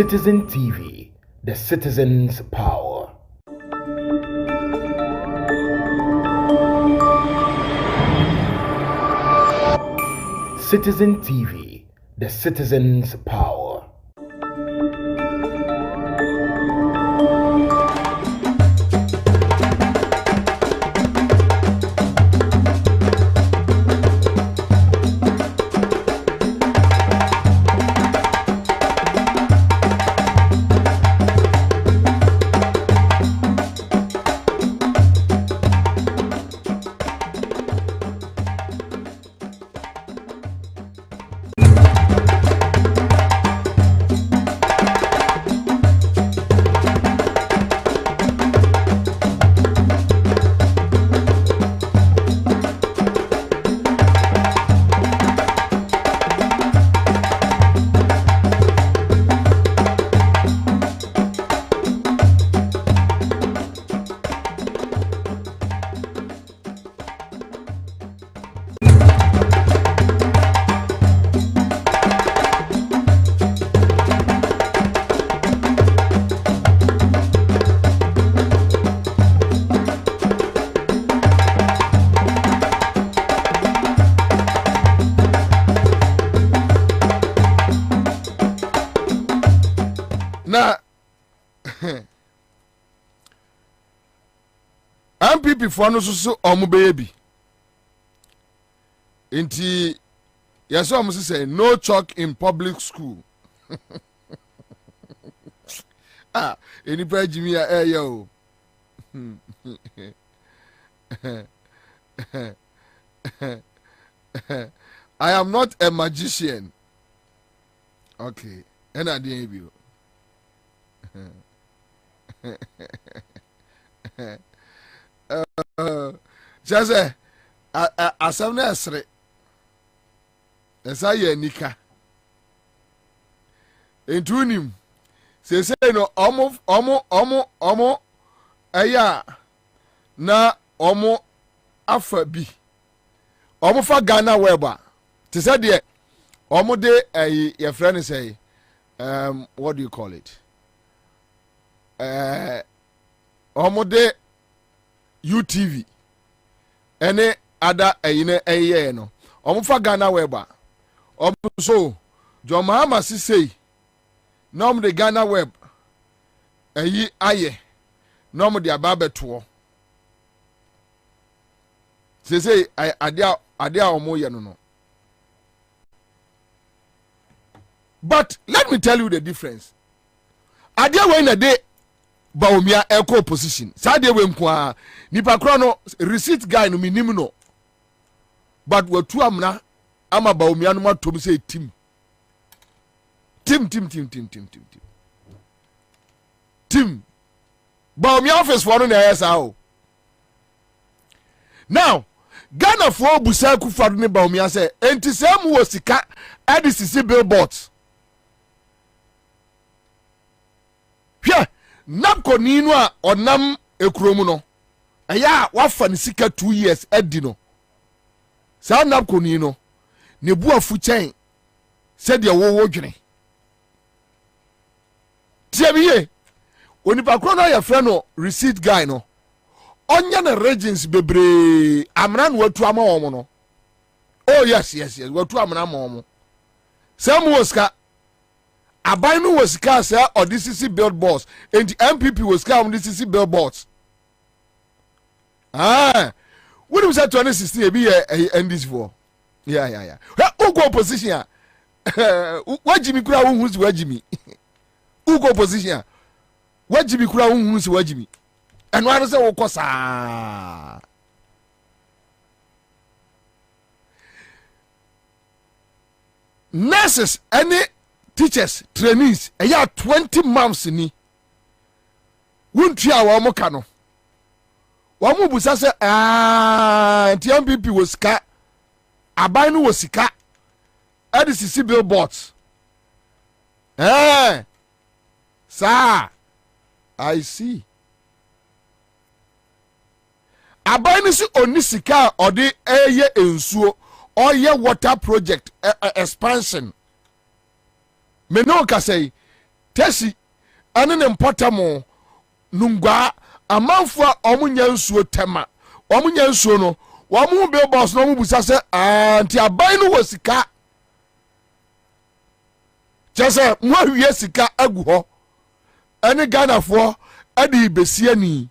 Citizen TV, the citizen's power. Citizen TV, the citizen's power. Na MPP for no so omubeye bi enti yes am say no chalk in public school ah eni pa jimi ya yo I am not a magician. Okay, and I didn't be. Just a some nursery. As I hear Nika. Into him. Say, no, omo, aya, na, omo, afa bi. Omo fa Ghana Weber. To say, dear, omo de, your friend say, what do you call it? Omo de UTV. Any other a no. Omo fa Ghana Weber. Omo so, John Mahama si say, nom de Ghana Web. Aye. Nom de ababe tuo. Say, adia omo ye no. But let me tell you the difference. Adia we na de Baumia echo position. Sadia we mkwa nipa kro no receipt guy no minim no. But we tu amna ama Baumia no matom say team. Team. Baumia office for no na yesa. Now, Ghana for busa kufadu ne Baumia say enti sem wo sika adisisi billboards. Hwɛ napko ninu a onam ekromu no eya wafa ne sika 2 years edi no sa napko ninu ne bu afu chen said ye wo dwene tie biye onipa kro no ya frɛ no receipt guy no onya na regents bebre amra no watu ama wo no oh yes watu amra ma wo sam woska abai no was car say or DCC billboards and the MPP was car on DCC billboards. What was that 2016 be end this for? Yeah. Who go opposition? What Jimmy Kura who's where Jimmy? Who go opposition? What Jimmy Kura who's where Jimmy? And what is the Okosa? Nurses, any teachers, trainees, a year 20 months ni. Won't you our mokano? Wamu busa se MPP was cat. Abainu was cat. ADCC billboards. Sir, I see. Abainu si onisika or the eye ensuo or ye water project expansion. Me no ka say tesi ane ne mpotamo nungwa amanfo omunya nsuo tema omunya nsuo no wamu billboards no mu busa se anti aban no wasika jese mo awie sika agu ho ane Ghanafo adi besiani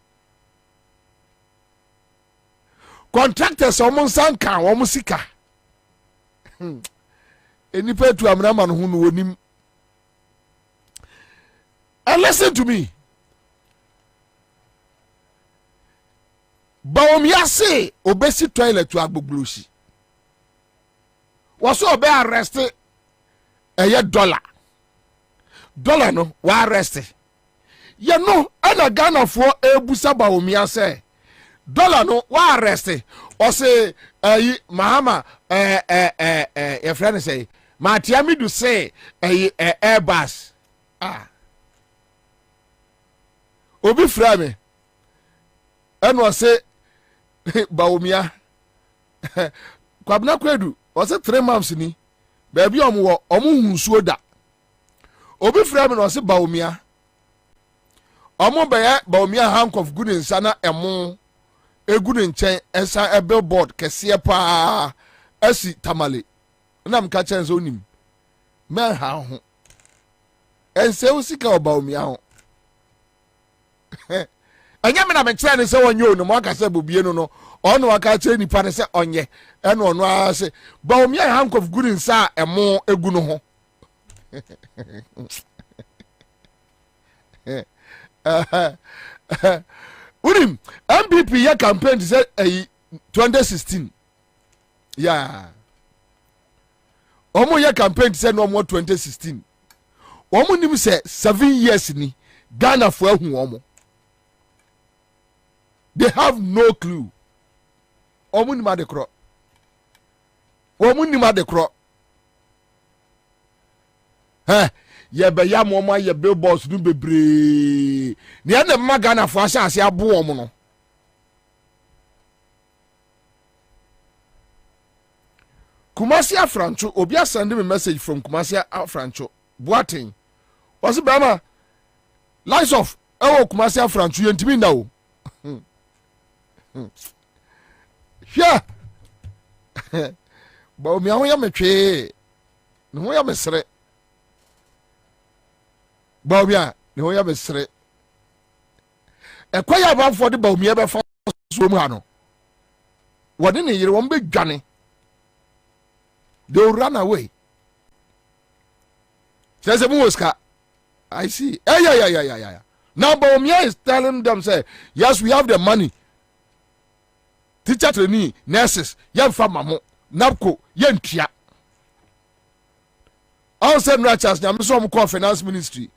contractors omun sanka omun sika enipa tu amna man hu no wonim. And listen to me. Bawumia say obesi toilet to agboglusi. Was so be arrested $1. Dollar no wa arrested. You know, ana Ghanafo ebusa Bawumia say dollar no wa arrested. Or say Mahama your friend say Matiami do say Airbus. Obi frame and was say Bawumia Kwabena Kwedu was 3 months ni baby omu nsuo da. Obi frame was say Bawumia omu be Bawumia hank of good insana emu good nchen ensa a billboard kese pa asi tamale na mka chenze onim men ha ho ense usika Bawumia ho anya me na me kire ne se wonye onu mo aka se bobie no no onu aka kire nipa ne se onye ene onu a se Bawumia hank of good nsa emo egu no ho urim MPP ya campaign say 2016 yeah omo ya campaign say no mo 2016 omo nim say 7 years ni Ghanafo ahu omo. They have no clue. Omu ni ma de kro. Omu ni ma de kro. Ye be ya mo ma ye billboards nu bebre. Ni ene ma Ghanafo asase abo omo no. Kumasi Afrancho obi send me message from Kumasi Afrancho. Boating. Was Bama lights off. Ewo Kumasi Afrancho yentimi nda o. Yeah. Bawumia ho ya metwe. Ne ho ya mesre. Bawumia ne ho ya mesre. Ekwaya banfo de Bawumia be fa so mu ha no. Wode ne yire won be dwane. They will run away. Says Muska. I see. Yeah. Now Bawumia is telling them, say, yes, we have the money. Teacher trainee, nurses, young farmer, NAPCO, young tia. All said Ratchas, now Mr. Call Finance Ministry.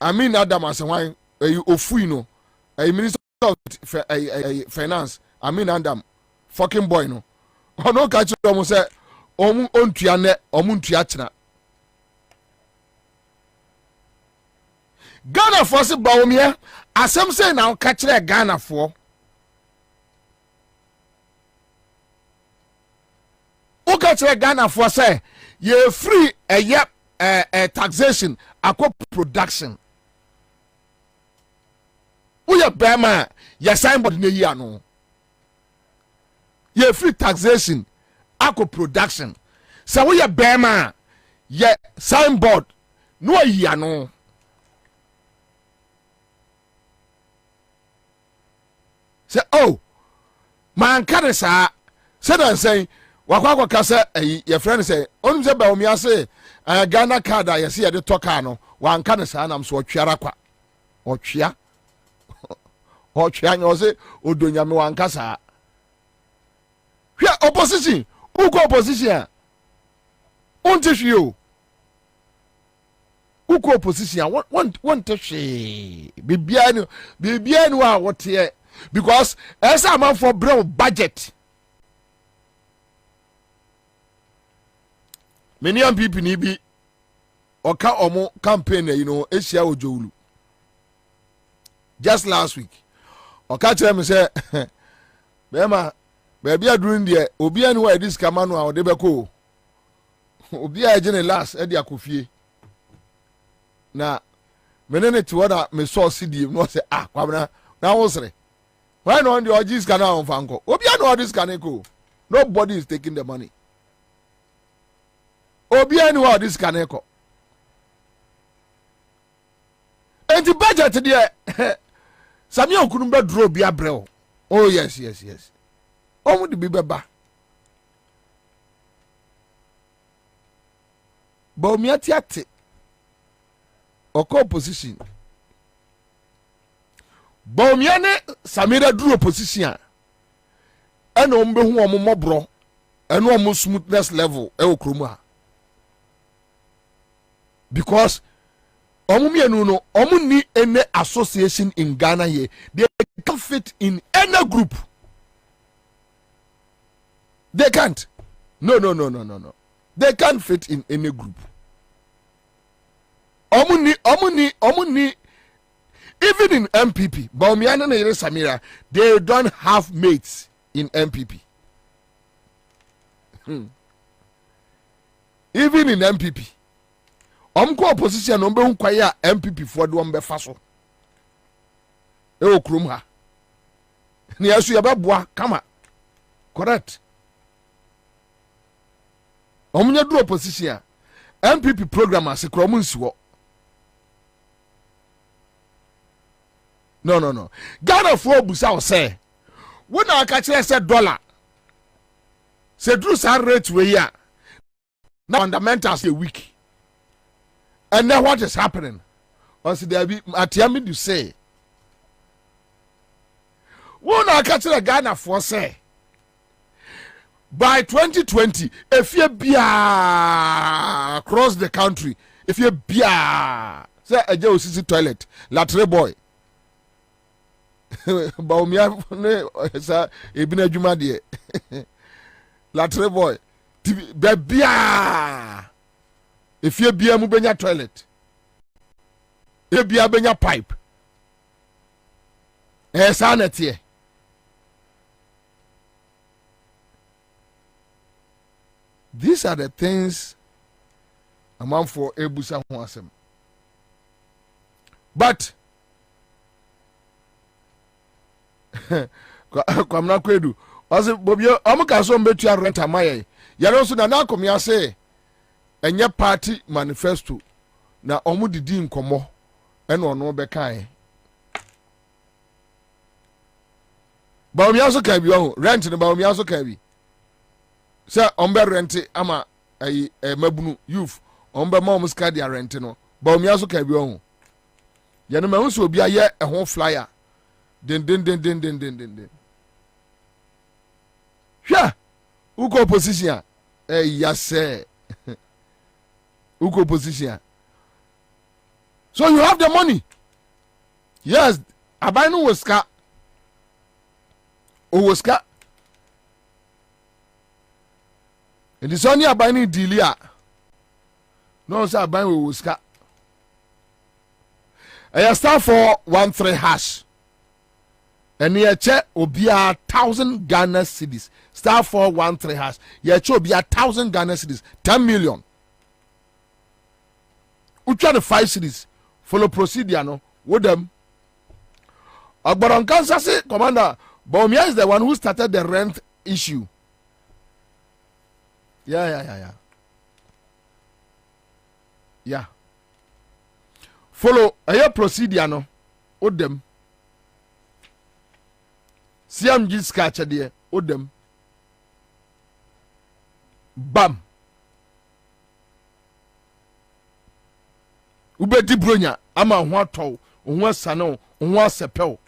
I mean, Adam as a wine, Ofuino, a minister of finance. I mean, Adam, fucking boy, no. Oh, no, catch you, say, Omun Ontiane, Omun Tiachna. Ghanafo se Bawumia, asem say now catch the Ghanafo. O catch the Ghanafo say ye free a taxation akwa production. O ye bema ye signboard ne yi ano. Ye free taxation akwa production. Sa wo ye bema ye signboard no yi ano. Say, oh, man, can say, said and say, Wakwa Kasa, your friend say, only say, Bawumia say, Ghana card, I see at the Tokano, one can say, I'm so chiarakwa, or chia, or chiano say, Udunya one casa. Here, opposition, who go opposition? Won't you? Who go opposition? Want to she be bien, what here? Because as a man for bro budget, many young people need be or campaign, Asia Ojolu. Just last week, or catch them and say, Bema, baby, are doing the Obian where this Kamano or Debeko. Obia Jenny last, Eddie Akufie. Now, menene to what me saw CD no say Kwabena na wo sere why no on the orgies can on fanko obi an all this can go nobody is taking the money obi an all this can go and the budget there Samuel couldn't be draw be abrel oh yes omo de bi beba ba omi atiate oko opposition ba omi ane Samira duro opposition ena ombe hu omo mobro ena omo smoothness level e okromu ha because omo mienu no omo ni any association in Ghana here they can fit in any group they can't no they can't fit in any group omo ni even in MPP Bawumia and Samira they don't have mates in MPP even in MPP omko opposition ombe hu kwaya MPP for do ombe faso e okrum ha ni asu ya beboa kama correct omunya do opposition MPP program asekro mu nsiwo no Ghana for busa o say when aka kire say dollar say drew sa rate we ya now fundamentals a week. And then what is happening? Also, there be Atiami to say. When I catch the Ghana for say by 2020, if you be across the country, if you be say a Joe toilet, latrine boy. Bawumia sa ebina juma de latrine boy. Be if you be a mubenya toilet, you be a benya pipe. Sanity. These are the things a man for Ebusa Huasem. But Kwamna Kwedu, also Bobio, Amukaso Betua Renta Maye. Yarosu na kom ya say enye party manifesto na omu didi nkomo ena ono be kan Bawumia so kan bi o rent ne Bawumia so kan bi say ombe rent ama ayi mabunu youth ombe mom ska dia rent no Bawumia so kan bi o ye no ma so obi aye ho flyer den hwa uko opposition yase uko opposition so you have the money yes abanu woska o woska and it's only abanu dealia no say abanu woska I start for 13 hash and ye check obia 1,000 Ghana cedis star 413 hash ye check obia 1,000 Ghana cedis 10 million ucha the 5 cedis follow procedure no with them Agbaron Kansa say commander Bawumia is the one who started the rent issue yeah follow a procedure no with them CMG sketch there with them bam ubedi bronya ama ho atɔ ho asano ho asepɛw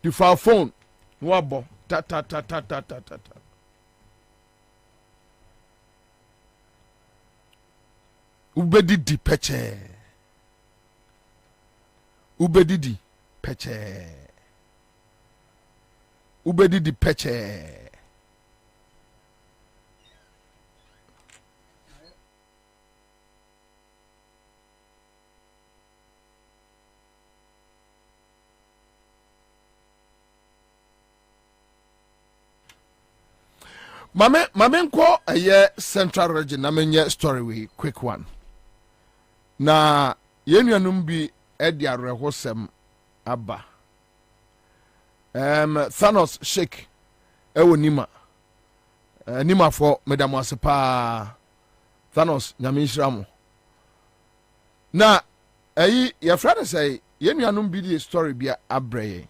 the phone no abo ta ubedi di peche ubedi di peche Mame nko aye central region na menye story we quick one na yenuanum bi edi arehosem aba Thanos shake ewo nima nima for madam asepa Thanos nyame nhyira na ayi ye frade say yenuanum bi di story bi abreye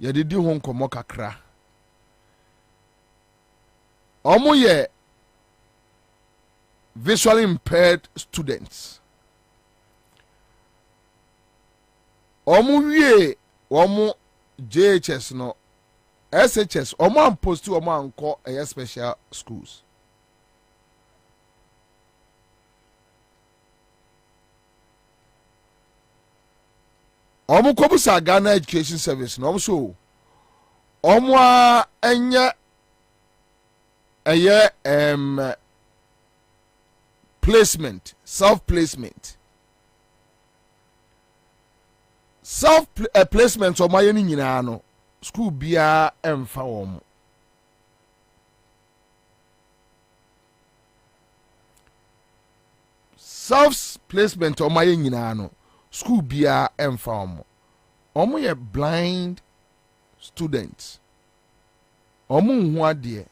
ye didi ho nkomo kakra omo ye visually impaired students omo wie omo JHS no SHS omo amposti omo anko special schools omo kobusa Ghana Education Service no so omo a enye placement self placement omo aye ni nyina no school bia emfa omo self placement omo aye nyina no school bia emfa omo ye blind students omo hu ade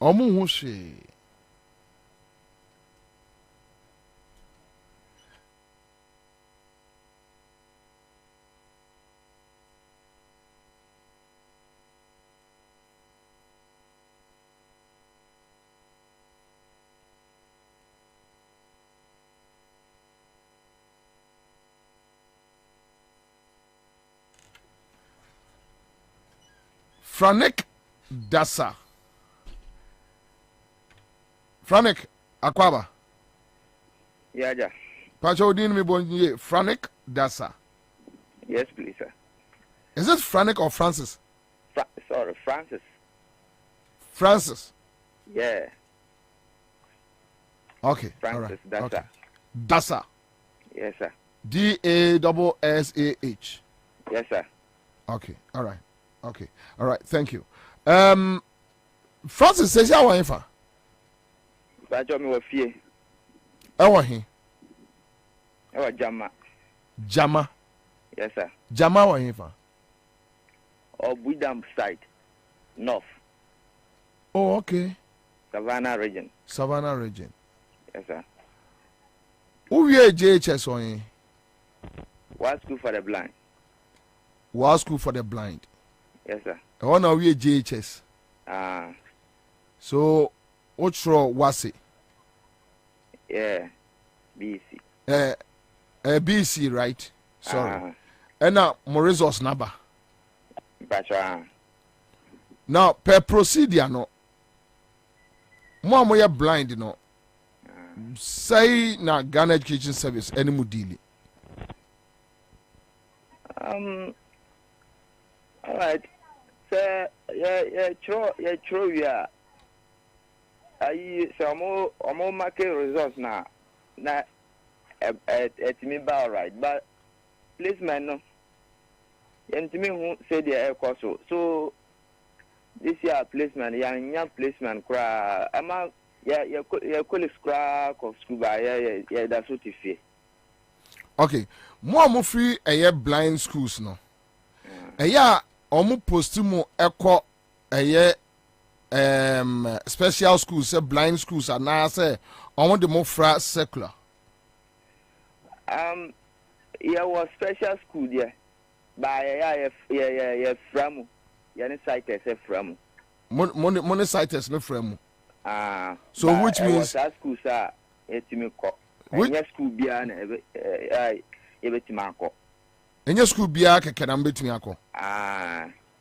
omo hu hwe Franek Dasa. Franek Akwaba. Yeah, yeah. Pacho Odin me bonye. Franek Dasa. Yes, please, sir. Is it Franek or Francis? Sorry, Francis. Francis. Yeah. Okay. Francis all right. Dasa. Okay. Dasa. Yes, sir. DASSAH. Yes, sir. Okay. All right. Okay. All right. Thank you. Francis says ya wan fa. Pacho me wa fie. Ewo he. Ewa Jama. Jama. Yes, sir. Jama wa he fa. Obudam side. North. Oh, okay. Savannah region. Savannah region. Yes, sir. Who we JHS on he? What school for the blind? What school for the blind? Yes, sir. I want to we JHS. So, Ochro Wasi. Yeah. BC. BC, right? Sorry. And now, Morizos Naba. Pacho. Now, per procedure, no. Mo blind, no. Say na Ghana Education Service, any mudili. All right. So, yeah, true, yeah. So, I'm market results now. Na, at me, all right. But, placement, no. And to me, who said the air cost so. This year placement, young placement, cry. Yeah, colleagues cry of school by yeah, that's what you feel. Okay, more free a year blind schools no. A year almost postumo echo a year special schools, say blind schools, and now say almost the more secular. Yeah, was special school there, by yeah, from. Yani cites from money cites no from so which means that school sir etimi ko enya school bia na ebetima ko enya school bia keke na betimi akọ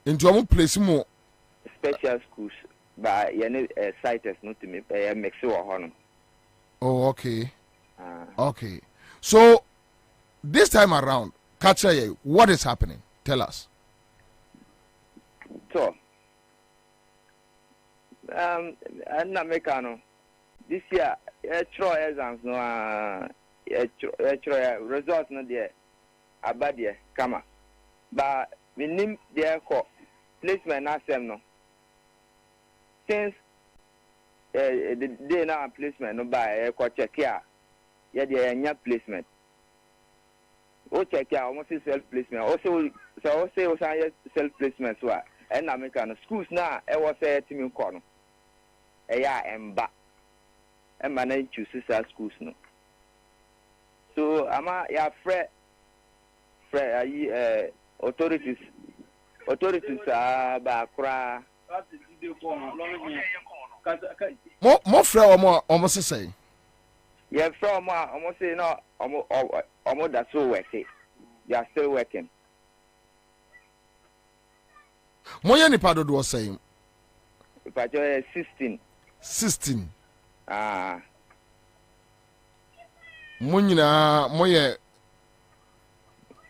into am place mo special schools by yani cites no to me mix wo ho no. Oh, okay. Okay, so this time around catch you what is happening, tell us. So, and Americano, this year, exams no, results no there, abadia, kama, but we name there call placement na sem no. Since the day now placement no by check here. Yeah, the placement. O check here almost self placement. Also self placement so and American schools now I was a team corner. Yeah, and back. And manage to sister schools no. So I'm a authorities bakra mo frɛ almost say yeah from almost say no almost that's so working. They are still working. Mo ye nipa dodo say If I just 16 mo nyina mo ye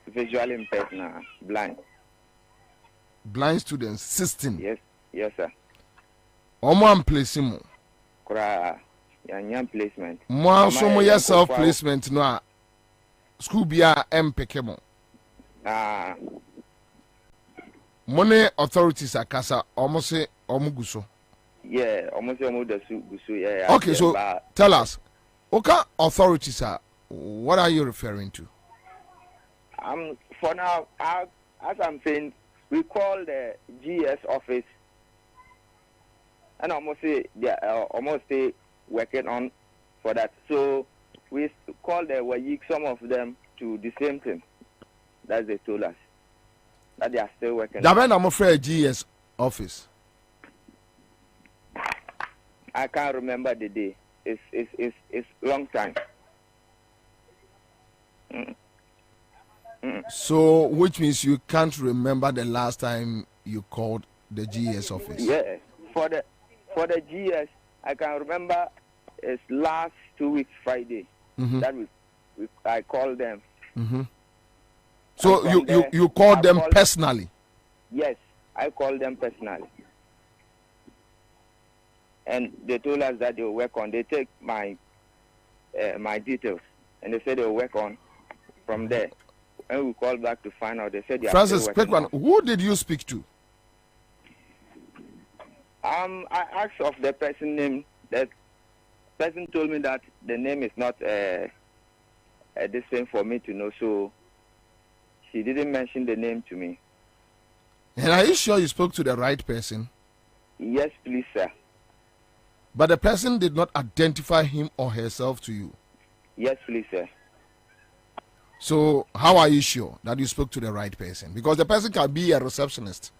visually impaired na blind students 16. Yes sir. Omo am place mo Kura yan placement. Mo so mo ye self placement no a school bia empeke mo. Money authorities akasa omo say omo guso. Yeah, almost the guso yeah. Okay, so tell us. Okay, authorities are what are you referring to? For now, as I'm saying, we call the GS office, and almost say they are almost working on for that. So we call the WAYIC, some of them to the same thing. That they told us that they are still working. I'm afraid GS office. I can't remember the day. It's long time. So, which means you can't remember the last time you called the GS office? Yeah, for the GS, I can remember it's last 2 weeks Friday that I called them. So you called them personally? Yes, I called them personally. And they told us that they will work on. They take my details and they said they will work on from there. And we called back to find out. They said they are Francis, still quick one. Who did you speak to? I asked of the person name. That person told me that the name is not this thing for me to know. So she didn't mention the name to me. And are you sure you spoke to the right person? Yes, please, sir. But the person did not identify him or herself to you? Yes, please, sir. So how are you sure that you spoke to the right person? Because the person can be a receptionist.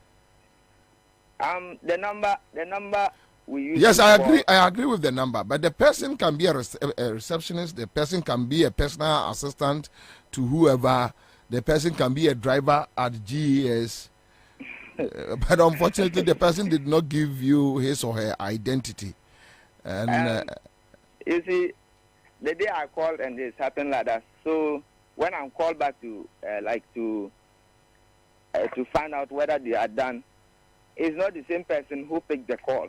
The number we use. Yes, I agree with the number. But the person can be a receptionist. The person can be a personal assistant to whoever. The person can be a driver at GES. But unfortunately, the person did not give you his or her identity. And you see, the day I called and this happened like that. So when I'm called back to to find out whether they are done, it's not the same person who picked the call.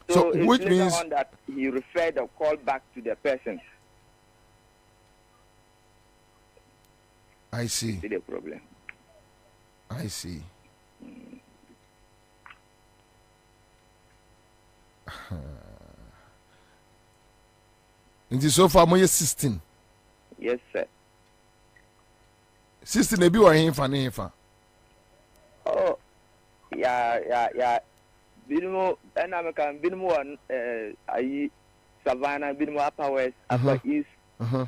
So it's which later means on that he referred the call back to the person. I see. See the problem. I see. It is so far more 16. Yes, sir. 16 maybe or him. Oh, yeah. Binimu, and American Binimu and Savannah, Binimu Upper West, Upper East,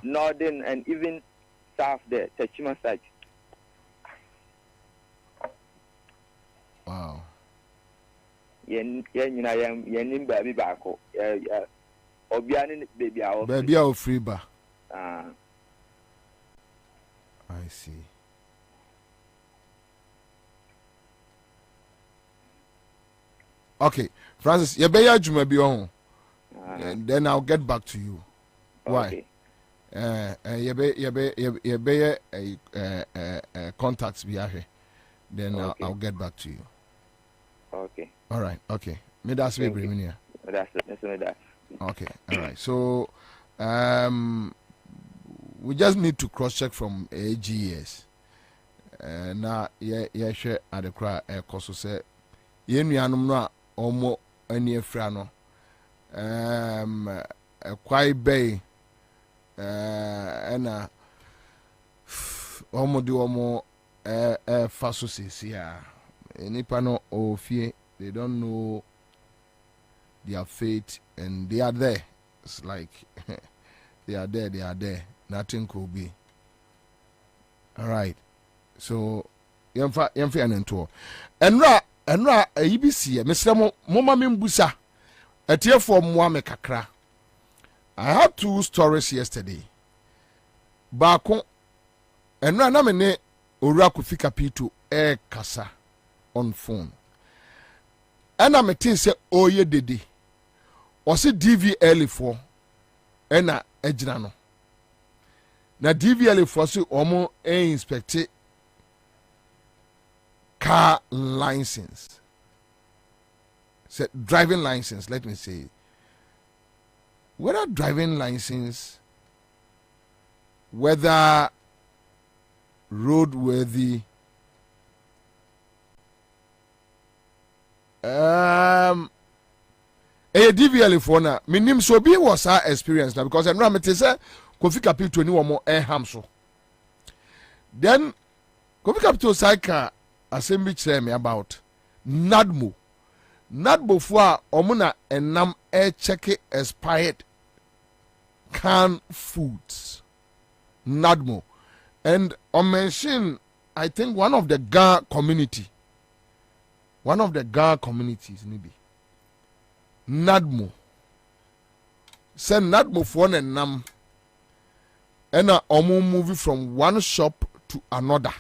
Northern, and even South there, Techima side. Wow. Baby Bako. Obiani baby our free bar. I see. Okay, Francis, you better juma be on. And then I'll get back to you. Why? You better contacts be here. Then okay. I'll get back to you. Okay. All right. Okay. Me that's me bring here. That's that. Okay. All right. So, we just need to cross check from AGS. Now, share at the cry. Koso say, ye nuanum no omo ani afra no. Kwai Bay and omo di omo faso ya nipa no ofie they don't know their fate and they are there. It's like they are there, nothing could be. All right, so yemfa anento enra ayibisi mesra mo mama membusa etiefo mo ame kakra. I had 2 stories yesterday. Bako enra na me ne owura Kofi Kapito kasa on phone. Ena me tin se oye dede. O se DVL for ena ejina no. Na DVL for se omo inspect car license. Say driving license, let me say. Whether driving license, whether roadworthy, a DVL for na minim so be was our experience now because I'm not say Kofi Kapito ni womo hamso. Then Kofi Kapito saika assembly tell me about NADMO for omuna enam check expired canned foods. NADMO. And on mention, I think one of the Ga communities, maybe NADMO. Send NADMO for an nam, and a movie from one shop to another,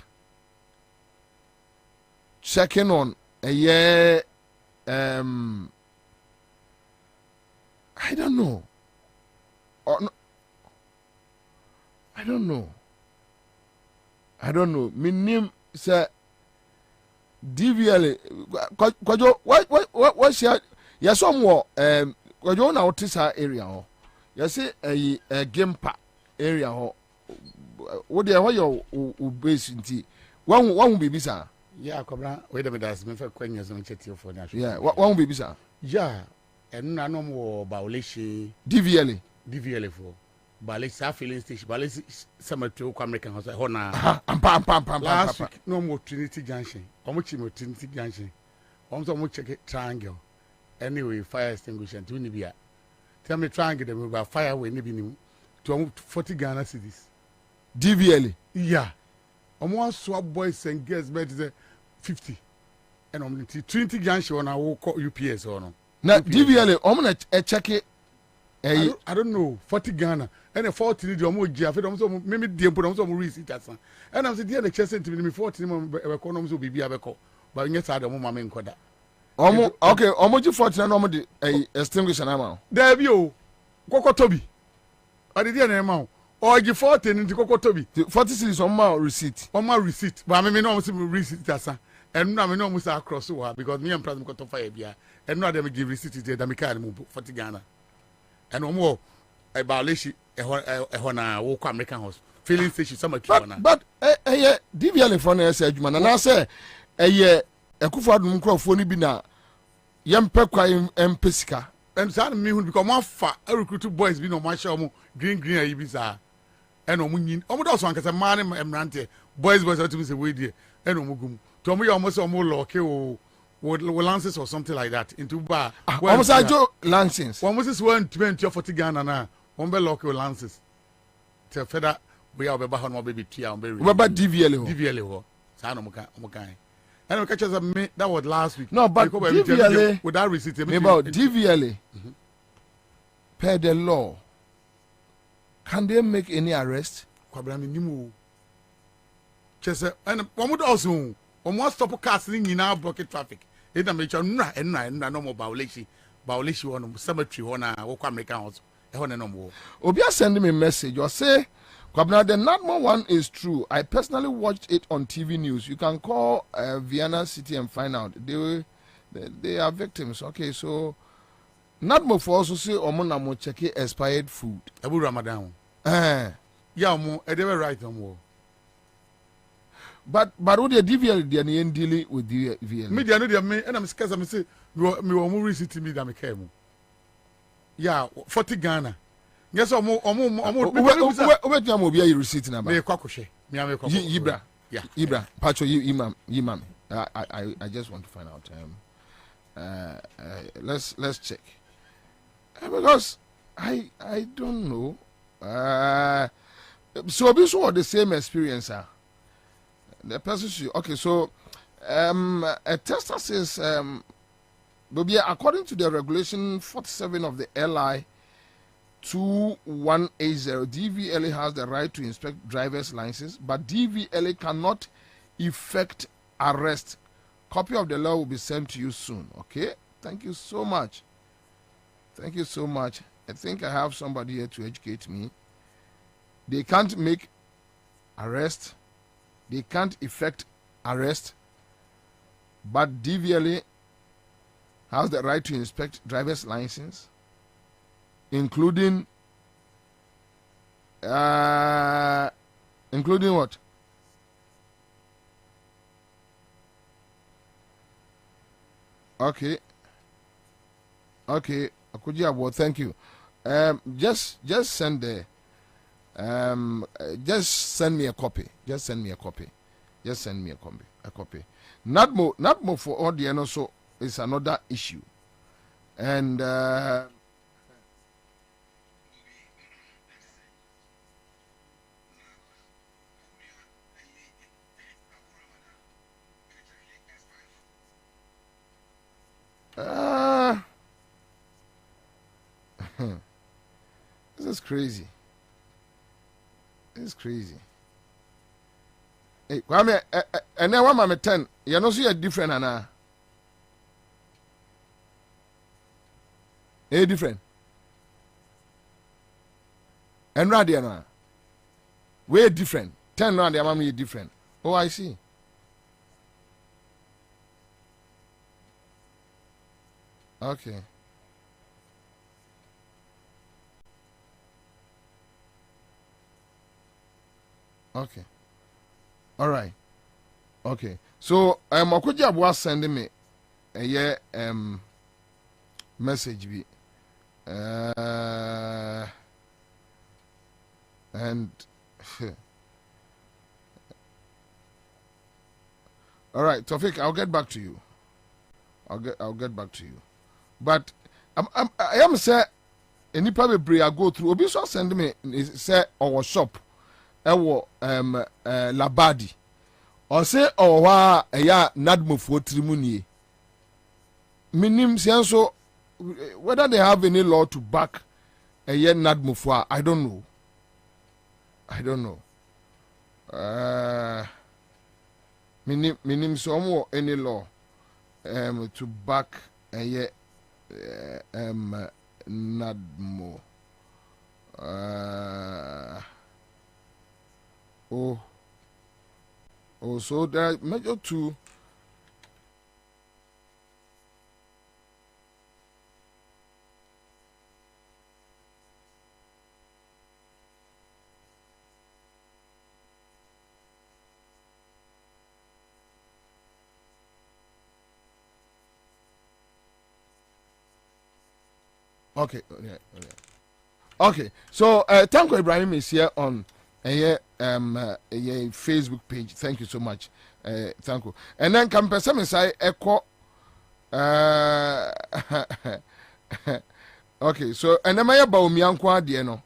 checking on a year. I don't know. No, I don't know. My name say DVL. Kwajo, what's your? Yes, somewhere. Kwajo na otisa area ho. Yes, a game park area ho. What there? What your base inti? One baby sir. Yeah, Kwabena. Wait a minute, that's me for questions on chat for national. Yeah, one baby sir. Yeah, and no more Bauleshi DVL for. Balesa filling station, Balesa cemetery, American house. Hona. Last week, no more Trinity Junction. How much more Trinity Junction? Also, more check it triangle. Anyway, fire extinguisher to Nibia. Tell me triangle them about fire when Nibini to 40 Ghana cities. DVL. Yeah. Almost swap boys and girls better 50. And on the Trinity Junction on our UPS or no. Now, DVL, I'm going to check it. I don't know, 40 Ghana. And a 40 the omo gia fe so maybe dey put am so mo receipt asan and am say dey na chese ntimi me 40 mo economy so bibia beko but nyɛ saa de mo ma me nkoda omo okay omo ji 40 na omo de extinguisher na ma there bi o kokotobi ade dey na ma o ji 40 nti kokotobi 40 series on ma receipt but me no mo say receipt asan and na me no mo say across so because me am present koto fire bia and no dem give receipt dey da me card mo 40 Ghana and omo a violation na wo kwa American house filling station some na but DVL for na say adwuma na say ekufo adum krofo ni bi na yempe kwa empesika and say me hu because one fa recruit boys bi no ma show mo green ayi bi sa and omo nyin omo do so ankasa man emrante boys to me say we there and omo gum to omo ya omo say omo lock o lances or something like that into bar omo say jo lances omo say 120 or 40 Ghana na on be local lances. Te feda we are be ba hono be tia on be DVL ho. Sa no muka. And we catch us me that was last week. No, but DVL with that receipt about DVL per the law. Can they make any arrest? Kwabena nimu. Chese and omo do also omo stop cars ni nyina block traffic. E na me cha nna no more violation on cemetery ho na wo kwa American house. Obia send me a message or say, Kwabena, the NADMO one is true. I personally watched it on TV news. You can call Vienna City and find out. They are victims. Okay, so NADMO for also say omona mo check expired food. Abu Ramadan. Yeah, mo they were right on more. But what the DVL they are dealing with DVL. Me they know they me and I'm scared. I'm say me want more receipt me that me care mo. Yeah, 40 Ghana. Yes, omo. Obet you be a receipt number. Me kwakoshe. Me ame kwakoshe. Yibra. Yeah. Yibra. Pacho imam. I just want to find out. Let's check. Because I don't know. So this was the same experience. The person should, okay. So a tester says according to the regulation 47 of the LI 2180, DVLA has the right to inspect driver's license, but DVLA cannot effect arrest. Copy of the law will be sent to you soon. Okay, thank you so much. Thank you so much. I think I have somebody here to educate me. They can't make arrest, they can't effect arrest, but DVLA has the right to inspect driver's license, including what? Okay. Akuji, thank you. Just send the just send me a copy. Just send me a copy. A copy. Not more for all the also is another issue. And this is crazy. It's crazy. Hey, Kwame, and then 1 mama 10. You know, see a different, Anna. A different. And Radiana. We're different. 10 round, the mammy different. Oh, I see. Okay. Okay. All right. Okay. So Okuja was sending me a message be and all right, Tofik, I'll get back to you. I'll get back to you. But I am say any probably I go through obi so send me say our shop ewo labadi or say wa eya nadmofo trimu nie minim so whether they have any law to back a year nadmofo I don't know minim so any law to back a year nadmo so there are major two. Okay. Okay. So Tanko Ibrahim is here on a Facebook page. Thank you so much. Thank you. And then can person say echo okay, so and then my Baumia kwa de no.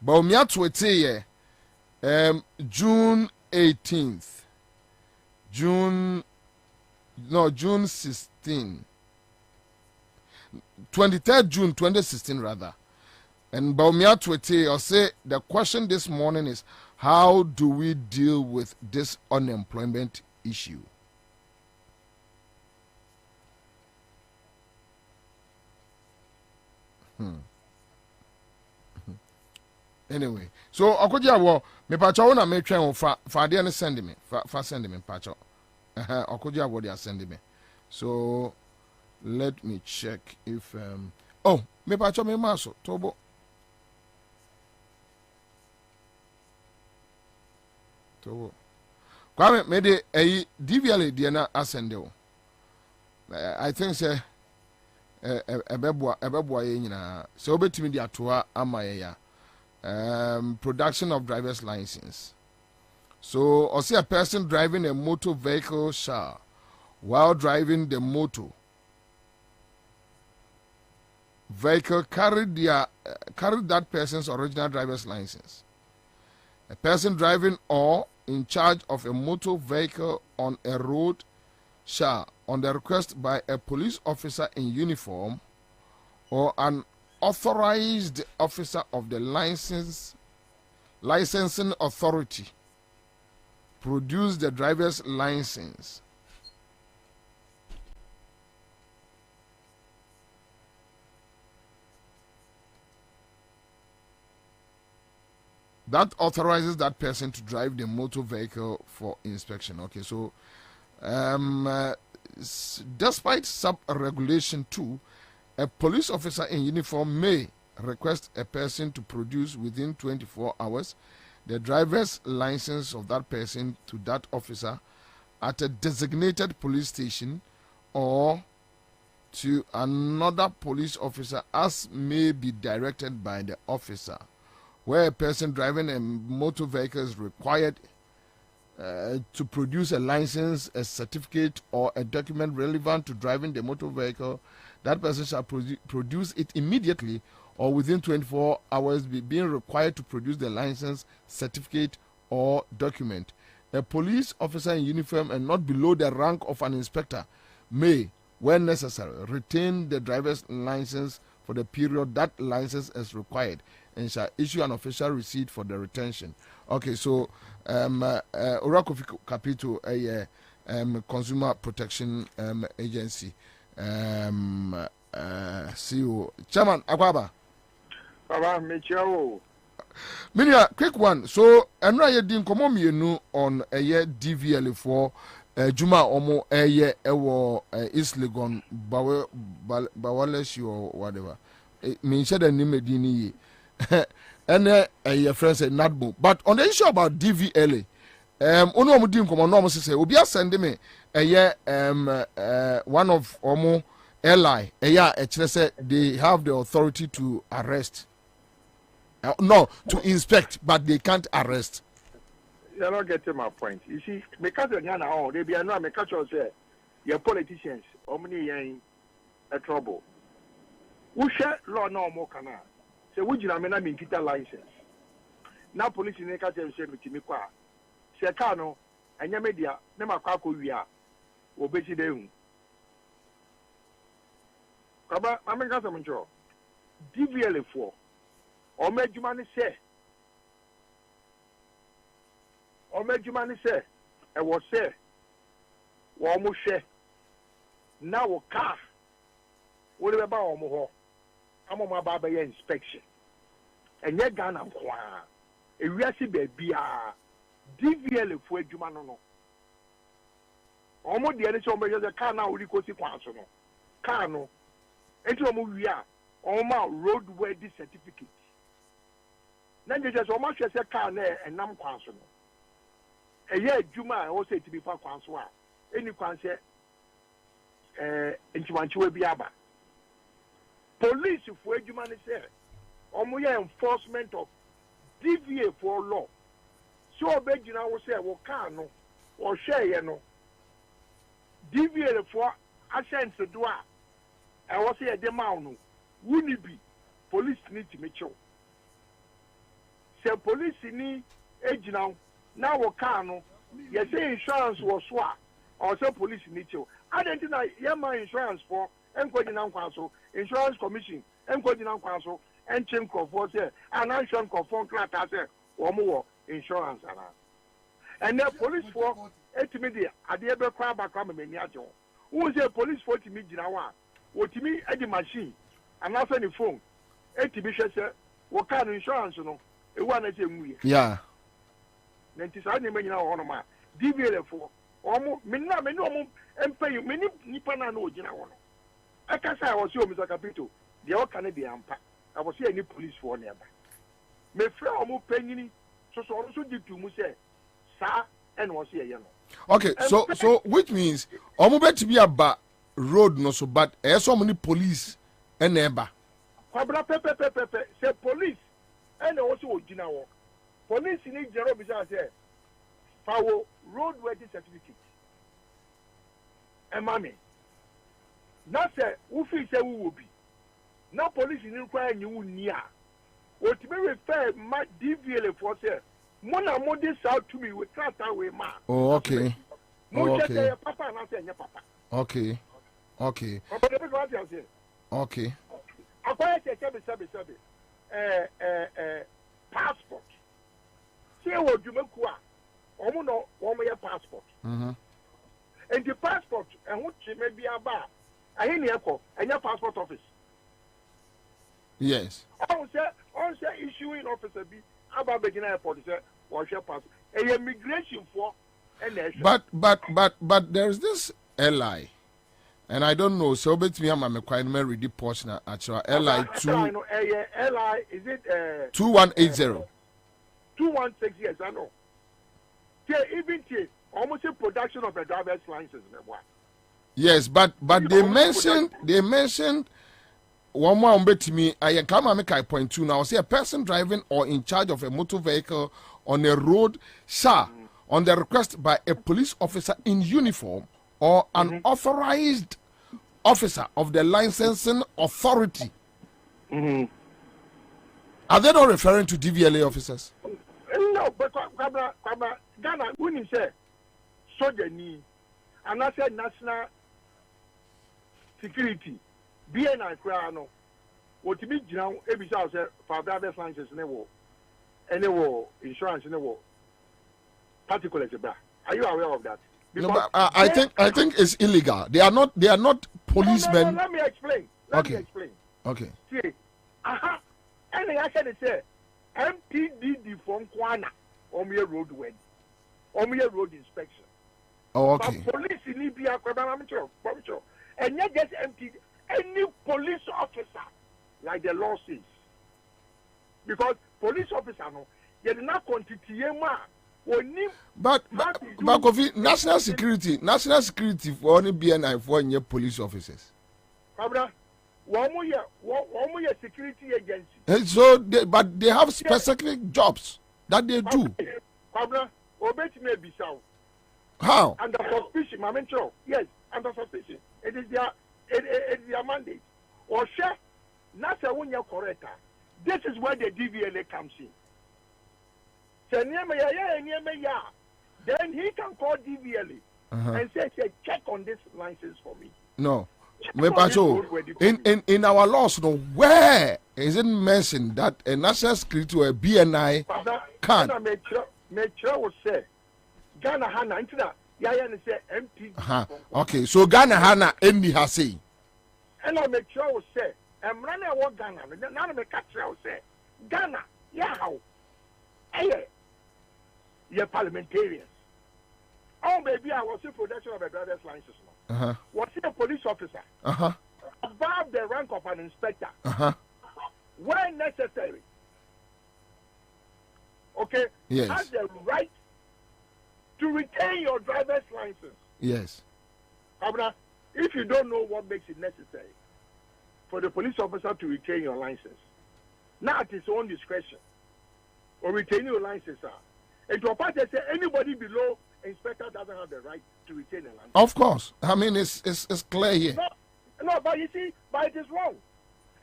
Baumia twete June 18th. June 16. 23rd June 2016 rather. And Baumia Twete or say the question this morning is how do we deal with this unemployment issue? Anyway, so Okoja wo me pacha wo na me twen wo fa de ne send me fa send me pacha. Okoja wo they send me. So let me check if me pacha me maso tobo. Kwame me de DVLA de na asende wo. I think say ebeboa ye nyina so obetimi di atoa ama ye ya production of driver's license. So or see a person driving a motor vehicle shall while driving the motor vehicle carry that person's original driver's license. A person driving or in charge of a motor vehicle on a road shall, on the request by a police officer in uniform or an authorized officer of the licensing authority, produce the driver's license. That authorizes that person to drive the motor vehicle for inspection. Okay, so despite sub-regulation 2, a police officer in uniform may request a person to produce within 24 hours the driver's license of that person to that officer at a designated police station or to another police officer as may be directed by the officer. Where a person driving a motor vehicle is required to produce a license, a certificate, or a document relevant to driving the motor vehicle, that person shall produce it immediately or within 24 hours, being required to produce the license, certificate, or document. A police officer in uniform and not below the rank of an inspector may, when necessary, retain the driver's license for the period that license is required and shall issue an official receipt for the retention. Okay, so Orakofi Capital, a Consumer Protection Agency, CEO, Chairman Akwaba. Minia, quick one. So, I'm not yet doing common you on a year DVL for Juma Omo a year East Legon Bawalesh or whatever. It means that name Medini. And your friend said Natbo. But on the issue about DVLA, Ono Mudim come on almost say, Ubia send me a year one of Omo ally, a year they have the authority to arrest. No, to inspect, but they can't arrest. You're not getting my point. You see, because of Yana, they be not make sure say your politicians, how many in a trouble. Who share law no more can say, would you not mean kita license? Now, police in the country say, Timikwa, Sekano, and your media, never kaku we are, or betty them. Kaba, I'm a government job. DVL 4. Or make you money say, I was say, almost share. Now, a car, whatever about Omoho, I'm on my barber inspection. And yet, Ghana, a resi baby, DVL for a Jumano. Almost the other somebody has a car now, we go to Quansono. Car no, into a movie, almost roadworthy certificate. Then they just almost say car there and nam Quansono. A year Juma also to be for Quansoa. Any Quanse into Manchua Biaba. Police for Juma say, Omoya enforcement of DVA for law. So Begina will say, well, car no, or share no. DVA for ascent to do. I was say a demand. Wouldn't be police need to make sure. Say police need age now car no. You say insurance was swap or say police need to. I don't know my insurance for Enquadinam Council, Insurance Commission, Enquadinam Council, and Chimco for say and insurance conform class as or more insurance and then police for 8 million at the ever crab back from Meniajo. Who is a police 40 million hour? What to me at the machine and not any phone. 80 bishops what kind of insurance you know? It wasn't a yeah. Then this I name now on my DVL for almost Mina, and pay you many Nipana no Jina. I can't say I was your Mr. Capito. The all Canadian pack. I was here any police for nearby. My friend almost penny, so also did to Muse, Sa, and was here, you know. Okay, so which means almost to be a road no so but so many police and neighbor. Kwabena pepe say police and also original work. Police need general business say for road worthy certificate. And mommy. Now say who feel say we will be. Now police in require you near. What me refer my DVLA for say Mona this out to me with that away man. Oh, okay. Okay. Papa and I say papa. Okay. Okay. Okay. Passport. Say what you make no passport. Mhm. And the passport and what may be about. I hear you and your passport office. Yes. On say issuing officer be about beginning airport say what's your passport. And immigration for but there's this LI. And I don't know, so bet me I'm a quite read the portion actually LI 2 LI is it 2180 216 years I know. Even almost a production of a driver's license. Yes, but they mentioned one more bet me I can make a point two now. Say a person driving or in charge of a motor vehicle on a road shall on the request by a police officer in uniform or an authorized officer of the licensing authority. Mm-hmm. Are they not referring to DVLA officers? No, but Ghana, when you say soldier need, and I said national security, BNI Crano, what to be now, every house for driver's license in the war, any war, insurance in the war, particularly. Are you aware of that? No, but I think it's illegal. They are not policemen. No, let me explain. Let me explain. Okay. See, and I said say MPDD from Kwana on your road when on your road inspection. Oh, okay. But police in Libya, and not just MPD, any police officer, like the law says. Because police officer no, you did not continue But Kofi, national security for only BNI for your police officers. One more security agency. And so, but they have specific jobs that they do. How? Under suspicion, yes, under suspicion. It is their mandate. Or share, not when you're correct. This is where the DVLA comes in. Then he can call DVLA and say, check on this license for me. No. In our laws, no, where is it mentioned that a national security or a BNI can? Ghana Hana into that. Say MP. Okay, so Ghana Hana any has say. And I make sure say, I'm running what Ghana. Now I make sure say, Ghana, how? Hey, you're parliamentarians. Oh, maybe I was in production of a driver's license. Was he a police officer? Above the rank of an inspector. When necessary. Okay? Yes. Has the right to retain your driver's license. Yes. If you don't know what makes it necessary for the police officer to retain your license, not at his own discretion, or retain your license, and to a party say anybody below inspector doesn't have the right to retain a license. Of course. I mean, it's clear here. No, but you see, but it is wrong.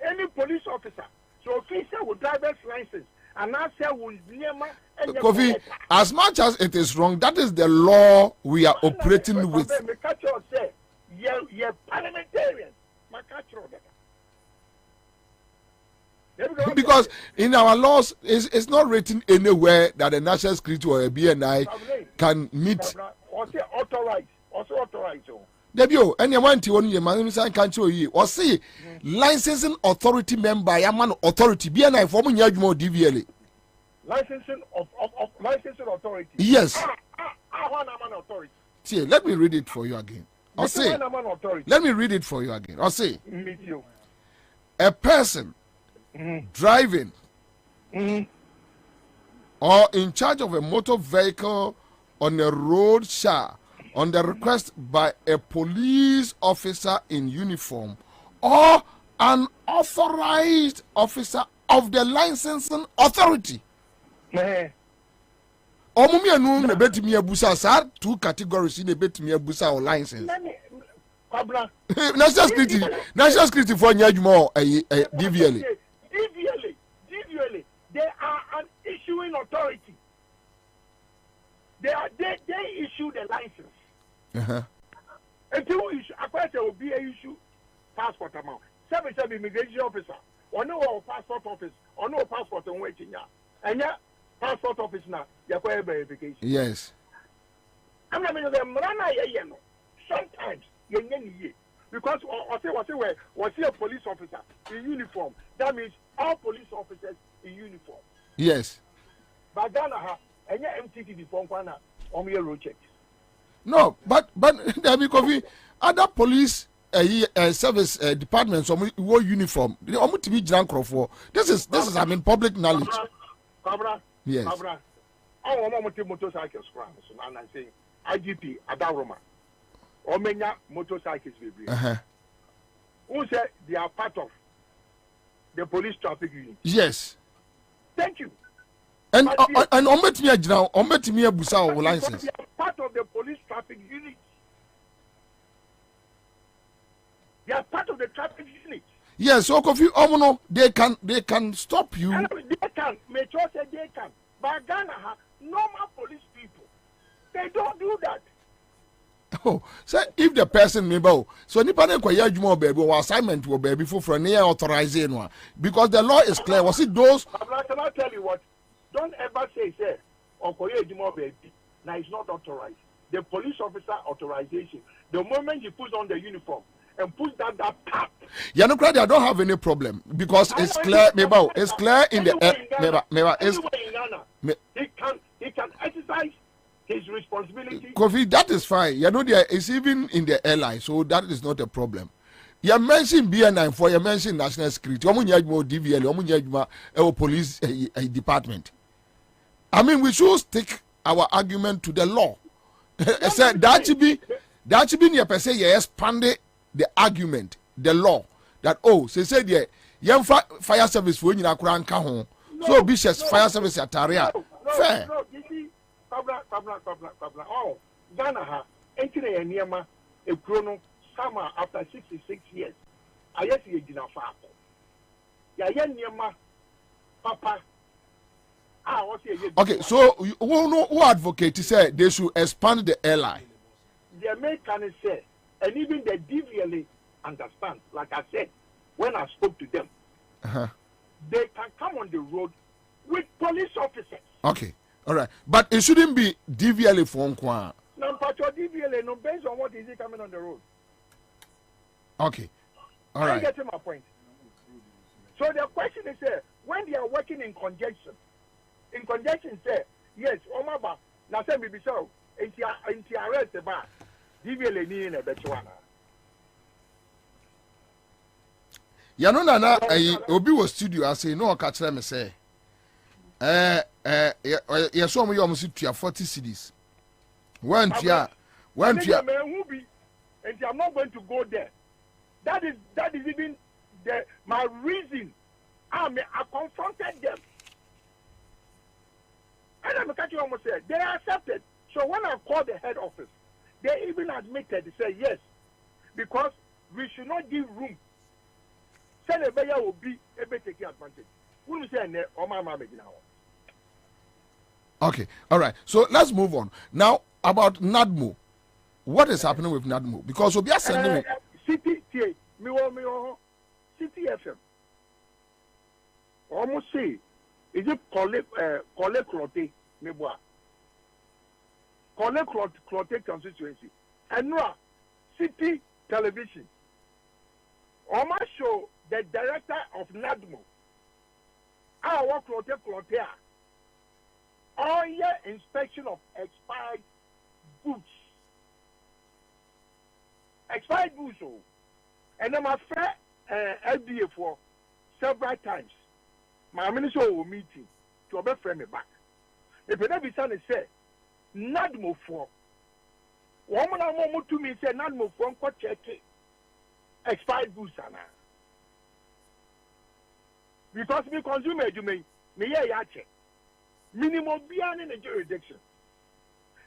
Any police officer, so officer with driver's license, and now say will Kofi, as much as it is wrong, that is the law we are operating with. You're parliamentarians. Because in our laws, it's not written anywhere that a national security or a BNI can meet. Also authorized. Debio, and you want to own your man, can't you? Or see, licensing authority member, Yaman authority, BNI forming Yajmo DVLA. Licensing licensing authority. Yes. Authority. See, let me read it for you again. I'll say, let me read it for you again. I'll say, a person driving or in charge of a motor vehicle on a road shall on the request by a police officer in uniform or an authorized officer of the licensing authority. Omumianu na betimi abusa sa two categories in the betimi abusa or license. National security for nyadwuma DVLA. DVLA, they are an issuing authority. They issue the license. Until issue, according will be a issue passport amount. 7 immigration officer, or no passport office, or no passport on waiting now. And yeah, passport office now, you're going verification. Yes. I'm not going to sometimes you're because was a police officer in uniform. That means all police officers in uniform. Yes. But Ghana and your MTT before Kwana on your road checks. No, but because other police service departments wore uniform. They almost to be drunk for. This is I mean public knowledge. Cabra. Yes. Cabra. I want motorcycles so I'm saying IGP Adaroma. Or many motorcycles baby. Who said they are part of the police traffic unit? Yes. Thank you. And ometi me abusa o license. They are part of the police traffic unit. They are part of the traffic unit. Yes, so Kofi Omono, they can stop you. They can. Metro said they can. But Ghana, normal police people, they don't do that. Oh, so if the person maybe so nipa na kwa yadwuma baby or assignment wo baby for near authorizing one because the law is clear. Was it those? Can I tell you what? Don't ever say or yadwuma baby. Now it's not authorized. The police officer authorization. The moment he puts on the uniform and puts that tap. Yeah, no, I don't have any problem because it's clear. Maybe it's clear in the he can exercise his responsibility. Kofi, that is fine. You know, it's even in the airline, so that is not a problem. You mentioned BN94, you mentioned national security, DVL, police department. I mean, we should stick our argument to the law. That should be near per se, you expanded the argument, the law, that, say, young fire service for you, so Bishop's fire service at Taria. Fair. No, you see, Kabla. Oh, Ghana, entering a Niama, a chrono, summer after 66 years. I yes, you did not far. Niama, Papa. Okay, so who advocate said they should expand the airline? The Americans say, and even the DVLA understand, like I said, when I spoke to them, they can come on the road with police officers. Okay, all right. But it shouldn't be DVLA for Nkwa. No, but your DVLA, no, based on what is he coming on the road. Okay, all right. I get to my point. So the question is, when they are working in conjunction, say, yes, Omaba, now say, maybe so, into arrest the bar, DVLA need in a better one. Yano nana obi was studio I say no catch them say you saw me almost to 40 CDs. When you and I'm not going to go there. That is even my reason. I confronted them. And I'm catching almost said they accepted. So when I called the head office, they even admitted, they said yes, because we should not give room. Send a buyer will be able to take advantage. We will say okay, all right. So let's move on now about NADMO. What is happening with NADMO? Because we are sending City City FM. Almost say is it collect clote meboa collect clote constituency and no City Television. Almost show the director of NADMO. I work clote all year inspection of expired goods. Expired goods, and I'm afraid LDA for several times. My minister will meeting to obey frame me back. If you never say NADMO for woman na mo to me say nan mo fon ko check expired goods ana because me consumer adwuma me ye ya check minimum bia ne jurisdiction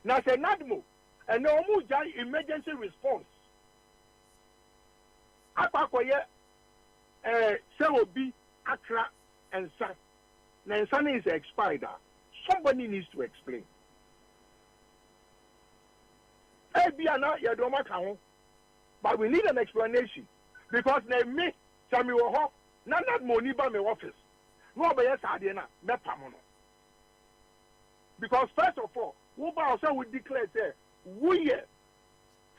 na say nadmo and no mu jai emergency response apakoye say obi akra and sa na nsa is expired. Somebody needs to explain. But we need an explanation because na me Sammy wo na not money by my office. No be yes adena me pamono. Because first of all, we also would declare say we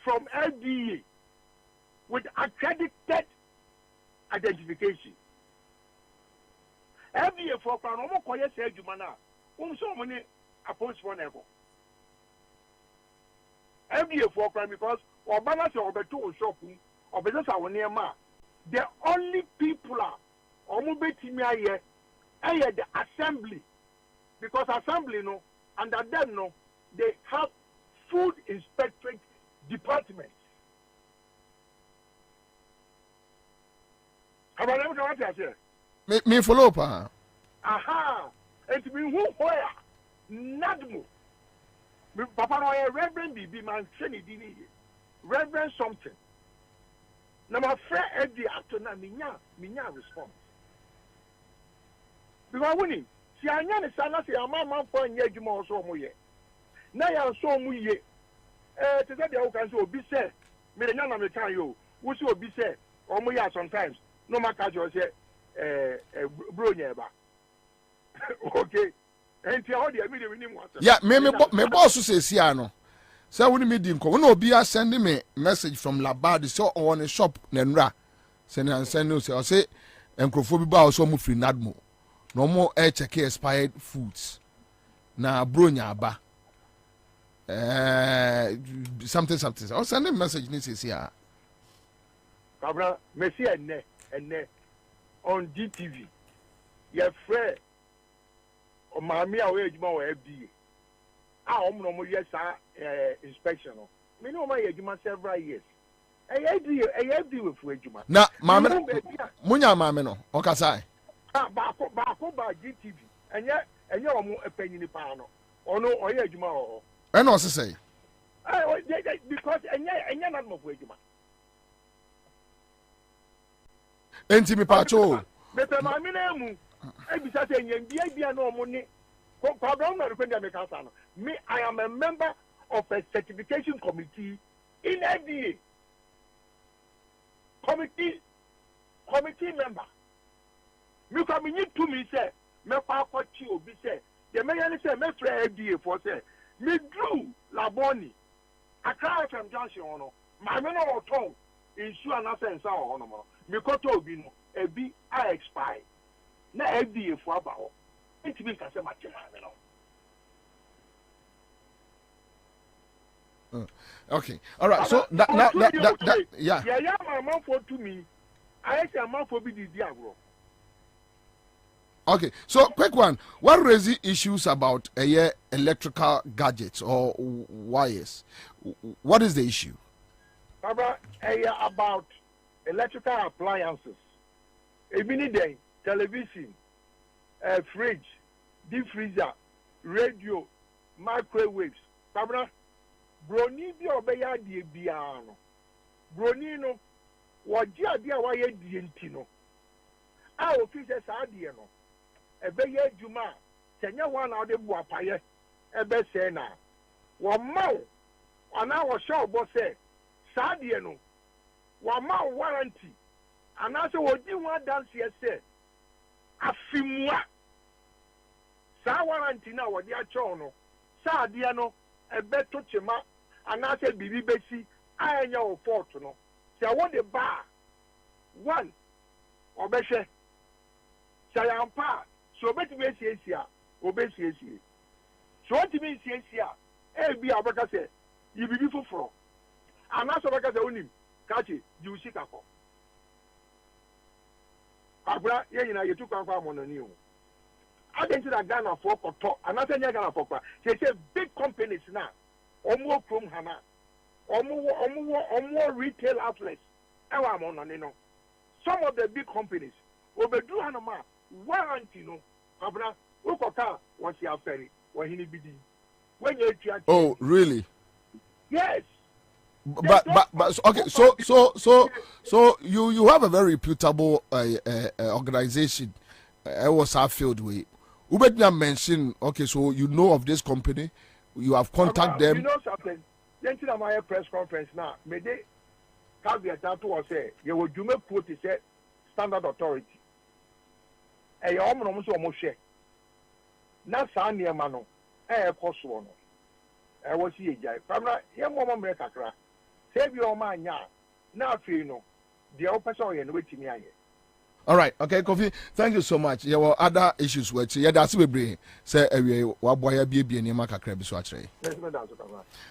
from LDA with accredited identification. LDA for no mo koye say adwuma na so many approach for never. LDA for crime because or balance or beto shopping or business our near ma. The only people are the assembly because assembly no under them no they have food inspectorate department. Have I never what I say? Me follow pa. Aha, it mean who where nadmo. Me papa no Reverend Bibi man seni dini Reverend something. Na my friend every after na minya response. Because when si anya ne sana si amama for nya adwuma so mo ye. Na ya so mo ye. Te say dey o kan so obi say me nya na me kan yo. Wo si obi say o mo ya sometimes no matter you say bro nya ba. Okay. And how dey me dey win what. Yeah, me boss say sia no. Say when me dim ko when obi a send me message from Labad so on a shop nenra send no say enkrofo bi ba so mo free nadmo no mo check expired foods na bronya aba something I send a message ni say sia Kabra me see enne on DTV your friend o maami a we ejuma o FDA no yes inspection no me no ma yejuma several years AFD we fu ejuma na maame munya maame no o kasai ba GTV enye omo epanyini pa no ono oye ejuma o e no se say because enye na mo fu ejuma enti mi pa cho me pe maame na mu ebisa se enye bia no omo ni me, I am a member of a certification committee in FDA. Committee member. Me come in to me say, me pa kwachi obi say, the me yani say me free FDA for say, me drew laboni. Akra from Junction ono. My me no ton issue an sense ono mo. Me koto obi no, ebi I expire. Na FDA for about. It means I say my okay, all right. So that yeah. Yeah, my mom for to me. I say a man for be the diablo. Okay, so quick one. What raises issues about electrical gadgets or wires? What is the issue? About electrical appliances. Even day, television. Fridge, deep freezer, radio, microwaves. Kabra, broni bi obeya die biano. Broni no, wajia dia waye die ntino. A office sa die no. Ebeye juma, senya wana ode bu apaye. Ebe se na. Wa maw, ana wo show bo se, sa die no. Wa maw warranty. Ana se wodi wa dance ye se. Afimwa. Sa warranty na wodi acho no sa ade no ebeto chema anase bibi besi anya o fault no se wodi ba one obehwe sa yampa so beti be siesia obesiesie so oti be siesia bi abaka se yibibi foforo anase abaka se onim kachi jiusika ko abra ye nyina yetu kan kwa mononi o I didn't see Ghana for Koto, and I said Ghana for. They say big companies now, almost from Hana. omo retail outlets ewa mo no no some of the big companies obedu hanama warranty no abra ukota was ya ferry when he bidi when you oh really yes but okay so you have a very reputable organization was our field way Ubedna mention okay so you know of this company you have contacted them you know something then to my press conference now me dey caveat that was say you will do me quote say standard authority e ya omo no so omo hwe na saa niema no ekoso no e wo si ejai famra ye mo mo mere kakra say bi o ma anya na afi no de o pese o ye no wetimi aye. All right, okay, Kofi. Thank you so much. There were other issues which that's we bring. Say we waboya bi ni makakra bi so actually.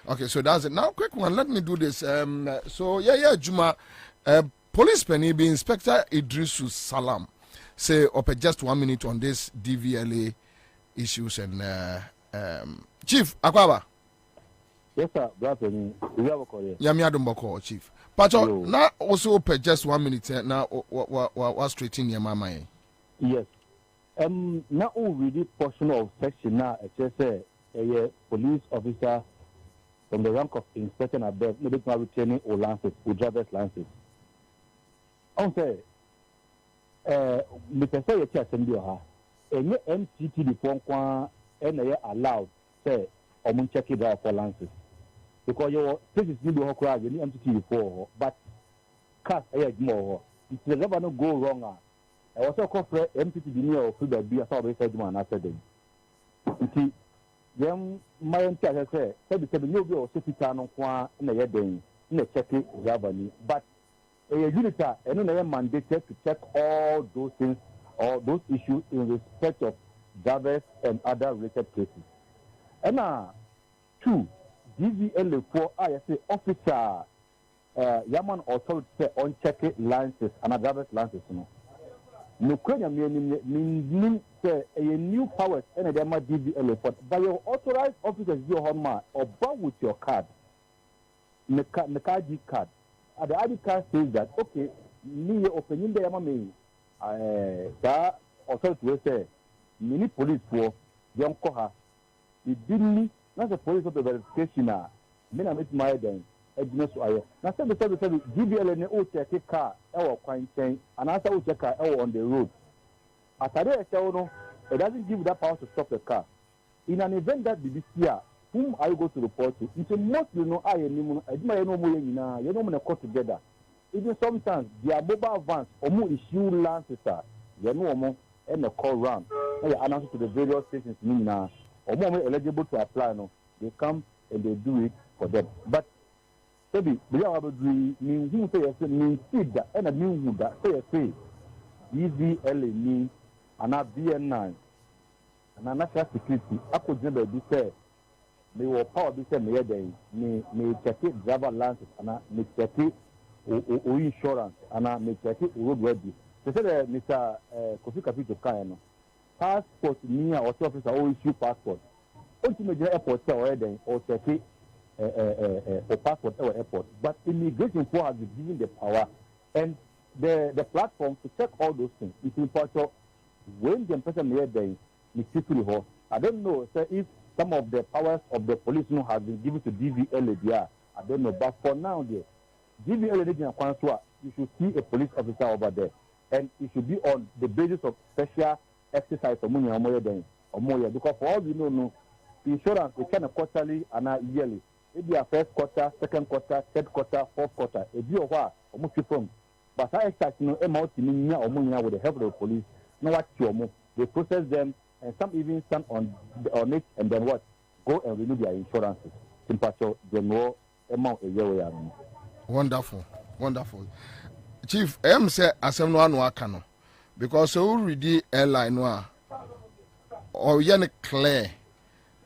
Okay, so that's it. Now quick one, let me do this. So Juma police penny be Inspector Idrisu Salam say up just 1 minute on this DVLA issues and Chief Akwaba. Yes sir, brother. We have a call. Yami Adumboko, Chief. Pacho, now also per just 1 minute now what straight in your mama. Yes. Now we did portion of section now say a police officer from the rank of inspector and above, no bit retaining or licenses, or driver's licenses. On say Mr. Say a assembly ha. Any MCT before kwa allowed say or check it out for licenses. Because your places need to cry, you need MCT before, but cast a more. If the governor go wrong, I also call for MCT near or food that be a sort of segment after them. You see, them my entire say, 77 years ago, 60 town on in a year day, in a check it, but a unita and another mandated to check all those things or those issues in respect of drivers and other related cases. And two. DVLA for I say officer Yaman authority say on check licenses and driver's licenses no kwenya mean say a new powers and them DVLA for by your authorized officers your home or bound with your card the ID card and the ID card says that okay me opinion there me that authority will say mini police for young koha it didn't. Not the police of the verification. Men are my then. Edness wire. Now, say the GBL and the check a car, our quarantine, and after we check car on the road. At a tell it doesn't give that power to stop the car. In an event that the BCR, whom I go to report to, it's most you know I admire no more you know court together. Even sometimes their mobile vans or more issue lances you know more and a call round. They announce to the various stations now. Or more eligible to apply, no, they come and they do it for them. But maybe we are able to mean who say mean that and a mean that say DVLA mean and a BN9 and a national security. I could never be said. They will power be said may check it driver license and may check it or insurance and may check it road ready. They said Mr. Kofi Kapito Kayano. Passport near or officer or issue passport. Ultimately, airport or check it or passport or airport. But immigration for has been given the power and the platform to check all those things. It's important when the person here then I don't know if some of the powers of the police have been given to DVLA. I don't know, but for now, the DVLA you should see a police officer over there, and it should be on the basis of special exercise or money or more because for all we know, insurance we can quarterly and yearly. Maybe a first quarter, second quarter, third quarter, fourth quarter. A year or almost from. But I expect amount or money with the help of the police. No what you they process them and some even stand on it and then what go and renew their insurances. Simply the more amount a year. Wonderful. Chief, I say asem no anu aka because so read the airline or yen clear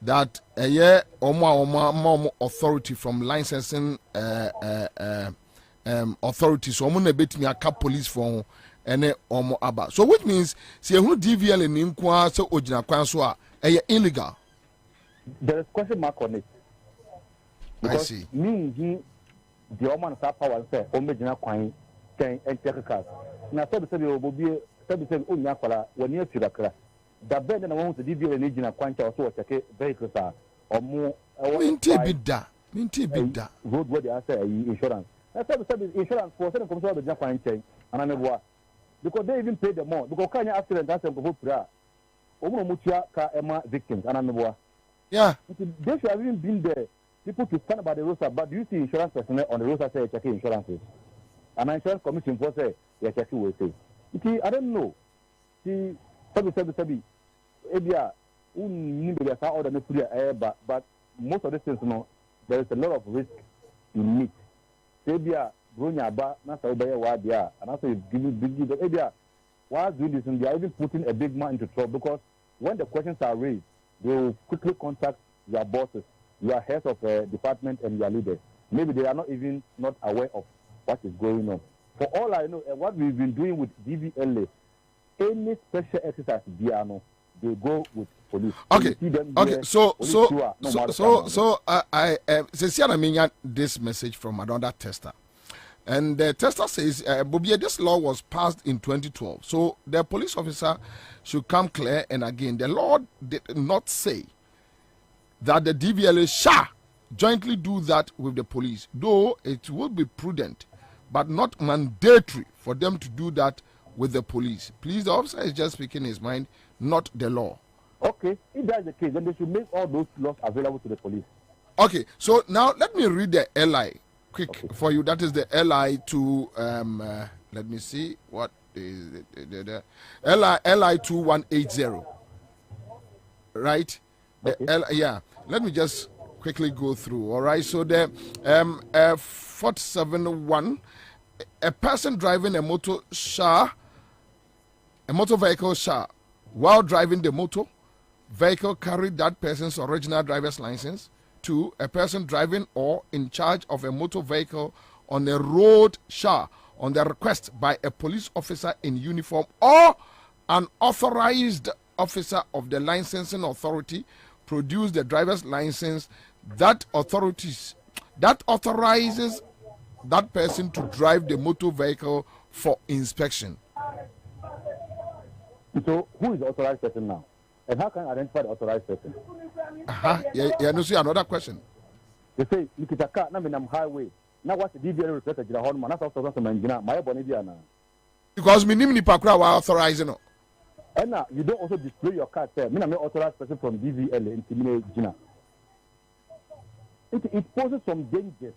that a year or authority from licensing authorities so mo na betimi aka police for ene omo aba so which means say who DVL ni nkwa say ogina kwan so a illegal. There is question mark on it. I see. Me the woman sa power say o mejina kwan ten and check cars na sabi obobi sabi onya kwala woni afira kra da bend na won to DVL ni gina kwan cha so check vehicles a omo minti bidda road where they say insurance na sabi insurance for say come so be gina kwan chen anameboa because they even pay the more because kanya accident that say go pra omo mutua ka ema victims anameboa. Yeah, they should have even been there. People to stand by the roadside, but do you see insurance personnel on the roadside say checking insurances? And insurance commission for say you're checking will say. I don't know. See, sabi. Ebia, order no clear air, but most of the things, there is a lot of risk in it. Ebia, Bronya ba, nasa obey wadia, and also giving big. Ebia, while doing this, and they are even putting a big man into trouble because when the questions are raised, they will quickly contact your bosses, your heads of department, and your leaders. Maybe they are not even not aware of what is going on. For all I know, what we've been doing with DVLA, any special exercise, they go with police. Okay. So I this message from another tester. And the tester says, Bobie, this law was passed in 2012. So the police officer should come clear. And again, the law did not say that the DVLA shall jointly do that with the police, though it will be prudent, but not mandatory for them to do that with the police. Please, the officer is just speaking his mind, not the law. Okay, if that's the case, then they should make all those laws available to the police. Okay, so now let me read the LI quick for you. That is the LI to let me see what is it, the LI 2180, right? Yeah, let me just quickly go through. All right, so the 471, a person driving a motor vehicle while driving the motor vehicle carried that person's original driver's license. 2, a person driving or in charge of a motor vehicle on a road on the request by a police officer in uniform or an authorized officer of the licensing authority produce the driver's license that authorizes that person to drive the motor vehicle for inspection. So who is the authorized person now? And how can I identify the authorized person? Yeah, no, see another question. They say, look at a car, now I'm highway. Now what's the DVL request at the Horman? That's also some engineer, my Bonidiana. Because me nimni pakra wa authorizing. And now you don't also display your card there. I'm an authorized person from DVL in Timine Gina. It poses some dangers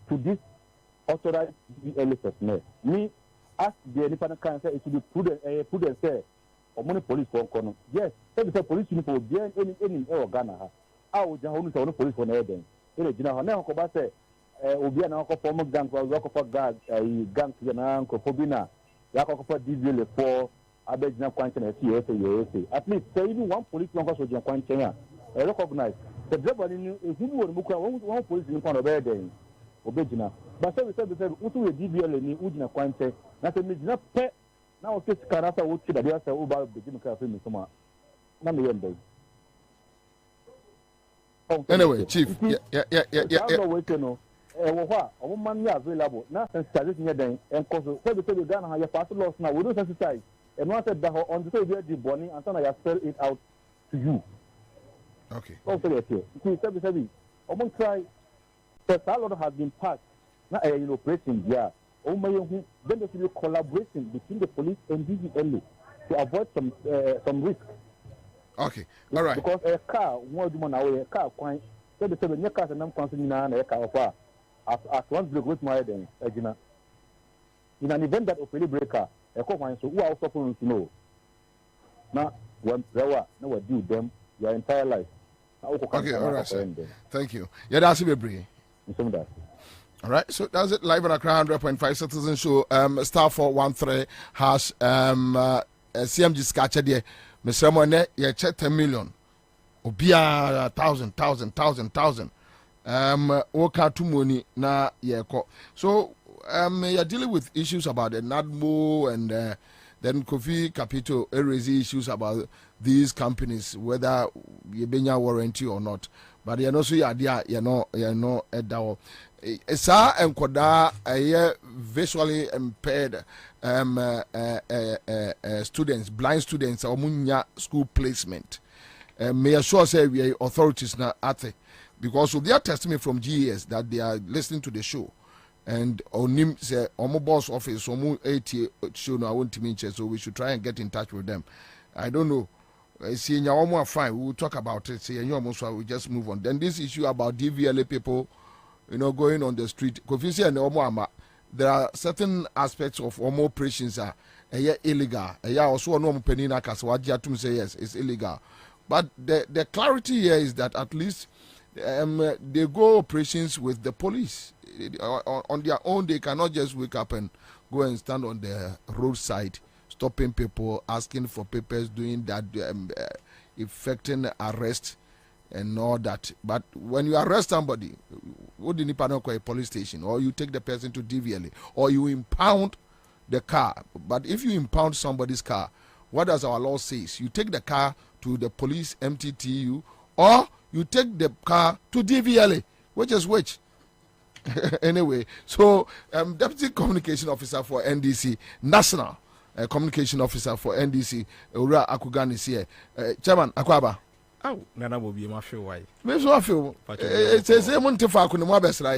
to this authorized DVL personnel. Me, as the independent counsel, it should be prudent say, or money police for Kono. Yes, the police uniform be any Ghana. I would just only police for Eden. In a general, now Kobase, Obi and Uncle former gang for Rock of Gang, gang to an uncle Kwabena, Yakoko DVL for Abedna Quantum and CSA. At least, even one police member was in Quantum. I recognize the driver in who would book one police in front of Eden. Obejina. But so we said, Utu DVL in Udina Quante, not a midnight pet. Now, this Karata would see that they are so about the Jim Cafe in summer. Anyway, Chief, yeah. A woman available. Now, since then, and cause the Ghana have passed loss now. We don't sensitize. And once that on the day the bonnie, and then I spell it out to you. Okay. Also, yes, see, I'm try. The salad has been passed. Now, operation, yeah. Then there should be collaboration between the police and DVLA to avoid some risk. Okay, all right. Because a car, more than a car, quite. So the 7 year cars and I'm constantly a car of far. As once break with my head, in an event that of a breaker, a co so who are supposed to know. Now, when there were no do them your entire life. Okay, all right, sir. Thank you. Yeah, that's a bit. All right, so that's it. Live on Accra 100.5 Citizen Show. Star 413 has CMG Scatcher there. Mr. Mone, you check 10 million. Obia 1,000. Oka to money na yeko. So you're dealing with issues about the NADMO and the Then Kofi Capito raised issues about these companies, whether you benya warranty or not. But you know, so you know, Esa enkoda visually impaired students, blind students, omunya school placement. May assure say we are authorities now at it, because of their testimony from GES that they are listening to the show. And onim say omo boss office omo 80 show no I want to mention, so we should try and get in touch with them. I don't know. See omo are fine. We will talk about it. See almost we just move on. Then this issue about DVLA people, you know, going on the street. Confusing and omo ama. There are certain aspects of omo operations are illegal. Also no penina kaswaji to say yes, it's illegal. But the clarity here is that at least they go operations with the police. On their own, they cannot just wake up and go and stand on the roadside, stopping people, asking for papers, doing that, effecting arrest and all that. But when you arrest somebody, would you call a police station, or you take the person to DVLA, or you impound the car? But if you impound somebody's car, what does our law say? You take the car to the police MTTU, or you take the car to DVLA, which is which? Anyway, so Deputy Communication Officer for NDC, National Communication Officer for NDC, Ura Akugani is here. Chairman Akwaba. Oh, Nana will be my feel why. Maybe so I feel. It's a same Montefa Kunumabesra.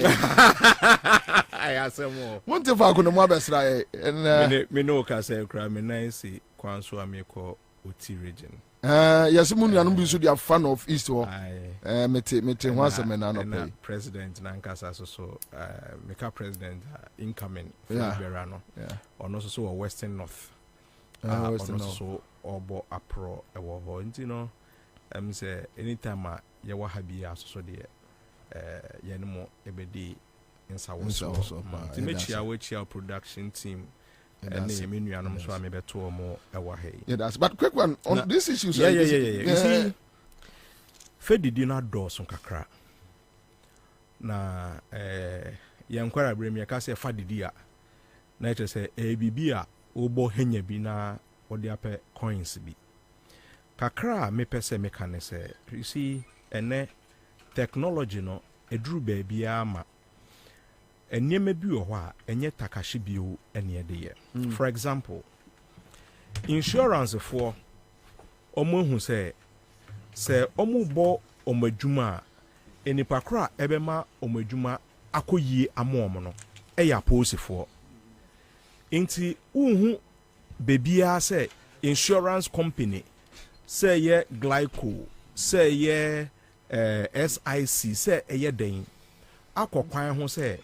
I ask more. Montefa Kunumabesra. And Minoka say, crime and Nancy, Kwanso Amiko, Uti region. Yes, Munyan be should be a fan of East War. Meeting once a man and President Nankasa so make president incoming from Verano. Or also so Western North. So Obo Apro you know. Say anytime you wa habi so de yenmo ebedi insa so Timechi our production team. And the menu so I'm able to more yeah, that's but quick one on this issue. Yeah. You see, Fedi did not do some kakra. Na yankwara brem ya ka say fadidia. Na it say bibia obo henya bi na odi ape coins bi. Kakra me pese me kan say you see ene technology no eduru ba bia ma enyeme bi wo a enye takashi bio ene de ye. For example, insurance for omo hu say omo bo omadwuma enipa kra ebema omadwuma akoyie amom no eya posifo inti uhu bebia say insurance company say ye glyco say ye SIC say eye den akokwan ho say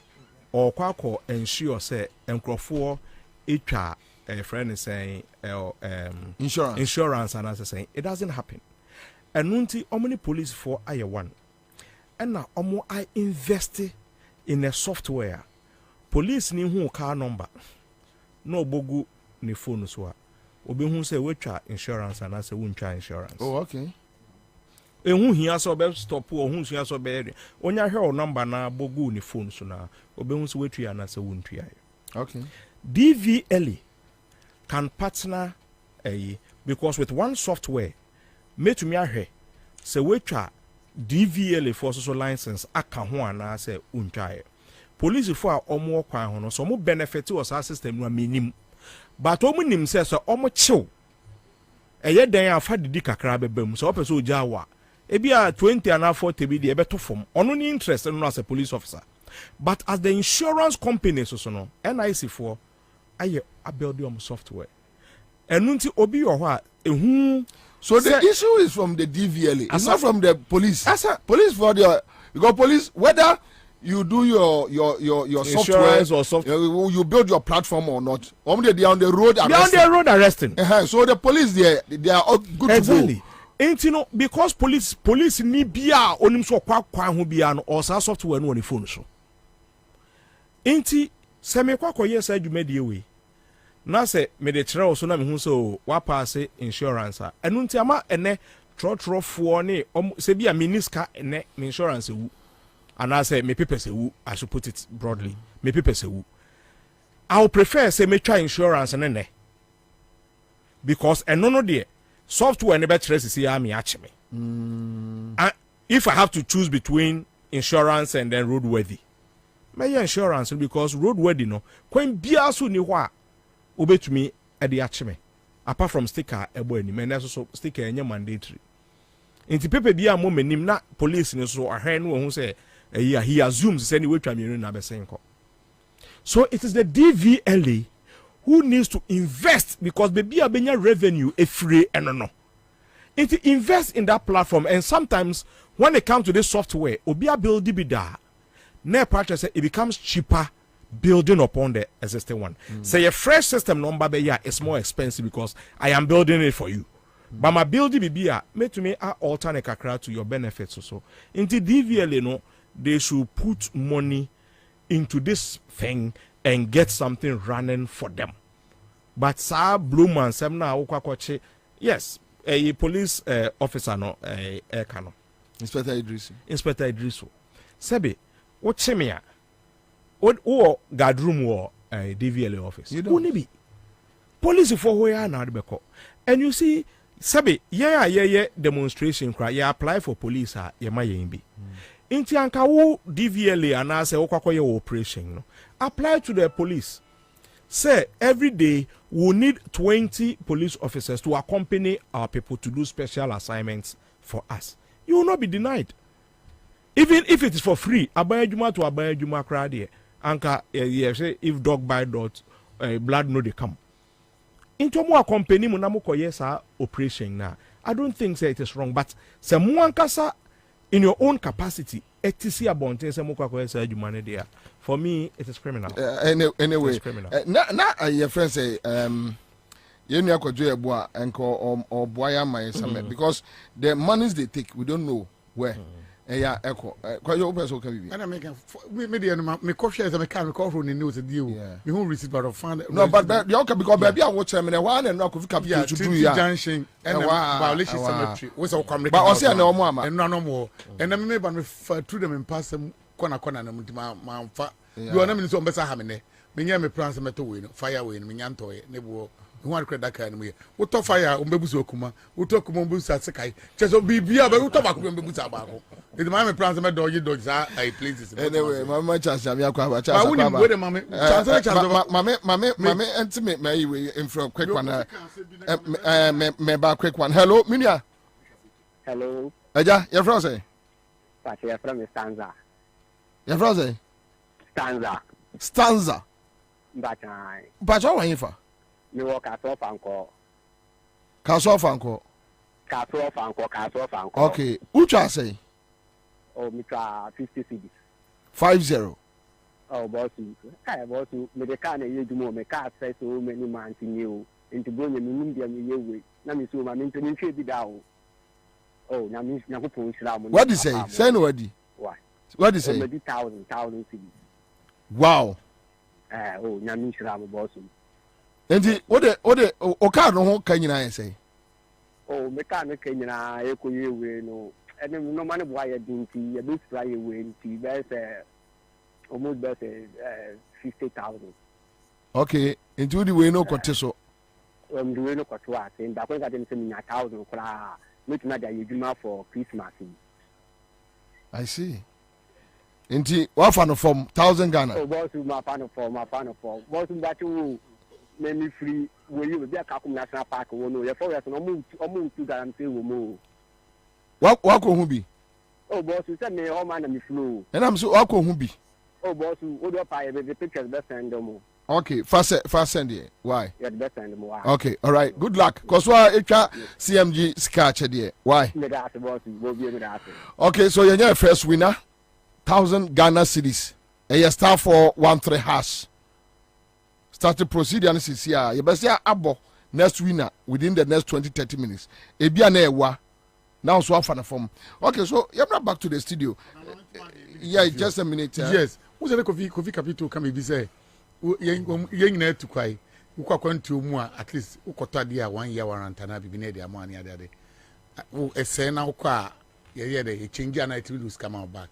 or ensure say enkrofo etwa friend saying insurance and as saying it doesn't happen. And nunti omni police for aye one and now omo I invest in a software police ni hu car number no bogu ni phone so obi hu say wetwa insurance and as wuntwa insurance. Oh okay. Ehu hia so be stop o hu hia so be onya hwe o number na bogu ni phone so na obehu so wetu ya na se wontu ya. Okay. DVLA can partner because with one software metumi ahwe se wetwa DVLA for social license aka ho ana se untwae. Police for a omo kwan ho no so mo benefit was our system no minim. But omo nim se so omo chill. Eye den afa didi kakra bebam so opeso ojawa. Ebia 20 and 40 bi de ebeto form. Ono ni interest no as a police officer. But as the insurance company so no NIC for aye abuild software. Enunti obi yo ho a ehu. So the issue is from the DVLA. It's not from the police. Police for the because police whether you do your software or software you build your platform or not. They are on the road arresting. They are on the road arresting. So the police they are all good exactly. to go. Ain't you know because police ni bia onim so kwa ho bia no or software no on the phone so. Ain't se me kwa yes adwumade we. Na se me de kire so na me hu so wa pass insurance a. Enu nti ama ene trotro ne se bia miniska ene insurance wu. And I say me papers wu, I should put it broadly. Me papers wu. I would prefer say me try insurance and ne. because no there software never traces see me actually. And if I have to choose between insurance and then roadworthy, my insurance because roadworthy no when biasu ni wa obet me at the actually. Apart from sticker ebo ni men also sticker any mandatory. Inti pepe bia mo menim na police ni so ahwen no hu say he assumes say ni wetwa me na be senko. So it is the DVLA who needs to invest because baby abenya revenue e free no. It invest in that platform and sometimes when it comes to this software obi a build bida na purchase it becomes cheaper building upon the existing one. Say a fresh system number be yeah it's more expensive because I am building it for you. But my building be made to me alternate kakra to your benefits also. Into DVLA no they should put money into this thing and get something running for them. But sir blue man sem na okwakoche yes a police officer no kano Inspector Idrisu Sebe what chemia what or guard room or DVLA office you don't be police for where na beko and you see Sebe yeah demonstration cry you apply for police ye ma yen bi inti anka wo DVLA anase okwakoye operation no apply to the police. Say every day we need 20 police officers to accompany our people to do special assignments for us. You will not be denied. Even if it is for free, abayajuma to abayajuma crowd anka say if dog bite dog blood no they come. Into more accompany mo na mo koye sa operation na. I don't think say it is wrong, but say mo ankasa in your own capacity etisi abonten say mo koye sa adwuma ne there. For me, it is criminal. Anyway, it's criminal. Your friend say, you know, or boya my because the monies they take, we don't know where. Yeah, echo. Quite your person can be. And I make me coffee as a can call from the news at you. Me who receive but of fund. No, but you can because baby I watch them in a one and not could come to do junction and violation cemetery. Was all coming. But I say no more and no more. And I may refer to them and pass them. Kona ma fa you are not so better having me me plans meto we no fire we no nyanto e ne bo hu akreda kan mu ye wo to fire o mbebuso okuma wo to okuma mbebuso asekai cheso bibia ba wo to bakuma mbebuso abako it my plans me dodge za I places anyway mama chance am yakwa ba chance ba woni we de mama chance mama intimate me we in from quick one me ba quick one hello minia Hello. Aja your friend say But you're from Stanza. Your friend say Stanza. But how are you for? You walk at off uncle. Castle Fanco. Okay. Ucha say? Oh, Mika 50 cities. 50. Oh, boss. I was to make a can you do more. Make car say so many months in you into bring in India in your way. Nami so my maintenance should be down. Oh, Nami Naku. What do you say? Say no word. Why? What do you say? 1,000 cities. Wow. Oh, Nami Shram boss. And what the Oka no can you say? Oh, mechanic in Eco you no. And no money why I didn't see a bit fly away to best almost best 50,000. Okay, into the way no coteso. I'm doing no quatua, and that was I didn't send me 1,000 making that you do for Christmas. I see. Inti what fan from 1,000 Ghana? Oh, boss, my fan for. Boss, that you made me free. Will you be a Kakum National Park? Or no, your forest no move to guarantee will move. What who be? Oh, boss, you send me all man and me flew. And I'm so what who be? Oh, boss, what up I the pictures best and them. Okay, fast send it. Why? You're the best and more. Okay, all right. Good luck. Cause why CMG scratch there? Why? Okay, so you're your first winner. 1,000 Ghana cedis. And you start for 13 hash. Start the procedure and see here. You best say abo next winner within the next 20-30 minutes. Ebia na ewa. Now so fan form. Okay, so you're not back to the studio. Yeah, just a minute. Yes. Who's the coffee capital come be say? Yen na to kwai. Ukwa kwantu mu at least ukota dia 1 year warrant na bibi na dia mo ani ade. Wo ese na ukwa ye dey change and it will come out back.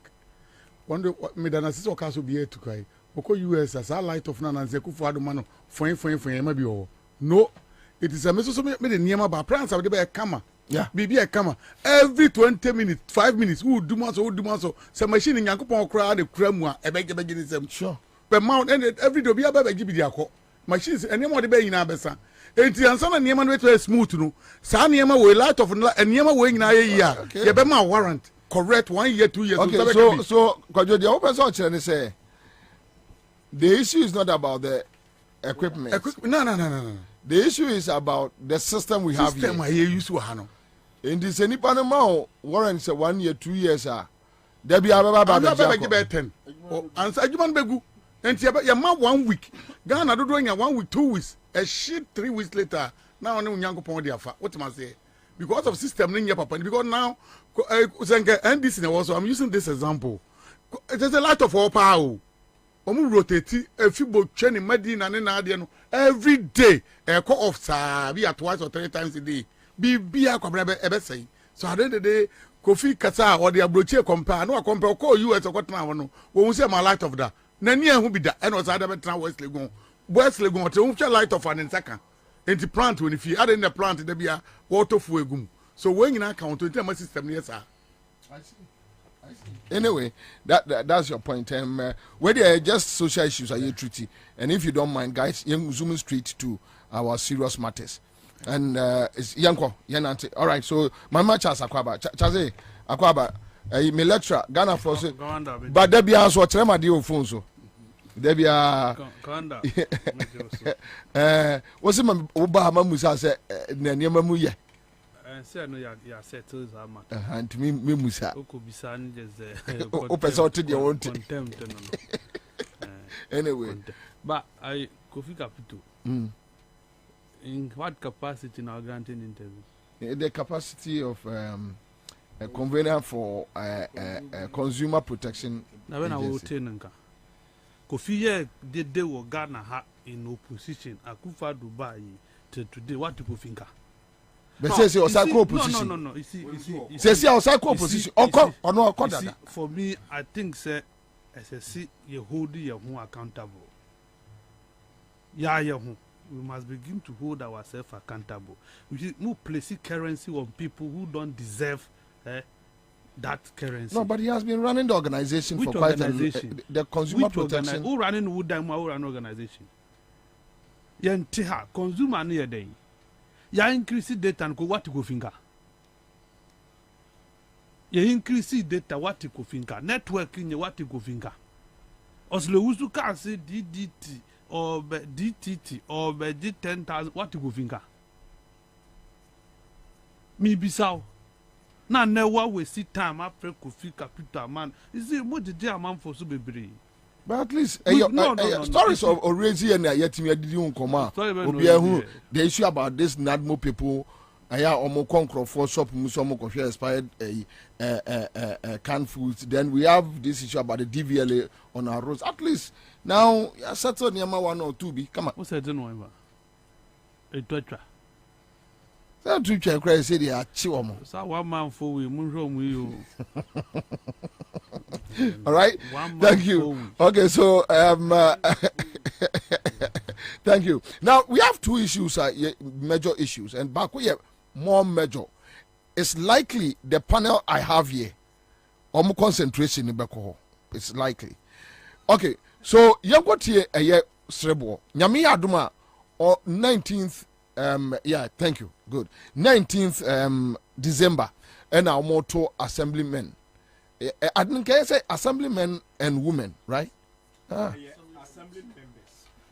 Wonder me dana sisi okaso bi to kwai. Oko US as a light of na nze kufu ado ma no foin ma bi o. No. it is a message me the niema ba plans of the kama yeah bibi e kama every 20 minutes 5 minutes who do so say machine nyankopon kra de kra mu a e be gini sem sure per mount and every day obi aba gi bi dia ko machines niema de be nyina besa enti ansa na niema no be smooth no sa niema we light of niema we nyina ye ya ye be ma warrant correct 1 year 2 years okay so kwajo the open so chere say the issue is not about the equipment. No. The issue is about the system we have here. System I use to hano. In this any panama warrant say 1 year 2 years there be about 10. And say you man begu. Enti ya ma 1 week. Ghana do doing 1 week 2 weeks. A shit 3 weeks later. Now on Nyankopon dia fa. What must say? Because of system nin papa. Because now and this in also I'm using this example. There's a lot of all power. Omu rotate efibo twene madina ne na ade no every day call off be at twice or 3 times a day bibia kwabra be say so at the end of the day Kofi kasa or the abroche compare no compare call US or kwatna ho no wo say my light of that na ni ehun bi da e no say da betra West Legon te wo light of an second enti plant when if you add in the plant da bia water fu egum so when you account to my system yes sir. I see. Anyway, that's your point. Where they are just social issues are you treaty, and if you don't mind, guys, you zoom straight to our serious matters. And it's Yanko, Yanante. All right, so my match as Akwaba, Chaze Akwaba, me lecture Ghana for but there be also trema deal phone so. There be what's it? Obama Musa say Nanyama Muye. Say no ya settle that matter. And me Musa. Okobisa ni just open so to the own contempt no. Anyway, but I Kofi Capital. In what capacity now granting interview? The capacity of a convener for consumer protection. Now when I will tell nka. Kofi they were Ghana ha in opposition. Akufa Dubai to today what do you think? But says your psycho opposition. No. You see. Says your psycho opposition. Or no, for me, I think, sir, SSC, you hold your home accountable. Yeah, we must begin to hold ourselves accountable. We move placing currency on people who don't deserve that currency. No, but he has been running the organization Which for quite the consumer Which protection. Who running who run organization? Yantiha consumer near day. Ya increase data and go what go finger. Ya increase data what go finger. Networking what go finger. Oslo usu can say DDT or DTT or D10,000 what go finger. Me bisao. Na never we see time after Kofi Capital man. Is it what the day man for so be? But at least no, stories of already and yet me didn't come out. The issue about this Nadmo people, almost conquer for shop musomo coffee expired canned foods. Then we have this issue about the DVLA on our roads. At least now settle near 1 or 2 be come on. What's that no a torture. That two can cry say they are chiwamo. So 1 man for we moon you. All right, thank you. Okay, so thank you. Now we have 2 issues, major issues, and back we have more major. It's likely the panel I have here, concentration in Beko. It's likely. Okay, so you got here a year Srebo. Nyami Aduma or 19th. Yeah, thank you. Good. 19th December, and our motto assemblymen. I didn't care say assemblymen and women, right?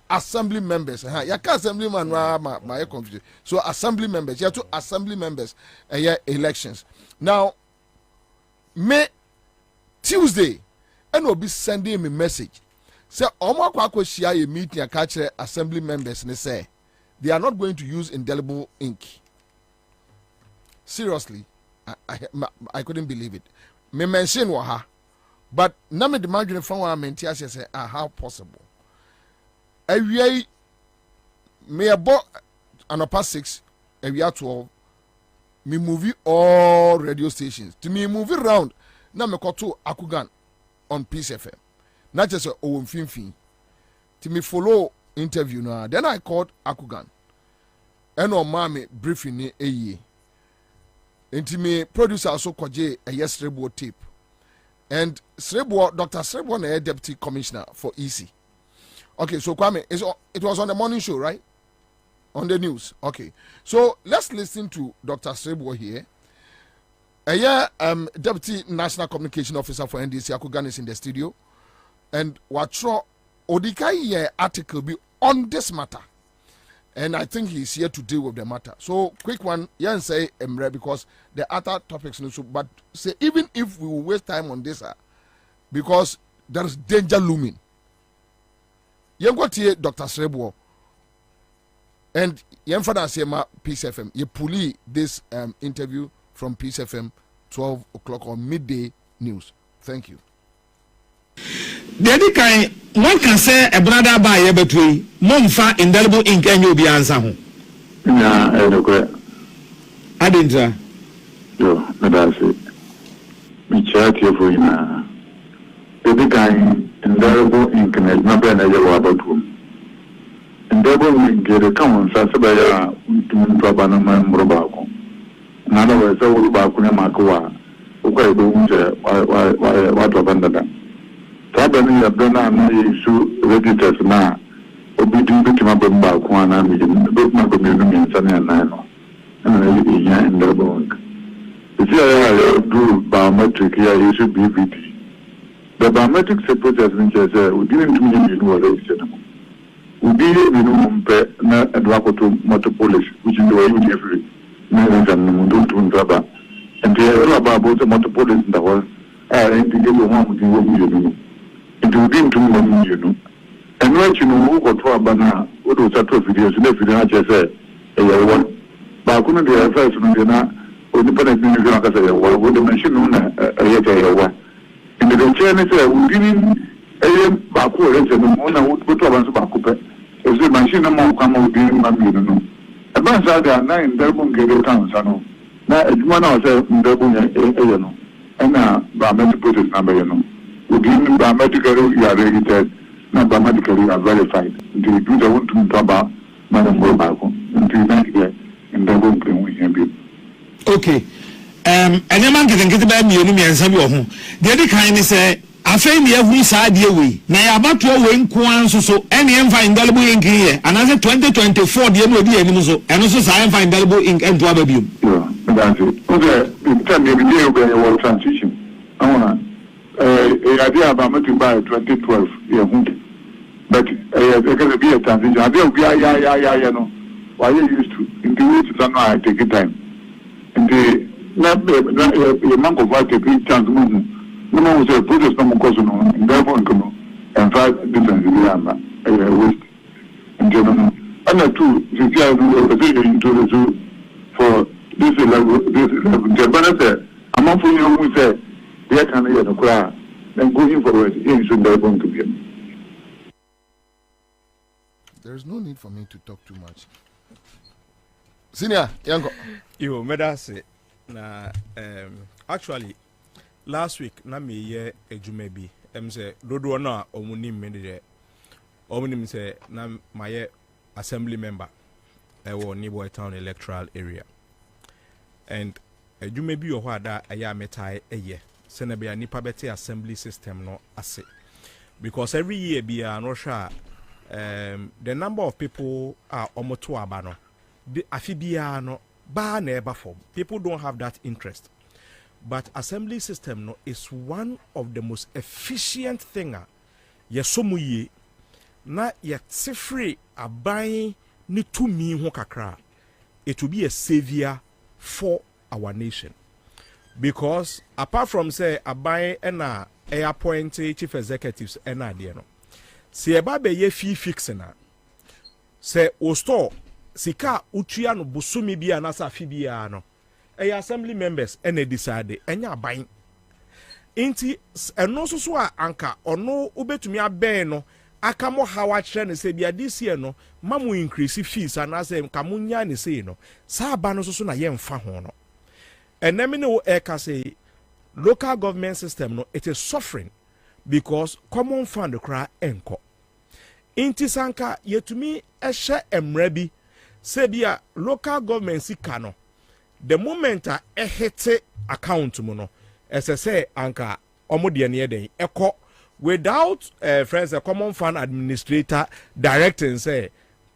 Assembly members. You can't assemblyman my confused. So assembly members. You have 2 assembly members. Elections. Now, May Tuesday, and will be sending me message. Say, Omo kwako share a meeting and catch assembly members. And say they are not going to use indelible ink. Seriously, I couldn't believe it. Me mention waha, but na me demand from what I meant. I say, how possible? Every me about an past 6, every 12. Me movie all radio stations. To me movie round. Na me koto Akugan on Peace FM. Not just a Finfin. To me follow interview now. Then I called Akugan. eno mami briefing ni eye enti me producer so kwaje a yesterday tape and Dr. Srebo na deputy commissioner for EC. Okay, so Kwame, it was on the morning show, right? On the news. Okay. So let's listen to Dr. Srebo here. Deputy National Communication Officer for NDC Akugan is in the studio. And Watro Odikai article be on this matter. And I think he's here to deal with the matter. So quick one, say Emre, because the other topics, but say even if we will waste time on this, because there is danger looming. You got here, Dr. Srebo, and you say Peace FM. You pull this interview from Peace FM 12 o'clock on midday news. Thank you. The other kind, one can say a brother by a between Momfa indelible ink and you'll be answering. Yeah, I didn't. Yo, that's it. Me chat here for you now. The other kind, indelible ink and it's not been a year about whom. Indelible ink get a common Sasabaya to Trabana Murabako. In other words, I will back when Makua. Okay, what abandoned them. Tabani abdona na issue registers na obidi bitima bamba kwa na mi dokuma ko mi no nsane na no na iya ndabo isi ya do biometric ya issue BVD the biometric process means say we didn't do any no register no we did we no mpe na adwa to motor police which is the way you every na nzan no do nzaba and the about the motor police in the world and the go one with you it will be into money, you know. And when you know who got to Abana, what was that videos, and if you don't say, a one. But I couldn't be a first one, or the penalty you can say, well, with the machine on a one. And the chairman said, we didn't a Baku, and the one would put on Bakupe. If the machine among come out being one, you know. About that, there are 9 double gate towns, I know. Now, it's one of them, double, you know. And now, by meant to put his number, you know. Within biometrically you are registered, not biometrically you are verified. Until you do the one to Taba, Madam Bobako, until you make it, and then go to we can be. Okay. And a man can get about me and some of whom. The other kind is I find the every side year we. Now about your wing Kwan so any indelible ink here, another 2024 the MOD and also science indelible ink and to other view. Yeah, that's it. Okay, the time every day will be transition. I want idea about me to buy 2012 but there can be a transition. I will be you know why you used to in the way to I take it time in the not month of what take chance movement no one will say process no cause no in therefore and 5 different waste in general and two into the zoo for this level the benefit among for you we say there can be a crowd, then going forward, in should be going to be. There's no need for me to talk too much. Senior, Yanko. You made us say, actually, last week, na me ye ejumebi. Say, dodo na omunim me omunim say na my assembly member. Ewo Niboy Town Electoral area, and ejumebi o hada aya metai eye. Senabia nipa bete assembly system no ase because every year be no sure the number of people are omoto abano the afibia no ba na eba form people don't have that interest, but assembly system no is one of the most efficient thing yesomuye na yet free aban ni tumi ho kakra. It will be a savior for our nation. Because apart from say abai ena appoint chief executives ena de no se eba be ye fee fix na se o store sika utua no bosumi bia na sa fi bia no assembly members ena decide enya abai inti eno so a anka ono ubetumi aben no aka mo hawa kire ne se bia this year no mamu increase fees ana se kamunya ne se no sa aba no so na ye mfa ho no. And then say local government system no it is suffering because common fund cry enko. Inti sanka yetumi ehye emrebi say bia local government sika no the moment a hit account mu no say anka omo de ne den ekọ without friends a common fund administrator directing say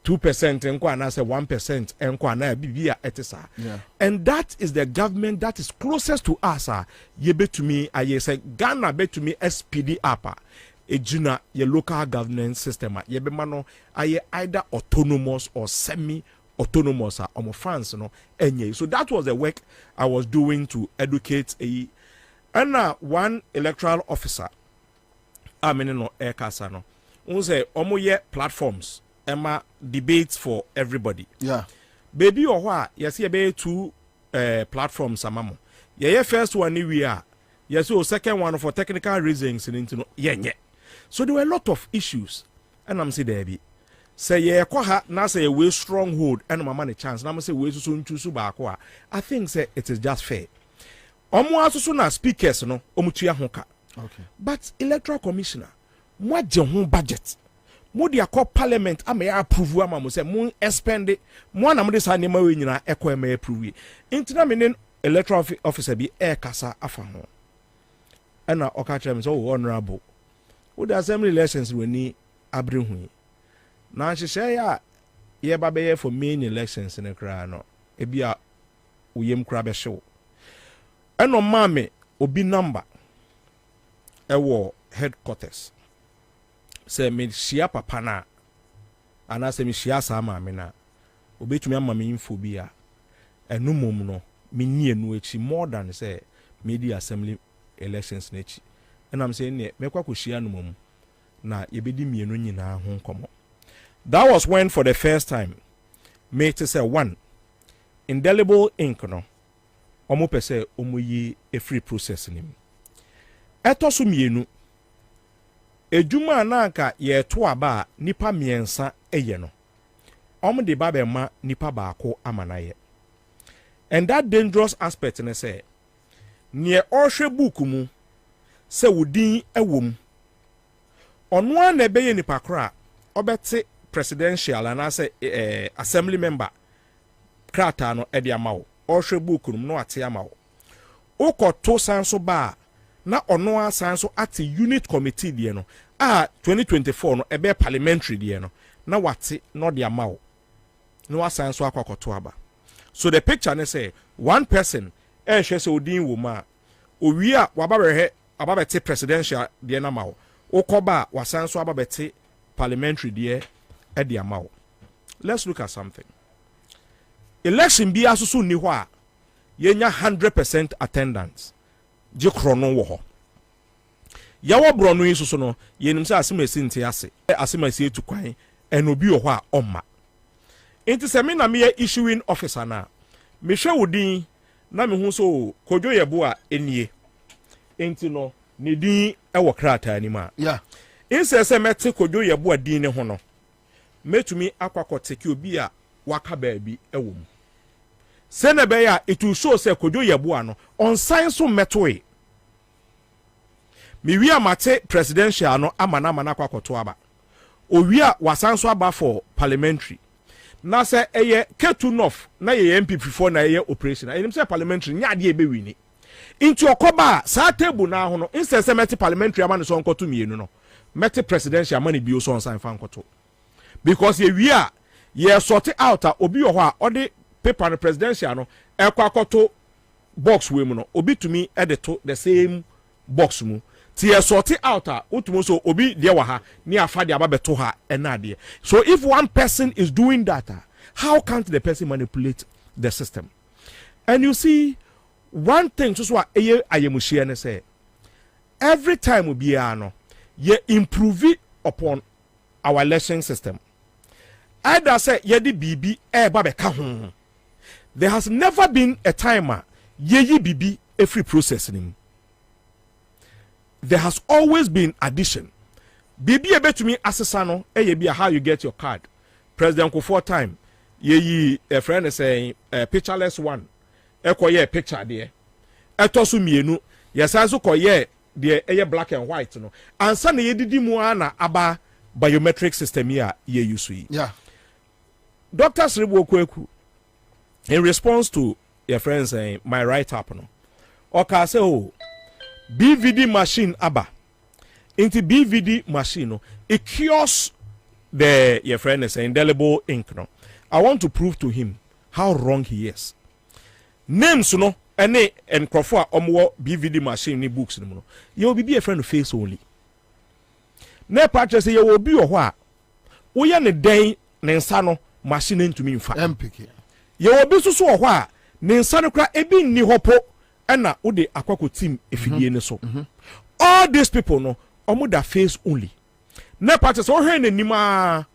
2% enko ana say 1% enko ana bibia etisa. And that is the government that is closest to us. Ye betumi aye say Ghana betumi SPD apa ejuna ye local government system ye be mano aye either autonomous or semi autonomous omo France no enye. So that was the work I was doing to educate one electoral officer no ekasa no unse omo ye platforms Emma debates for everybody. Baby or what? Yes, you be two platforms amamo. Yeah, first one we are. Yes, so second one for technical reasons into yeah. So there were a lot of issues. And I'm say Debbie. Say yeah, kwa na say we stronghold and my money chance. Na say we so nchusu ba kwa. I think say it is just fair. Omo asusu na speakers no omutua hoka. Okay. But electoral commissioner, mo je ho budget. Mo dia call parliament ama ya approve ama mo say mo expend it. Mo na mo de sa nema we nyina ekọ ema approve. Intina me electoral officer bi kasa afa ho. Ana oka chem so honorable. Wo the assembly elections we ni abre hu. Na hyehyɛ ya ye ba be for main elections ne kra no. E bia uyem kra be hyew. Eno mame obi number ewo headquarters. Say me shia papa na ana say me shia sa maame na obetumi ama me info bia enu mom no me nie no echi more than say media assembly elections na echi and I'm saying ne me kwa ko shia no mom na yebedi mienu nyina ho komo. That was when for the first time me to say one indelible ink no omo pese omo yi a free process nim etoso mienu ejuma ananka ye to aba nipa miensa eye no de ba be ma nipa baako amanaye. And that dangerous aspect ne say ne ohwe book mu se wudin ewom ono an na beye nipa kra obete presidential and say assembly member krata no e de amawo ohwe book mu no ate amawo ukoto sanso ba na ono asanso at unit committee die no 2024 no ebe parliamentary die no na wate no de amawo no asanso akwakoto aba. So the picture ne say one person hwe se odin wo ma owi a wababere ababete presidential die na mawo ukoba wasanso ababete parliamentary die e de amawo. Let's look at something. Election bi asusu ni ho a yenya 100% attendance je krono wo ho yawo brono isusu no yenim se asemasi nte ase asemasi etukwan enobi wo ho a omma enti se me na me issuing officer na me hwe wodin na me hu so kodwo yebo a enie enti no ne din e wo krata ni ma inse se mete kodwo yebo a din ne ho no metumi akwakoteke obi a waka baabi ewom sene be ya it will show say kodwo yebo ano on science so metoe mi wi amate presidential no amana kwakoto aba o wi a wasanso aba for parliamentary na say eye ketu north na ye MPP for na ye operation enim say parliamentary nya de ebe wini into okoba sa table na ho no inse mete parliamentary amane so nkoto mienu no mete presidential amane bi o so onsan fa nkoto because ye wi a ye sort out a obi wo ho a ode paper no presidential no ekwakoto box we mu no obi tumi edit the same box mu ti e sort out a utumo so obi de wa ha ni afa de ababeto ha enade. So if one person is doing that, how can't the person manipulate the system? And you see one thing so eye ayemuhie ne say every time we be no ye improve upon our election system. Either say ye di bibi e ba be ka ho. There has never been a time ye bibi a free processing. There has always been addition. Bibi ebe to me assessano be how you get your card. President Kufuor time ye a friend is saying pictureless one. Eko ye picture there. Etosu mienu yes aso ko ye the black and white no. Ansa na ye didi mu ana aba biometric system here ye use. Yeah. Dr. Sribu Okweku, in response to your friend saying my right up no, okay say oh BVD machine aba into BVD machine no, it cures the your friend is saying indelible ink no. I want to prove to him how wrong he is. Names no any and Crawford BVD machine ni books no. You will be a friend of face only. Ne patch say you will be or what? We are the day nensano machine into me fa. MPK. You will be so or what? Nensano cra ebi ni hopo ena ude akwako team efidie ne so. All these people no omo da face only. Ne patch say o hwe n'anima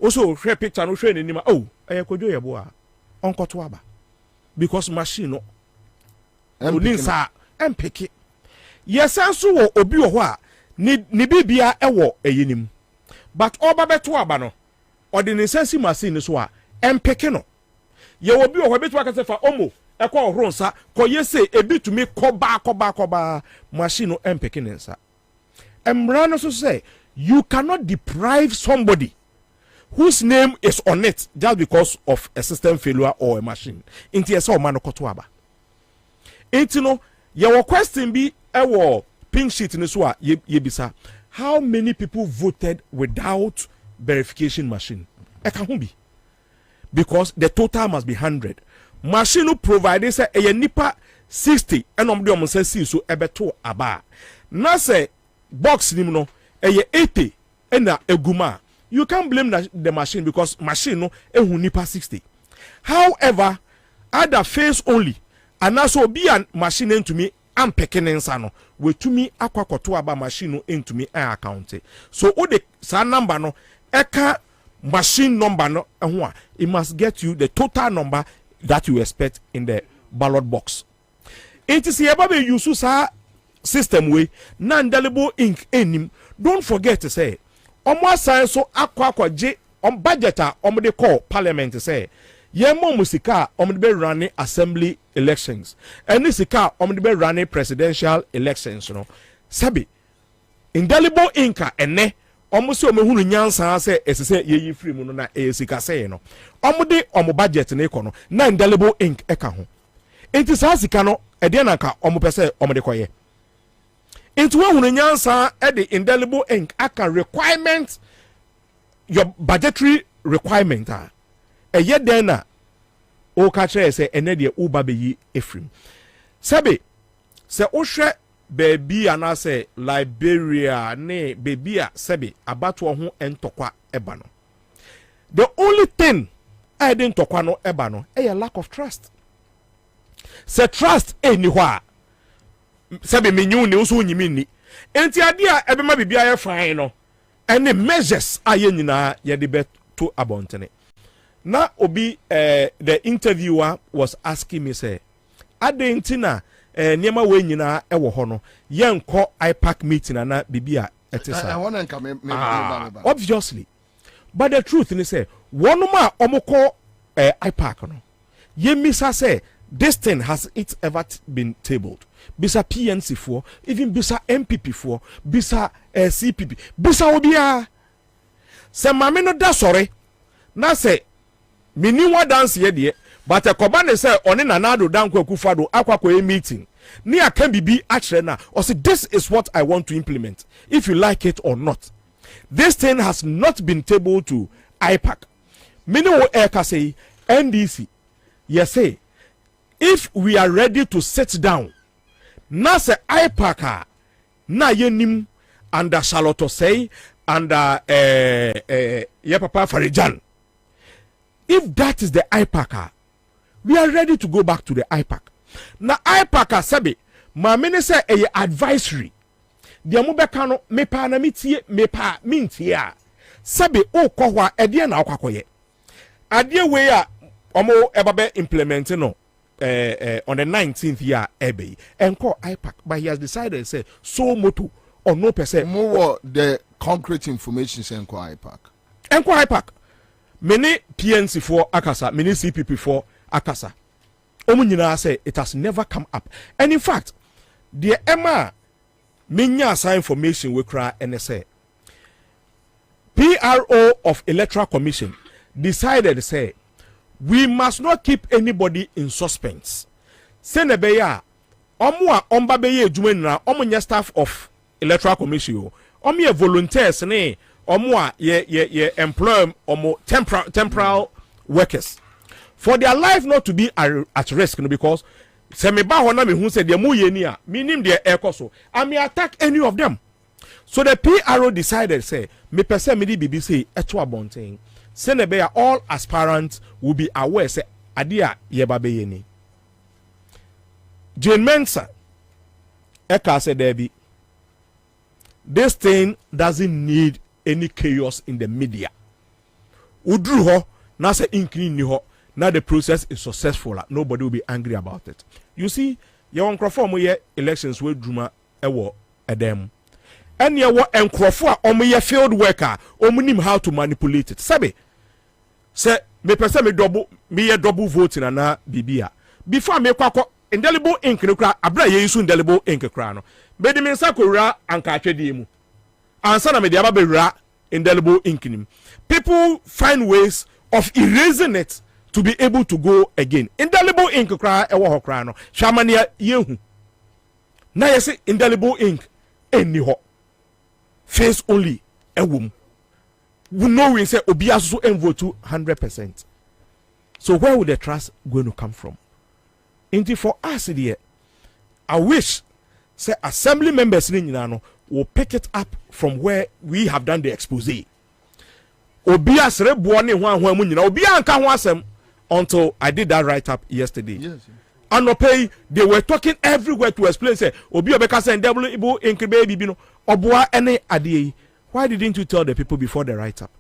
also share picture no hwe n'anima oh kojo yebo a onkoto aba because machine no oninsa MPK. Yes anso wo obi wo ho a ni bibia ewo eyenim but oba beto aba no ordinance machine so a MPK no ye obi wo beto aka se fa omo ekọ ohoro nsa ko yese ebitumi koba machine no MPK nsa emra no so say you cannot deprive somebody whose name is on it just because of a system failure or a machine inti esa o man koto aba inti no ye wo question bi ewo pink sheet ni so a ye bisa how many people voted without verification machine e ka ho bi because the total must be 100 machine no provide say e nipa 60 enom de om say see so ebeto aba na say box nim no e 80 ena eguma you can't blame the machine because machine no ehu nipa 60 however other face only and also be a machine into me am picking no we to me akwakoto aba machine no into me account so o the sa number no eka machine number no ehun a it must get you the total number that you expect in the ballot box it is here be use sa system way na indelible ink enim don't forget to say omo asan so akwaje on budget a omo de call parliament say yemo musika omo de be run assembly elections and sika omo de be run presidential elections no sabi indelible inka ene omo se omo hunu nyansa say esese yeyi free mu no na esika say no omo de omo budget na iko no na indelible ink eka ho enti sa sika no e de na ka omo pese omo de koye enti we hunu nyansa e de indelible ink aka requirement your budgetary requirement ye den na o ka kire se ene de uba beyi efrim sabe se o hwe baby anase Liberia ne baby a sabe abato ho entokwa eba no the only thing I didn't tokwa no eba no e lack of trust se trust eni ho a sabe menyu ne so nyimi ni enti ade a ebe ma bibia ye fine no ene measures aye nyina ye de be to abontene na obi the interviewer was asking me say adentina niema we nyina e wo ho no ye nko IPAC meeting na bibia etisa I want to come obviously but the truth ni say one ma omoko IPAC no ye misa say this thing has it ever been tabled bisa PNC for even bisa MPP for bisa CPP bisa obia se mame no da sore na se mini wa dance ye de but akoba ne say oni nanado danko akufado akwakọ a meeting ni aka bibi akere na or say this is what I want to implement if you like it or not this thing has not been tabled to IPAC mini wo eka say NDC yes say if we are ready to sit down na se IPAC na yenim under Charlotte say under ye papa Farijan if that is the IPAC we are ready to go back to the IPAC na IPAC sabe ma mene say a advisory de mo beka no mepa na metie mepa mintie a sabe o kohwa e de na akwakoye ade we a omo ebabe implement no on the 19th year ebe enko IPAC but he has decided say so moto or no percent more the concrete information say enko IPAC many PNC for akasa many CPP for akasa omu nyina say it has never come up and in fact the Emma menya assign information we cry and say PRO of Electoral Commission decided say we must not keep anybody in suspense. Senebeya omwa omba beye adwuma na omunya staff of Electoral Commission omye volunteers ne omwa ye employ omo temporal workers for their life not to be at risk, because se me ba ho na me hu se de mu ye ni a minim de ekoso I may attack any of them. So the PRO decided say me pese me di bibi say eto abonten Senebeya all aspirants will be aware say adia ye ba be ye ni. Jane Mensah Eka said there be this thing doesn't need any chaos in the media. Udru ho na say incline ni ho now the process is successful. Nobody will be angry about it. You see, your uncroform ye elections with Druma ewo edem. And ye wo encrofor ye field worker omunim how to manipulate it. Sabe say me person me double voting na bibia. Before me kwako indelible ink no kra abra ye use indelible ink kra no. Be de mensa kora anka atwede mu. Ansa na me de aba bewura indelible ink nim. People find ways of erasing it to be able to go again. Indelible ink kra ewo ho kra no. Shamania yehu. Na yesi indelible ink eni ho. Face only ewum. We know we say obi aso envote 100%. So where would the trust going to come from? Indeed, for us here, I wish say assembly members will pick it up from where we have done the expose. Obi asre buone ho mu nyina obi anka ho asem until I did that write up yesterday. Yes. And okay, they were talking everywhere to explain say obi obeka say double ibo inkebe bibi no oboa ene ade. Why didn't you tell the people before the write up?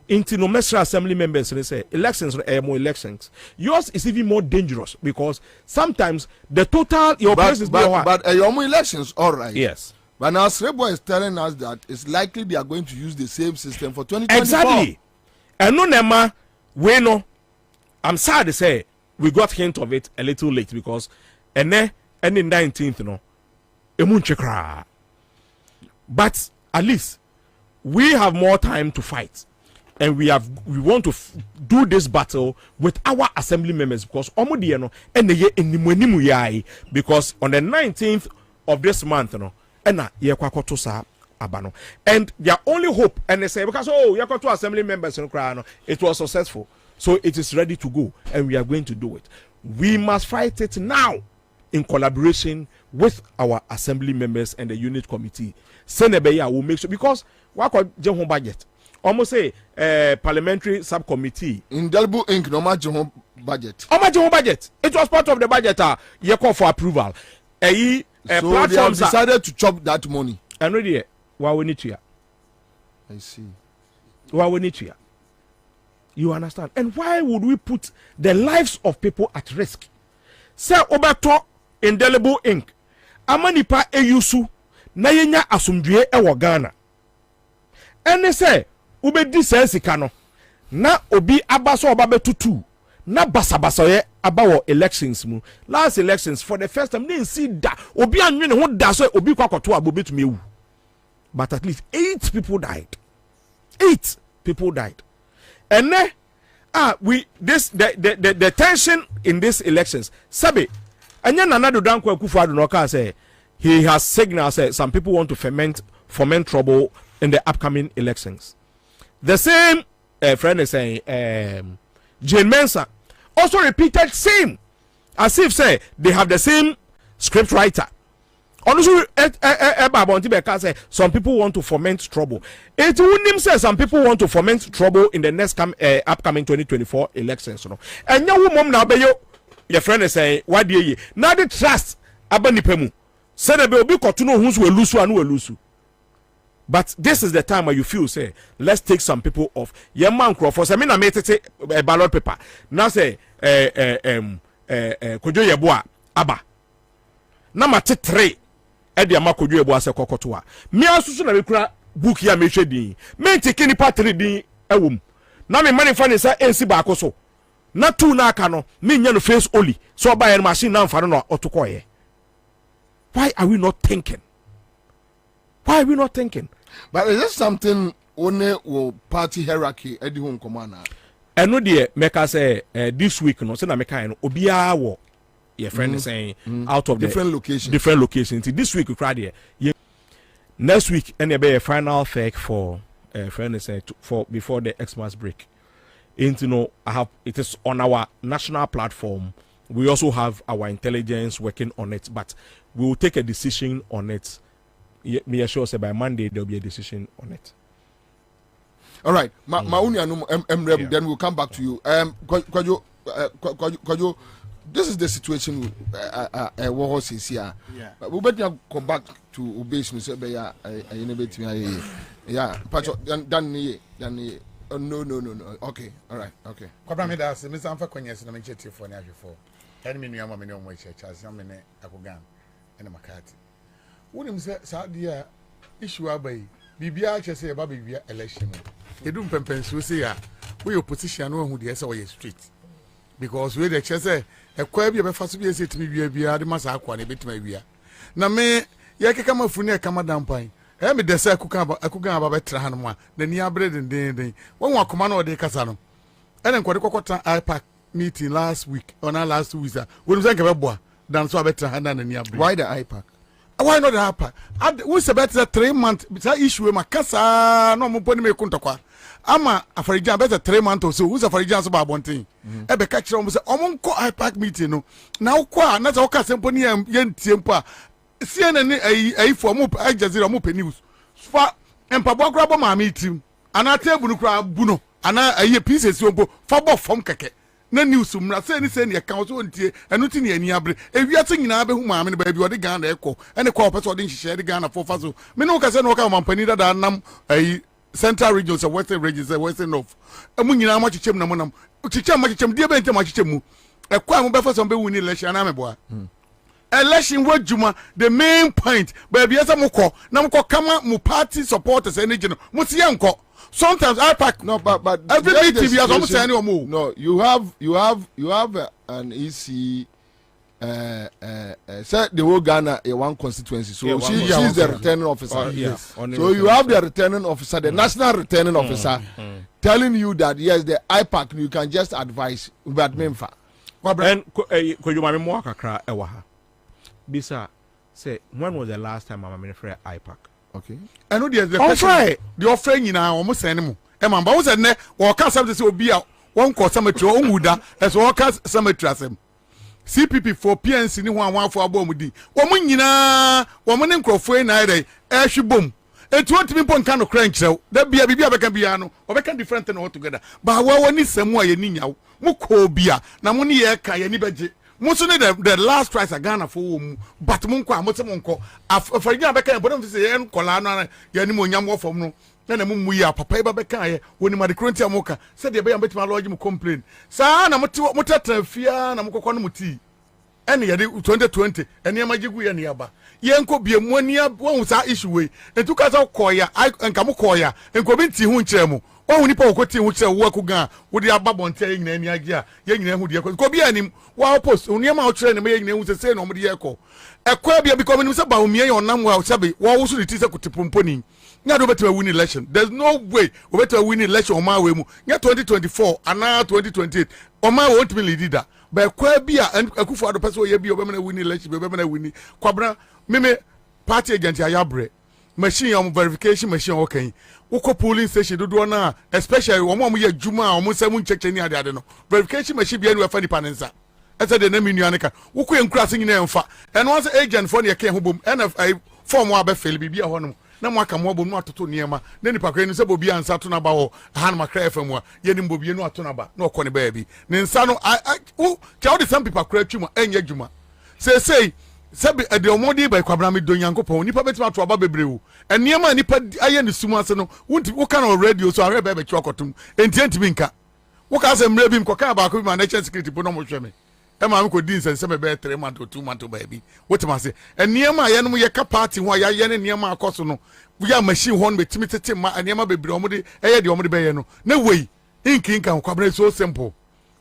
Into no mesra assembly members they say elections are more elections. Yours is even more dangerous because sometimes the total your place is but your more elections all right. Yes. But now Srebo is telling us that it's likely they are going to use the same system for 2024. Exactly. And no nema we know. I'm sad to say we got hint of it a little late because and the 19th no emunchekra. But at least we have more time to fight. And we want to do this battle with our assembly members because omodieno and ye enimonimu yai because on the 19th of this month no ena ye kwakoto sa abano and their only hope and they say because yakoto assembly members no kra no it was successful so it is ready to go and we are going to do it. We must fight it now in collaboration with our assembly members and the unit committee. Senebeya will make sure because wako je budget almost say parliamentary subcommittee indelible ink no match home budget. Budget. It was part of the budget. You call for approval. So platforms they have decided to chop that money. And ready, why we need to? I see. Why we need to? You understand? And why would we put the lives of people at risk? Say obato indelible ink. Amanipa eyusu na yenya asumdue ewo Ghana. And they say ubedi sense kano na obi abaso obabe tutu na basabasa ye abawo elections mu last elections for the first time they see that obi anwene ho da so obi kwakoto abobe to mewu but at least 8 people died. 8 people died. And then the tension in these elections sabe anya nanado danko akufo no ka say he has signaled say some people want to foment trouble in the upcoming elections. The same friend is saying Jane Mensah also repeated same as if say they have the same script writer. Also say some people want to foment trouble. It wouldn't say some people want to foment trouble in the next upcoming 2024 elections. And your mom now be your friend is saying why do you now the trust abanipemu say the be kotuno who's will lose and will lose. But this is the time where you feel say let's take some people off. Your man Crawford say me na me tete ballot paper. Now say kojo yeboa aba. Na mate 3 e de ma kojo yeboa se kokoto a. Me asusu na me kura book ya me hwedi. Me take ni part 3 din ewom. Na me man fa ni say ensi ba akoso. Na 2 na aka no me nya no face only. So buy a machine na mfa no otokoye. Why are we not thinking? Why are we not thinking? But is this something only will party hierarchy at the home commander? and no dear make us say this week no say na make no obiara wo your friend is saying out of different locations this week we cry there next week and there be a final fake for friend is saying for before the Xmas break. Into know it is on our national platform. We also have our intelligence working on it, but we will take a decision on it. Me assure say by Monday there will be a decision on it. All right, then we'll come back to you. Kwajo, this is the situation. What is here? Yeah. We better come back to obey. Yeah, no. Okay, all right, okay. Kwabena me da se me san fa kwanyes na me chete for na hwefo. Ene me nuama me ne omo eche cha se me ne akogan ene makati. Wonim se sa dia issue abai bibia che se ba bibia election. Edum pempenso se ya we opposition no hu de se we street. Because we dey che se ekwa bia be fa so bia se timi bia de masa akwa na betima bia. Na me ye keka mafuni e kama dampan. Me desa akugan aba betra hanoma na ni abre den won wakoma na ode kasa no ene nkode kokota ipac meeting last week or last 2 weeks won say nke beboa dan so abetra hana na ni abre. Why the ipac? Why not the ipac? We say better 3 months that issue ma kasa no mo poni me kuntokwa ama afarijan better 3 months or so we say afarijan so ba bonten e be ka kire mo say omon ko ipac meeting no na ukwa na say o ka semponi ye ntie mpo a CNN ai for mo Aljazeera mo news fa empabo krabo ma meeting ana table kra buno ana ai pieces ompo fa bo fom keke na news mra say ni account so ntie enu ti ne ani abre ewiase nyina be hu ma me ba bi odi Ghana ekọ ene kwa person odi nhihye de Ghana for fa so me no ka say no ka mampani da nam ai central region so western region so western north emu nyina ma chichem na mo nam chichem ma chichem die be ntem ma chichem mu ekwa mo be fa so be win election na me boa election wa juma the main point baby esa moko na moko kama mu party supporters energy no mo tie nko sometimes ipac no but every meeting we are almost saying no you have an EC say the whole Ghana a one constituency so she's the returning officer. Yes. So you have the returning officer, the national returning officer telling you that yes the ipac you can just advise but memfa and ko you mame mo akakra e wa ha bisa say when was the last time mama me frɛ ipac? Okay, I know the question the offering nyina o mo send mu e man ba wo send ne wo ka something say obi a won ko cemetery o muda e so wo ka cemetery asem CPP for PNC ni ho anwafo abom di wo mo nyina wo mo ne nkrofo na ire e hwebom etu otimi pon kan no kran kyerɛw da bia bibia beka bia no obeka different thing altogether ba wo ni samu a ye ni nyawo mo ko bia na mo ne ye ka ye ni beje mo so ne the last price a Ghana for wo mu but mo nko a mo se mo nko afarinya beka ye bodam se ye nkola no ye ni mo nyam wo fom no na mo mu ya papa ba beka ye woni ma de kronti amoka se de be ya betima lodge mo complain sa na mo tatra fia na mo kokɔ no mo ti ene ye de 2020 ene ma jigu ye ne yaba ye nko bie mo ania wo sa issue we etu ka sa koya nka mo koya nko bi nti hu nkyerɛ mo wo nipa wo koti hu kyerɛ wo akuga wo de ababonte ye nyina ani age a ye nyina hu de ko bi anim wa post oni ma wo kyerɛ ne me ye nyina hu se no mo de ye ko ekwa bia because me se ba o mie ye onam wa sabe wo wo so de ti se kotipomponi nya do better win election. There's no way we better win election on my way mu nya 2024 and 2028 on my won't be leader but kwa bia akufo ado person ye bia obemana win election obemana win Kwabena me party agent ayabre machine on verification machine okay woko polling station dodo na especially wo mo ye djuma o mo nsam ncheche ni ade no verification machine bia no fa ni panensa ese de na menu aneka woko enkura se nyina emfa eno wan se agent for ne ke ho bom NFI form wa be fail bibia ho no na mo aka mo bom no atoto niema na nipa kwa ni se Bobie Ansah to na ba ho han makra FM a ye ni Bobie no ato na ba na okɔ ne ba bi ne nsa no cha the some people kra twuma enya dwuma say sabi de omodi ba Kwabena me don Yankopɔn nipa betima to aba bebrewu eniema nipa aye ne sumu ase no wonti wo ka na radio so ahwe ba be kyokotum enti bi nka wo ka se mre bi mkoka ba ko bi ma national security bo no mo hweme e ma me ko din sense me be 3 months or 2 months ba bi wotima se eniema aye no ye ka party ho ya ye ne eniema akoso no we are machine ho no betimi tete ma eniema bebre omodi eye de omodi be ye no na wei inkinka Kwabena so simple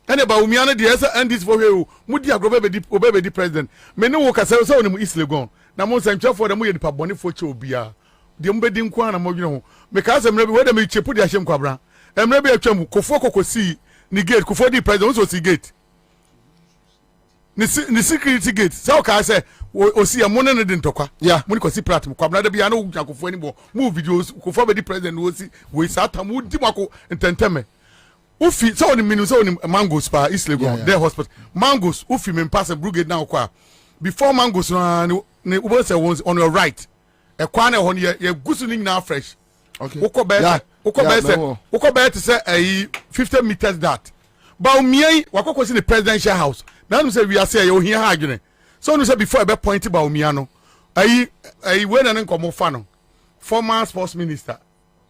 ene ba umiane de esa and this for you mudi agrobe be di president me ne wo ka se so ne East Legon na mo sanchefo de mo ye nipa bone fo che obia de mo be di nko na mo dwene ho me ka se mre bi we de me chepu de ahyem Kwabena emre bi atwam kofo kokosi ni gate kufo di president so si gate ni security gate so ka say osi ya monne ne de ntokwa yeah mo ni ko si plat mo kwabna da bia na wo kufo ani bo mo videos kufo be di president wo si we sata mo di mako ntenteme ufi so ni minu so ni mangoes pa East Legon there hospital mangoes ufi me pass brigade now kwa before mangoes ni ubo say on your right e kwa na ho ni ye gusu ni na fresh okay ukọ be say 50 meters that ba omiai wakokosi the presidential house na no say we are say you here ha adwene so no say before e be point ba omia no we na nkomo fa no former sports minister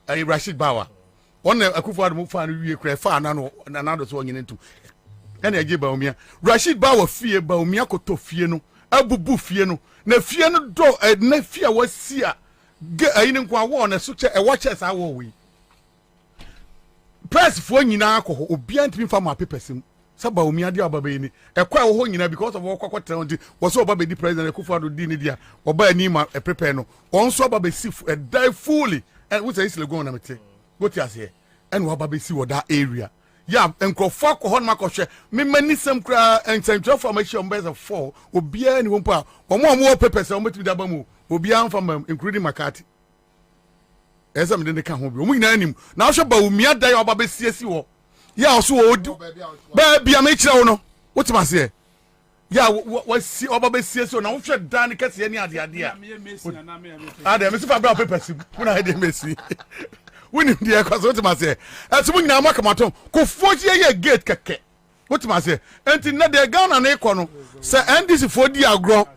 Rashid Bawa on akufo adu fa no wie kra fa na no so onyene ntu na eje ba omia Rashid Bawa fie ba omia koto fie no abubu fie no na fie no do na fie wasia ge ayine nkwa wo na so che e wo che sa wo we press fo nyina akọ obi antimi fa ma papersim saba omia dia baba ni e kwa wo nyina because of wo kwakọtẹ on wo so baba di president Akufo-Addo di ni dia oba ani ma e prepare no on so baba si e die fully and we say Legon na mete go ti ase and wo baba si wo that area ya enkrofo akọ na makọhwe me mani sam kra and central formation base of 4 obi ani wo mpa wo papers o meti da ba mu obi an from including Makati esa me de ka ho bi o mu nyina anim na hwe ba omia dan oba be siesi wo ya so wo ba bia me kire wo no wotima se ya wo si oba be siesi na wo hwe dan ne kase ani ade ade a de me si fa bra papers mu na de mesi woni de kwa so wotima se ese mu nyina makamaton ko foji ye gate keke wotima se enti na de Ghana na iko no se NDC fo di agro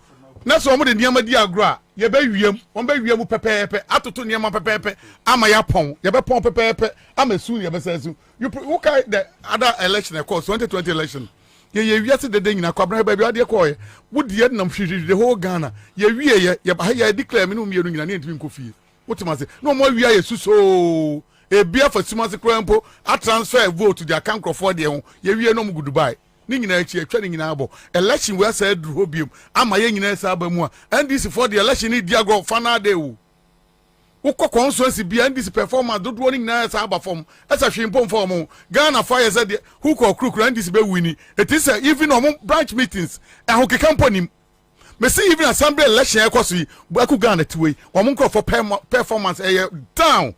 na so mo de niam di agro a ye ba wiem won ba wiem pepepe atoto niam pepepe ama ya pon ye be pon pepepe ama su ye be sasu you okay the other election of course 2020 election ye wiase de nyina kwabra ba bi ade ko ye wodi ye nam hwihwihwe the whole Ghana ye wie ye ba ye declare me no mienu nyina ne ntimi nkofie wotima se no mo wie ye suso e bia fa suma se krampo a transfer vote to their Kankrofor de ho ye wie no mu Dubai ni nyina echi etwa ni nyina abo election we say dru hobium ama ye nyina sa ba mu a NDC for the election ni dia go final day wo ukọ constituency bia NDC performance dodo ni nyina sa ba form esa hwempom form Ghana fire said who call krukru NDC be wini it is even on branch meetings e ho company me see even assembly election e kwaso yi bu Ghana tiwe o mo for performance down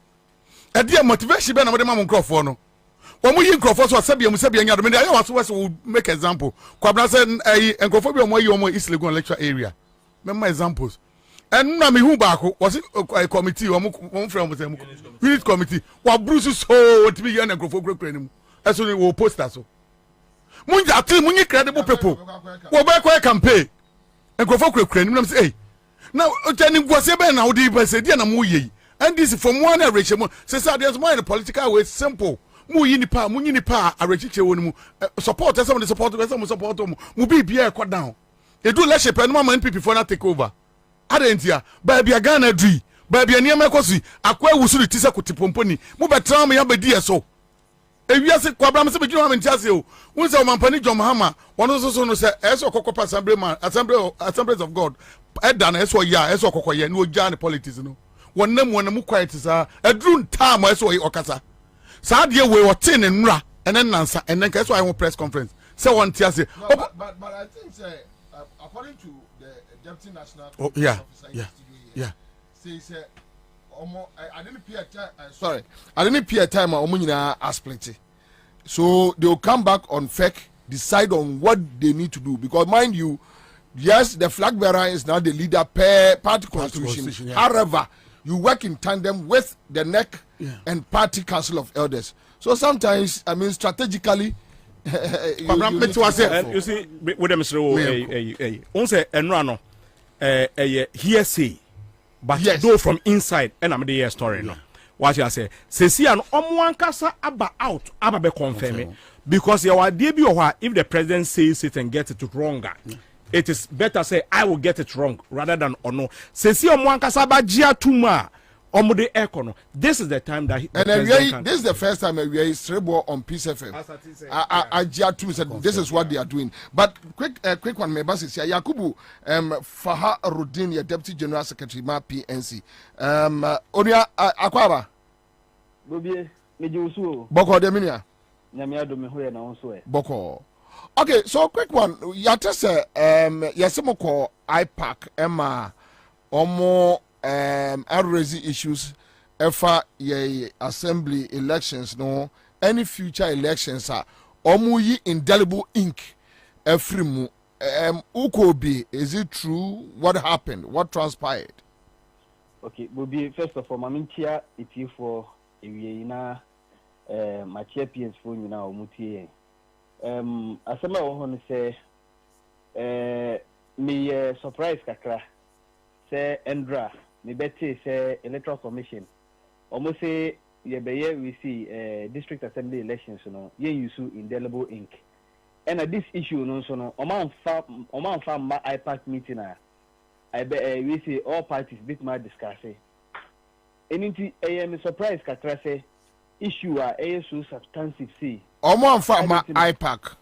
e dia motivation be na mo de ma mo nkrofo no omo yi nkrofo so asabia mu sabia nya do me ayo waso will make example Kwabena say nkrofo bi omo yi omo East Legon lecture area me examples and na me hu baako was committee omo from say unit committee wa bruce so what be yan nkrofo kura ni mu eso ni wo poster so munja atli munyi credible people wo ba kwa campaign nkrofo kura ni mu say hey na tani gwase be na wo di ba say dia na mu yi and this from one direction say there's more in the political way simple mu yi nipa munyi nipa arechiche woni mu support some the support mu bibia e down e do leadership and mama NPP for na take over adentia ba bia Ghana dui ba bia niam ekosi akwa wusuru tisa kutipomponi mu betra me ya bedi eso e wiase Kwabena me se bedwuma me ntiase o wonse o mampani John Mahama wono so no se eso kokopa assemblies of God e da na eso ya eso kokoye na oja ne politics no wonam quiet sa edrun time eso okasa sa de we wote ne nra enen nansa enen ka eso I press conference say one tiase but I think say according to the deputy national yeah say I didn't pay time I didn't pay time omo nyina asplit so they will come back on fake decide on what they need to do because mind you yes the flag bearer is now the leader per party constitution however you work in tandem with the NEC and party council of elders so sometimes I mean strategically you see with them on say enrano hearsay but yes. Though from inside and I'm the story no what you say see an omwankasa aba out aba be confirm because your idea be if the president says it and gets it wrong it is better say I will get it wrong rather than or no see omwankasa ba gia tuma omude econo this is the time that this is the first time we are strebo on Peace FM gia tuma said this is what they are doing but quick one me basi sia Yakubu Faha Rudin your deputy general secretary ma PNC onia akwaba Bobie meji usu boko de minia nyame adome ho ye na won so e boko. Okay, so quick one. Ya just yasemoko IPAC Emma omo raise issues efa ye assembly elections no any future elections are omo yi indelible ink efrimu ukobi. Is it true? What happened? What transpired? Okay, Bobie, first of all, mamintia iti for ewie na my champions for you now mutie. Asema wo ho say me surprise kakra say Endra me beti say Electoral Commission almost say ye beye we see district assembly elections no ye use indelible ink. And this issue no so no oman fa IPAC meeting we see all parties bit my discuss it. Anything I am surprised kakra say issue so substantive see. Oman fa IPAC.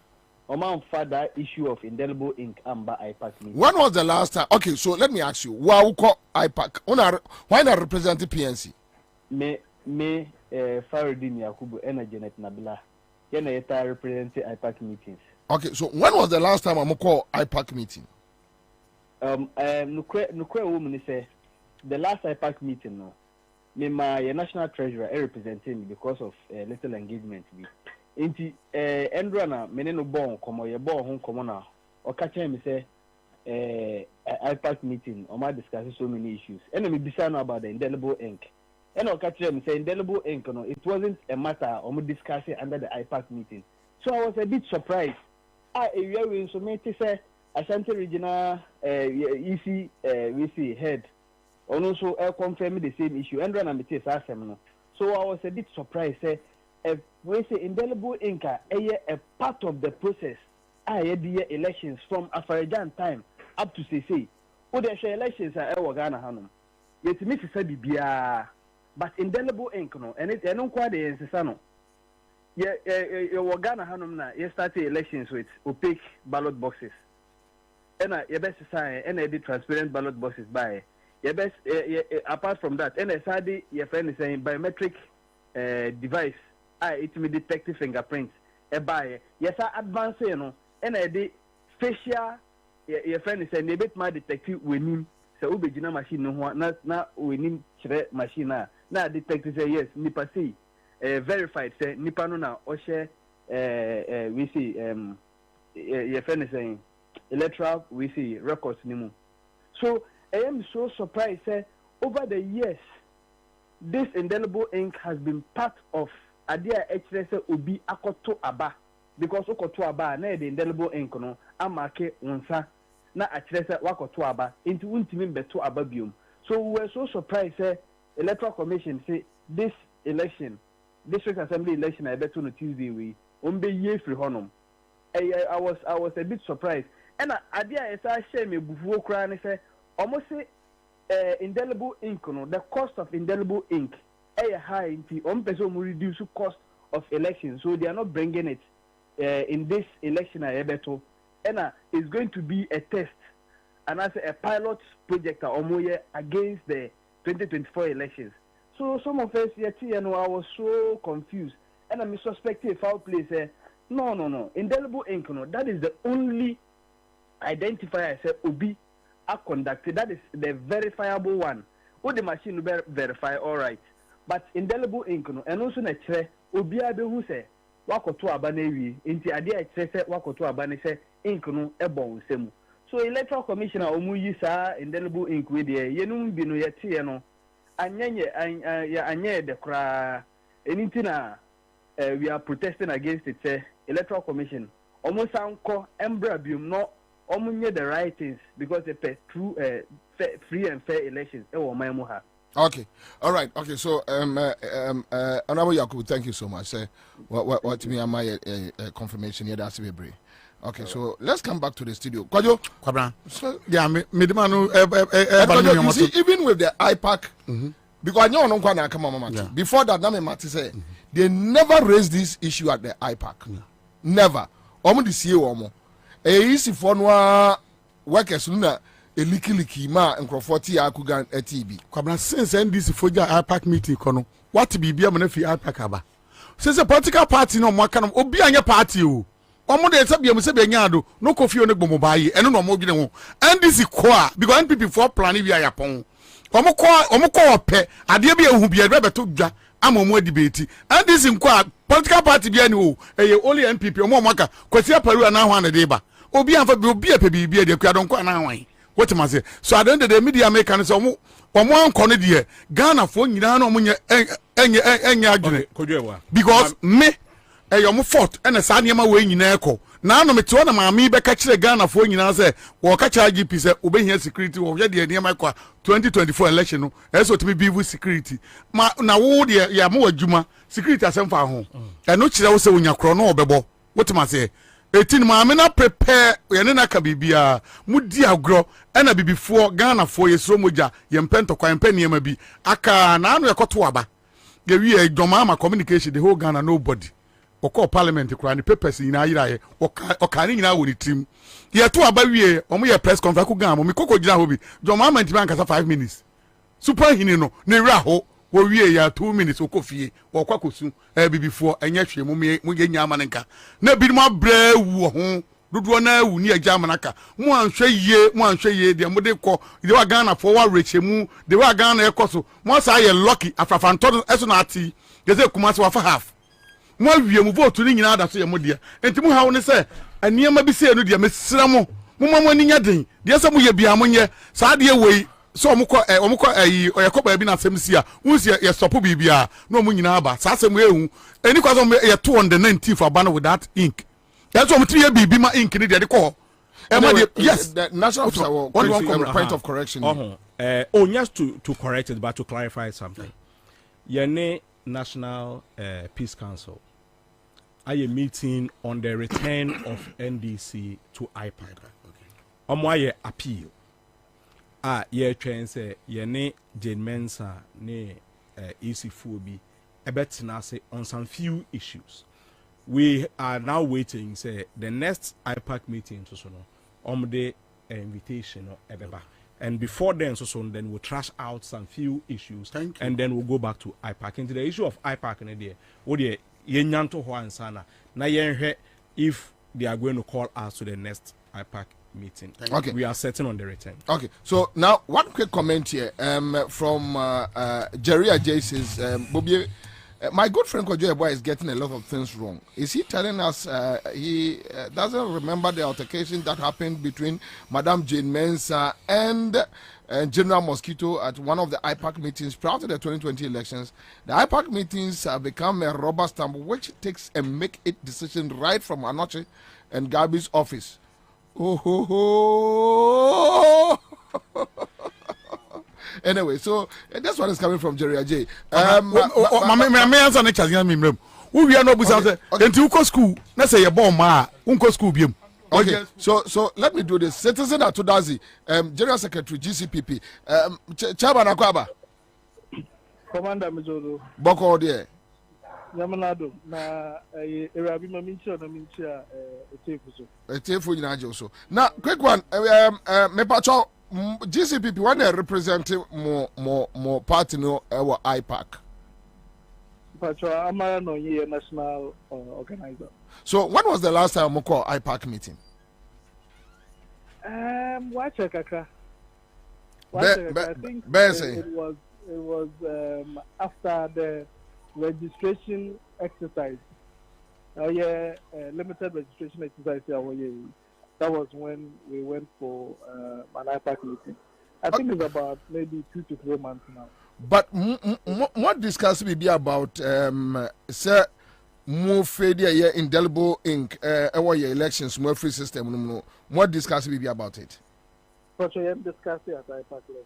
Oman fa that issue of indelible ink and IPAC meeting. When was the last time? Okay, so let me ask you. Why we call IPAC? Why not represent the PNC? Me Faridin Yakubu and Janet Nabila. Yena yeta represent IPAC meetings. Okay, so when was the last time I'm call IPAC meeting? Nukwe woman say the last IPAC meeting no. Me my national treasurer representing because of little engagement be. Inti Endra na mene no bon komo ye bon hon komo na o ka chen me say IPAC meeting o ma discuss so many issues. And me bisa no about the indelible ink. And o ka chen me say indelible ink no it wasn't a matter o mo discuss it under the IPAC meeting. So I was a bit surprised. Area we so me say Ashanti regional EC we see head and also confirm the same issue and run and say no. So I was a bit surprised say we say indelible ink a part of the process the elections from Afarajan time up to say o the elections are Ghana hanum yet me say bibia but indelible ink no and it no kwa the ensesa no Ghana hanum na you start elections with opaque ballot boxes and your best sign and the transparent ballot boxes by your best apart from that and your friend is saying biometric device it may detect fingerprints by yes advance you know and the facial your friend is saying a bit my detective winning so ubejina machine no na winning machine na detective say yes nipa see verified say nipa no na o share we see your friend is saying Electoral we see records nimu. So I am so surprised say over the years this indelible ink has been part of adia HRS obi akoto aba because okoto aba na the indelible ink no amake unsa na HRS wakoto aba into untimi beto aba biom. So we were so surprised say Electoral Commission say this election district assembly election I bet on Tuesday we umbe ye free honum. I was a bit surprised. And idea is I share me before crying say almost say indelible ink no the cost of indelible ink high into person will reduce the cost of election so they are not bringing it in this election beto and it's going to be a test and as a pilot project against the 2024 elections. So some of us yet I was so confused and I'm suspecting foul play say no indelible ink no that is the only identifier say obi are conducted that is the verifiable one what the machine will verify all right but indelible ink no and also na chere obi abe hu say wakoto aba na wi nti ade a chere say wakoto aba ne say ink no e bon nsemu so Electoral Commissioner omu yi sa indelible ink we de yenum bi no yete no anye de kra anything we are protesting against it say Electoral Commission almost anko embrabium no omunye the right things because they pay true free and fair elections Okay, all right. Okay, so Honorable Yakubu, thank you so much. What me am I confirmation here? That's very brave. Okay, so let's come back to the studio. Kwabena. Yeah, me demanu you see, even with the IPAC, because I know no one come on. Before that, na me mati say they never raised this issue at the IPAC. Never. Omo the see omo. Easy for no workers na eliki ma nkrofoti akugan ATB. Kwabena since NDC foja IPAC meeting kono. What be bia mo na fi IPAC aba. Since a political party no more can obi anya party o. Omo de sabi am se be nyado no kofi one gbomo bayi eno no mo dwene ho. And this is core because NPP for plan bi ayapon. Omo ko ope ade bi ehu bi e beto dwa amomo debate. And this in core political party bi ani o only NPP omo maka kwasi aparu na ho an de ba. Obi anfa bi obi epe bi de kwa don ko na hwan. What am I say? So at the end of the media make so omo anko ne de Ghana fo nyina na omo enye adwene. Because me eyomo fort ene sa niam we nyina ekọ na no mete na maami be ka kire Ghana fo nyina se wo ka kire GP se obehia security wo hwe de niam ekọ 2024 election no eso to be bivu security ma na wo de ya mo adwuma security asemfa ho eno kire wo se wonya kro no obebo wotima se etin maami na prepare ye ne na ka bibia mudi agro ena bibifo Ghana fo yesro moja ye mpento kwa mpe niam bi aka na anu ekoto aba ye wi doma ma communication the whole Ghana nobody oko parliament kura ni papers nyina ayiraye oka ni nyina woni tim ye to aba wie omo ye press conference ku gan mo mi koko gina ho bi joma man ti ban kasa 5 minutes super hini no ne wira ho wo wie ya 2 minutes okofie okwa kosu bibifo enye hwe mo ye nya amanenka na bi mo bra wu ho dodo na wu ni agya amanaka mo anhwe ye de mo de ko de wa Ghana for wa rechemu de wa Ghana ekoso mo sa ye lucky afafanto eso na ati ye se kuma se wa fa half mo wie mu vote ni nyina da so ye mo dia enti mu hawo ne se aniema bi se no dia mesira mo mo ni nya den dia se mo ye bia mo nye sa de wei so omko oyeko ba bi na asem si a unsi ye stop bibia no mo nyina aba sa asem ehu eni kwa so ye to on the 19th abana with that ink that's what ye bibi ma ink ni de ko yes the national officer point of correction just to correct it but to clarify something ye National Peace Council a meeting on the return of NDC to IPAC. Omoye appeal. Ye train say ye ne Jane Mensa ne EC4B ebetina say on some few issues. We are now waiting say the next IPAC meeting so the invitation or ebeba. And before then, then we'll trash out some few issues, and then we'll go back to IPAC. Into the issue of IPAC, if they are going to call us to the next IPAC meeting. Okay, we are certain on the return. Okay, so now one quick comment here from Jerry Ajay says, Bobie, my good friend Kojo Eboy is getting a lot of things wrong. Is he telling us he doesn't remember the altercation that happened between Madame Jane Mensah and General Mosquito at one of the IPAC meetings prior to the 2020 elections? The IPAC meetings have become a rubber stamp which takes a make it decision right from Anoche and Gabi's office. Oh, ho, ho. Anyway, so this one is coming from Jerry Ajay. My answer next year, me. We are not busy. Until you go school, let's say you're born ma. Unko school biem. Okay. So let me do this. Citizen Atudazi, General Secretary GCPP, Chairman Akwaba. Commander Mizodo. Boko there. Yamanado na Erabi Mamincha na Mincha Etefuso. Etefu so. Now, quick one. Me pacho. GCPP when they represent more party no our IPAC. Pacho Amara no ye national organizer. So when was the last time we call IPAC meeting? Watch Kaka. I think it was after the registration exercise. Limited registration exercise that was when we went for an IPAC meeting. I think it's about maybe 2 to 3 months now. But what discussion will be about, sir, more failure here indelible ink, our elections, more free system. What discussion will be about it? But I am discussing at IPAC level.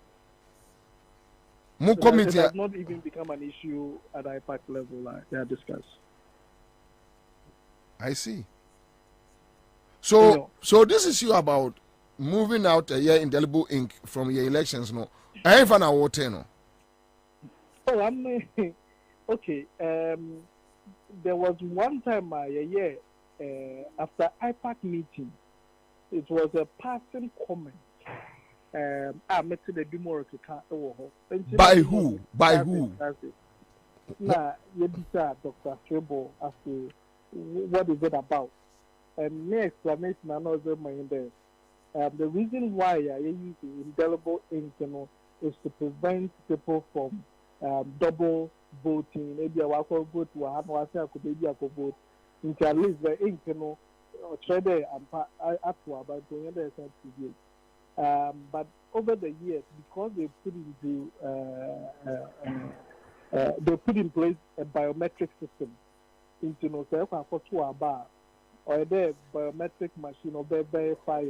More committee it has not even become an issue at IPAC level. They are discussed. I see. So this is you about moving out a year indelible ink from your elections, no? I ain't found a water, no. Oh, I'm okay. There was one time after IPAC meeting, it was a passing comment. I met the Dumoro to by who? By who? Now, Yebisa, Dr. Trebo, as to what is it about? And my explanation, I know is my there. The reason why I use indelible ink, is to prevent people from double voting. Maybe I will vote to I could maybe I could vote. Into at least the ink, or trade and up to about doing the but over the years, because they put in place a biometric system into no self for 2 bar or a biometric machine or verify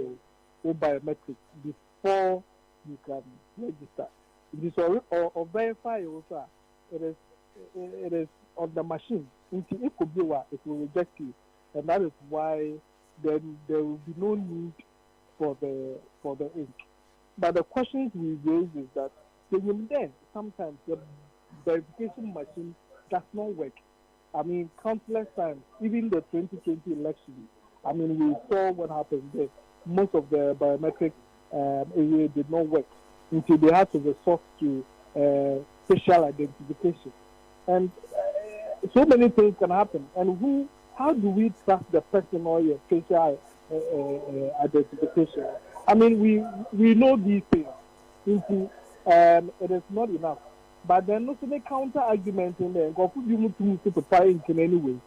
or biometric before you can register. It is or verify also. It is on the machine. Into it could be what it will reject you, and that is why then there will be no need for the ink. But the questions we raise is that then sometimes the verification machine does not work. I mean, countless times, even the 2020 election, I mean, we saw what happened there. Most of the biometric area did not work until they had to resort to facial identification. And so many things can happen. And how do we trust the person or your facial identification? I mean, we know these things. It is not enough. But then also the counter argument in there. Go put you to try in any way.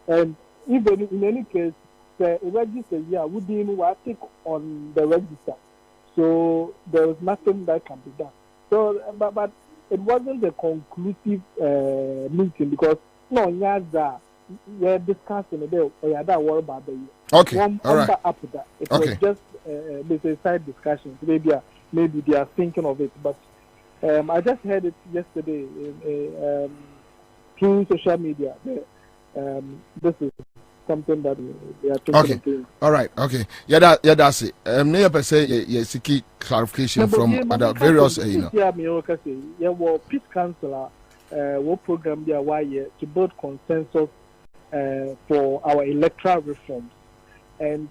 And even in any case, the register would even take on the register. So there is nothing that can be done. So, but it wasn't a conclusive meeting because we're discussing it. Worry about the okay. All right. After that, it was just a side discussion. Maybe they are thinking of it, but I just heard it yesterday through social media. This is something that we are talking about. All right. Okay. Yeah, that's it. May I say seeking clarification from other various. Yeah, peace council. What program they are to build consensus for our electoral reforms, and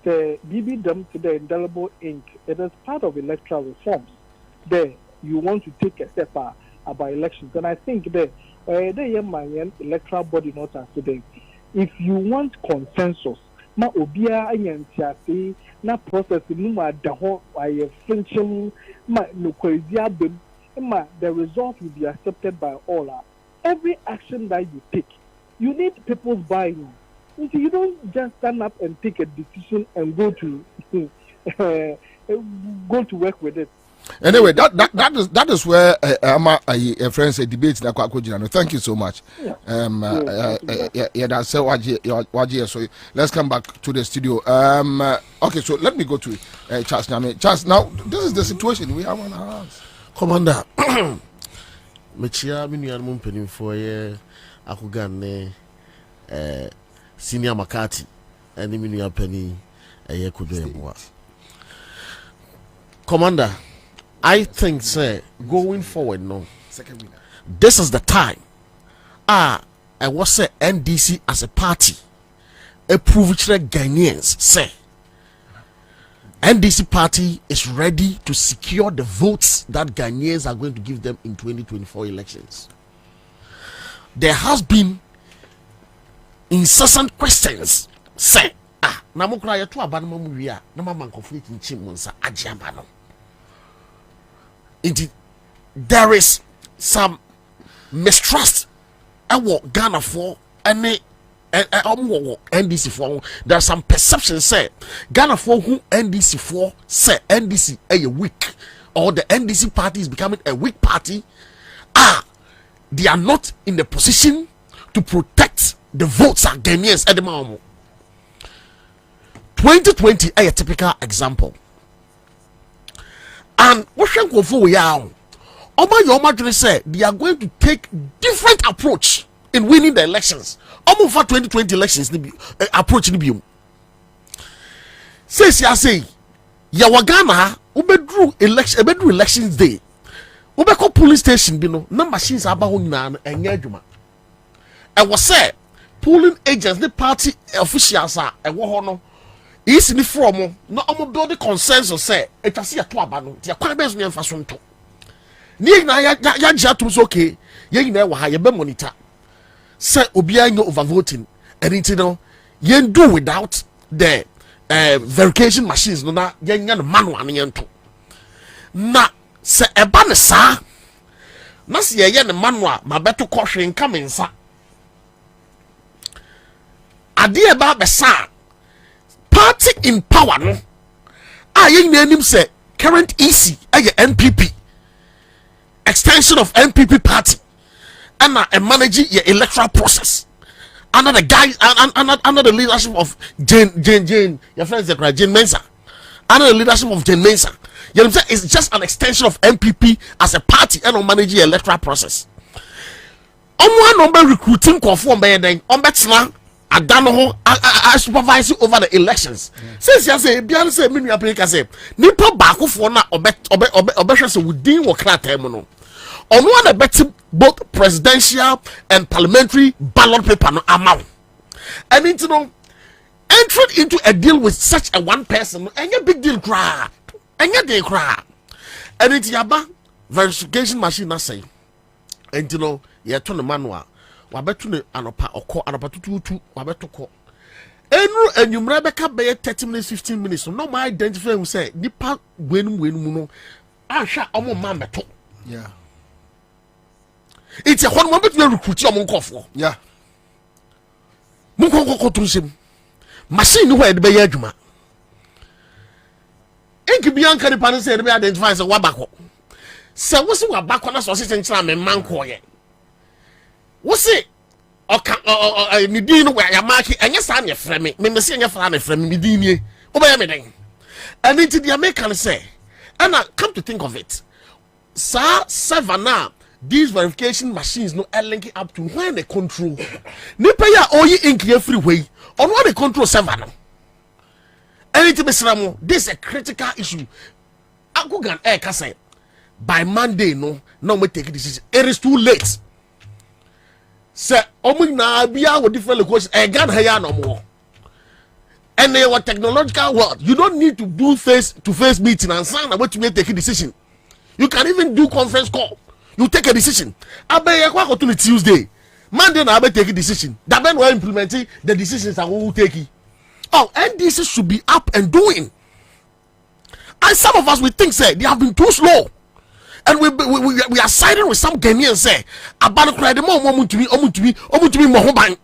the BB them to the indelible ink. It is part of electoral reforms. There, you want to take a step about elections, and I think the electoral body not as today. If you want consensus, na obia anyantiase na process mu ma da ho aye function ma no kwezi abem ma the result will be accepted by all. Every action that you take, you need people's buy-in. You don't just stand up and take a decision and go to work with it. Anyway, that is where a friend said debate na kwa kujina. Thank you so much. That's so let's come back to the studio. Okay, so let me go to Charles Nyame. Charles, now this is the situation we have on our hands. Commander, mechia minu ya mumpeni for ye akugane senior Makati and minu ya penny ye kudoemwa. Commander, I think, sir, going forward, this is the time. I was say NDC as a party, approved Ghanaians, say NDC party is ready to secure the votes that Ghanaians are going to give them in 2024 elections. There has been incessant questions, say, namukra ya tu abanama muwia, nama conflict in chimunsa ajiambano. Indeed, there is some mistrust. Ghana for any NDC for. There's some perception say Ghana for who NDC for say NDC a weak or the NDC party is becoming a weak party. They are not in the position to protect the votes of Ghanaians at the moment. 2020 a typical example. And what shall go for Yao? Oma say they are going to take different approach in winning the elections. Almost for 2020 elections approach ni biom. Say Yawagana ubedru elections day. Ubeko police station bino na machines aba ho nyina enye adwuma. I was say polling agents the party officials are ewo ho no. Is ni from no omo build consensus say etwase ya to aba no dia kwan bezo ne mfa so nto ni na ya jatum so okay ye nyina wa ha ye be monitor say obi anyo overvoting anything no ye do without the verification machines no na ye nya no manual ne nto na se eba ne sa na se ye ne manual ma beto kohwe nka mensa ade e ba be sa party in power no ye nyina anim se current EC aye NPP extension of NPP party and a managing your electoral process under the guide under the leadership of Jane your friends Jane Mensah under the leadership of Jane Mensah. You know what I'm saying? It's just an extension of NPP as a party and on managing your electoral process. On one number recruiting conform by then on better I supervise over the elections. Since you say Bian say mini Africa say nipa baako for na obehwese within wo kra time no. On one better both presidential and parliamentary ballot paper no amount. And you know entering into a deal with such a one person and a big deal cry. And yet they cry. And it's yaba verification machine na say. And you know you turn the manual wabetu ne anopa oko anopa tutu wabetu ko enu enyumra beka be 30 minutes 15 minutes no my identify who say nipa wenu no ahwa omo ma meto yeah it's a one moment we recruit omo nkofo yeah mun ko tunsem machine ni ho e be ya adwuma enki bianka ni pan say e be identify say wabako se wo se wabako na so se nkyira me manko ye wo se oka ni din no ya mark enye sa na frɛ me se enye fra na frɛ me din nie wo ba ya me den and it the American say and come to think of it sir savana these verification machines no linking up to when they control nipa ya oyi ink free way on what they control savana and it be sramo this is a critical issue akugan ka say by Monday no we take a decision it is too late. Say, na bia with different locations. Gan haya no more. And they were technological world. You don't need to do face-to-face meeting and sign about to take a decision. You can even do conference call. You take a decision. Abe kwa to Tuesday. Monday na abe take a decision. That when we're implementing the decisions that we will take it. Oh, and this should be up and doing. And some of us we think say they have been too slow. And we are siding with some Ghanaians say about cry the more to be mohoban.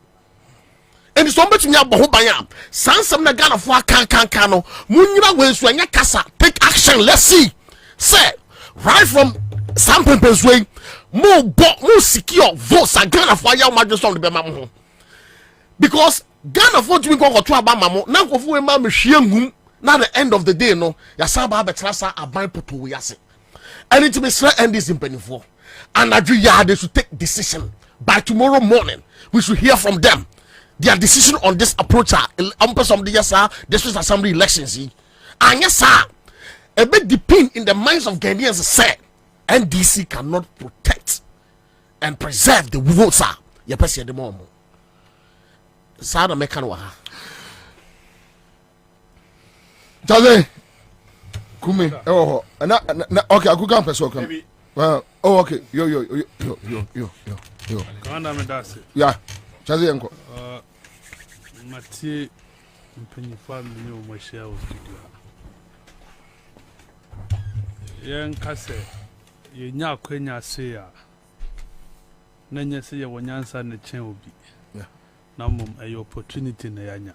And it's so much me mohoban. Some na Ghana for can no. Munyira when so anya kasa take action. Let's see. Say right from some people's way more secure votes are Ghana for your majesty the mamu. Because Ghana for to go to abamamo na ko fu e ma mehwe na the end of the day no ya saba betrasa aban poto we ase. And it may end this in penny-for. And they should take decision by tomorrow morning. We should hear from them. Their decision on this approach are some the yes, district assembly elections. And yes, sir, a bit depend in the minds of Ghanaians say NDC cannot protect and preserve the votes. Sir, you pay the moment. Sir, the mechanic. Jose. Kumi, oh, okay, I could come person. Well, oh, okay, yo. Kanda me dase. Yeah, chazi yanko. Mathieu mpanyinfa mi o mo share o video. Yen kase ye nya akwanya se a na nya se ye wonyansa na chen obi. Yeah. Na mum e opportunity na yanya.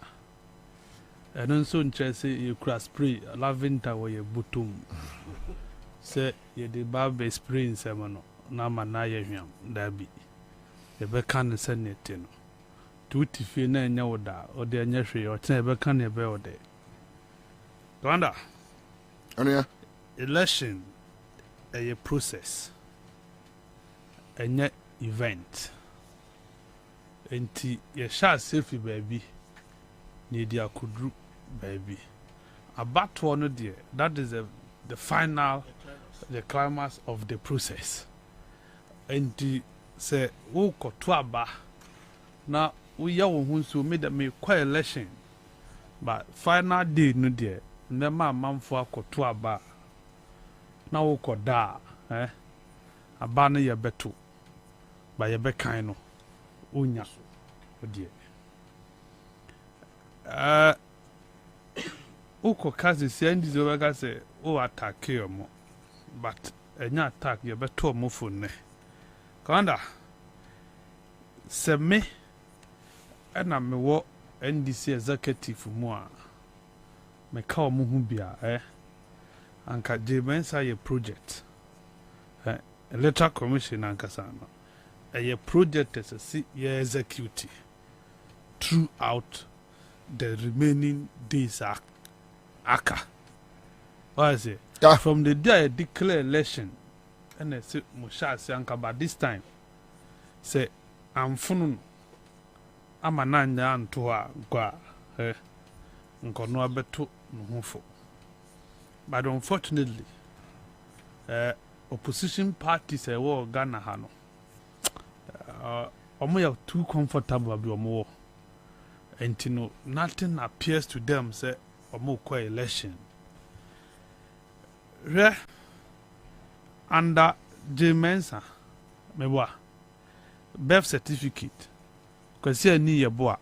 Eno nso nche se ye kura spray lavender wo ye butum. Se ye de barbe spray nsem no na ma na ye hwam da bi. Ye be kan se nete no. Tuti fie na nya woda o de nya hwe o tena be kan ye be o de. Rwanda. Ania Election a process. Enya event. Enti ye sha selfie baby. Ni dia kudru baby. About one there, that is the final, the climax of the process. And say, who got to aba now we yaw so made me quite election, but final day no dear, never man for to aba now who got da, aba no yɛ bɛto ba yɛ bɛkan no onya odie ukɔ kasi si ndi zo bɛka sɛ o attack ɔmo but ɛnya attack yɛ bɛto ɔmo phone ne kanda sɛ me ɛna mewɔ NDC executive mu a meka ɔmo ho bia anka Jemensa yɛ project electoral commission ankasa no ɛyɛ project ɛsɛ si yɛ execute throughout the remaining days aka what I say from the day I declare election and I say Mushasi anka by this time say I'm funun amananya antoa gwa nkono abeto no ho but unfortunately opposition parties were Ghana ha no omo ya too comfortable abi omo and no nothing appears to them say omo kwa election re under Jemensa meboa birth certificate kwasi ani yeboa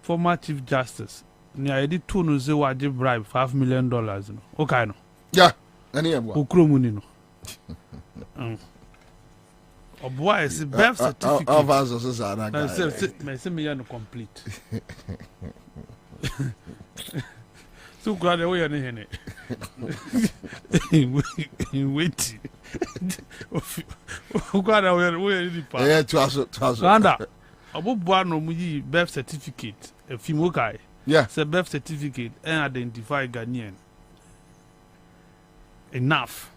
former chief justice ni I did two no say waje bribe $5 million no okay no yeah ani yeboa okromu ni no oboa is birth certificate avance so say na guy me say me no complete so glad we are here wait glad we are the part yeah to us anda oboa no mu yi birth certificate efimo kai yeah say birth certificate and identify Ghanaian enough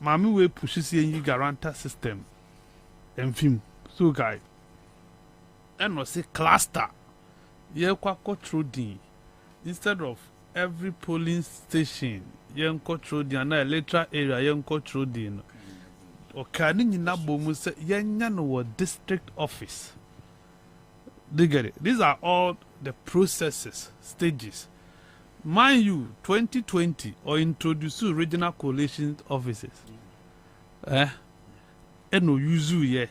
mami we push see yi guarantor system enfim so guy and no say cluster ye kwa control din instead of every polling station ye control din na electoral area ye control din o kan nyina bomu say ye nya no district office they get it. These are all the processes stages. Mind you, 2020 or introduce regional coalition offices. No use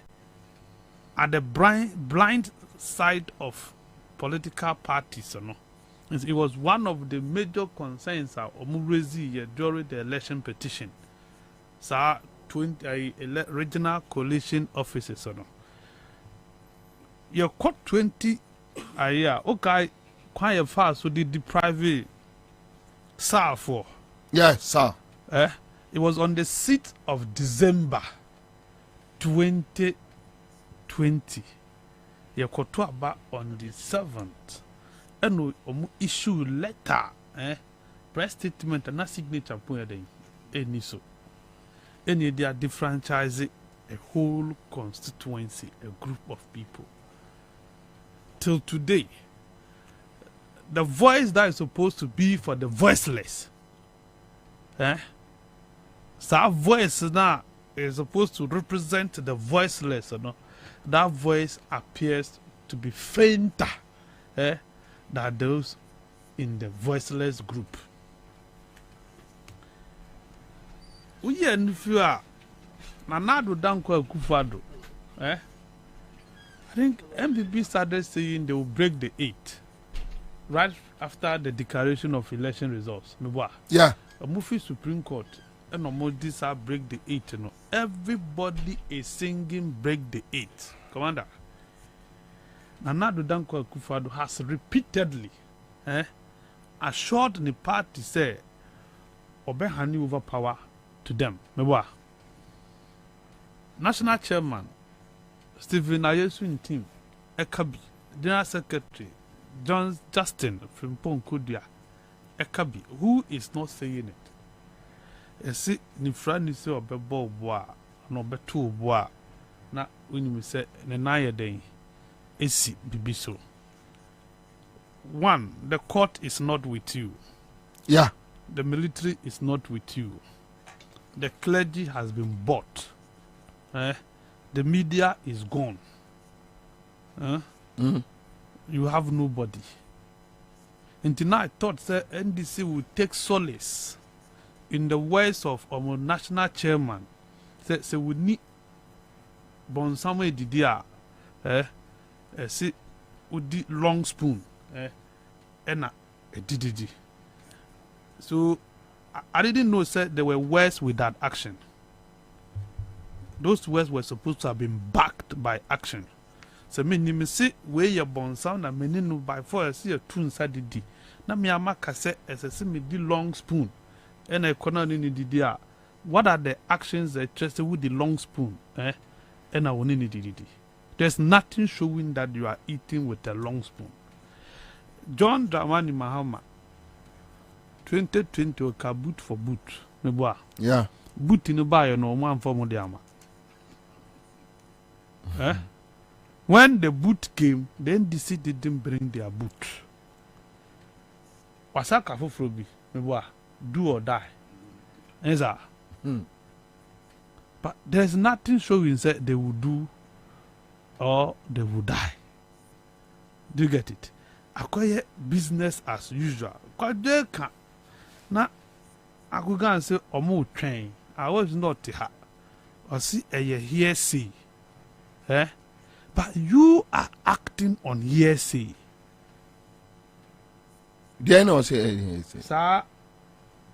at the blind side of political parties. No, it was one of the major concerns during the election petition. So 20 regional coalition offices. No, you caught 20 a year. Okay, quite fast. So did the private. Sir for yeah sir it was on the 6th of December 2020 you got about on the 7th and we issue letter press statement and a signature point any so any they are defranchising a whole constituency, a group of people till today. The voice that is supposed to be for the voiceless. So our voice now is supposed to represent the voiceless. That voice appears to be fainter than those in the voiceless group. We are in fear. Nanado Danko Kufado. I think MPP started saying they will break the 8. Right after the declaration of election results. Yeah. A movie Supreme Court and no this break the 8. No. Everybody is singing break the 8. Commander. Nanado Danko Akufo-Addo has repeatedly assured the party say obe hand over power to them. National Chairman Stephen Ayesu team Ekabi, General Secretary John Justin from Ponkudia Ekabi, who is not saying it. You see, Nifrani say obebo boa, no betu boa. Na when you say nenaya day, esi bibiso. One, the court is not with you. Yeah. The military is not with you. The clergy has been bought. The media is gone. You have nobody. Until now, I thought that NDC would take solace in the words of our national chairman, se we ni bon somewhere didi a se udi long spoon ena didi. So I didn't know said there were words with that action. Those words were supposed to have been backed by action. So me say where your bon sound na me no by for see a tune sadidi. Na me amaka say se me di long spoon. And I corner ni didi a. What are the actions that trust with the long spoon? And I will need didi. There's nothing showing that you are eating with a long spoon. John Dramani Mahama 2020 ka boot for boot. Me boa. Yeah. Boot in the buy no man for mo diama. When the boot came, then DC didn't bring their boot. Wasaka for frobi. Me boa. Do or die. Eza. But there's nothing showing that they will do or they will die. Do you get it? Acquire business as usual. Because now I could go and say, Omo train. I was not to her. Or see a hearsay. But you are acting on hearsay. They know say Sir,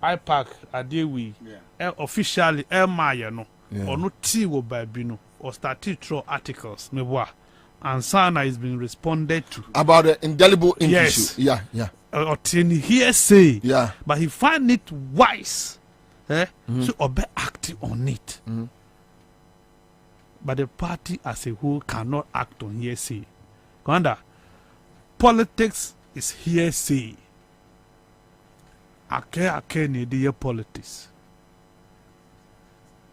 I pack a day we officially Maya no or no tea will buy bino or started through articles me boa and Sana is being responded to about the indelible ink yes. issue. Yeah. Or hearsay. Yeah. But he find it wise to obey acting on it. But the party as a whole cannot act on hearsay. Commander, politics is hearsay. Ake need politics.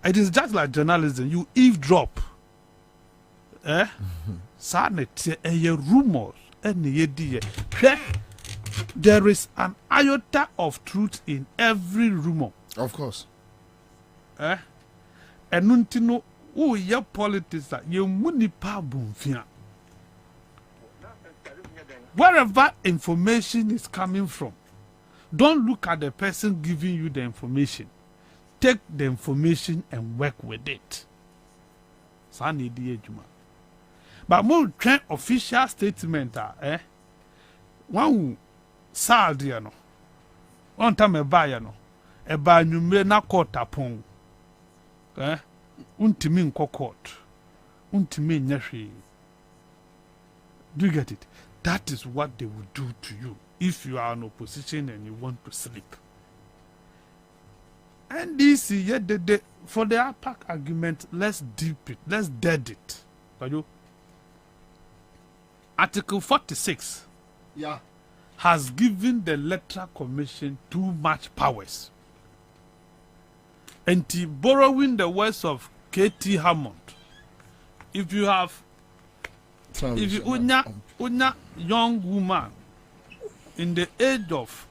It is just like journalism. You eavesdrop. Sanity rumors. There is an iota of truth in every rumor. Of course. Enuntino who ye politics that you munipa bumfia. Wherever information is coming from, don't look at the person giving you the information. Take the information and work with it. But more train official statement one sad no. One time a buyer no. A buy number na court upon. Untimi nko court. Untimi nyashi. Do you get it? That is what they will do to you if you are in opposition and you want to sleep. And this for the APAC argument, let's deep it, let's dead it. Article 46 has given the Electoral Commission too much powers. And borrowing the words of K.T. Hammond, if you unya young woman in the age of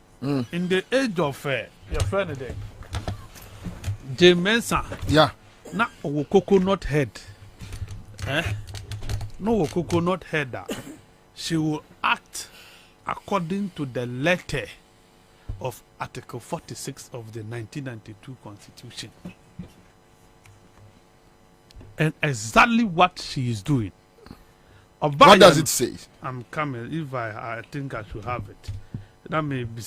your friend there, Mensa, na owo coconut head, no coconut head, she will act according to the letter of Article 46 of the 1992 Constitution. And exactly what she is doing. What does it say? I'm coming. If I think I should have it. That may be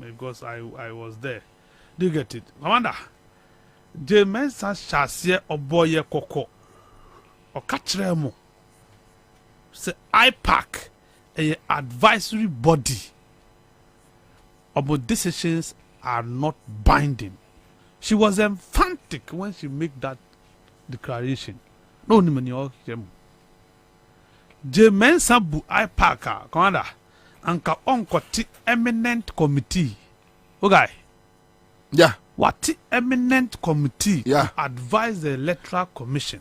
because I was there. Do you get it? Amanda, James Shasye Oboye Koko or Katremo say IPAC a advisory body about decisions are not binding. She was emphatic when she made that declaration. No ni mani o kem. James Sabu IPAC Commander anka onkoti eminent committee. Okay. Yeah. What eminent committee to advise the Electoral Commission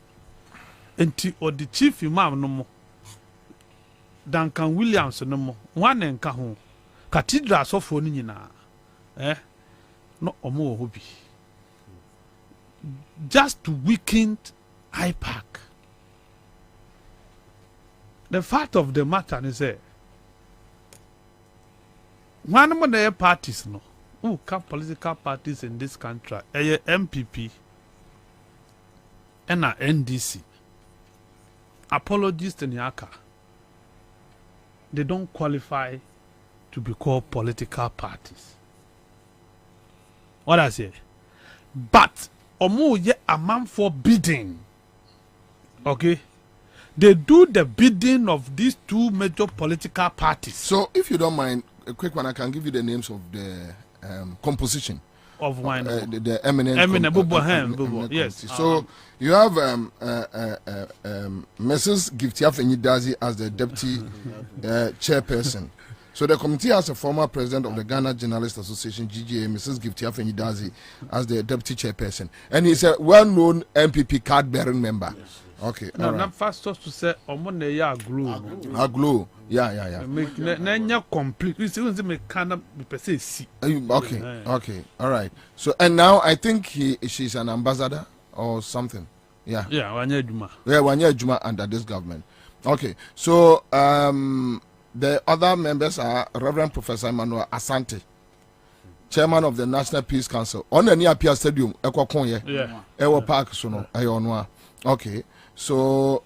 enti or the chief imam no mo Duncan Williams no mo one enka ho cathedral sofo ni nyina no omo ho bi just to weaken IPAC. The fact of the matter is one of the parties no who can political parties in this country, MPP and NDC, apologists in Yaka, they don't qualify to be called political parties. What I say? But omo ye a man for bidding. Okay? They do the bidding of these two major political parties. So, if you don't mind, a quick one, I can give you the names of the composition of one. The eminent. Yes. So, you have Mrs. Giftia Fenyidazi as the deputy chairperson. So the committee has a former president of the Ghana Journalists Association, GGA, Mrs. Giftia Fenyidazi, as the deputy chairperson. And he's a well-known MPP card-bearing member. Yes. Okay. No, right. not first to say, Omone ya glue. Glue. Yeah. Nanya complete. We see me kind say see. Okay. All right. So, and now I think she's an ambassador or something. Yeah. Yeah, Wanya Juma under this government. Okay. So, the other members are Reverend Professor Emmanuel Asante, Chairman of the National Peace Council. On the near Pia Stadium, Ewa Park, okay. So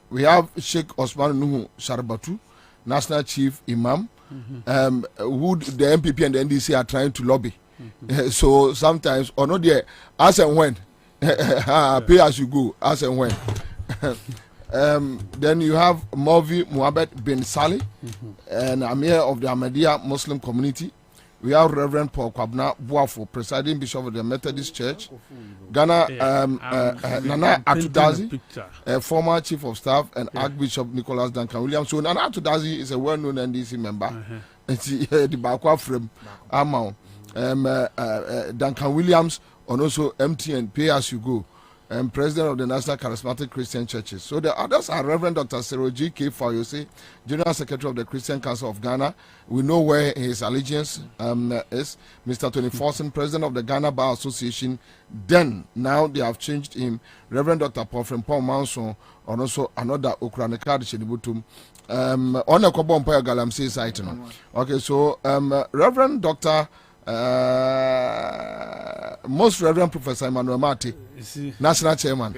we have Sheikh Osman Nuhu Sharbatu, National Chief Imam, who the MPP and the NDC are trying to lobby. So sometimes, or not there, as and when, pay as you go, as and when. Then you have Mavi Muhammad bin Salih, and Amir of the Ahmadiyya Muslim community. We have Reverend Paul Kwabena Bobie, presiding bishop of the Methodist Church. Ghana, Nana Atudazi, former chief of staff, and Archbishop Nicholas Duncan Williams. So Nana Atudazi is a well-known NDC member. The Bakwa frame, Amount. Duncan Williams, and also MTN, pay as you go. President of the National Charismatic Christian Churches. So the others are Reverend Dr. Seroji K. Fayose, General Secretary of the Christian Council of Ghana. We know where his allegiance is. Mr. Tony Forson, President of the Ghana Bar Association. Then, now they have changed him. Reverend Dr. Paul Manson, and also another Okranekad Shedibutum. On a Kobompa Galamsey site. Okay, so Reverend Dr. Most Reverend Professor Emmanuel Mati, National Chairman,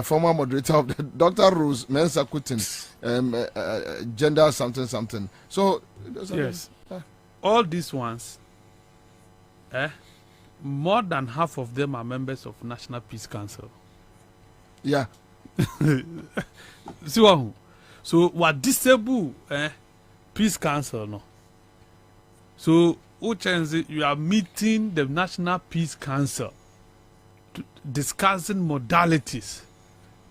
former moderator of the Dr. Rose Mensa Kutin, gender something. So, yes, all these ones, more than half of them are members of National Peace Council. Yeah. So what disable Peace Council no? So you are meeting the National Peace Council to discussing modalities.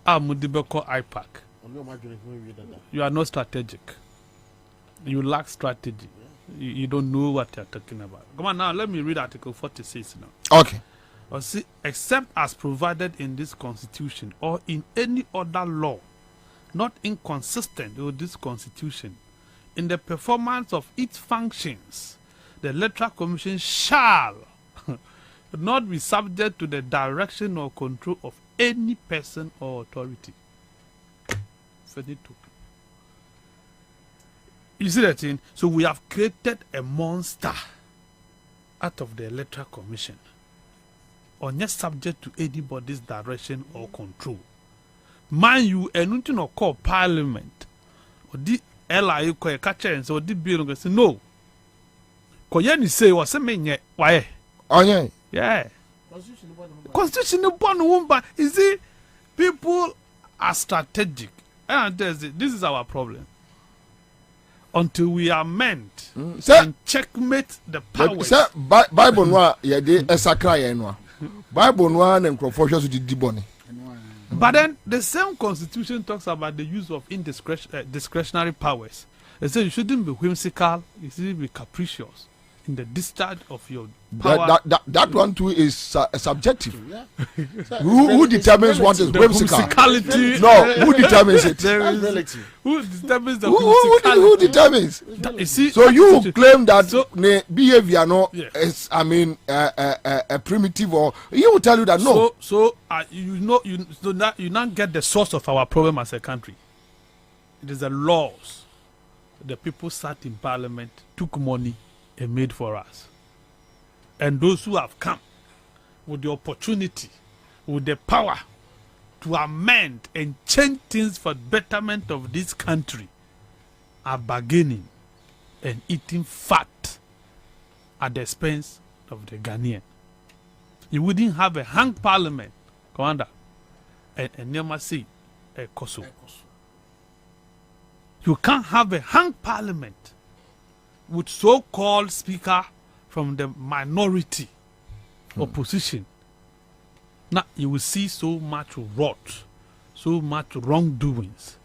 Mudibeko IPAC. You are not strategic. You lack strategy. You don't know what you are talking about. Come on now, let me read Article 46 now. Okay. Except as provided in this Constitution or in any other law not inconsistent with this Constitution, in the performance of its functions, the Electoral Commission shall not be subject to the direction or control of any person or authority. You see that thing? So we have created a monster out of the Electoral Commission, or not subject to anybody's direction or control. Mind you, and no call Parliament or the LIU call catcher and so the bill say no. Koyani say was a man why? Oh yeah. Yeah. Constitution born woman. You see, people are strategic. And this is our problem. Until we are meant and checkmate the powers. Sir, Bible noa ye de esakra ye noa. Bible noa na nkrofo so di boni. But then the same Constitution talks about the use of discretionary powers. It says you shouldn't be whimsical, you shouldn't be capricious in the discharge of your power. That one too is subjective. Who determines what is whimsical? Whimsicality. No, who determines it? Who determines the whimsicality? Who determines? You see, so you claim that behavior is, I mean, a primitive, or he will tell you that no. So you now get the source of our problem as a country. It is the laws. The people sat in Parliament, took money, made for us. And those who have come with the opportunity, with the power to amend and change things for betterment of this country are bargaining and eating fat at the expense of the Ghanaian. You wouldn't have a hung parliament, Commander, and never see a Kosovo. You can't have a hung parliament with so-called speaker from the minority opposition. Now you will see so much rot, so much wrongdoings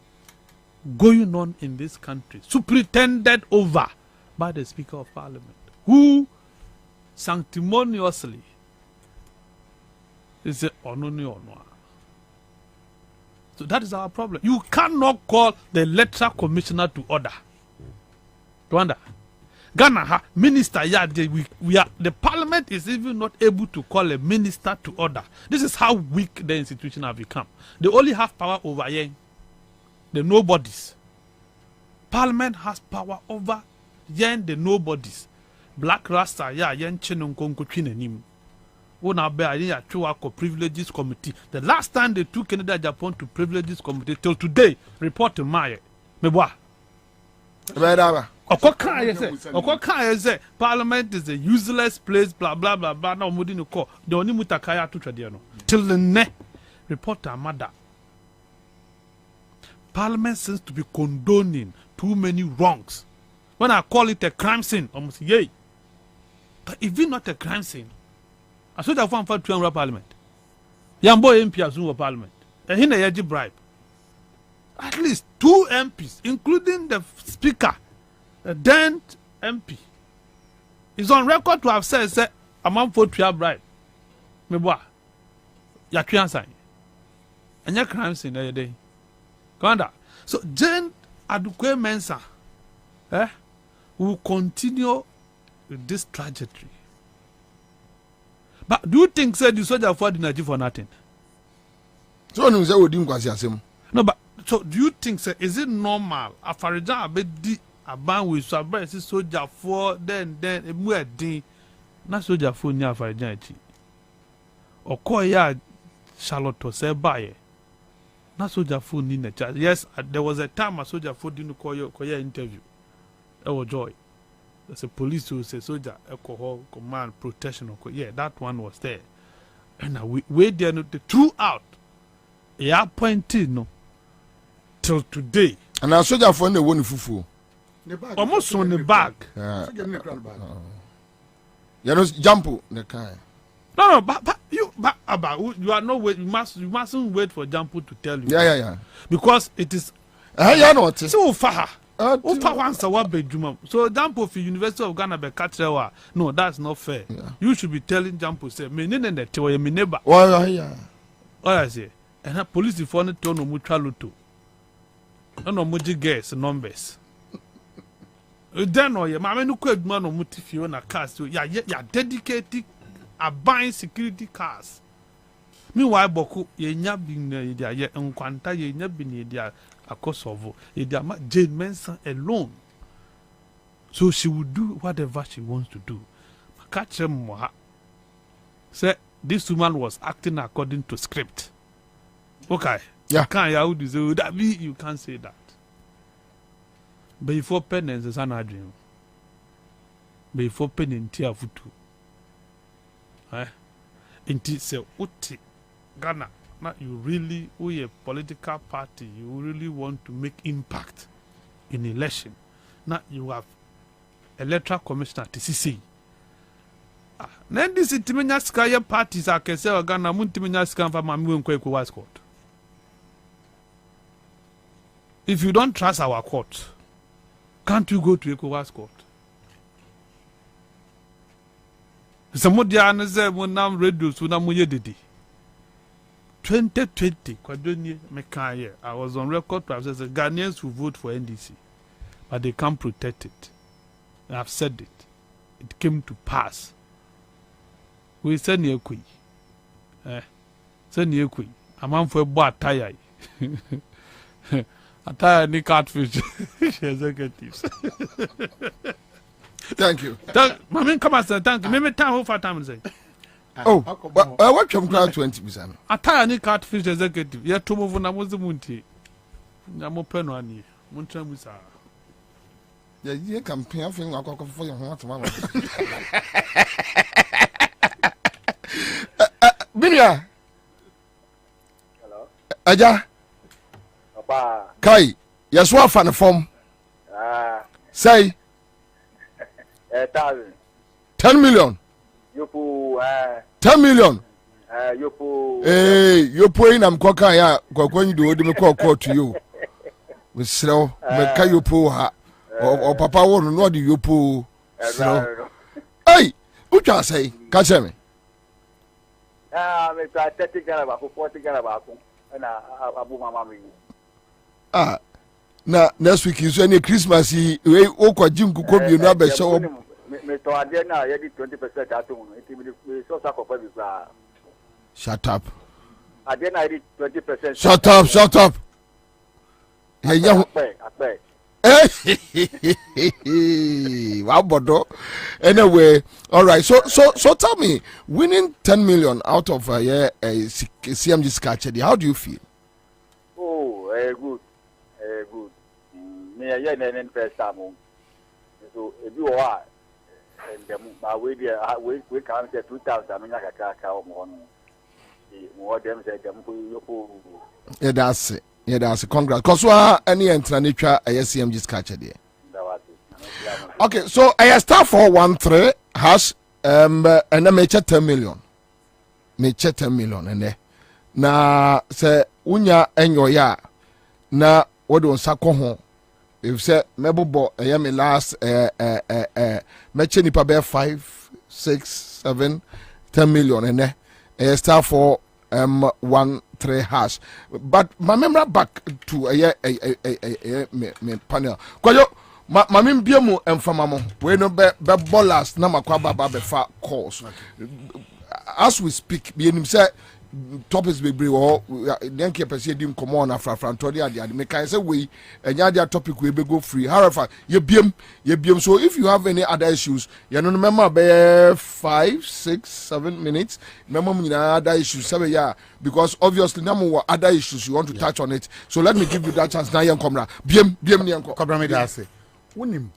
going on in this country, superintended over by the Speaker of Parliament, who sanctimoniously is a ononi. So that is our problem. You cannot call the Electoral Commissioner to order. Rwanda, Ghana, minister, we are, the Parliament is even not able to call a minister to order. This is how weak the institution have become. They only have power over the nobodies. Parliament has power over the nobodies. Black Rasta, yen chenonkonko chinenim. Privileges Committee. The last time they took Canada Japan to Privileges Committee till today, report to Maya. Meboa. Parliament is a useless place, blah blah blah blah. Now Mudino call the only mutakaya to Tradiano. Till the next report to Amada. Parliament seems to be condoning too many wrongs. When I call it a crime scene, almost yay. But if it's not a crime scene, I should have found for 200 Parliament. Yambo MP as well Parliament. And he never bribe. At least 2 MPs, including the Speaker, the then MP, is on record to have said, I'm on for 3 bribe. Meboa. Ya criança. And your crime scene every day. Commander. So Jane Adukwe Mensah will continue with this trajectory. But do you think the soldier for the Nigeria for nothing? So no say we dim kwasi asem. No, but so do you think is it normal? Afarijan abedi aban we so abere soldier for then emu edin na soldier for ni Afarijan echi. Okoya Charlotte say baye. Na soldier for ni na. Yes, there was a time a soldier for didn't call your interview. Ewo joy. There's a police who say soldier, alcohol, command, protection. Yeah, that one was there. And we there throughout. He appointed no till today. And our soldier for the one fufu. Almost on the bag. You know, jump the car. No, but you are not wait. You mustn't wait for Jampo to tell you. Yeah. Because it is. Yeah, no, so far. So Jampo for University of Ghana be catchewa. No, that's not fair. Yeah. You should be telling Jampo say me nene ne tewa me neighbor. Oh yeah. All I say. And the police if one turn no mutual luto. No muji guess numbers. Then no ye mama no kwa aduma no mutifio na cars so ya dedicated a buying security cars. Meanwhile boku ye nya bi na ye nkwanta ye nya bi na dia akosovo ye dia Jane Mensah alone. So she would do whatever she wants to do. Catch him say this woman was acting according to script. Okay. Yeah. You can't say that. Before penance is an dream. Before penance tia futu. Inti se uti Ghana. Now you really we a political party. You really want to make impact in election. Now you have Electoral Commissioner TCC. Then this itimenya skaya parties are kese Ghana muntimenya skamfa mami wenkwe kwa West Court. If you don't trust our court, can't you go to ECOWAS court? Somebody say when I'm reduced when I'm 2020, I was on record to have said Ghanaians will vote for NDC, but they can't protect it. I've said it. It came to pass. We send you a send you a man for a bar tire. Attire any catfish executives. Thank you. Mami come as thank you. Me time how far time say. Oh, what come crowd 20%? Ataya ni catfish executive. Ya to move na mozi munti. Na mo peno ani. Muntra musa. Yeah, you campaign I think I for your heart mama. Binia. Hello. Aja. Papa. Kai, yes what fan form. Say 10 million. Yopo 10 million. Yopo. Hey, yopo in am kwaka ya kwakwa nyi do me call to you. We slow me ka yopo ha. O papa wo no di yopo. Slow. Hey, ucha say, catch me. Me try 30 Ghana ba 40 Ghana ba ko. Na abu mama mi. Na next week is any Christmas we o kwa jinku ko bi no abehye me to ade na ye di 20% ato no enti me so sa ko pa bi kra. Shut up. Ade na ye 20%. Shut up. Yeah. Wow, bodo. Anyway, all right. So tell me, winning 10 million out of CMG Sketchy, how do you feel? Oh, good. Me a first time. So if you are and the we can say 2,000. I mean, I can't more them say them for yeah, that's it. Yeah, that's a congrats. Cause what any international CMG Sketchy there. Okay, so I start 413 hash and then me check 10 million. Me check 10 million and there. Na say unya enyo ya na what do sako ho. If say mebobo me last me che nipa be 5, 6, 7, 10 million and there. I start for 13 hash. But my memory back to me panel. Kwayo Mamim biemu emfamamo we no be ballers na makwaba ba be fa calls. As we speak, be him say topics be bre or then ke pese dim komo na frafranto de ade me kan say we enya dia topic we be go free. However, ye biem so if you have any other issues, you know remember be 5, 6, 7 minutes. Remember me other issues say yeah because obviously now more other issues you want to touch on it. So let me give you that chance now yen komra. Biem ni enko. Kobra me da say. Wonim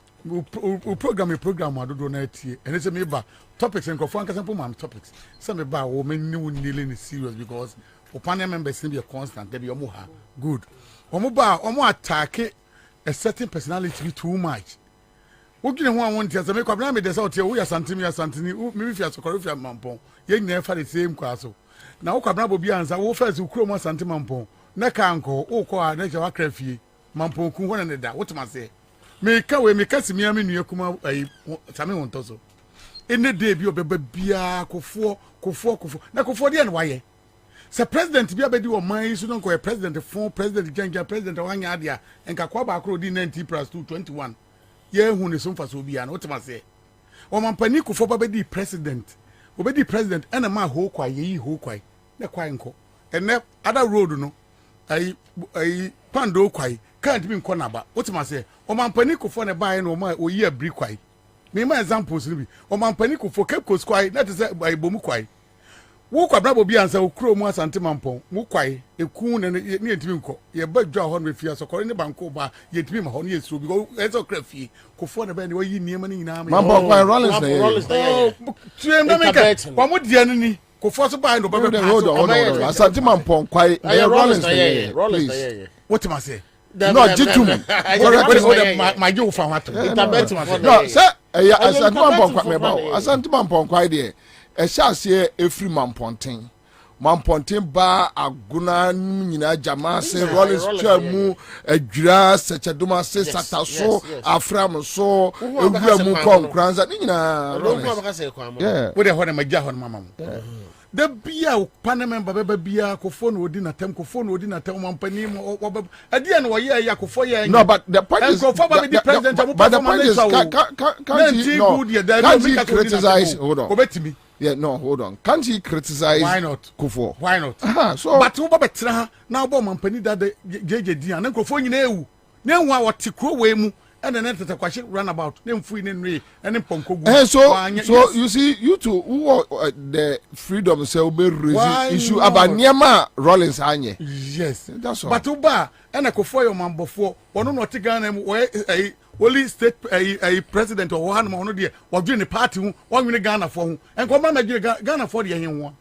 program adodo na tie ene se me ba topics en kofo anka sample man topics se me ba wo me ni won nearly serious because o panel members be constant they be omo ha good omo attack a certain personality too much wo gine ho awon tie se me kwabna me de se o tie wo ya santimi me fi asokoro fi mampon ye nyina fa the same kwaso na wo Kwabena Bobie Ansah wo first ukro mo santimi mampon na kanko wo ko a na je wa krafie mampon ku ho na ne da wo tuma se me ka simi ami nua kuma ai same won toso ene day bi obeba bia kofo na kofo de na waye se president bia bedi wo man so no ko president fon president ganga president wanya adia enka kwa ba akro di 90 plus 221 ye hu ne so mfa so bia na wotima se o man pani kofo ba bedi president obedi president ena ma ho kwa ye ho kwai na kwai nko ene other road no ai pando kwai can't be nko na ba wotima se o man pani kofo ne ba ye no ma oyi abri kwai me ma examples ni bi o man pani kofo kekos kwai na te se ibomu kwai wo Kwabena Bobie Ansah okro mu asante mampon wo kwai eku ne entimi nko ye badwa ho no fia so kore ne banko ba ye timi ma ho ne yesu because eso krafie kofo ne ba ne wayi niema ne nyina mampon kwai rollins na tuem na meka wa mo dia no ni kofo so ba no ba be hold on asante mampon kwai rollins na what am I say no jitum my you fa what no say asante mampon kwai me ba asante mampon kwai de e sha se efri mamponten ba aguna nyina jama se rollins twamu adwira secheduma se sataso afram so egura mu konkranza nyina yeah we dey ho na magya ho na mama the bia panel member beba bia ko phone odi na tem mampani mo adia na ye ya ko fo ye no but the point is the president but the point is can't you criticize hold on yeah, no, hold on. Can't he criticize? Why not? Kufo. Why not? So, but who betra now? Bo mampani that JJD and Kufo nyina ewu. Ne wa wotikro we mu and then enter the question runabout. Name free name and then ponko. So you see, you two who the freedom say raise issue about Niama Rollins Anye. Yes, that's all. But Uba and I could for your man before one not taking where a only state a president or one man dear or doing the party one in Ghana for and come on Ghana for the one.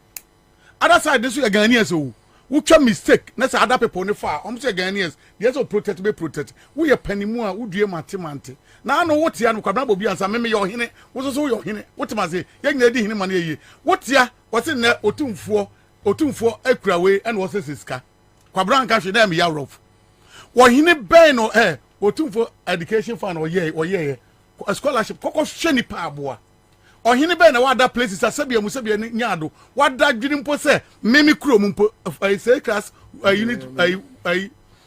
Other side this is a Ghanaian so. Which a mistake? Let's other people on the far. I'm saying Ghanaians. Yes, or protect be protect. We are penny more. Who do you mati? Now I know what you are. Kwabena Bobie Ansah. Maybe you're hine. What's also you're hine? What am I say? Young lady hine money. What ya? What's in there? Otum for ekra way and what's this iska? Kwabena can't show them Europe. What hine ben or otum for education fund or yeah. A scholarship. Koko sheni pa boa. Or hine be na wada places asebia musebia nyado wada dwene mpo se memi kuro mpo say class unit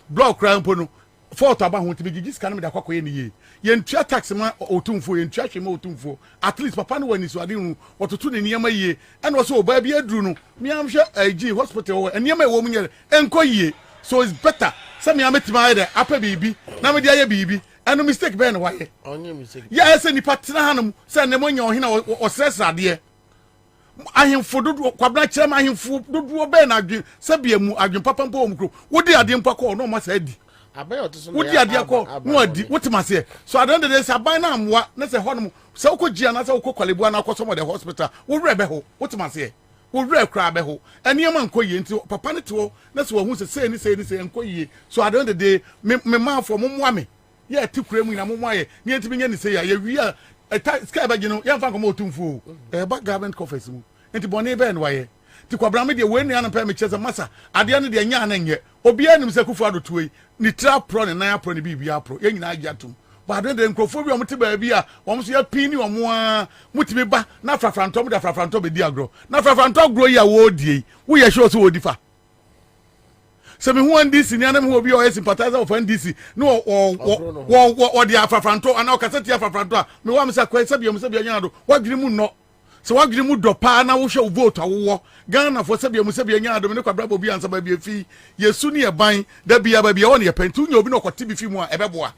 block kra mpo no fort aba ho tibi gigi scan me da kwakoye ne ye yentua tax ma otumfo yentua hwe ma otumfo at least papa no wani so ade hu ototo ne niam ye and also oba bia duru no me am hwe ag hospital wo niam e wo munye enko ye so it's better say me ametima de apa bibi na me dia ye bibi and no mistake be na waye onye mistake yes ni patena hanum say ne monye ohina o stress ade ahemfo dodo Kwabena kire ma ahemfo dodo be na adwen say bia mu adwen papa mpo wo mkro wodi ade mpa ko no ma say di abai otoso no wodi ade ko no adi wotima say so at the end of the day say abai na amwa na say honum say ukogia na say ukokwalebu na akoso mo the hospital wo wre be ho wotima say wo wre kra be ho eniema nkoye nti papa ne to na say wo hu say ni nkoye so at the end of the day me man for mo moa me ye ati kura mu na mo moaye ni enti me nya ni say ya wi a sky ba gino ya fa ko mo tumfu ba government office mu enti bone be en waye ti Kwabena me de we ni an pa me chese masa ade ne de nya na nye obi anim se kufu ado tuwe ni tra pro ne na pro ne bibia pro ye nyina agya tum ba de nkrofo bi o mte ba bi a wo so ya pini o mo a mutimi ba na frafranto mo da frafranto be di agro na frafranto agro ya wo die wo ye sure so wo di fa se me hu NDC ni anam hu obi o sympathizer of NDC no o di frafranto ana o kaseti frafranto a me wa me sa kwa se bi anya do wadwiri mu no se wadwiri mu do pa na wo hwe vote awo Ghana for se bi anya do me Kwabena Bobie Ansah ba bi fi yesu ni e ban da bia ba bia won ye pentu nya obi no kote bi fi mu a ebeboa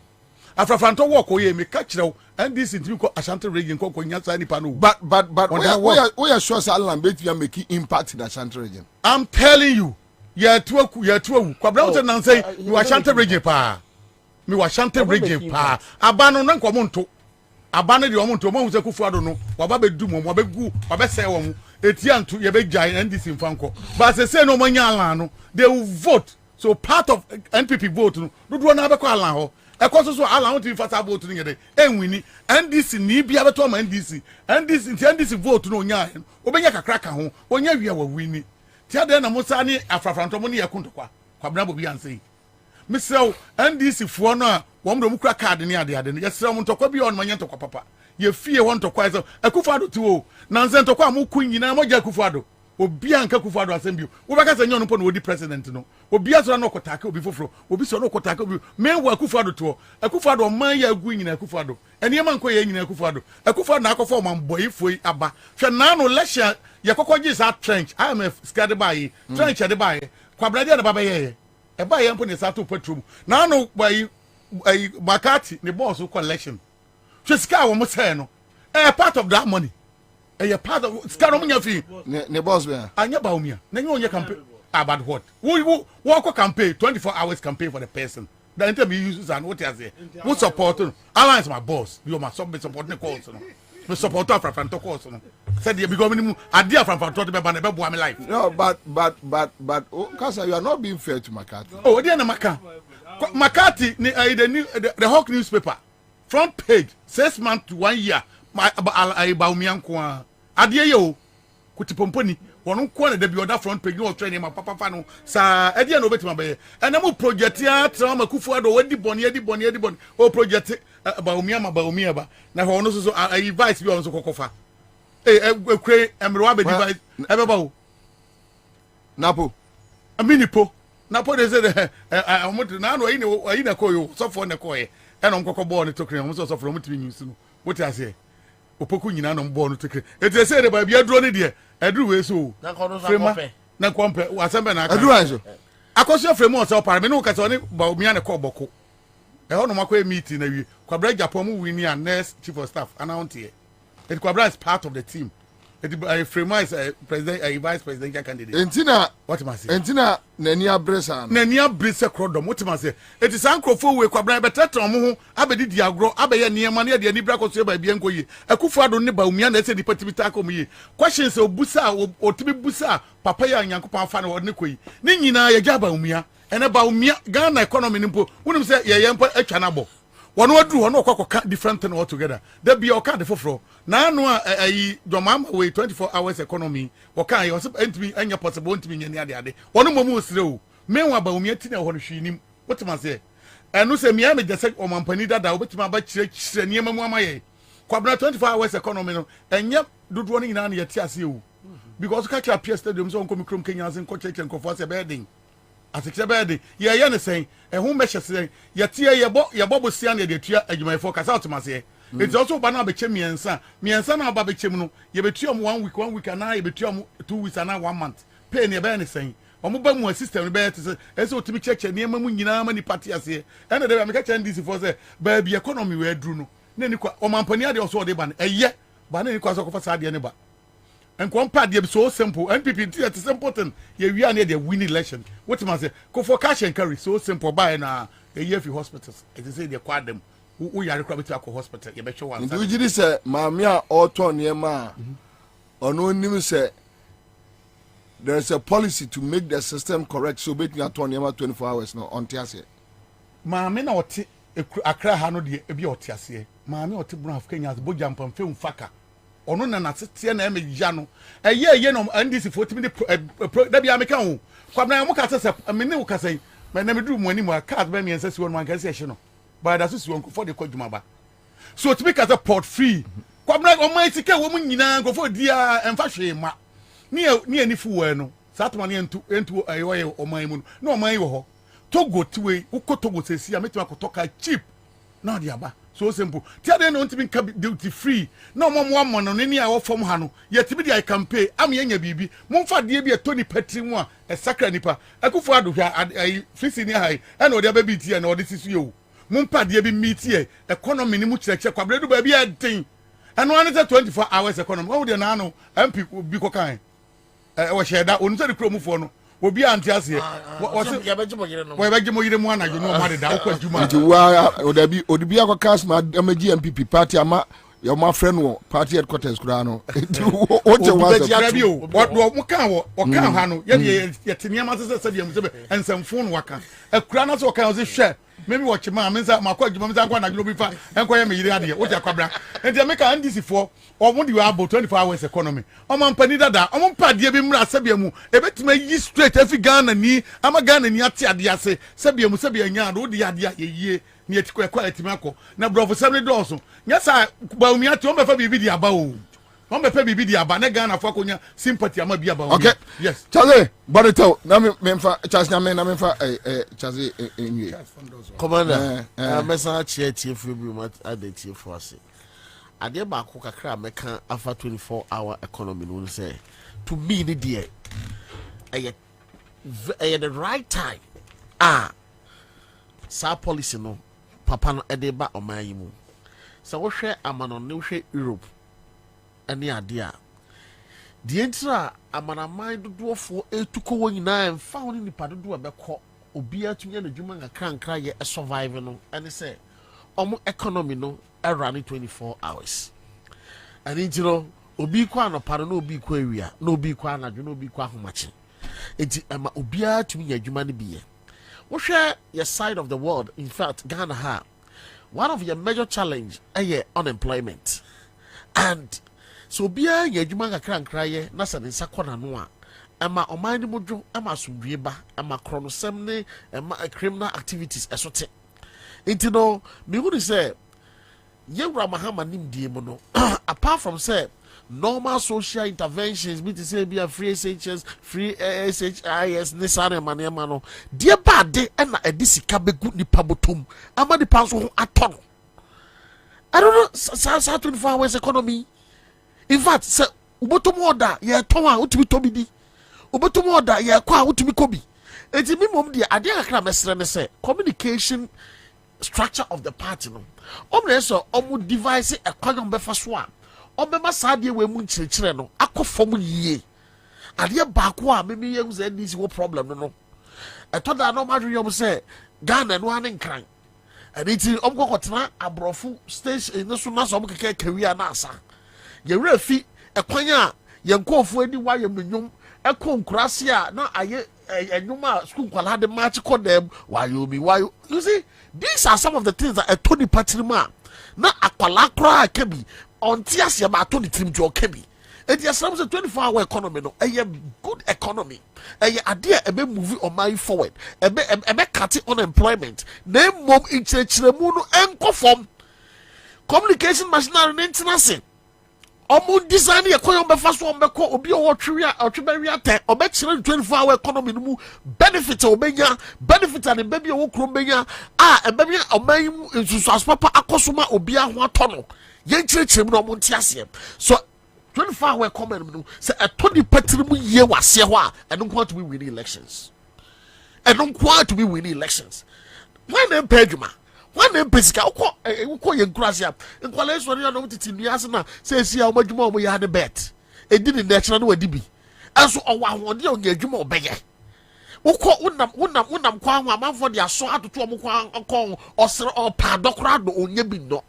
afrafranto work oye me ka kirew NDC ntimi ko Ashanti region ko nya sa nipa no but we are sure say Alan Betia make impact in Ashanti region. I'm telling you ya tuwa Kwabena Ansah nan say you Ashanti region pa me wa Ashanti region pa abano na nko monto abano de omonto mo hu se kufu ado no waba be du mo waba gu waba se wo mu etianto ye be jai NDC mfanko but say no manya Alan no they will vote so part of NPP vote no do na be ko Alan ho so Alan want to fast vote no yede enwini NDC ni bia beto ma NDC vote no nya obenya kakra ka ho onya wi a wa wini tia de na musa ni afrafranto mo ni yakuntokwa Kwabena Bobie Ansah misrew NDC fo no a wo mdo mukra card ni ade no yesrew mo ntokwa bi on manya ntokwa papa ye fie won ntokwa so akufado tuo na nze ntokwa amuku nyina mo ja akufado obi anka akufado asembio wo baka se nyon no no wodi president no obi asora no kotake obi foforo obi so no kotake obi me wo akufado tuo akufado man ya agu nyina akufado eniema nko ye nyina akufado na akofo man boy foi aba hwe na no lesha ye kokogi sa trench IMF skade bayi trench de bayi Kwabena de baba ye e bayi mpo ne sa to patrum na no bayi Makati ne boss collection hwe ska wo mo say no part of that money a part of ska no nya fi ne boss be anya ba umia na nya onye campaign about what we walk campaign 24 hours campaign for the person the interview uses and what you say who support alliance my boss you my support ne calls no me support afrafranto calls no said you become minimum ade afrafranto be ba na be boa me life no but Kasa you are not being fair to Makati oh dey na Makati the Hawk newspaper front page 6 months to 1 year my ba umianko ade ye o kutipomponi wono ko na da bi oda front page no train ma papa no sa ade na obetima be ena mo project ya tra ma kufu ado wadi boni o project ba umia ba na ho no so advice bi on so kokofa ekwe emrewa be device ebeba o napo aminipo napo de say amoto na no ayi na koyo so for na koye eno nkokọ ball ni tokre mo so for mo timi news no what I say opoku nyina no ball no tokre eti say de ba bia duro ni de eduru we so na kompe wasembe na aka eduru anso akoso frame o so para me no ka so ni ba umia ne ko boko no makwa meeting na wi Kwabena Japan mu win ya next chief of staff announce here it Kwabena is part of the team it Frema is president vice presidential candidate entina what must say entina nani abresa krodom what must say it is ankrofo we Kwabena betetra mo ho abedi diagro abeye niema na de ni bra koso ba bia nkoyi akufo ado ne ba umia na se di patibita akom yi questions obusa otibi busa papa ya nyankopon afa na ne koyi ni nyina ya gaba umia ene ba umia Ghana economy nimpo wonum se ye mpo atwa na bo wono aduru wono okwakoka different thing altogether da bia oka de foforo na anu ayi domama we 24 hours economy oka ye so entimi anya possible entimi nyani ade wono momu osire o menwa ba umia ti na ho no hwinim wotima se enu se mia me jese o mampani dada obetima ba kire niema mu amaye Kwabena 24 hours economy no enye dodo no nyina na yeti ase o because ka kira PS stadium so nkomi krom Kenya sin ko cheche nkofo ase bedding atikse bedding ye ne sen ehun measure sen yetie yebo bosia na de tua adwumayefo kasa otomase it also ba na be chem miensa na ba be chem no ye betua mo 1 week na ye betua mo 2 weeks na 1 month pay ne be ne sen omo ba mu system ne be te ese otimi cheche ne ma mu nyina ma ni party ase ene de me ka chen DC for say ba bi economy we aduru no ne ni kwa o mampani ade so de ba ne eye ba ne ni kwa so ko fa sa de ne ba and compared they so simple NPP it is simple thing we are near the win election what must say go for cash and carry so simple by na a year for hospitals it is say they quad them who are required to go hospital you bet you one do you say mamia auto niema ono nim say there is a policy to make the system correct so bet you at 24 hours no on tiase mami na oti akra ha no de ebi otiase mami oti bro Africa boja mpamfe mfaka ono na natetie na emeja no eye no NDC for timi da bia meka ho Kwabena mo ka se me ne wo ka sai me na me duru mo ani mo card ba mi ensa si won man ka se hye no ba da so si won for de kwadwuma ba so timi ka se port free Kwabena o man sika wo mu nyina go for dia emfa hwe ma ni ani fu we no satoma ne entu ayo o man mu no o man wo ho Togo tiwe ukotogo sesi ya metima kutoka cheap na dia ba so simple tia de no ntimi ka duty free na mo no ni a wo fom ha no yetibi dia campaign am yenya bibi momfa de bi etoni patri mu a esakra nipa akufo adohwa fisi ni hai e na odi ababi tie na odi sisu yo mompa de bi meetie economy ni mu kireche Kwabena du ba bi adin eno ane 24 hours economy wo de na no MP bi ko kan wo sheda onu se de kromufo no obi anti ase wo se ya beje mo yire mu anajo no ma de da ko adwuma nti wa odabi odibi akwakas ma amaji MPP party ama ya ma friend wo party headquarters kura no o che wa se wo mo kan wo kan ha no ye tenia ma se de mu se ensamfo no waka akura na se wo kan o se hwe maybe watch ma mensa makwa adwuma mensa kwa na bi fa enko ye me yire ade wo ja Kwabena enti make NDC for omo di wa 24 hours economy omo mpani dada omo mpade bi mra sabia mu ebetima yi straight afi Ghana ni ama Ghana ni ate ade ase sabia mu sabia nya do di ade yeye ni etiko ekwa etima ko na brofo sabre doso nya sa ba umi ate omo fa bibi di aba o omo fa bibi di aba na Ghana fa konya sympathy ama bi aba o okay yes chaze barito na me mfa chance na me mfa chaze enwe commander mesa tie fu bi mat ade tie fu ase ade ba ko kakra meka afa 24-hour economy no say to me ni there the right time sa policy no papa no ede ba oman yi mu so wo hwe amano ne hwe Europe ani ade a die ntra amana man dodofo etuko wo nyina emfa wo ni padodo abekọ obi atunya na dwuma nkra ye survive no ani say omo economy no running 24 hours and you know obi kwa no paro no obi kwa awia no obi kwa anadwo no obi kwa homache enti ama obi atumi adwuma ne biye wo hwe your side of the world in fact Ghana ha one of your major challenge unemployment and so obi anya adwuma nkra ye na se ne sakona no a ama oman ni modwo ama sumdwe ba ama kronosem ne ama criminal activities esote enti no me would say Yewra Mahama nimdie mo no apart from say normal social interventions be to say be a free SHS free SHIS nesane manema no die ba de na edisika begu nipa botom ama di panso ho ato no I don't know sa 24 hours economy in fact say ubotom order ye ton a utumi to bi di ubotom order ye kwa utumi ko bi enti mi mom de ade akra mesre ne say communication structure of the party no so device a kwan befa so a obema saade we mu nkyerɛkyerɛ no akɔfom yie adeɛ baako a meme yɛ use NDC wo problem no ɛtɔda no madweyom sɛ Ghana no ane nkran ɛne ti ɔmkɔkɔtena aborɔfo station no so na so ɔmkɛkɛ kawia na asa yɛwerɛ fi ɛkwan a yɛnkɔɔfo adi wa yɛm no nnwom ɛkɔ nkurase a na ayɛ ɛnwom a school kwala de match kɔ dem wayo you see these are some of the things that ɛtɔ nipa tirim a na akwala koraa ka bi ɔnte aseɛ ma atɔ ne tirim nti ɔka bi ɛti asɛm sɛ 24-hour economy no ɛyɛ good economy ɛyɛ adeɛ ɛbɛ move ɔman forward ɛbɛ cut unemployment na mmom nkyerɛkyerɛmu no ɛnkɔ fam communication machinery ne ntena se ɔmo design yɛ kɔyɔ bɛfa so ɔmbɛkɔ obi ɔwɔ twebɛwi atɛ ɔbɛkyerɛ 24-hour economy no mu benefit a ɔbɛnya benefit a ne bɛ bi a ɔwɔ kurom bɛnya a ɛbɛbi ɔman yi mu nsusuaso papa akɔ so ma obi aho atɔ no yɛnkyerɛkyerɛ mu na ɔmo nte aseɛ so 24-hour economy no sɛ ɛtɔ nipa tiri mu yie wɔ aseɛ hɔ a ɛno nko to be winning elections wɔn na mpɛ adwuma wɔn na mpɛ sika wokɔ yɛ nkurase a nkwalɛ sɔre a na wɔn tete nnua ase na sɛ esi a wɔn adwuma a wɔn yɛ ade bet edi ne nɛkyerɛ no wɔ di bi ɛnso ɔwɔ ahoɔden a ɔnyɛ adwuma ɔbɛyɛ wokɔ wonam kwan ho amanfoɔ de aso atoto wɔn kwan ɔsere ɔpa adɔkora do ɔnyɛ bi nnɔ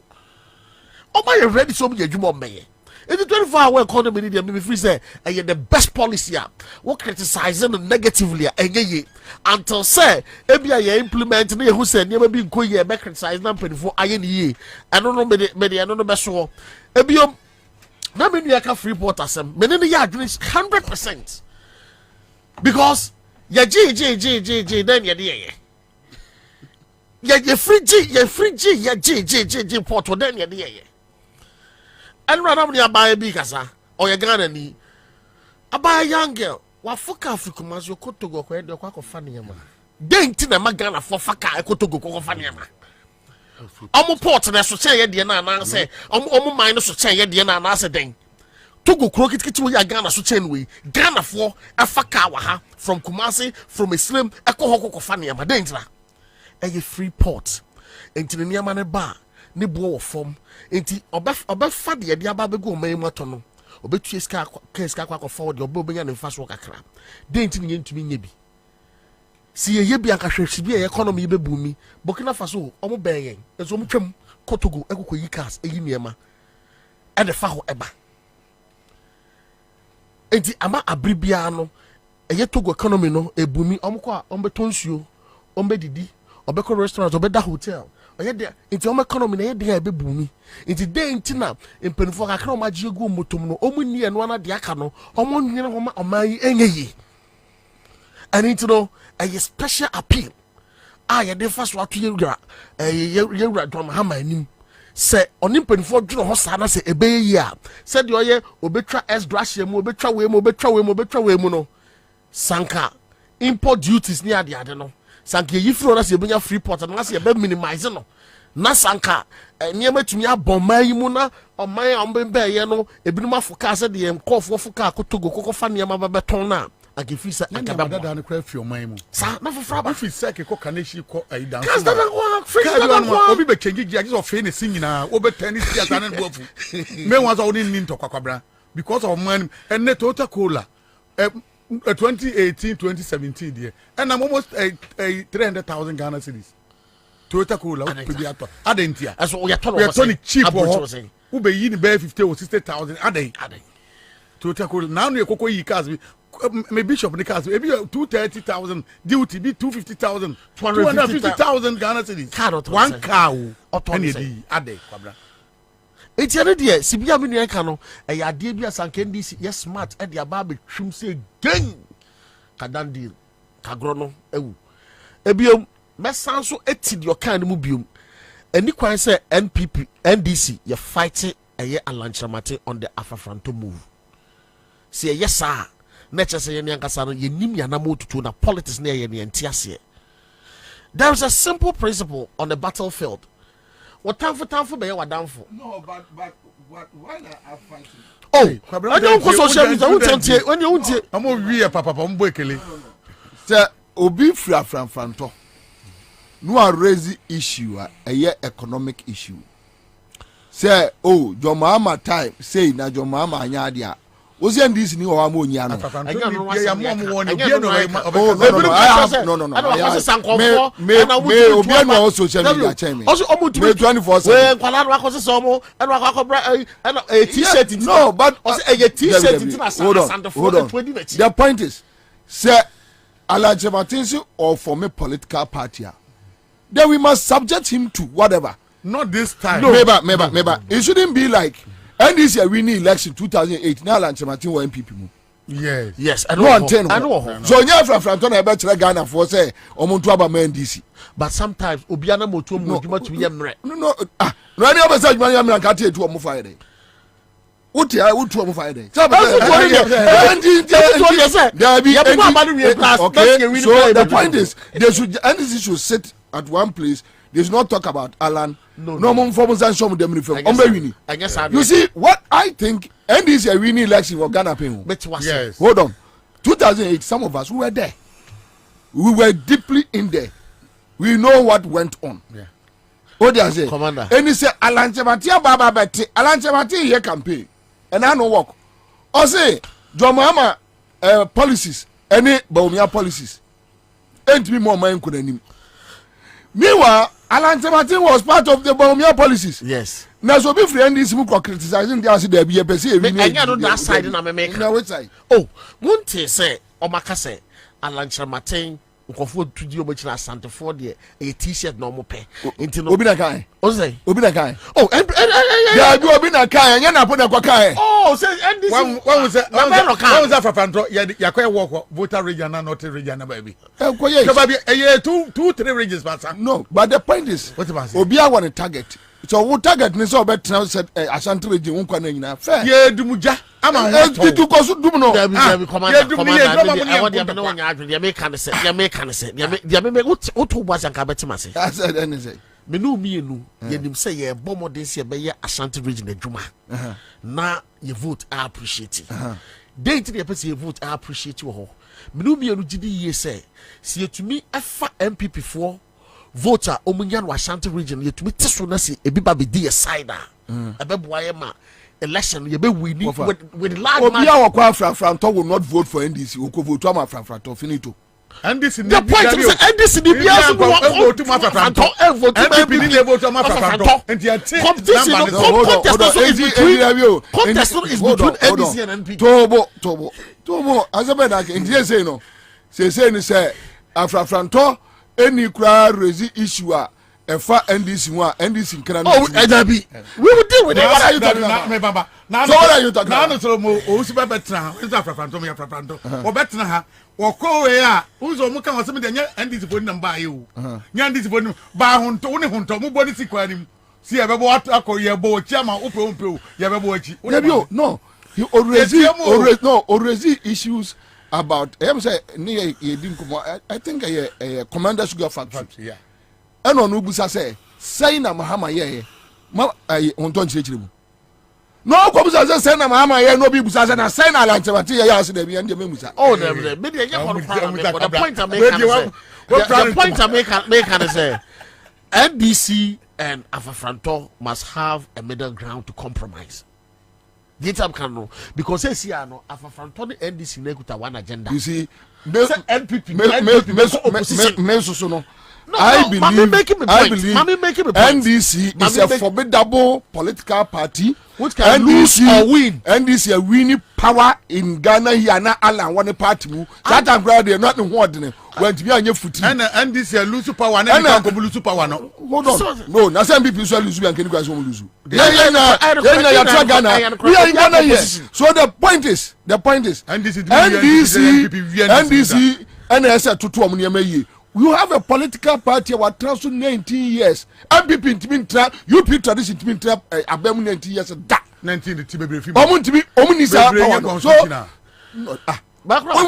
ɔmo ayɛ ready sɛ ɔmo yɛ adwuma ɔmɛyɛ. In the 24-hour economy, me free say, the best policy. We criticize them negatively, until say, maybe I implement me who said never been going here, make criticize them for INE. I don't know, maybe I don't know best so. Ebiom, na me you can free port asem. Me ne ya adwene 100%. Because ya G then ya dey. Ya free G ya G port then ya dey. And radam ni abaya bi kasa or ya Ghana ni abaya young girl wa foka Africa mas yo kotogo ko e de kwa ko fa ne ma den ti na ma Ghana for faka e kotogo ko fa ne ma omo port na so chen ye de na na se omo mine no so chen ye de na na se den togo kro kitikiti wo ya Ghana so chen we Ghana for e faka wa ha from Kumasi from Islam e ko ho ko fa ne ma den tira e ye free port enti ne ma ne ba ne bo wo fom enti obefa de ade aba bego man mu ato no obetu ska kwa forward de obenya ne mfa so kakra de enti ne yentumi nya bi si ye bi ankahwehwe bi economy be bumi Burkina Faso omo benyen ezo omo twam kotogo ekoko yi cars eyi niema e de fa ho eba enti ama abribia no eye Togo economy no ebumi omo ko a ombe tonsuo ombe didi obeko restaurant obeda hotel it's your economy na yɛde ebe bumi nti de nti na mpanifo kakra ma gye gu motom no omu ni eno na de aka no omo nwene ho ma oman enyeyi and nti no a special appeal a yɛde fa so ato yewura drum hama anim sɛ oni mpanifo dwene ho sa na sɛ ebeyi a sɛ de oyɛ obetwa S-gracia mu obetwa we mu no sanka import duties ni ade no sanka yi firo na se benya free port na se be minimize no na sanka niema tumi aboma yi mu na oman a ombembe ye no ebinum afoka se de nkofo foka akotogo kokofo niema babeton na agefi se akaba da na kra fi oman mu sa na fofra ba fi se ke ko kaneshi ko aidan kas da ko free da ko obi be change gi agi of ne sinyina obetani sia ta na bofu me wan so oni ni ntokwakabra because of man and net total cola 2018-2017 there and I'm almost 300,000 Ghana cedis. Toyota Corolla Pibiato Adentia as we are talking cheap who be yin bear 50 or 60,000 ade Toyota Corolla now you cocoa yi cars me bishop the cars maybe 230,000 duty be 250,000 250,000 Ghana cedis one car ade kwabra eti ade de sibia me nua ka no e ade bia sankendi yes smart e de aba be twum se gen kadandi kagro no ewu ebiom mesan so eti de okan mu biom ani kwan se NPP NDC ye fight eye alanchamate on the afafranto move se ye sa na chese ye nyankasa no ye nim ya na motutu na politics na ye ne ntiase. There is a simple principle on the battlefield. What time for be your downfall? No, but why not fighting? Oh, I don't go social media. When you I'm we papa mbekele. Say obi frafranfanto. no a raise issue a economic issue say oh your mama time say na your mama anya dia o say this ni o wa mo nya no me obi no o social media chain me also omo 24/7 kwala no akoso so mo eno akokobra a t-shirt no but also a t-shirt na the point is say Alajebatinsi or form a political party then we must subject him to whatever. Not this time. No, maybe. It shouldn't be like, and this year we need election 2008. Now, Lanchematin were MPP. Yes. I know. So, yeah, from Tony, I bet Ghana for say, Omontuaba DC. But sometimes, Obiana Motu, no, no, any other such money, I'm not going to a Friday. What I would to a Friday. So, the point is, they should, NDC should sit at one place. They should not talk about Alan. No more forms and some of them from you see what I think, and this is a winning election for Ghana. Yes. Hold on. 2008, some of us who were there. We were deeply in there. We know what went on. Yeah. What do I say? Commander. And he said, Alan Chematia Baba Betty, Alan Chematia here campaign. And I know work. Or say, Jomama policies, any Baumia policies. Ain't me more mind could him. Meanwhile, Alan Chematin was part of the Baumia policies. Yes. Now, so be friend is criticizing the answer there be a person. I don't that side in America. No, which side? Oh, won't say, Omaka say, Alan Chematin. Nkofo tudi o machina Santa for there a t-shirt no mo pe enti no obi na kan o say obi na kan oh ya bi obi na kan nya na po na kwa kan oh say ndc when was that Fafanto ya kwa work voter region na not region na baby ko ye so baby 2-3 regions but no but the point is obi a want target so we target ni so better said Ashanti region won kwa na nyina fair ye dumuja ama ho to ko so dum no commander I want them no nya adwe dey make can say dey make what to was an kabetima say I said anything me no mienu ye nim say ye bomodin say be ye Ashanti region adwuma na ye vote I appreciate date dey person ye vote I appreciate wo ho me no mienu gidi ye say si yetumi afa MPP for voter omunya no Ashanti region yetumi teso na si ebi ba be di side ebeboa ye ma election ye be winning with large margin. Obi a kwa Franto will not vote for NDC. We could vote to Franto finito. NDC the point is NDC the bias vote to Franto. NDC vote to Franto. And the contest is between NDC and NPP. Tobo. Azabena NDC say no. Say Franto any cry raise issue efa NDC one NDC nkran oh edabi we will deal with it. What are you talking about me baba so what are you talking about na so mo o si betra is Afrafanto me Afrafanto o betra ha wo ko we a unzo mo kan o se me de NDC phone number aye o nya NDC phone ba hunto woni hunto mo body si kwanim si e bebo akoye bo chiama ope ye bebo achi no you already issues about him say ni ye din ko I think a commander sugar factory yeah eno no busa say na mahama ye ma onton chirechire mu no ko busa say na mahama ye no bi busa say na say na Lanchemati ye ya say da bi ende memusa oh me dey get for the point I make say NDC and Afrafanto must have a middle ground to compromise. Gitam can know because say see no Afrafanto the NDC na kuta one agenda. You see NPP no I believe NDC is a formidable political party which can lose or win. NDC a winning power in Ghana here na Alan one party mu that time brother they not one when to be on your foot and NDC lose power na can go lose power no hold on no na some people so lose and can go lose we are in Ghana here so the point is NDC and I said to two you have a political party what transfer 19 years. MPP intimi tra, UP tradition intimi tra abem 19 years da. 19 the tibe be fi. Omuni sa power. So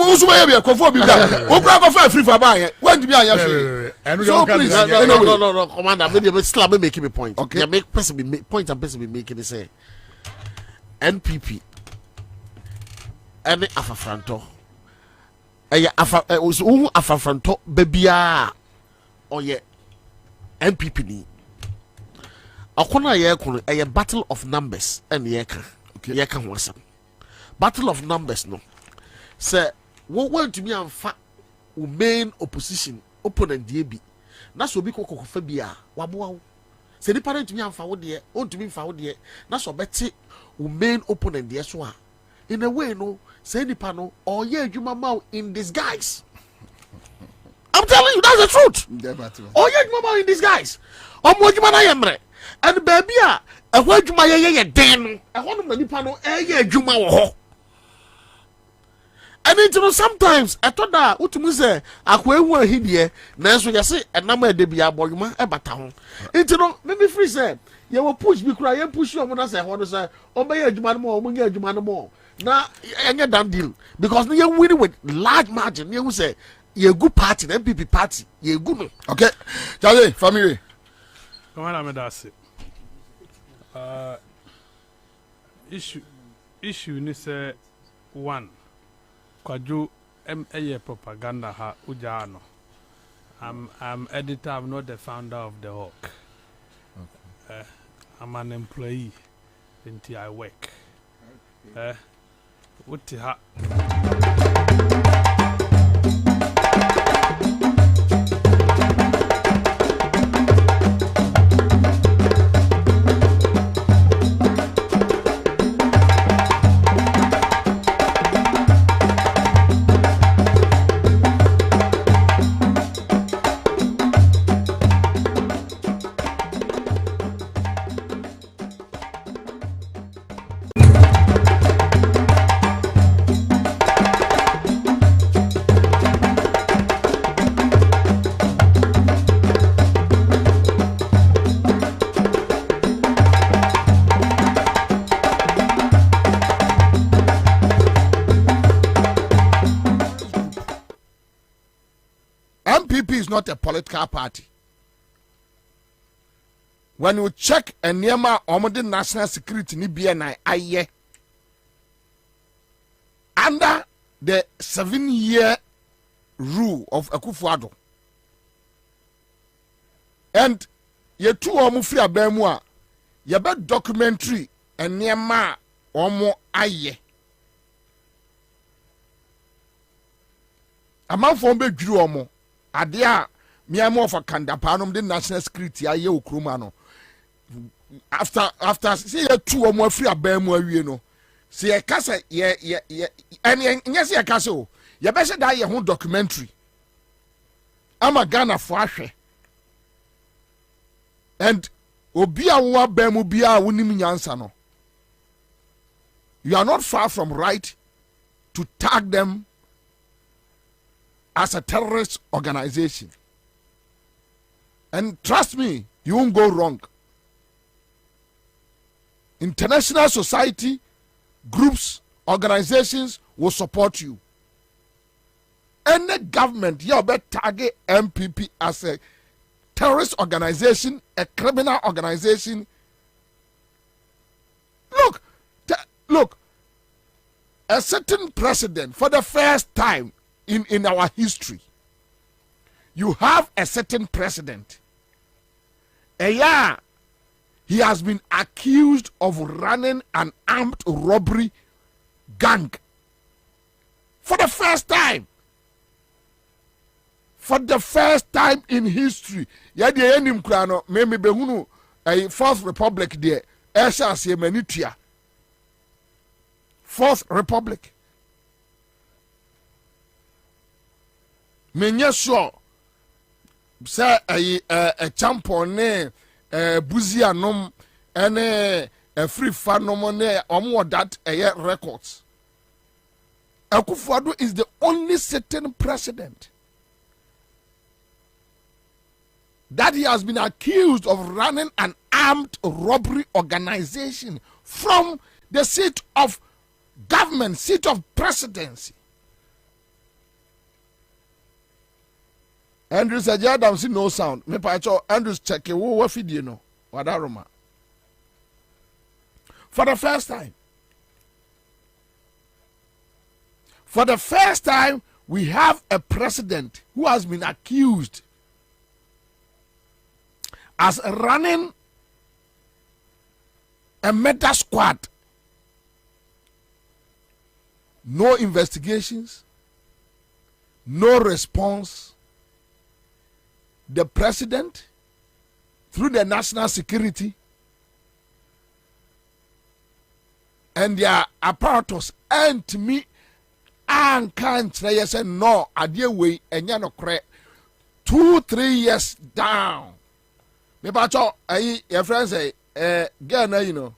we so be akofo bi da. O kra akofo free for ban. When be anya free. So please no commander me dey still be making me point. Okay. You make person be point and person be making it say NPP any Afrafanto Afrafanto babia oye MPP ni akona ye kono a battle of numbers and ye ka ho asem battle of numbers no say what want to me amfa wo main opposition opponent die bi na so bi kokofa bia waboa se ni parent me amfa wo de on to me mfa wo de na so beti wo main opponent de so a in a way no say ni pa no or ye adwuma ma in disguise. I'm telling you that's the truth. Oh ye adwuma ma in disguise. Omo adwuma na ye mre and baby a ehwa adwuma ye den no ehwa no ni pa no ye adwuma wo ho. And you know sometimes I thought that what you say akwa ehu ahidie na so you say enam ede bia aboyuma e bata ho. You know maybe free say you will push bi kura you push you na say ho no say o be adwuma no mo o mo get adwuma no mo na enye done deal because you win with large margin you say you good party the MPP party you good no. Okay Charlie family come on me that say issue ni say one Kwaju a propaganda ha ujano. I'm editor, I'm not the founder of the Hawk. Okay. I'm an employee until I work. What ha not a political party. When you check a Nema Omode National Security ni BNI aye under the 7-year rule of Akufo-Addo. And ye two omu free abemwa ye be documentary and Nema omo aye. Amanfo be dwiru omo adia me am of a kandapanom the national security aye okroma no after see you two or more free abemu awie no see e kasa ye and yes ye kasa o ye be say that ye ho documentary ama Ghana fo ahwe and obi a wo abemu bia wonim nyansa no you are not far from right to tag them as a terrorist organization. And trust me, you won't go wrong. International society, groups, organizations will support you. Any government, you better target MPP as a terrorist organization, a criminal organization. Look, a certain president for the first time in our history, you have a certain president. He has been accused of running an armed robbery gang for the first time. For the first time in history. Yadi enim krano meme behunu a Fourth Republic there. Esha se manitia. Fourth Republic. Menye sure say a champion ne buzi anom ene a free fanom ne omo that records. Akufo-Addo is the only sitting president that he has been accused of running an armed robbery organization from the seat of government, seat of presidency. Andrew said, "Yeah, I see no sound." Me pacho Andrews check it. What video no? Wadaroma. For the first time, we have a president who has been accused as running a murder squad. No investigations, no response. The president, through the national security and their apparatus, and to me, and can't say no, a dear way, and you know, 2-3 years down. Maybe your friend say, girl, you know,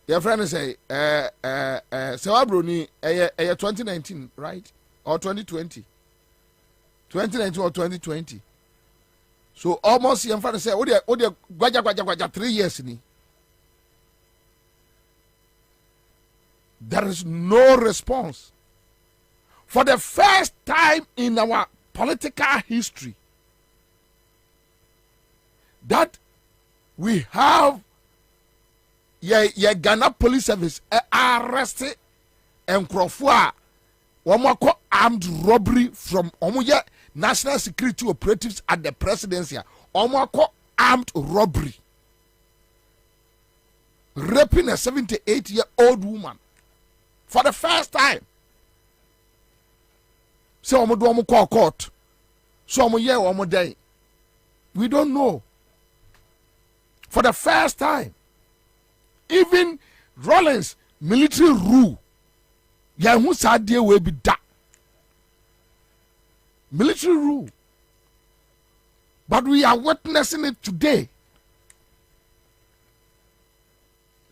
your friend say, Sawabroni, 2019, right? Or 2020? 2019 or 2020. So almost your friend say, oh, dear, gwaja, 3 years ni. There is no response. For the first time in our political history, that we have Ghana Police Service arrested and Crawford armed robbery from national security operatives at the presidency. Armed robbery, raping a 78-year-old woman for the first time. So do call court. So day. We don't know. For the first time, even Rollins military rule, who said there will be that military rule. But we are witnessing it today.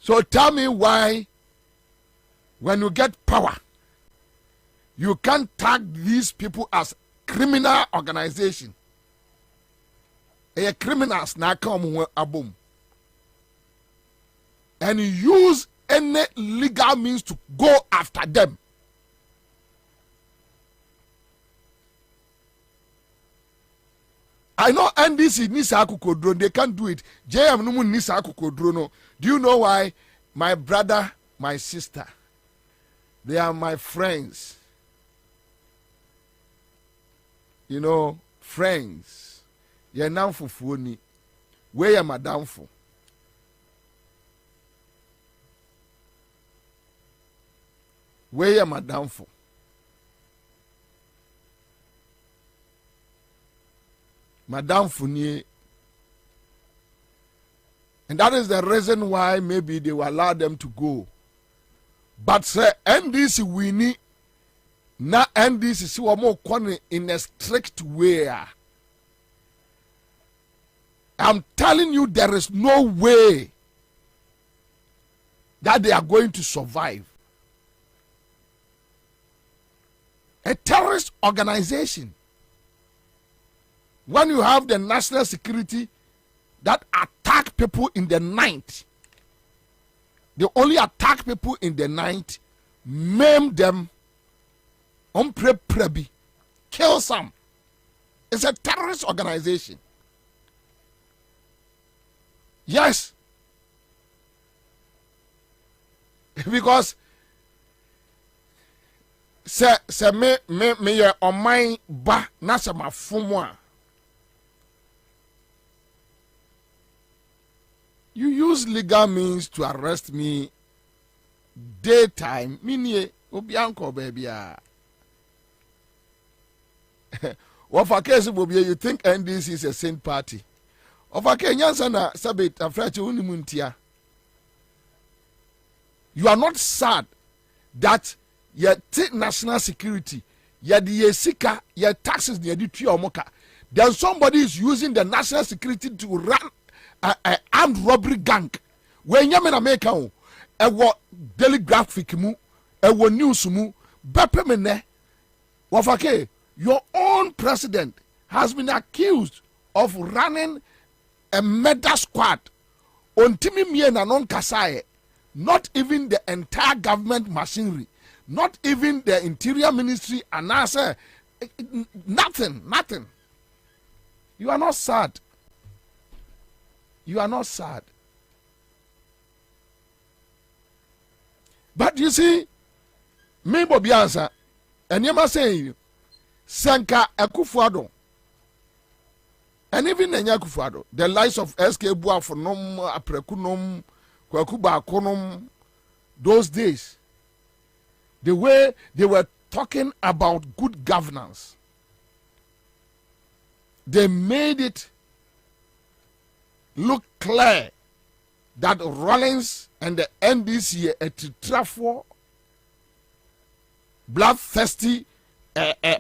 So tell me why, when you get power, you can't tag these people as criminal organization. Criminals now come abom. And use any legal means to go after them. I know NDC Nisa Kukodro, they can't do it. JM Numu Nisa Kukodro, no. Do you know why? My brother, my sister, they are my friends. You know, friends. You're now for phony. Where am I down for? Where am I down for? Madame Fournier. And that is the reason why maybe they will allow them to go. But say NDC we need na NDC see what more in a strict way. I'm telling you, there is no way that they are going to survive. A terrorist organization. When you have the national security that attack people in the night, they only attack people in the night, maim them, prebi, kill some. It's a terrorist organization. Yes. Because se me on my ba na se ma fumo. You use legal means to arrest me daytime. Minie obianko baby. What for case you think NDC is a saint party? Of a Kenyan na sabit afrache unimuntia. You are not sad that your national security, your sika, your taxes, your moka. Then somebody is using the national security to run an armed robbery gang. When you America, what daily graphic mu, what news mu, bepemene. Wafake, your own president has been accused of running a murder squad on Timi Mien and on Kasaye. Not even the entire government machinery, not even the interior ministry, and answer nothing. You are not sad. You are not sad. But you see, me Bobie Ansah, and you must say, Sanka Akufuado, And even Nenya Kufuado, the likes of SK Buafonom, Aprekunom, Kwakuba Konom, those days, the way they were talking about good governance, they made it look clear that Rawlings and the NDC a Trafford bloodthirsty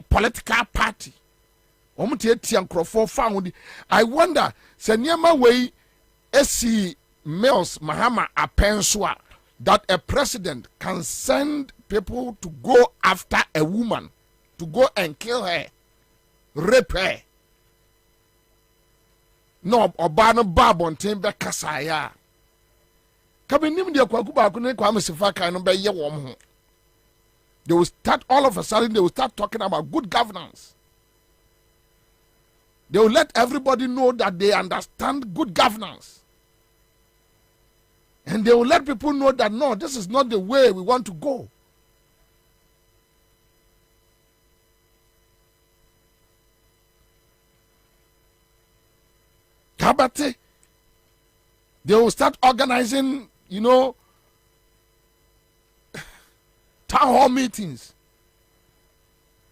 political party. I wonder, Senyama way esi Mills Mahama Apenswa that a president can send people to go after a woman, to go and kill her, rape her. No, Obano Babon Timber Kasaya. Kabinim de Kwakuba Kune Kwamesifaka and Obey Yawam. They will start all of a sudden, they will start talking about good governance. They will let everybody know that they understand good governance. And they will let people know that no, this is not the way we want to go. Kabate, they will start organizing, town hall meetings,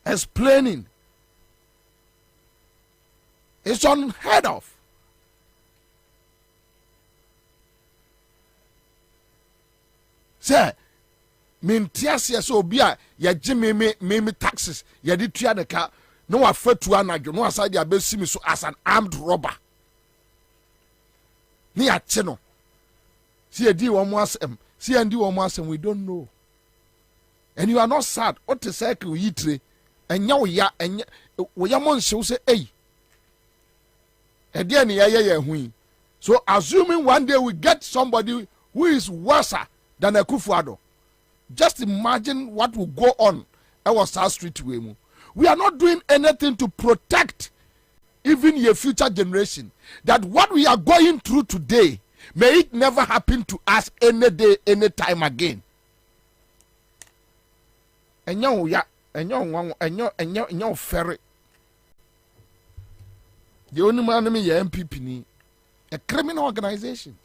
explaining. It's unheard of. Say, mintiasia so bia ya jime me taxes ya di tua de ka no wa fatu anadwo no aside ya besimi so as an armed robber. Ni ache no. See di wo mo asem, see ndi wo mo asem, we don't know. And you are not sad. What to say ku yitre enya wo ya enya wo ya mo nse wo say eh. So assuming one day we get somebody who is worse than a Kufuado, just imagine what will go on our South Street way. We are not doing anything to protect even your future generation. That what we are going through today, may it never happen to us any day, any time again. And ferry. The only man me MPP ni a criminal organization.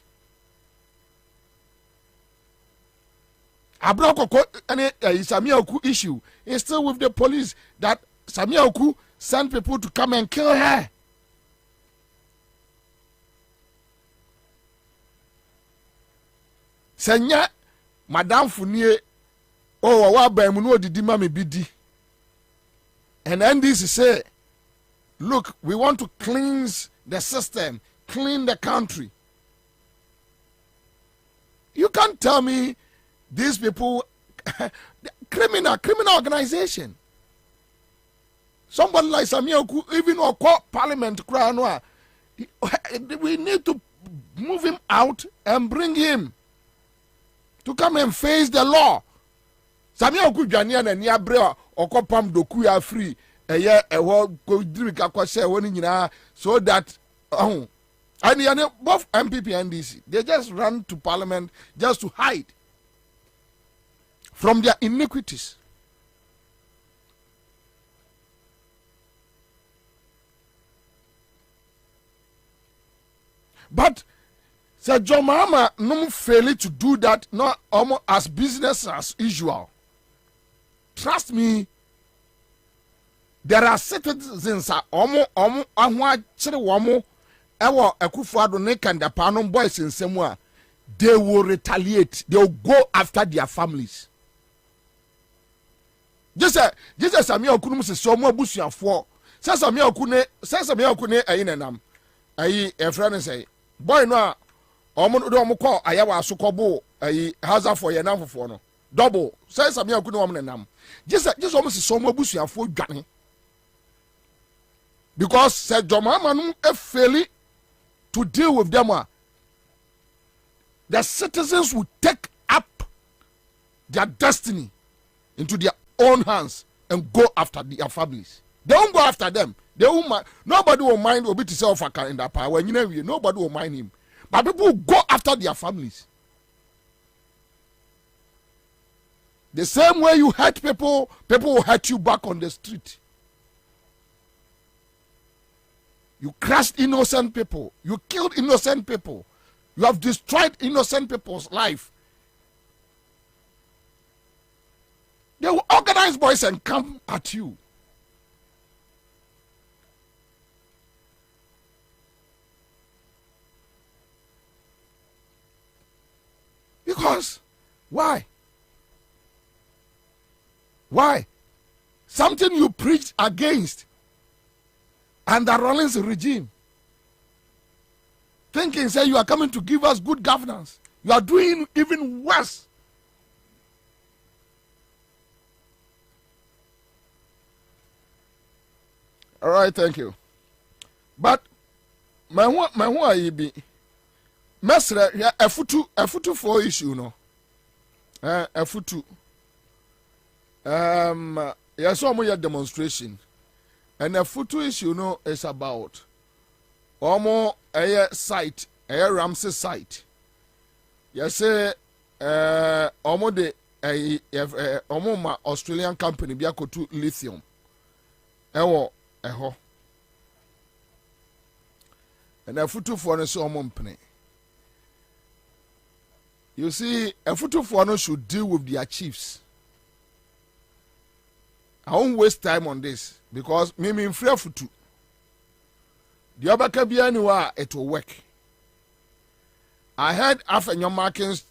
Abroko any Samia Oku issue is still with the police that Samia Oku sent people to come and kill her. Senya Madame Fournier wa ba mu no didi ma me bidi. And NDC say, look, we want to cleanse the system, clean the country. You can't tell me these people, criminal organization. Somebody like Samuel, even or court parliament, we need to move him out and bring him to come and face the law. Samuel Kujanian and Yabrea or Kopam Doku are free. So that and both MPP and DC, they just run to parliament just to hide from their iniquities. But Sir John Mahama no fail to do that, not almost as business as usual. Trust me. There are citizens ahwa chire womo ewo Akufo-Addo ne Kandapano boys in Semua. They will retaliate. They will go after their families. Just Samuel Okunum se so mo abusuafo. Say Samuel Okune ayinenam. Ayi e friend say boy no a omo do omo call ayawa asokobo ayi hazard for ye namfofo no. Double. Say Samuel Okune omo nenam. Just omo se so mo abusuafo dwane. Because said Jomamanu failed to deal with them, the citizens will take up their destiny into their own hands and go after their families. They won't go after them. They won't mind. Nobody will mind Obi to self in that power. When nobody will mind him. But people will go after their families. The same way you hurt people, people will hurt you back on the street. You crushed innocent people. You killed innocent people. You have destroyed innocent people's life. They will organize boys and come at you. Because, why? Why? Something you preached against under Rawlings regime. Thinking, say, you are coming to give us good governance. You are doing even worse. All right, thank you. But my one be mesra ya afutu for issue no. Afutu. Yes, so more demonstration. And afutu issue no is about omo a site, a Ramsey site. Yes, say omo de omo ma Australian company bi akotu lithium. Ewo eho. And afutu for no so omo mpene. You see, afutu for no should deal with their chiefs. I won't waste time on this because me in free futu. The other can be anywhere it will work. I heard Afenyo Markins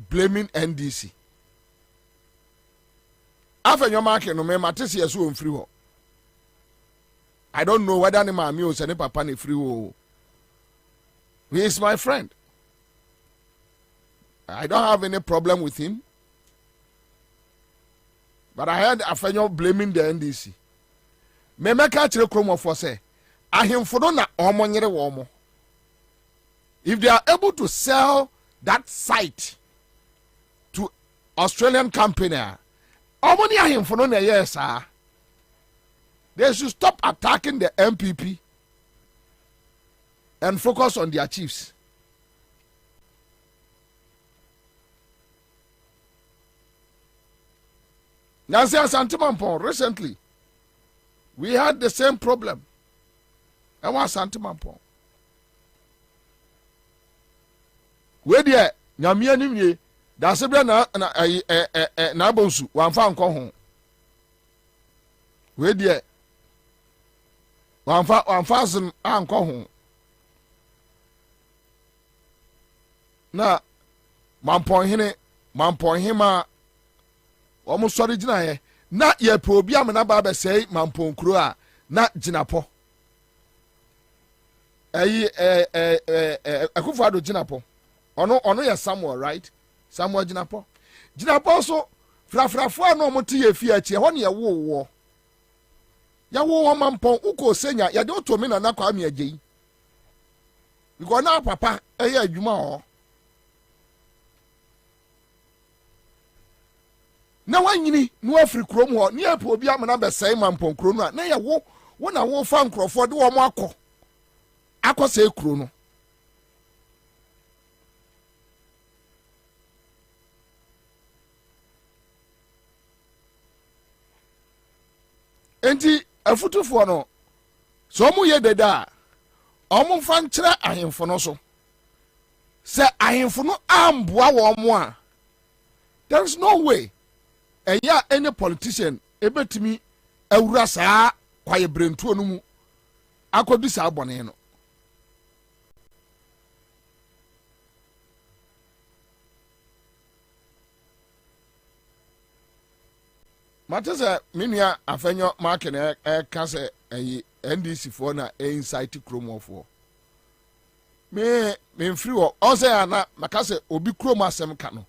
blaming NDC. Afenyo Markins no me matisi yesu on free. I don't know whether any mami or any papa ni free. He is my friend. I don't have any problem with him. But I heard Afenyo blaming the NDC. Me make a chile for say, ahimfono na omo nyere womo. If they are able to sell that site to Australian company, omo ni ahimfono na yes ah. They should stop attacking the MPP and focus on their chiefs. Nancy Santimampon, recently, we had the same problem. I was Santimampon. Where there, Namia Nimye, that's a Nabonsu, one found home. Where there, 1,000 anko home. Now, Mampon hima. Almost sorry, Jina. Na ye probiam na baba say Mampon Krua, na Jinapo. Akufado Jinapo. Ono ya Samuel, right? Samuel Jinapo. Jinapo so, frafrafo no moti ye fiachi, hon ye wo. Ya wo Mampon, uko senya, ya de oto me na nakwa ami agei. Because na papa, adwuma o. Na wanyini no afri krom ho ne apo obi amana be sai Mampon krom no na ye wo na wo fa nkrofo de wo mo akọ kro no. Enti afutufo no so mu ye deda omo fa nkyere ahemfo no so se ahemfo no amboa wo mo a there is no way any politician ebetimi awura saa kwaye brentuo no mu akodi saa bone no. Matasa minia Afenyo Markins kase NDC for na insight chrome for. Me free wo onse ana makase obi chrome asem ka no.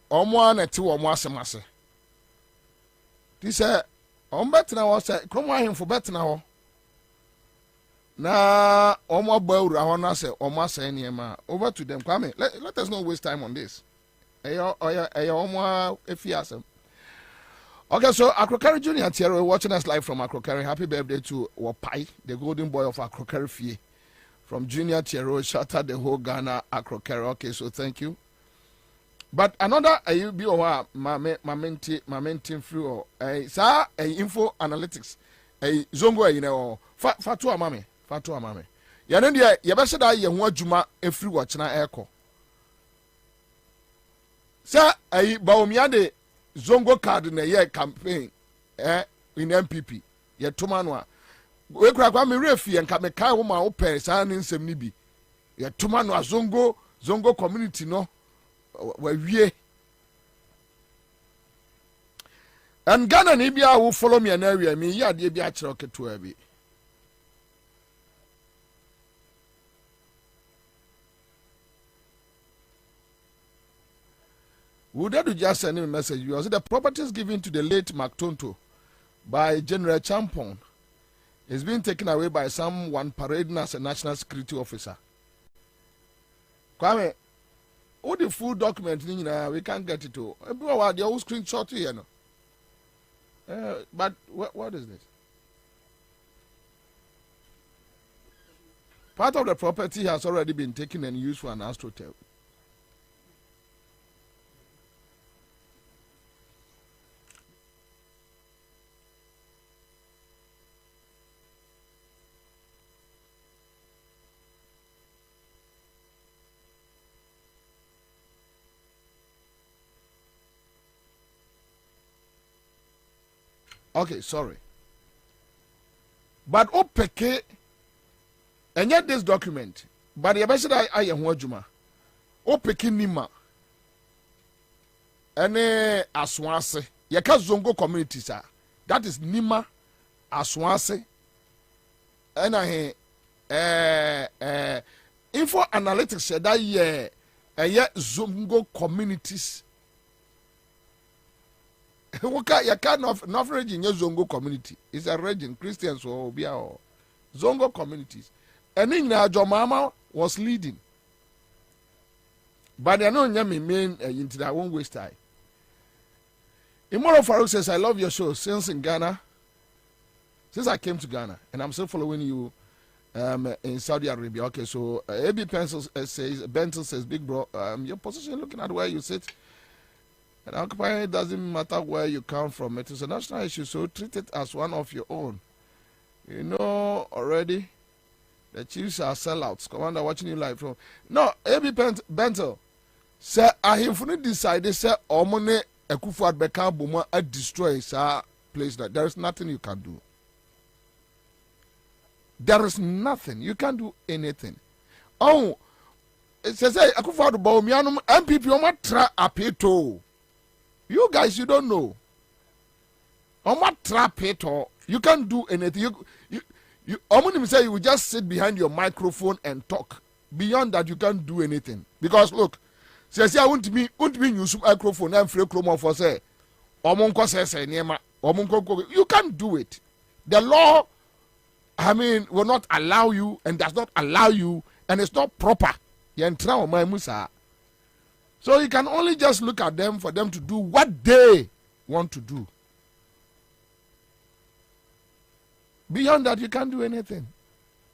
Omo anete wo mo asemase. Ti se on betena wo se chrome ahemfo betena ho. Na omo bawura ho na se omo asen niema. Over to them. Kwame, let us not waste time on this. Okay, so Akrokari Junior Thierry watching us live from Akrokari. Happy birthday to Wapai, the golden boy of Akrokari Fie. From Junior Thierry, shout out the whole Ghana Akrokari. Okay, so thank you. But another my mention through info analytics zongo you know fatu amame ya no dia ye be da ye ho adwuma efiri wo chena eko sa baomia de zongo card na ye campaign in MPP ye toma no a we kura kwa me refi enka me kai wo ma wo pɛ saa ne nsɛm ni bi ye toma no a zongo community no wa wie and Ghana ni bia wo follow me na area me ya de bia kyerɛ keto bi would you just send him a message? You the properties given to the late Mactonto by General Champon is being taken away by someone parading as a national security officer. Kwame, all the full document we can't get it to. The whole screenshot here, no. But what is this? Part of the property has already been taken and used for an astroturf. Okay, sorry. But opeke and yet this document, but the ambassador I am wajuma. Opeke nima. Ene aswase. Yaka zongo community sa. That is nima aswase. And info analytics said that ye zongo communities. You not region your zongo community. It's a region, Christians or zongo communities. And in your mama was leading. But I know me mean into that won't waste time. Immoral Farouk says, I love your show since I came to Ghana, and I'm still following you in Saudi Arabia. Okay, so AB Pencil says, Benton says, big bro, your position looking at where you sit. And occupying it doesn't matter where you come from. It is a national issue, so treat it as one of your own. You know already the Chiefs are sellouts. Commander watching you live from. No, AB Bentel. Sir, I have fully decided, sir, Omone Ekufuad Beka Buma destroy sir place that there is nothing you can do. There is nothing. You can't do anything. Oh, it says Ekufuad Baumianum MPP Omatra Apeto. You guys, you don't know. On what trap it or you can't do anything. You say you will just sit behind your microphone and talk. Beyond that, you can't do anything. Because look, says I won't be use microphone and free chroma for say. You can't do it. The law, will not allow you and does not allow you, and it's not proper. So you can only just look at them for them to do what they want to do. Beyond that, you can't do anything.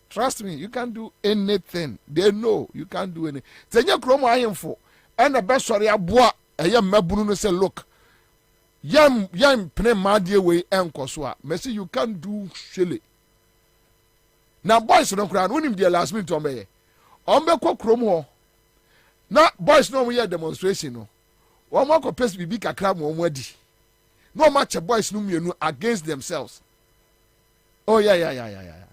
Trust me, you can't do anything. They know you can't do anything. Senya kromo ayemfo, and the best sorry aboa, ayem mabunu say look, yam pne madie we enkoswa. Messi, you can't do shele. Now boys don't cry. When him the last minute ombe ko kromo. Na boys no we demonstration no. One more compare bibi kakra mo wadi. No match boys no mienu against themselves. Oh yeah.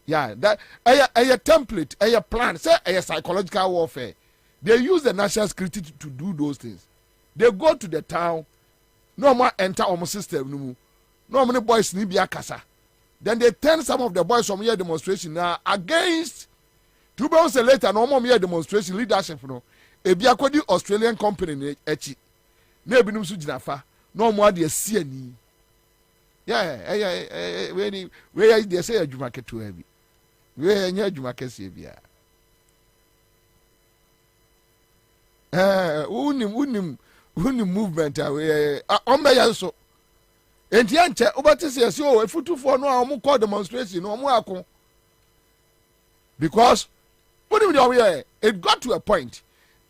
Yeah, that a template, a plan, say a psychological warfare. They use the national security to do those things. They go to the town, no more enter our system, no many boys need be a casa. Then they turn some of the boys from here demonstration now against 2 months later, no more here demonstration leadership. No, a be a Australian company, echi. Never knew Sujinafa, no more the CNE. Yeah, where they say a Jumake too heavy. Where near Jumakesi bia. Unim movement away. So. And Yancha, Obati says, oh, if you for no, I'm call demonstration, no more. Because, what do you mean? It got to a point.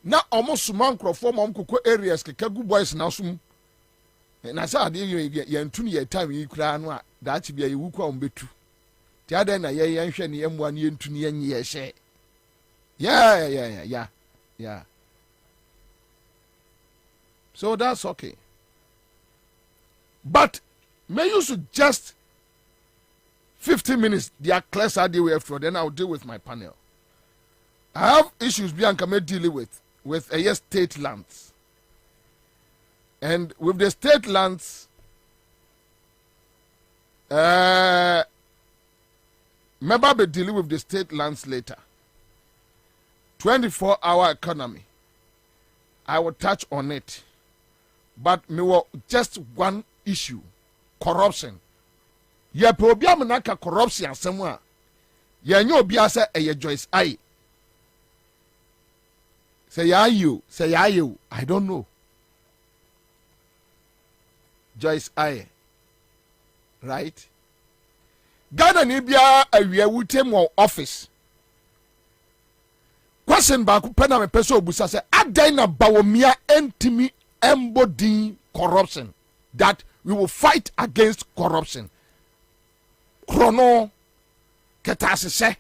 Now, almost Sumankro form on Coco areas, Kagu boys now soon. And I said, you're in 2 year time, you cry, that be a wuku on betu. The other na ye yanhwe ne yemwa ne yentu ne yenye hye. Yeah. So that's okay. But may you suggest 15 minutes, they are class I deal with, then I'll deal with my panel. I have issues Bianca may deal with a state lands. And with the state lands, maybe I'll be dealing with the state lands later. 24-hour economy. I will touch on it. But me will just one issue. Corruption. Ye pe obi amnaka corruption asem a ye nya obi ase eye Joyce I. Say you, I don't know. Joyce I. Right? Ghana ni bia awie wutem wo office. Question back pena me pese obusa say adan na bawomia entimi embody corruption, that we will fight against corruption. Chrono ketasese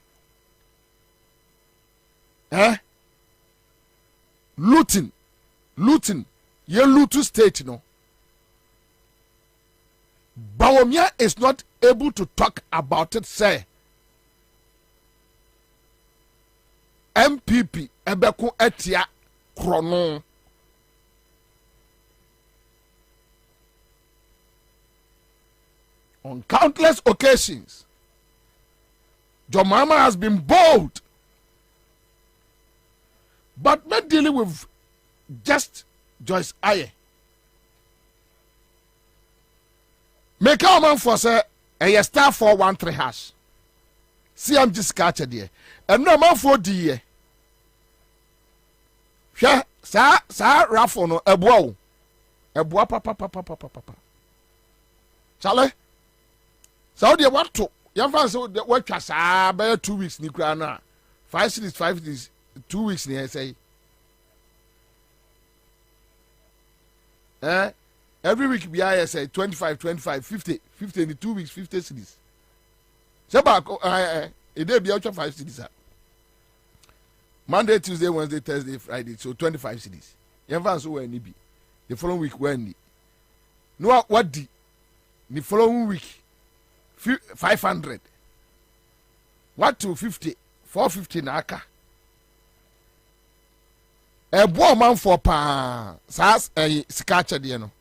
looting ye loot state no. Bawomia is not able to talk about it, say MPP ebeku etia chrono. On countless occasions, Jomama has been bold, but not dealing with just Joyce Aye. Make our man for say a star 413 hash. See, I'm just catching there, and no man for the year. Sa raffle no a bow papa. Charlie. So they want to young fans what was about 2 weeks ni na 5 cities 2 weeks ni say every week be I say 25 50 in 2 weeks 50 cities. So back it dey be out 5 cities. Monday, Tuesday, Wednesday, Thursday, Friday, so 25 cities. Young fans who were ni be the following week when ni no what the following week 500. What 250? 450 naka. A boy man for pa sas a scatcher de no.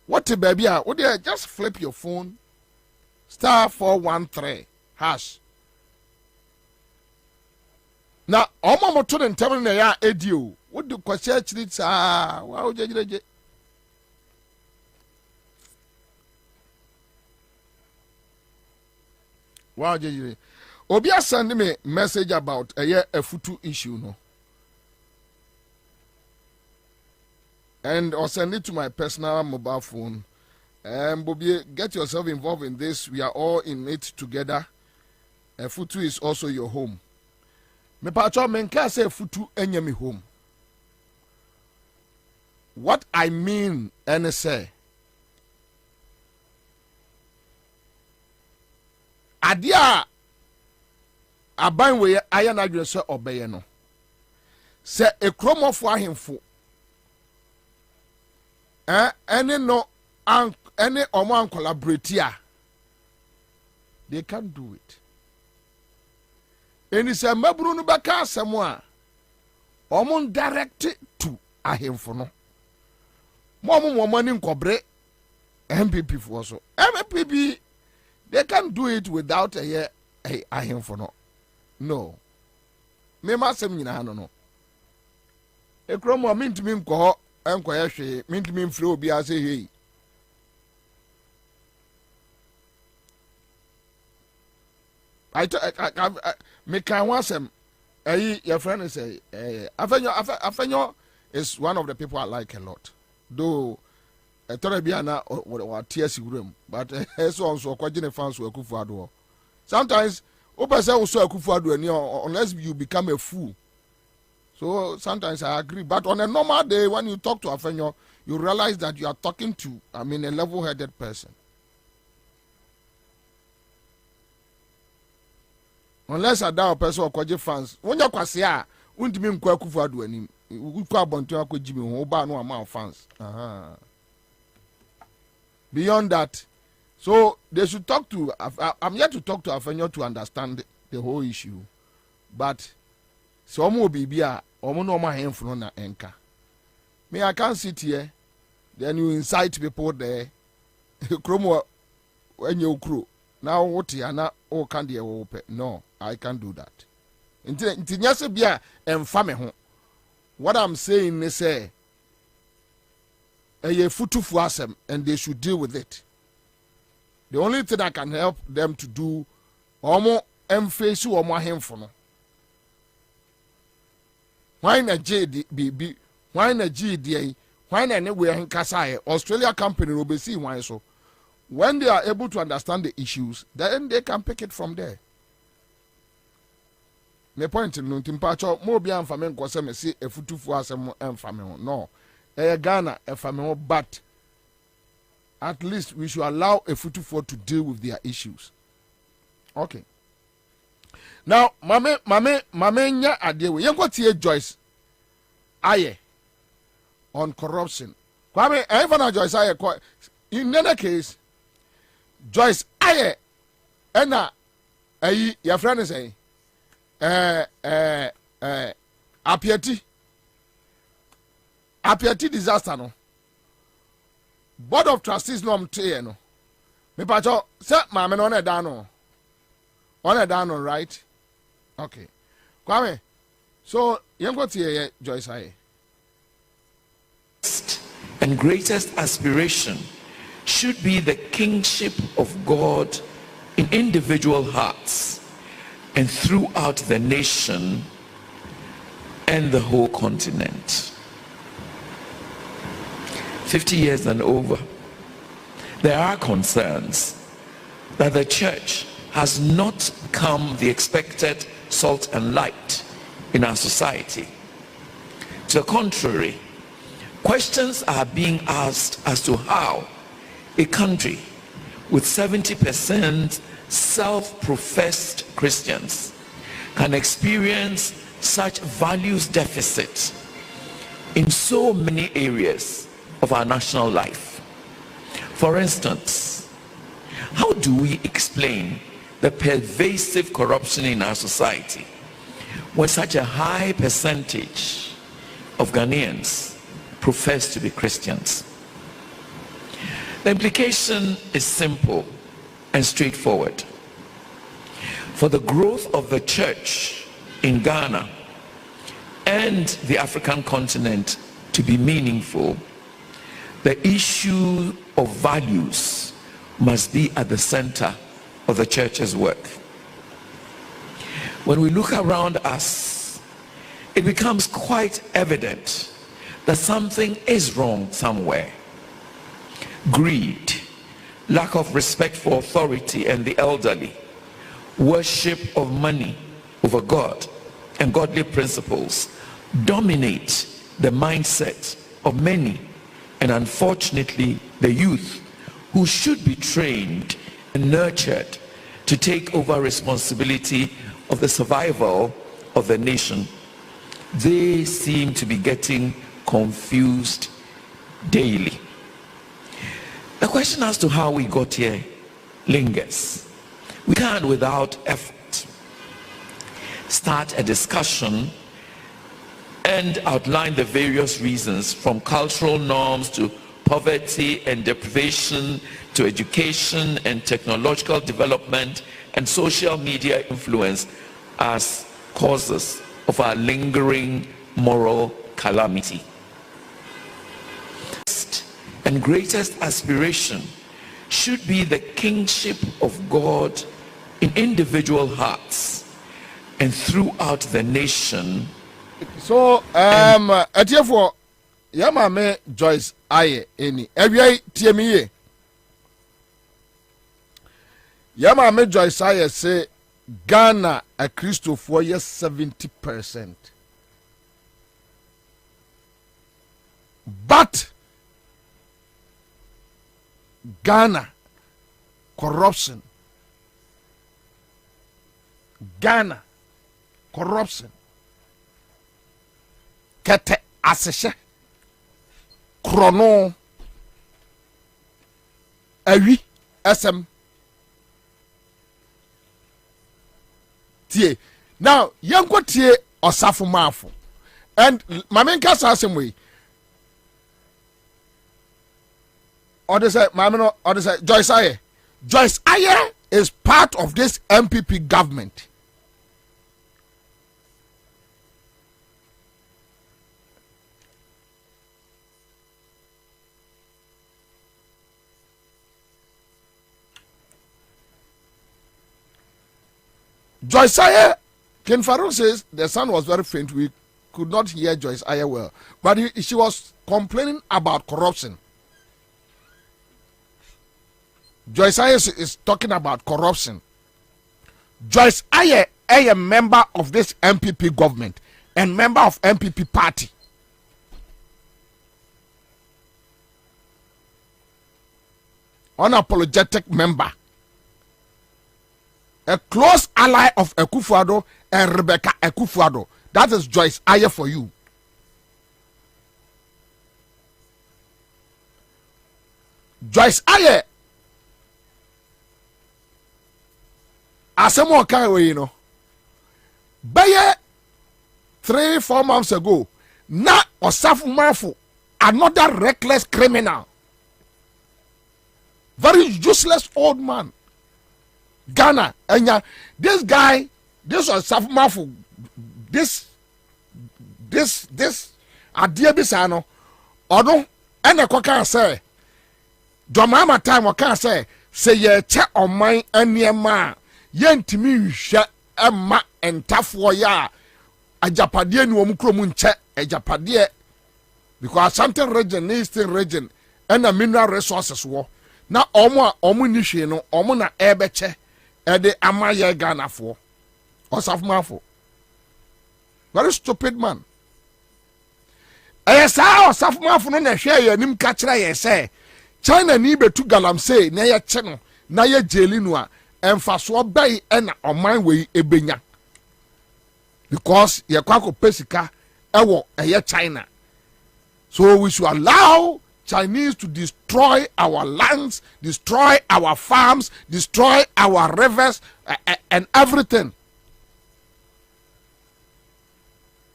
What a baby? Would you just flip your phone? Star 413 hash. Now, Omo motor and tell me ya edio. What do question it? Wow, judge. Wow, JJ. Obia send me message about a futu issue, no. And I'll send it to my personal mobile phone. Bobie, get yourself involved in this. We are all in it together. A futu is also your home. Me pacho menka say futu enye me home. What I mean, and say. Adia aban we aya na adwene se obeye no se ekromofo ahemfo ene no ene omo an collaborate a they can't do it. Eni se maburu no beka asem a omo direct to ahemfo no mo mani nkobre MPP for so MPP. They can't do it without a him for no. Me masem nyina no. E kromo mintimi nko enkoye hwe mintimi mfre obi ase hei. I me kan wasem your friend say Afenyo is one of the people I like a lot. Though Torebiana or tears room, but so quite fans who Kufuado. Sometimes Opasa also Kufuado, unless you become a fool. So sometimes I agree. But on a normal day, when you talk to Afenyo, you realize that you are talking to, a level headed person. unless I doubt person or kwaje fans when you kwase a untimi nkwa kufu adu anim ukwa abonto akwaji me ho ba no ama fans beyond that. So they should talk to. I'm here to talk to Afenyo to understand the whole issue, but some will be here. No my hand for na enka. Me, I can't sit here. Then you incite people there. Kromo when you crew now what you na oh can they open? No, I can't do that. Intinyase bia emfame ho. What I'm saying is say a futufu asem and they should deal with it. The only thing I can help them to do, omo emface omo ahemfo no. Why na JD why na GD why na anywhere nkasa Australia company will be see why so. When they are able to understand the issues, then they can pick it from there. My point in Nuntimpacho, more be amfame nkose me see efutufu asem emfame no. Ghana efame but at least we should allow a Futufor to deal with their issues. Okay. Now, mame nya adewe. Yenko tie Joyce Aye on corruption. Kwame, even Joyce Aye. In any case, Joyce Aye, ena your friend is saying, apiati disaster no. Board of Trustees no mte no. Me pacho se mame no na da no. On da no, right? Okay. Kwame. So yengo tie Joyce Aye. And greatest aspiration should be the kingship of God in individual hearts and throughout the nation and the whole continent. 50 years and over, there are concerns that the church has not become the expected salt and light in our society. To the contrary, questions are being asked as to how a country with 70% self-professed Christians can experience such values deficit in so many areas of our national life. For instance, how do we explain the pervasive corruption in our society when such a high percentage of Ghanaians profess to be Christians? The implication is simple and straightforward. For the growth of the church in Ghana and the African continent to be meaningful, the issue of values must be at the center of the church's work. When we look around us, it becomes quite evident that something is wrong somewhere. Greed, lack of respect for authority and the elderly, worship of money over God and godly principles dominate the mindset of many, and unfortunately the youth who should be trained and nurtured to take over responsibility of the survival of the nation. They seem to be getting confused daily. The question as to how we got here lingers. We can't without effort start a discussion and outline the various reasons, from cultural norms to poverty and deprivation to education and technological development and social media influence, as causes of our lingering moral calamity. And greatest aspiration should be the kingship of God in individual hearts and throughout the nation. So, atiefo, yama me Joyce Aye eni. Ebiai tie mi ye. Yama me Joyce Aye say Ghana a Christopher yes 70%. But Ghana corruption Ghana corruption kete asehye krono awi SM tie now yanko tie osafo mafo and mamenka sasem we or they say mamino or they say Joyce Aye is part of this MPP government. Joyce Aye, Ken Farouk says the sound was very faint. We could not hear Joyce Aye well. But she was complaining about corruption. Joyce Aye is talking about corruption. Joyce Aye is a member of this MPP government and member of MPP party. Unapologetic member. A close ally of Akufo-Addo and Rebecca Akufo-Addo. That is Joyce Aye for you. Joyce Aye, asemo kai we you know. Baye 3-4 months ago, na Osafo Mafo, another reckless criminal, very useless old man. Ghana, and this guy, this Osafo Mafo, this Adia Bisano, Odo, and a coca say, Domama time or can say ye check on mine and near ma, yen to me share a ma and tough warrior, a Japadian womukromun check a Japadia, because something region needs still region and a mineral resources war. Now, omunishino, omuna ebeche. Ede amaya Ghana for Osafo Mafo. Very stupid man. Esa Osafo Mafo no na hwe ya nim ka kire ye say China ni betu galamsey na ye che no na ye jeli no a emfaso bai na oman we ebenya. Because ye kwako pesika ewo eye China. So we should allow Chinese to destroy our lands, destroy our farms, destroy our rivers, and everything.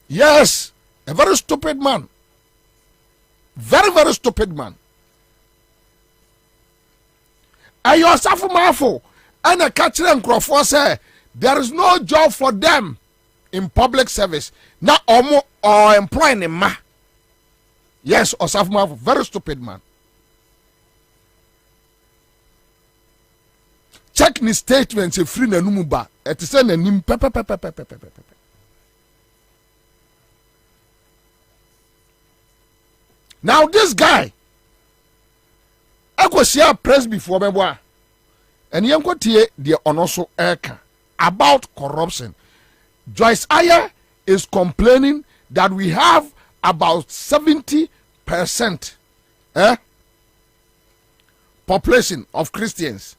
Yes, a very stupid man. Very, very stupid man. And your Osafo Mafo and a catcher and Crawford say there is no job for them in public service. Now, or employing a ma. Yes, Osafo Mafo, very stupid man. Check ni statements free na numuba. It is na nim pepe. Now this guy, I go share press before me boy, and you go tie the onoso eka about corruption. Joyce Aye is complaining that we have about 70% population of Christians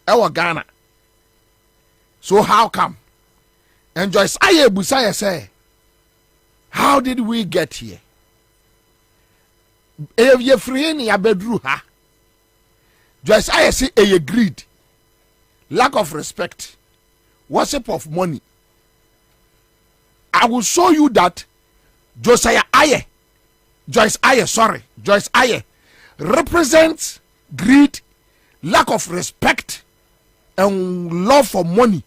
in Ghana. So how come? And Joyce Aye Busaya say, how did we get here? Joyce Aye say a greed, lack of respect, worship of money. I will show you that Joyce Aye represents greed, lack of respect, and love for money,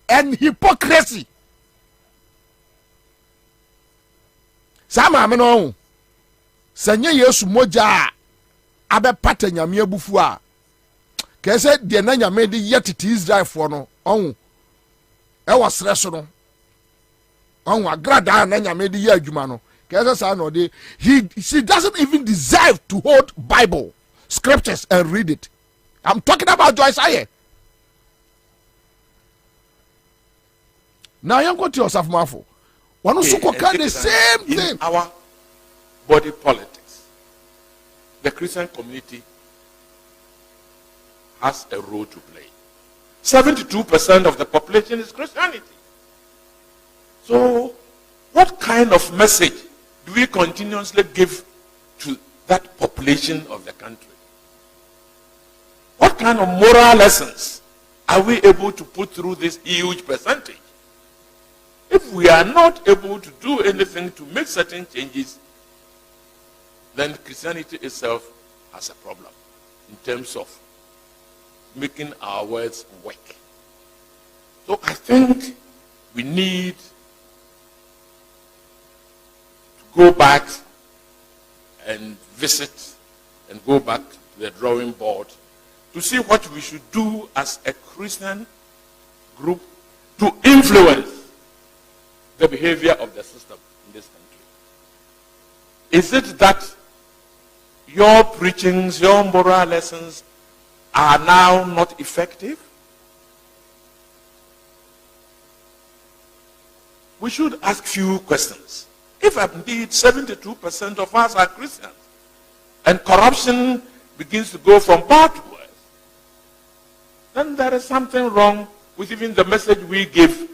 and hypocrisy. Sama ameno sanye Yesu moja abe pata nyame abufu a kese de na nyame de yetiti Israel for no on e wasre so no on agrada na nyame de ye adwuma no kese sa no de she doesn't even deserve to hold Bible scriptures and read it. I'm talking about Joyce Aye. Now you go to Osafo Mafo. One also can the same thing. In our body politics, the Christian community has a role to play. 72% of the population is Christianity. So, what kind of message do we continuously give to that population of the country? What kind of moral lessons are we able to put through this huge percentage? If we are not able to do anything to make certain changes, then Christianity itself has a problem in terms of making our words work. So I think we need to go back and visit and go back to the drawing board to see what we should do as a Christian group to influence the behavior of the system in this country. Is it that your preachings, your moral lessons are now not effective? We should ask few questions. If indeed 72% of us are Christians and corruption begins to go from bad to worse, then there is something wrong with even the message we give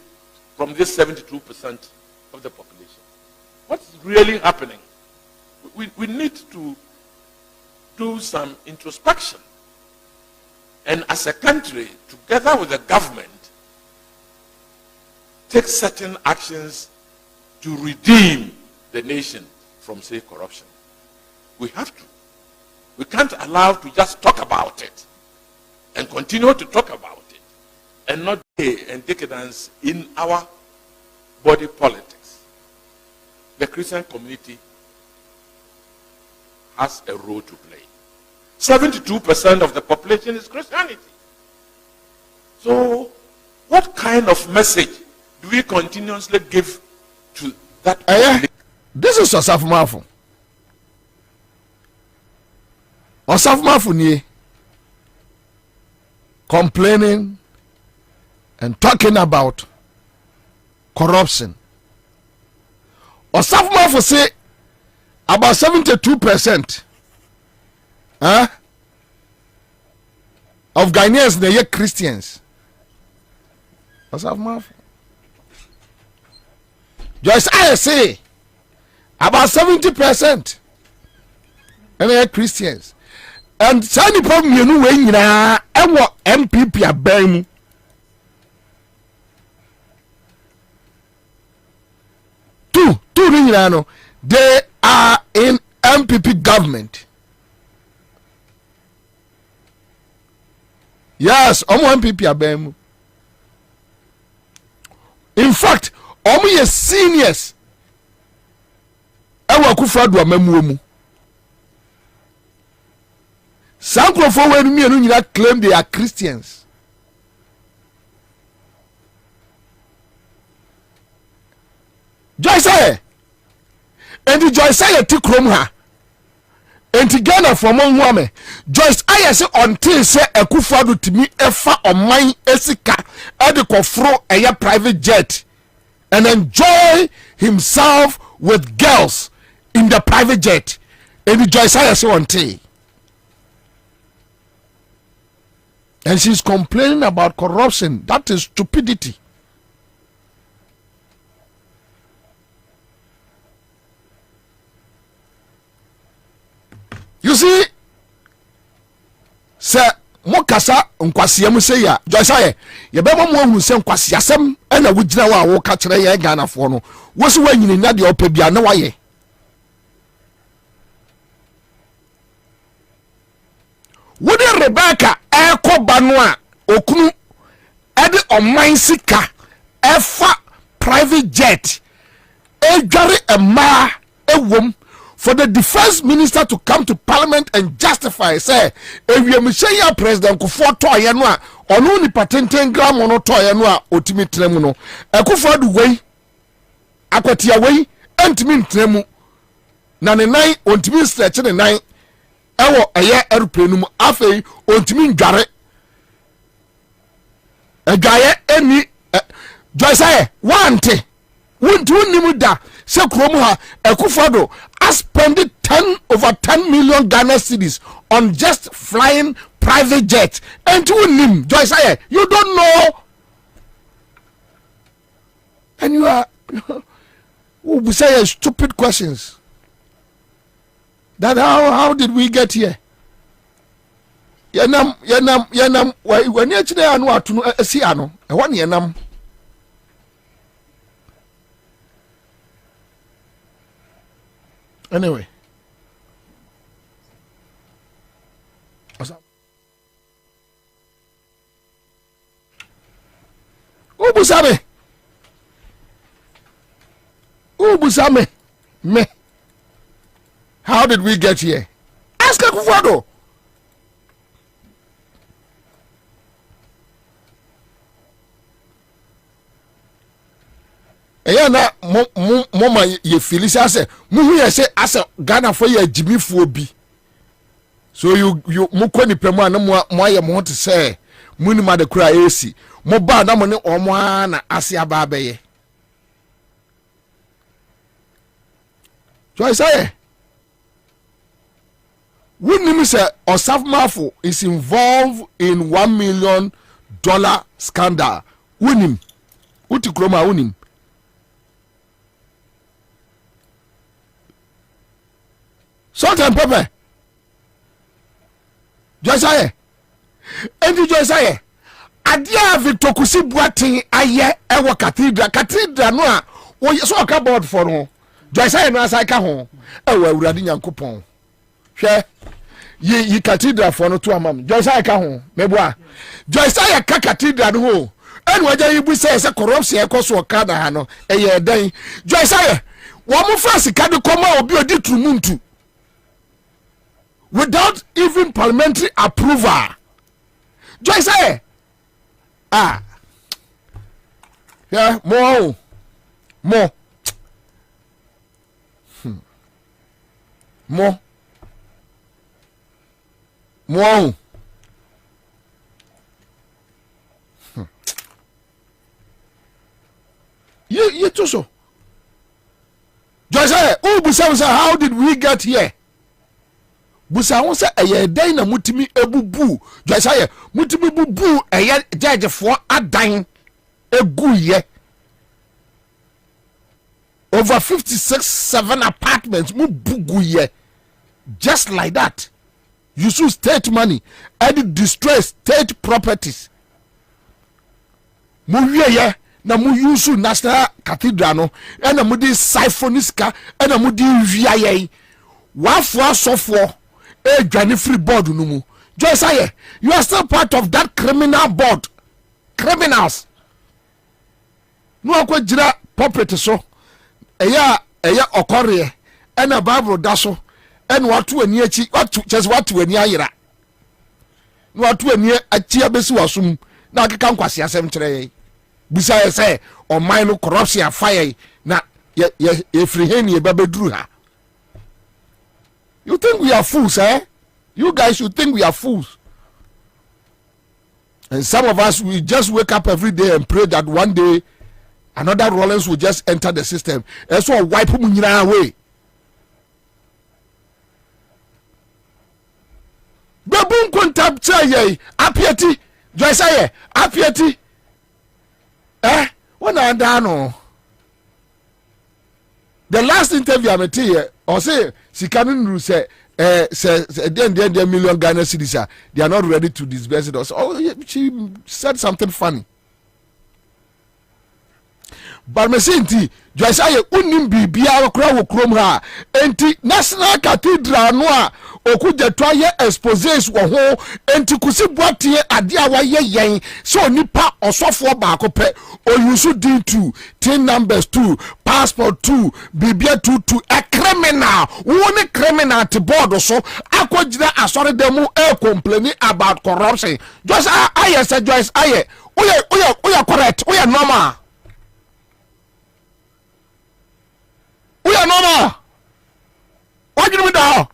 from this 72% of the population. What's really happening? We need to do some introspection. And as a country, together with the government, take certain actions to redeem the nation from, say, corruption. We have to. We can't allow to just talk about it and continue to talk about it and not and decadence in our body politics. The Christian community has a role to play. 72% of the population is Christianity. So, what kind of message do we continuously give to that? This is Osaf Mafu. Osaf Mafu ni complaining and talking about corruption. Osaf Mafu say about 72% of Ghanaians they are Christians. Osaf Mafu. Just I say about 70% and they are Christians. And sani problem you know when na ewo MPP abem two no they are in MPP government. Yes, MPP abem. In fact, ye seniors ewo Akufo-Addo amamuomu. Some for when me and you claim they are Christians. Joyce and the Joyce I took from her and together from one woman. Joyce I say until say Akufo-Addo to me efa on mine esika ediko fro a private jet and enjoy himself with girls in the private jet. And the Joyce I say until. And she's complaining about corruption. That is stupidity. You see, sir, mokasa nkwasiam say ya Joyce ye be mo hu se nkwasiasem na wugina wa wo ka kire ye Ghana fo no wo se wanyini na de opabia na waye wode Rebecca ekoba no a okunu ede oman sika efa private jet edware ema ewom for the defense minister to come to parliament and justify say ewiemhye president Akufo-Addo ye no a ono ni patenten gram no to ye no a otimi tremu no Akufo-Addo wei akwatia wei antimi ntremu na ne nan ontimi stretch ne nan ewo eye aeroplane mu afei ontimi ndware egaye eni Joyce wante wuntu nimu da se krom ha Akufo-Addo spend over 10 million Ghana cedis on just flying private jets. And to him, Joyce, you don't know. And you are we say stupid questions. That how did we get here? Yanam when you actually anu atunu si ano e ho ne yanam. Anyway, Ubusame, me. How did we get here? Ask Akufo-Addo. Eya na mama ye filisi ase muhu ye say ase Ghana for ye jimifuo bi. So you mukoni pemu ana mo aye mo te say muni ma de kura esi mo ba na mo ne omo na ase aba abeye. So I say when say Osafmafo is involved in $1 million scandal. Unim uti kroma unim. Salt and pepper. Josiah. And Josiah. Adia Victor Kusi Boating aye ewa cathedral. Cathedral no o so ka board for no. Josiah no asai ka ho. Ewa urade Nyankopon. Hwe yi cathedral for no to amam. Josiah ka ho. Meboa. Josiah ka cathedral no ho. Enu aja yi bu say corruption e koso ka da ha no. Eye dan. Josiah wo mo France ka de koma obi odi trumuntu. Without even parliamentary approval. Joyce, yeah, more. More. You too so. Joyce, how did we get here? Busa won say eye dan na mutimi ebubu Joyce mutimi bubu eye judge for adan eguye over 56-7 apartments mu buguye just like that. You use state money and destroy state properties. Mu wiye na mu use national cathedral no na mu di symphoniska na mu di wiaye wafo asofo Johnny free board no mu. Joyce, you are still part of that criminal board. Criminals. No akwa gira puppet so. Eya okore and a Bible daso and what to ani achi what to ani ayira. No what to ani achi abesi wasum na akeka nkwase asem kire. Busa say o mine corruption fire na ye free hen ye babeduru ha. You think we are fools, eh? You guys should think we are fools. And some of us, we just wake up every day and pray that one day another Rollins will just enter the system. And so wipe them away. Babun kontab chaye apieti Joyce apieti when I done the last interview I met here or say Sikanu say then million Ghana cedis they are not ready to disburse it. Oh, she said something funny. But me say nti Joyce unim bibia akra wo krom ha enti national cathedral no a okuja twaye exposes wo ho enti kusi boatie ade a waye yen so nipa osofo baako pe o use D2 tin numbers 2 passport 2 bibia 22 a criminal woni criminal to board so akojira asore dem e complaining about corruption. Joyce aye say Joyce aye oya correct oya normal. We are normal. What do you mean now?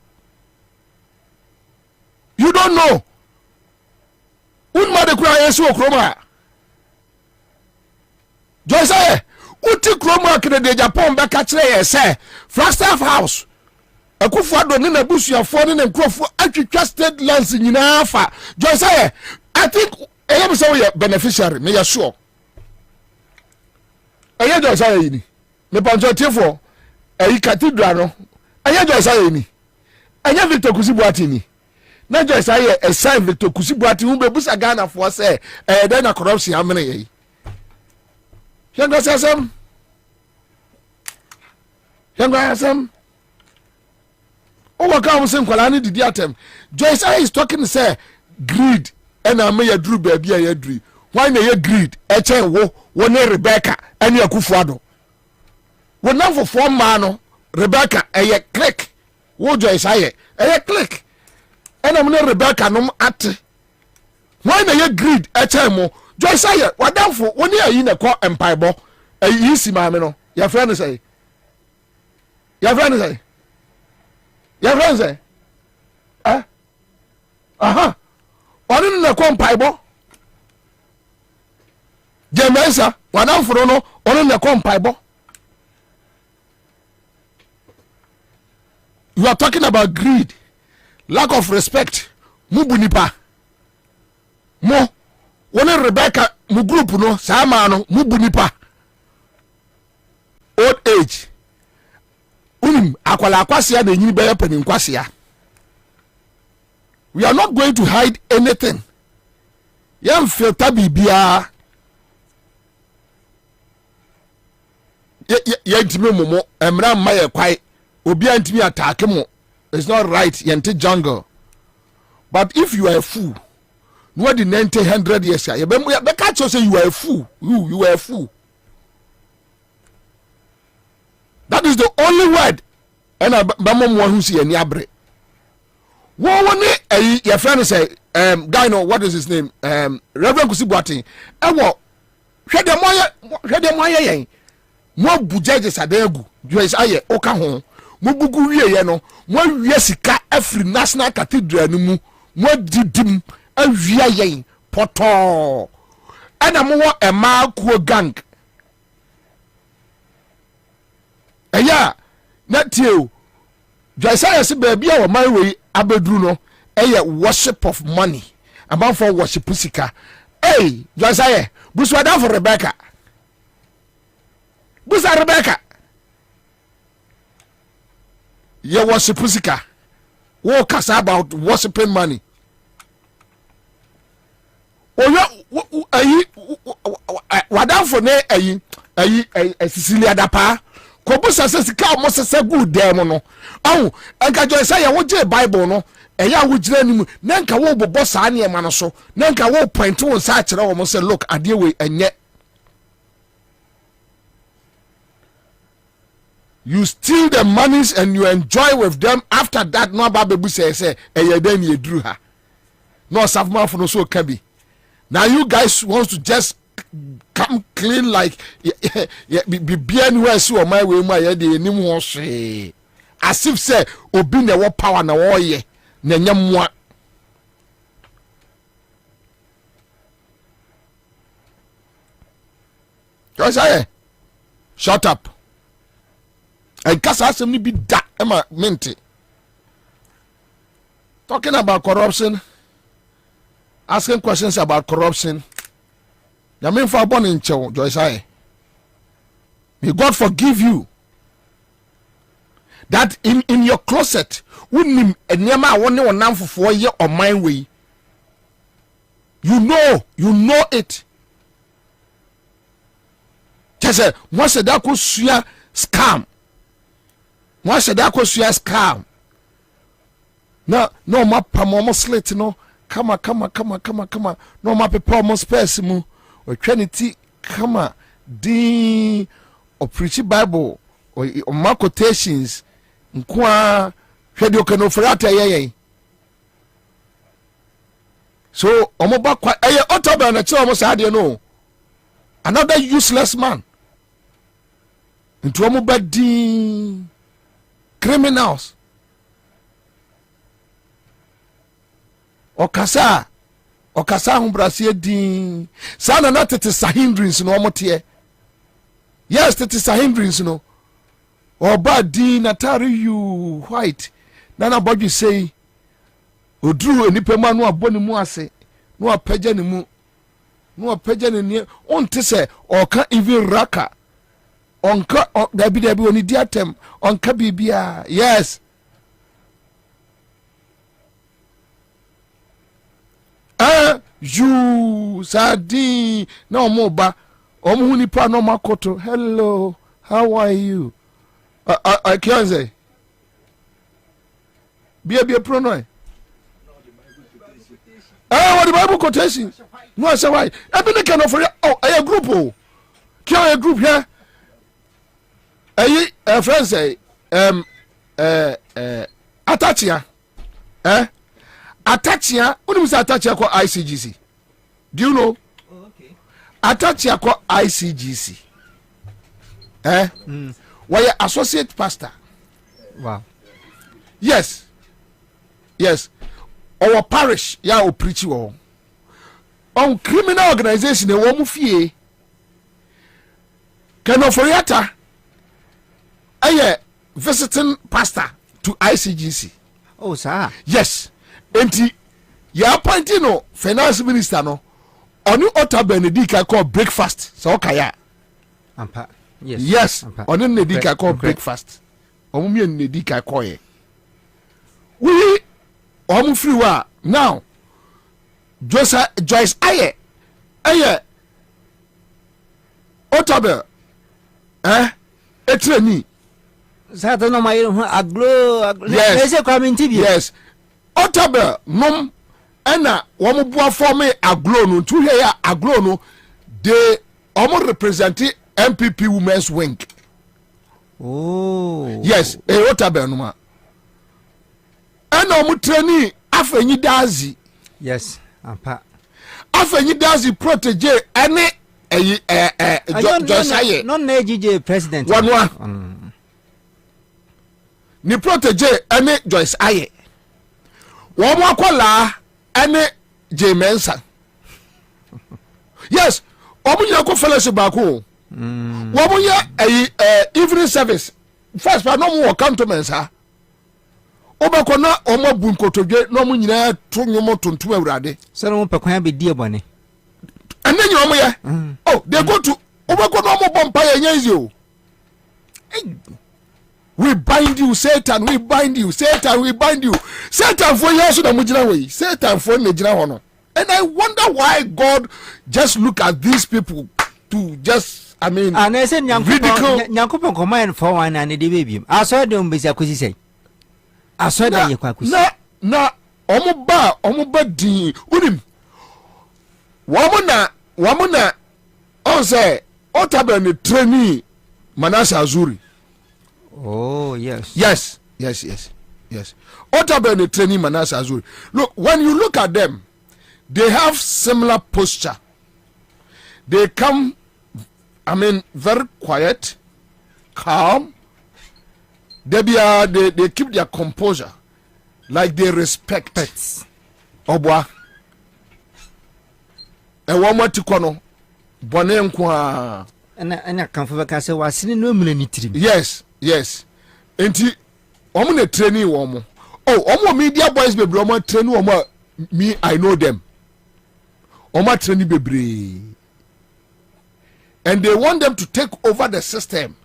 You don't know. Unma de kura yesu okroma. Joyce uti kroma kede de Japan be ka kire ye say Flagstaff House Akufo-Addo ne na busuafo ne nkrofo atwitwa state lands nyina fa Joyce Aye I think am so we beneficiary me ya sure Aye Joyce Aye ni me panjo tiefo ayi cathedral no Aye Joyce Aye ni Anya Victor Kusibuati ni na Joyce Aye assign Victor Kusibuati hu bebusa Ghana for say den na corruption amene yi Yangasasam Owa ka mo sen kwala ni didi atem Joyce Aye is talking say greed and am ya dru baby ya dru why na ya greed e chen wo ne Rebecca and Akufo-Addo wo na for form man no Rebecca e click wo Joyce Aye e click and am ne Rebecca no ate why na ya greed e chen mo Joyce Aye wadamfo wo ne ayi na ko empaibo ayi si maame no ya friend say your friend say Onu na ko mpaibo Jemensa wadamforo no onu na ko mpaibo. You are talking about greed, lack of respect. Mubunipa mo woni Rebecca mu group no sama no mubunipa old age akwala akwasia na nyini beye panin kwasia. We are not going to hide anything. Yam filter bibia ye ntimi momo emra mma ye kwai obi antimi attack mo. It's not right yente jungle. But if you are a fool, no the 90-100 years you be catch you say you are a fool. You are a fool. That is the only word. And bamom one who see any abre. One your friend say guy no what is his name? Reverend Kusibuati. Ewo hwede moye yen. Mo bujaje sadegu. Joyce Aye oka ho. Mo bugu wiye no. Mo wiye sika every national cathedral no mu. Mo didim awia yen poto. Ana mo wo ema kuo gang. Eya na tie Joyce Aye se baby a my way abedru no worship of money about for worship sika. Hey Joyce Aye busu da for Rebecca busa Rebecca ye worship sika wo kasa about worshiping money oyo ayi wadam for ne ayi Cecilia dapa ko busa sika mo sese good dem no awu enka Joyce Aye wo je Bible no eya wo gira nimu na nka wo bobo saa ne ma no so na nka wo point won sa kire wo mo say look ade we enye. You steal the monies and you enjoy with them. After that no babu say eya den ye dru ha no safma for no so kabi. Now you guys want to just come clean like be anywhere so on my way my dey nim ho hwe as if say obi na wo power na wo ye na nyamwa. Joyce Aye shut up. I guess asem ni bi da ema minty talking about corruption, asking questions about corruption. I mean for born in Joyce Aye. May God forgive you. That in your closet, wouldn't enema one now for 4 years or my way. You know it. Just once a dark scam. Once a dark scam. No mapa momo slate no. Come on. No mapa pomo space mu. Or Trinity, come din or preach Bible or mark quotations. Nkwa hwede okano frata yeye. So omoba kwa otoba na che omo saade no. Another useless man. Into omoba din criminals. Okasa humbrasie din. Sana na tete sahindrins no omote. Yes, tete sahindrins no. Oba din atare you white. Nana body say odru enipa ma no abɔ ne mu ase. No apagya ne mu. No apagya ne ne on te say oka even raka. Onka dabi oni di atem onka bibia. Yes. You sadi no moba omu nipa no makoto. Hello, how are you? I can't say. Be a pronoun. What the Bible quotation? No, I say why. I been kind of a group. Oh, can a group here? A friend say, Atachia, Atachia. What do you say? Atachia called ICGC. Do you know? Oh, okay. Atachia called ICGC. Why associate pastor? Wow. Yes. Our parish, ya o preach you on criminal organization e wo mu fie. Kenoforiata aye visiting pastor to ICGC. Oh, sir. Yes. Enti ya appointing no finance minister no onu Ota Benedict call breakfast. So kaya. Ampa. Yes. Onu Nedika call breakfast. Omu mi Nedika call ye. We omu free wa now. Joyce aye Otabe etreni. Sata no my aglo. Yes. Otabe nom ena womu bua for me aglo no to hear aglo no they omu represent MPP women's wing. Oh. Yes, Otabe no ma. Ena omu treni afenyi dazi. Yes, ampa. Afenyi dazi protege ene Josaye. Non AGJ president. Wanwa. Ni protege ene Joyce Aye. Womo akola ene J Mensa. Yes, omu nya ko fellowship ba ko. Womo ya evening service. First pa no mo cantonments ha. Obako na omo bu nkotodwe no mu nyina to nyomo tontom awurade. So no pekwan be die bone. Ene nyomo ye. Oh, they go to obako no mo bompa ye nyanzi o. We bind you, Satan, we bind you, Satan, we bind you. Satan for years na mujina we. Satan for na jina hono. And I wonder why God just look at these people to just and I said Nyankopon command for one and the baby. I saw them be akusi say. I saw that you kwakusi. Na omuba din unim. Wamuna on say Otabe ni trainee Manase Azuri. Oh, yes. Yes. Otabe ni trainee Manase Azuri. Look, when you look at them, they have similar posture. They come, very quiet, calm. They keep their composure, like they respect. Obwa. Ewama tikono. Bone nkwa. Ena kamfo ka se wasini no mle ni tirim. Yes. Enti omo na trainee womo. Oh, omo media boys bebre omo trainee omo me I know them. Omo trainee bebre. And they want them to take over the system.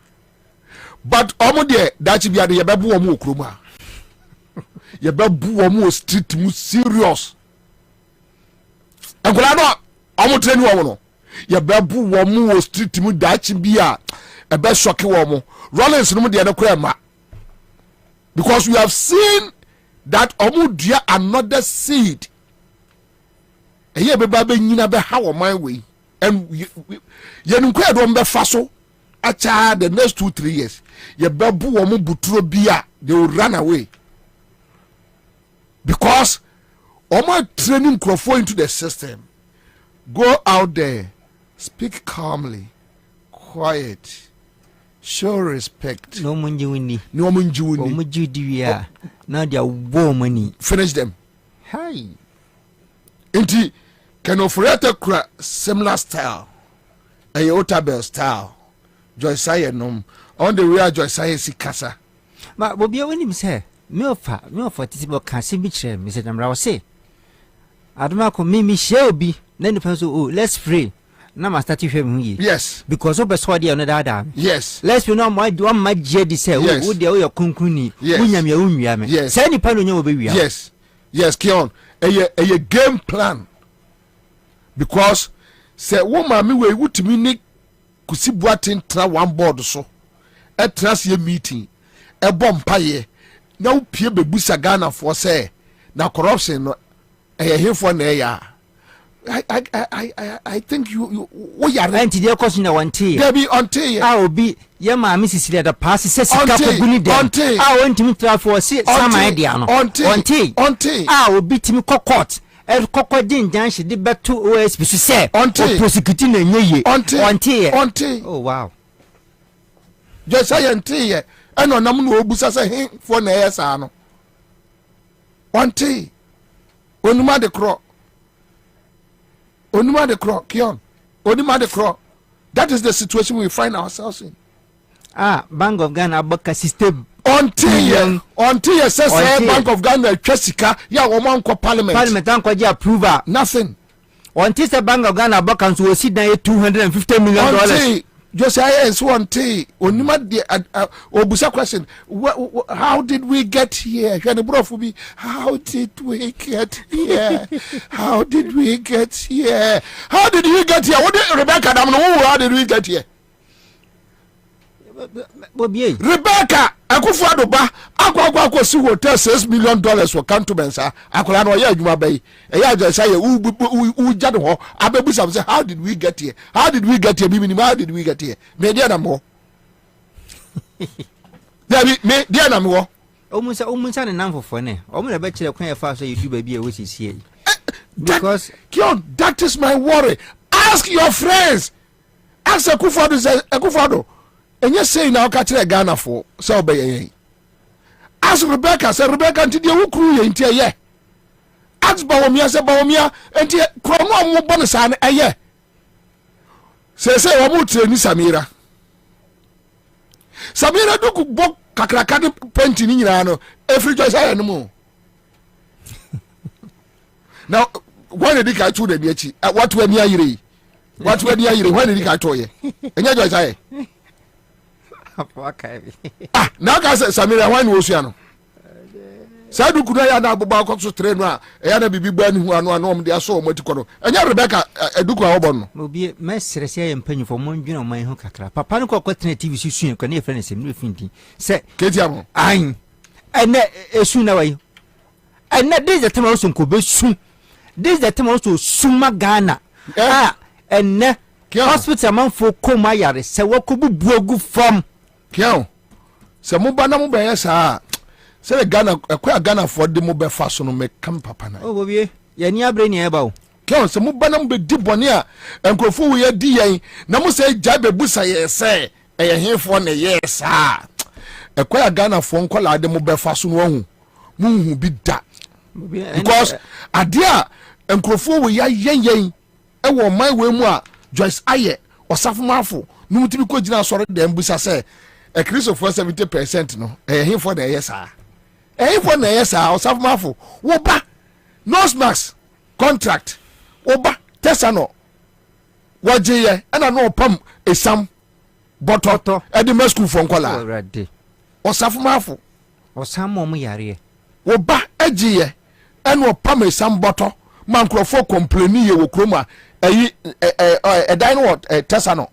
But omo there that be ade yebebu omo okroma. Yebebu omo street mu serious. Ankola no omo trainee omo no. Yebebu omo street mu that be a ebe shock omo. Rollins no de na ma. Because we have seen that omo dua another seed. Eye beba be nyina be ha wo man we. And ye nkwa do mbe faso acha the next 2-3 years. Ye bebu omo buturo bia they will run away. Because omo training crofo into the system. Go out there, speak calmly, quiet. Show respect. No munjiwini. Omujudiya. Now they are woman. Finish them. Hi. Inti can offer similar style. A Otabe style. Joyce Aye nom. on the way Joyce I see kasa ma Bobie when him say me ofa tisibo kan se bi kire me say namra wo say adoma ko me share obi na ni so oh let's pray na ma start hwem hu yes because obe so dey on that yes let's be no mo do ma je di say wo dey wo ye kunkunni wunyam ya unwia me say ni pa no nya wo be wia yes Kion a game plan because say wo ma me we wutimi ni kusi boatin tra one board so e trust ye meeting e bom paye na wo pie bebusa Ghana for say na corruption no e here for na ya I think you we are anti dey question na one tea there be until obi ye ma me sisiri da pass se sika ko guni dem won tra for say sama idea no until obi timi court koko jinjanshi di betu OSP so say prosecuting na nyeye until oh wow just say until and on nam no obusa say for na yesa no until onuma de kro Kion onuma de kro that is the situation we find ourselves in Bank of Ghana boka system until you say Bank of Ghana twasika ya wo man ko parliament an ko je approval nothing until the Bank of Ghana boka so sit down $250 million just say so until onima de obusa question how did we get here how did we get here how did we get here what did Rebecca how did we get here Rebecca Akufo-Addo ba akwa si hotel $6 million for cantonments akola no ya adwuma bai e ya just say u jade ho abebusa say how did we get here bibi ni how did we get here me dia na mo me dia na mo omunsa ne namfofo ne omu na be kire kwan e fa so yedu ba bi e wosisi because Kion, that is my worry. Ask your friends. Ask Akufo-Addo enye say na ka kire Ghana for so obey. Ask Rebecca, say Rebecca nti de wukuru ye nti eye. Ask Bawomia, say Bawomia nti krono amu bonisa na eye. Say wo mutre ni Samira duku bok kakraka de penti ni nyina no every choice aye no mo. Now when did I to the biachi what we near yire when did I to ye enye choice aye now ka Samira when wo sua no sa duku na ya na aboba akọ train no a ya na bibi gba ni hu ano ano de aso mo tikọ no enye Rebecca eduku a wobọ no obi mesere se yempanyifo mo ndwena man hu kakra papa no kọ tena TV si sua ko na efre ne sem no finti se ketia mo an ene esu na wayi ene this the time also ko be su this the time also suma Ghana ene hospital man fo koma yare se wakobu buogu from kiao se mo ba na mo be yesa se Ghana akwa Ghana for de mo be fa so no me kam papa na Bobie ya ni abre ni eba o kiao se mo ba na mo be di bone a enkrofo wo ye di yen na mo se gya be busa ye se eye henfo na yesa akwa Ghana for nkola de mo be fa so no hu mu bi da because adia enkrofo wo ya yen e wo man we mu a Joyce aye osafomafo no mutibi ko gina sore de mbusa se e Christopher 70% no e himfo na yesa osafomafo wo ba Nosmax contract wo ba tesano waje ana no pam esam bototo e de masku fo nkola osafomafo osam mo yare wo ba agiye ana pam esam boto mankrofo complaini ye wo kroma ayi dan what tesano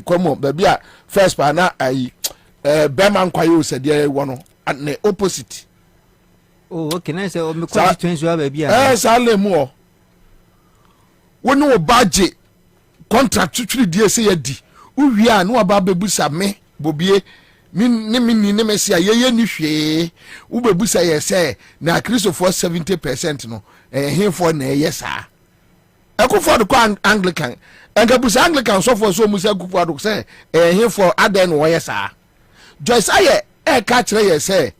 komo baby a first pa na ayi Berman kwayo se de wono ne opposite okay na say o me constituency wa baby a sale mu o woni wo baje contract twiri die se yadi uwi a no aba bebusa me Bobie ni me sia ye ni hwe wo bebusa ye se na Christopher 70% no hemfo na yesa Akufo-Addo ko Anglican engabusa Anglican so for so musa Akufo-Addo say hemfo aden wo yesa Joyce aye ka kire ye say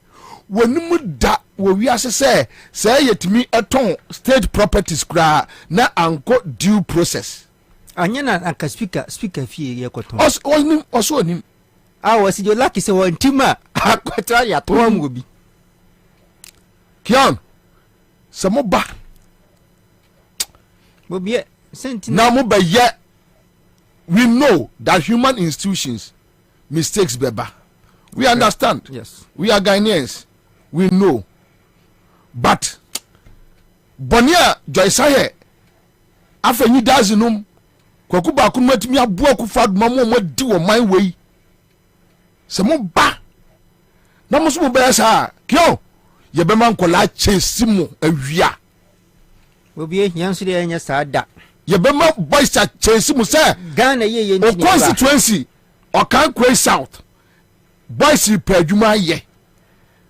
wonimu da wo wiase say yetimi eton state properties kra na anko due process anya na anka speaker fie ye koton onim I was your lucky so one tima. I quite try at home will be. Kion, some more back. Will be sent now more by yet. We know that human institutions mistakes beba. We understand. Yes. We are Ghanaians. We know. But Bonia Joysaye after you dazinum kwakuba kunwetimi abu akufad mamo mo di wo man wei se mo ba na mo so mo be sa kyo ye be man kola chesimo awia will be yansu de anya sada ye be ma boys chesimo say Ghana ye o constituency o kan Kwai South boys pe adwuma ye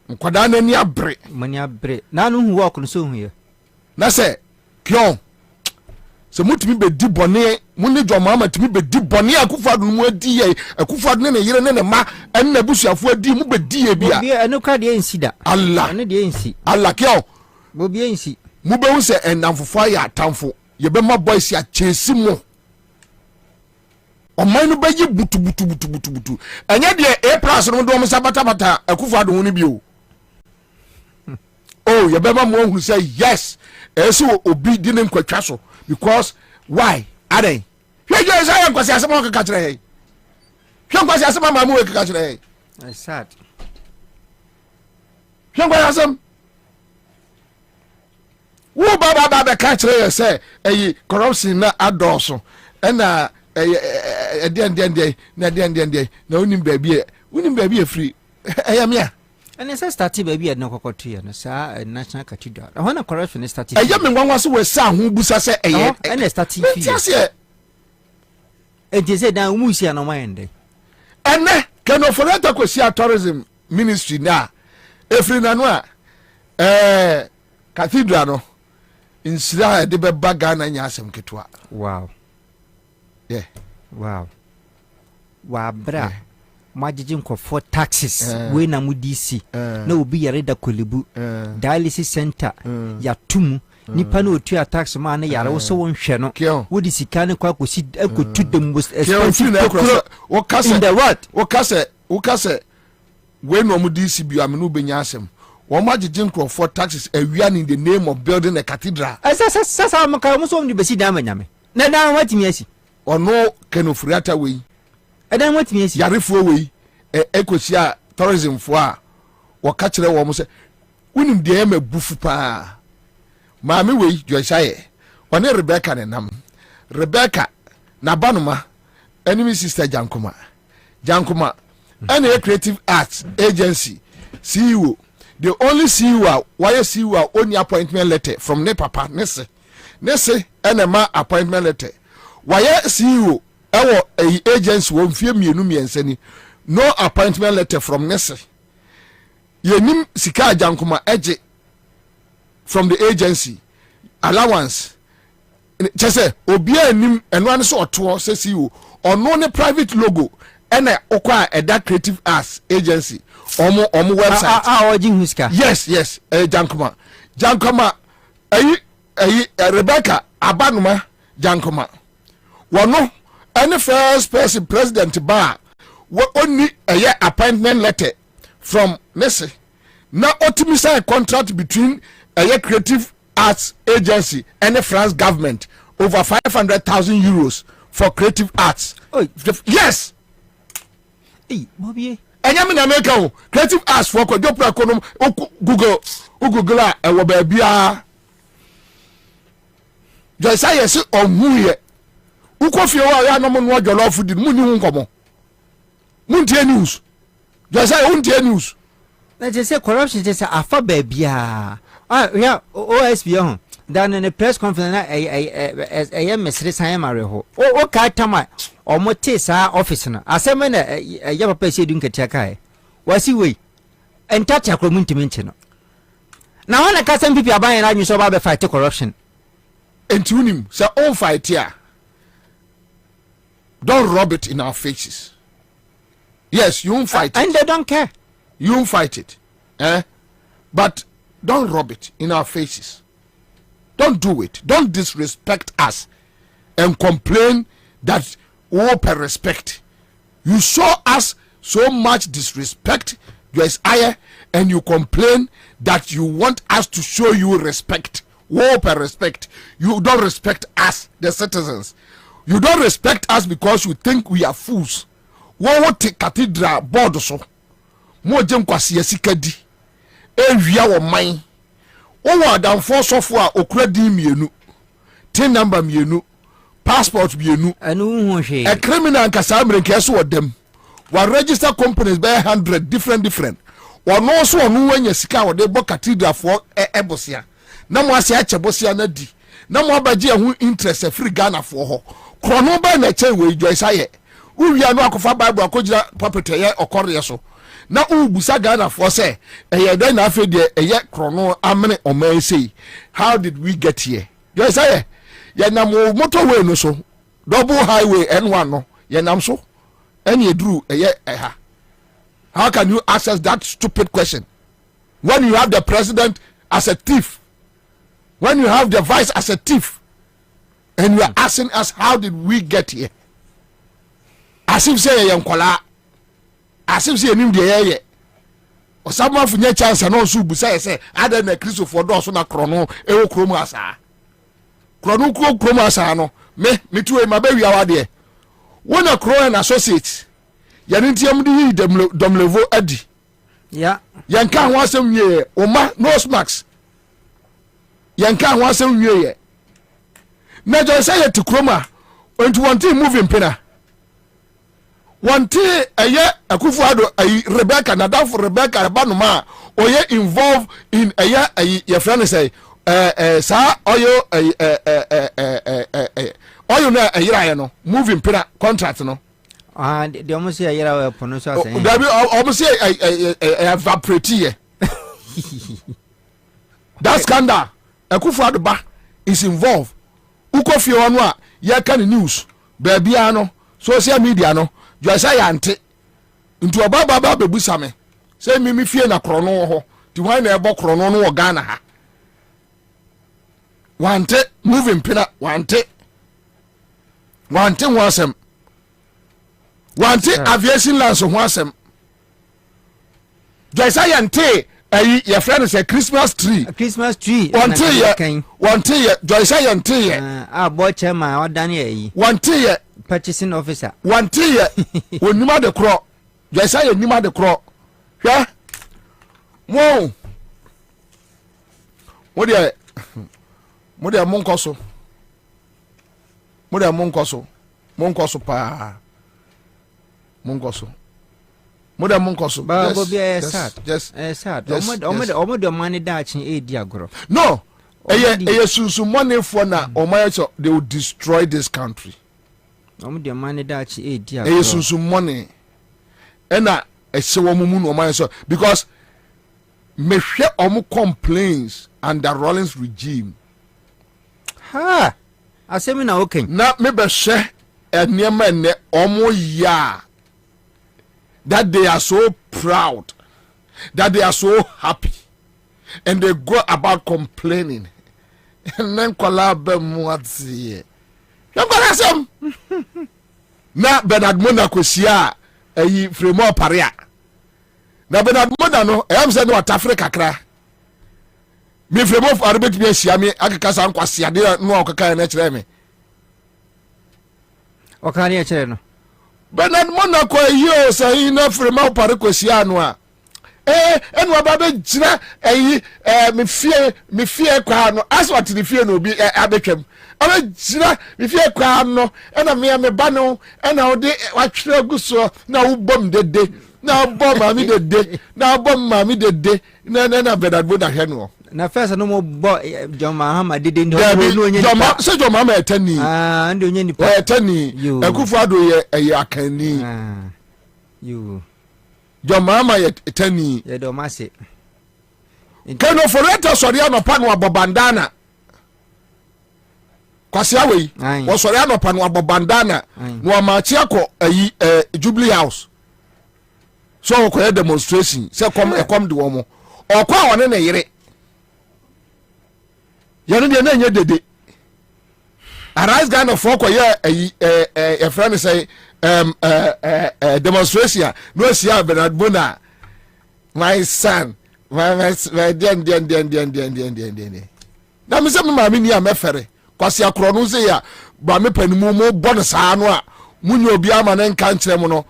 nkwada na ni abre mani abre na no hu work no so hu ye na say kyo se mutumi be di bone muni jomama tumi be di bone akufadu mu adi ye akufadu ne yire ne ma en na busuafo adi mu be di ye bia bi eno ka de nsida Allah eno de nsi Allah kyo bo bi nsi mu be hu se enamfofo ya atamfo ye be ma boys ya chesi mu o man no be yi butu enye de a plus no do mo sabata akufadu hu ne bi o oh ye be ma mo hu say yes eso obi di ne nkwatwa so because why are they hwe je say nkwasi asema ka kire hey hwe nkwasi asema ma mu ka kire hey I sad hwe nkwasi asem wo baba ka kire say corruption na adoso na den na unim baby e free eyamia and it's a started baby at no cocotti and a national cathedral. I want a corruption is started. A young one was where some who busa say and a starting. It is a down Musia no mind. And can offer that to tourism ministry now. Every nanwa cathedral in Sra de Bagana and Yasam Ketwa. Wow. Yeah. Wow. Wow, bra. Majijin ko for taxes we na mu DC na obi yare da kolebu dialysis center ya tumu nipa na otua tax ma na yare wo so wonhwe no wo di sika ne kwa ko si ekotu the most expensive in the world wo kase we no mu DC bi amenu benya asem wo majijin ko for taxes awia in the name of building a cathedral sasa maka mo so ndi besi da manyame na dan watimi asi ono kenofuriata we edan watimi asi yarefo we ekosia tourism fo a waka kire wo mo se unim de ema bufu pa maami we Joysaye one Rebecca ne nam Rebecca na banuma enemy sister Jankoma and a creative arts agency CEO the only CEO why CEO only appointment letter from ne papa nese enema appointment letter why CEO ewo agency wo mfie mienu miensani no appointment letter from nese yenim sika Jankoma eje from the agency allowance chese obi anim eno an so oto se CEO ono ne private logo ena okwa eda creative arts agency omo website ojin huska yes Jankoma Rebecca abanuma Jankoma wono any first person president ba only a appointment letter from Nese na optimize contract between a creative arts agency and the France government over 500,000 euros for creative arts. Yes. Hey, Bobie. Enya me na make o creative arts for ko jopra konom Google a e wo ba bia. Joysaye se omuye. Ukofie wa ya no mo no jollof di mu ni hu nkomo. Muntie news. Joysaye untie news. Na je say corruption je say afa ba bia. Yeah, OSB on. Dan in a press conference na mesre san mare ho. O ka tama o mote sa office na. Asem na ya papa se dun ketia kai. Wasi we. Enta cha kromuntimi nche no. Na wana ka sem pipi aban na nyu so ba be fight corruption. Enti unim say on fight here. Don't rub it in our faces. Yes, you won't fight and it. They don't care. You won't fight it. But don't rub it in our faces. Don't do it. Don't disrespect us and complain that we owe respect. You show us so much disrespect, Joyce Aye, and you complain that you want us to show you respect. Hope and respect. You don't respect us, the citizens. You don't respect us because you think we are fools. What take cathedral board so? Mo jem kwasi sikadi. Ewia wo man. Wo wadan sofo a okura din mienu. Tin number mienu. Passport mienu. Anu hu hwe. A criminal nkasa mrenke so wodam. Wa register companies by 100 different. Wa no so onu wanya sika wo de bo cathedral for ebosia. Na mo ase ache bosia na di. Na mo abaje hu interest free Ghana for ho. Krono ba na che we Joyce Aye. Uwia no akofa Bible akojira property ye okore so. Na ubusa Ghana for say eye den na afi de eye krono amene oman sei. How did we get here? Joyce Aye. Ye na motorway no so. Double highway N1 no. Ye nam so. Any drew eye eha. How can you access that stupid question when you have the president as a thief? When you have the vice as a thief? And you are asking us, how did we get here? As if say yankola, as if say nim de ye. Or someone for chance and also say other than Christo for those on a chrono, ewo chromo asa. Chrono chromo asa no. Me too my baby our there. When a crow and associates, Yanintiam Domlevo Eddy. Yeah. Yankan was some year, Oma, no smacks. Yankan was some year. Najo say to Chroma, when to one team moving pinna. One tea a year, a Kufuado, a Rebecca, Nadal for Rebecca, a Banuma, or ye involved in a year, your friend say, sir, or you, or you know, a year, no, moving pinna contract, no. Ah, the almost a year of pronunciation. Almost say a evaporate. That scandal, a Kufuado ba is involved. Uko fi onwa ye kan news baby ano social media no Joyce Aye ante nti obaba bebusa me say mi fie na krono ho ti wan na ebo krono no wo Ghana ha wante moving pina wante wasem wante aviation lines ho asem Joyce Aye ante your friend say Christmas tree. Christmas tree. One year. Joyce Aye ante ye. Boy chairman or Daniel. 1 year. Purchasing officer. 1 year. When you the crow. Joyce Aye nima the crow. Yeah. Mo. Mo dia monkoso. Mo dia monkoso. Monkoso pa. Monkoso. Moda monkoso ba Bobie Ansah sad omo money dachi e di agoro no eye sunsun money for na omo so they will destroy this country omo money dachi e di agoro eye sunsun money ena ehye wo mu no omo so because me hwe omo complaints under Rawlings regime ha asemi na okay na me be hwe eniema ne omo ya that they are so proud, that they are so happy, and they go about complaining. And then collab what's here. Na Bernard Mona Kosia, a Fremo Paria. Na Bernard Mona no, I am saying what Africa cry. Me Fremo for Arabic me Siami, Akasa Kwasia, no Kaka and Hreme. Okani Hreno. Bernard Monaco yo say na Frema Paria Kosia no a. And what about Jina? Me fear kwa as what the fear no be abekem. I Jina, me fear kwa no, and I me bano, and now de watch go so now bomb the day. Now bomb mammy the day. Now bomb mammy the day. No, Bernard Bona Heno. Na first no more John Mahama didn't know John say John Mama attorney. And you need attorney. You Akufo-Addo akani. You John Mama attorney. You don't must it. Keno foreta sori anopa no abobandana. Kwasi awe. Wo sori anopa no abobandana. No amachi akọ Jubilee House. So ko demonstration. Say come de wo mo. Okwa woni na yire. Yanu de na nya dede. arise Ghana for a friend say demonstration no see Bernard Bona my son my den na me say me ma me ni amefere kwase akro no say ya ba me panimu mo bon saa no a munyo obi ama na nka nkyere mo no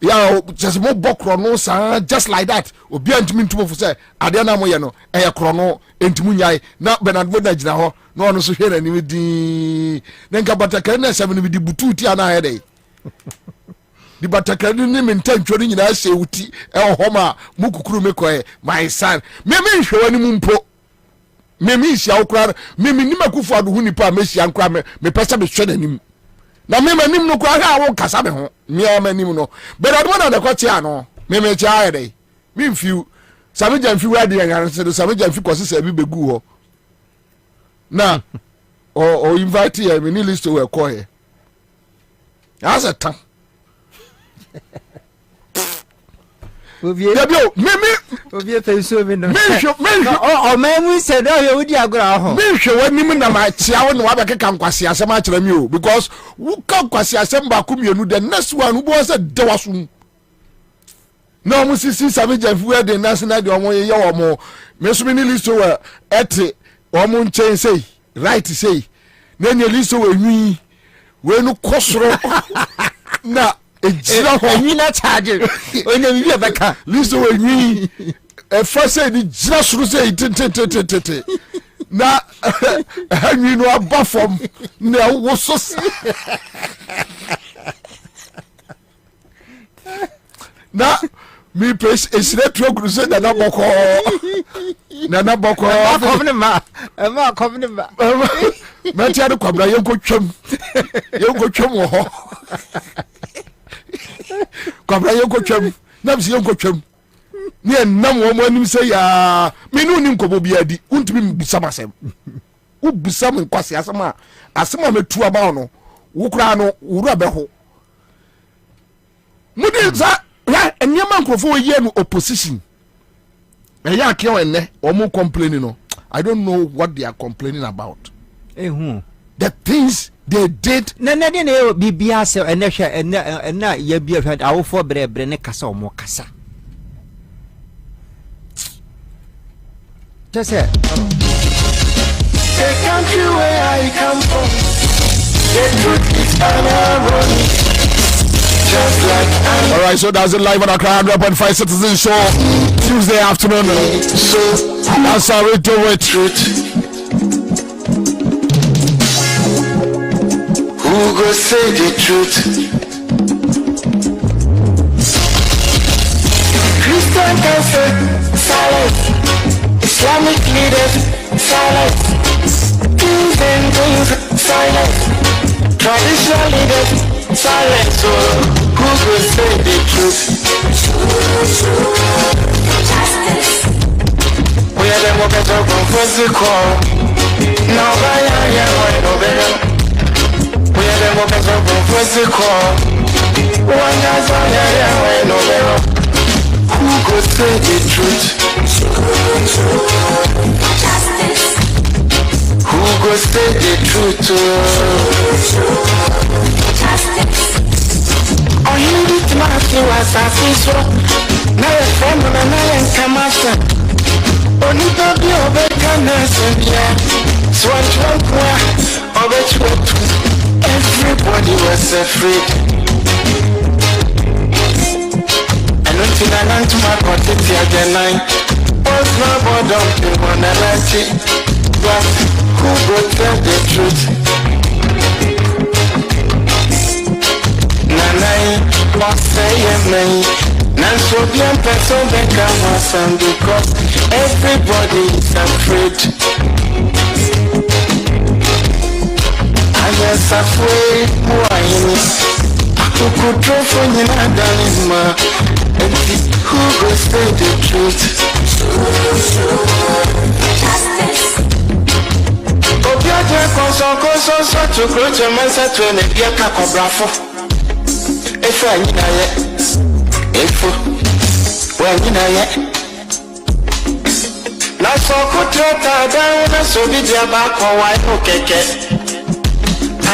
ya just mo bokro no saa just like that obi antimi ntumo fu say ade na mo ye no e kro no entimu nyai na Bernard Bona gina ho na ono so hwere ni di na nka batakare na 7 ni di bututi ana he dey di batakare ni me ntantwo ni nyina se wuti e ho ma mukukuru me koe my son me nhwe ni mu mpo me hia okra me ni makufu ado hu nipa me hia nkra me pesa me hwe nanim na me manim no kwa ha wo kasa me ho me o manim no but ado na de kwati ano me cha he dey me mfiu sabe jam fi wadi yan se sabe jam fi kwose se bi begu ho na o invite ya me ni list we call here as a time Obie penso me no o memu se do ye wudi agora ho me hwe wanim na ma chia wo ne wa bekeka nkwase asem a kire me o because wo ka nkwase asem ba ko mienu the next one wo bo se de wasum na mo sisi sabe jafu we de national de omo ye wo mo me so me ni list we ete omo nchen sei right sei na ni list we nwi we no kosoro na ejira ho nwi na charge onye bi beka list we nwi e fa say ni jira suru say tete na nwi no abafom na wo so na mi pes esire tro cruise na boko komne ma ma tia de kwabra yenko twam ho kwabra yenko twam na msi yenko twam ni enam wo mo anim se ya me no ni nkobo bia di untimi mbisa masem u bisa me kwase asema metu aba no wo kura no wura be ho mudi za ya enyama nkrofo ye no opposition eya akio enne omo complaining no I don't know what they are complaining about the things they did na ne bibia se enne hwe enne ya bia hwe awofo bre ne kasa omo kasa just say the country where I come from the truth is ironic. All right, so that's it live on our Accra 100.5 Citizen Show Tuesday afternoon. So that's how we do it. Who go say the truth? Christian can say silence. Islamic leaders silence. Kings and queens silence. Traditional leaders silence. Who will say the truth? We are the workers of fiscal. Now by we are the workers of fiscal. One has who will say the truth? Who will say the truth? Oh, you need to ask you as I see so. Now you're from the man come after. Only to be obedient, yeah. So I'm everybody was afraid. And until I learned to my quantity again, was no board of the monarchy. But who will tell the truth? What's saying me? Nanso bien person become awesome because everybody is afraid. I am afraid why who could draw for you and who will say the truth? Obiaja konso to grow to mensa to an epiaka cobrafo. If I need when you know yet. Now so could down so be the back or white okay.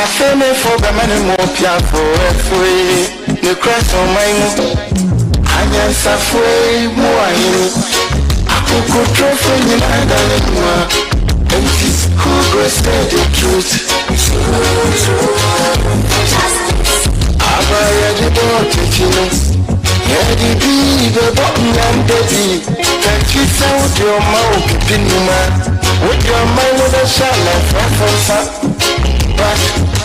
feel me for the money more piano free. The cross on my move. I just afraid more. I could trophy in another. Who goes say the truth? I the boat, you know. Yeah, the bee, the bottom and the bee. Can't you sound your mouth, Pinuma? With your mind with a shell like Rafa. But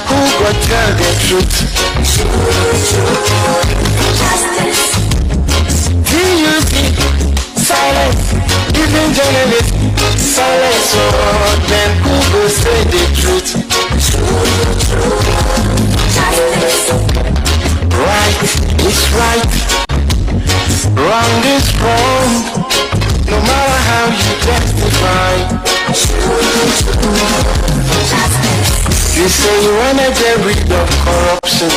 who got tell the truth? Do you see silence? Even journalists, silence. Oh, then who will say the truth? Right is right, wrong is wrong. No matter how you justify. You say you wanna get rid of corruption.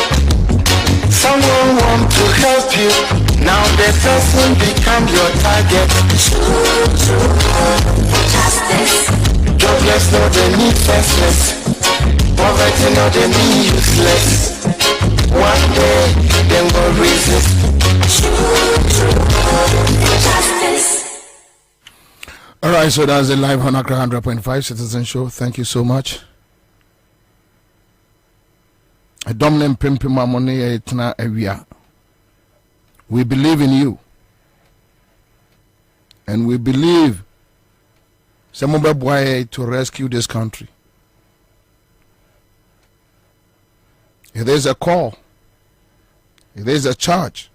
Someone want to help you. Now the person become your target. Jobless, no they need senseless. Poverty, no they need useless. One day, them go resist. Alright, so that's the live on Accra 100.5 Citizen Show. Thank you so much. A dominant pimpima money etna area. We believe in you. And we believe someone boy to rescue this country. If there's a call, if there's a charge,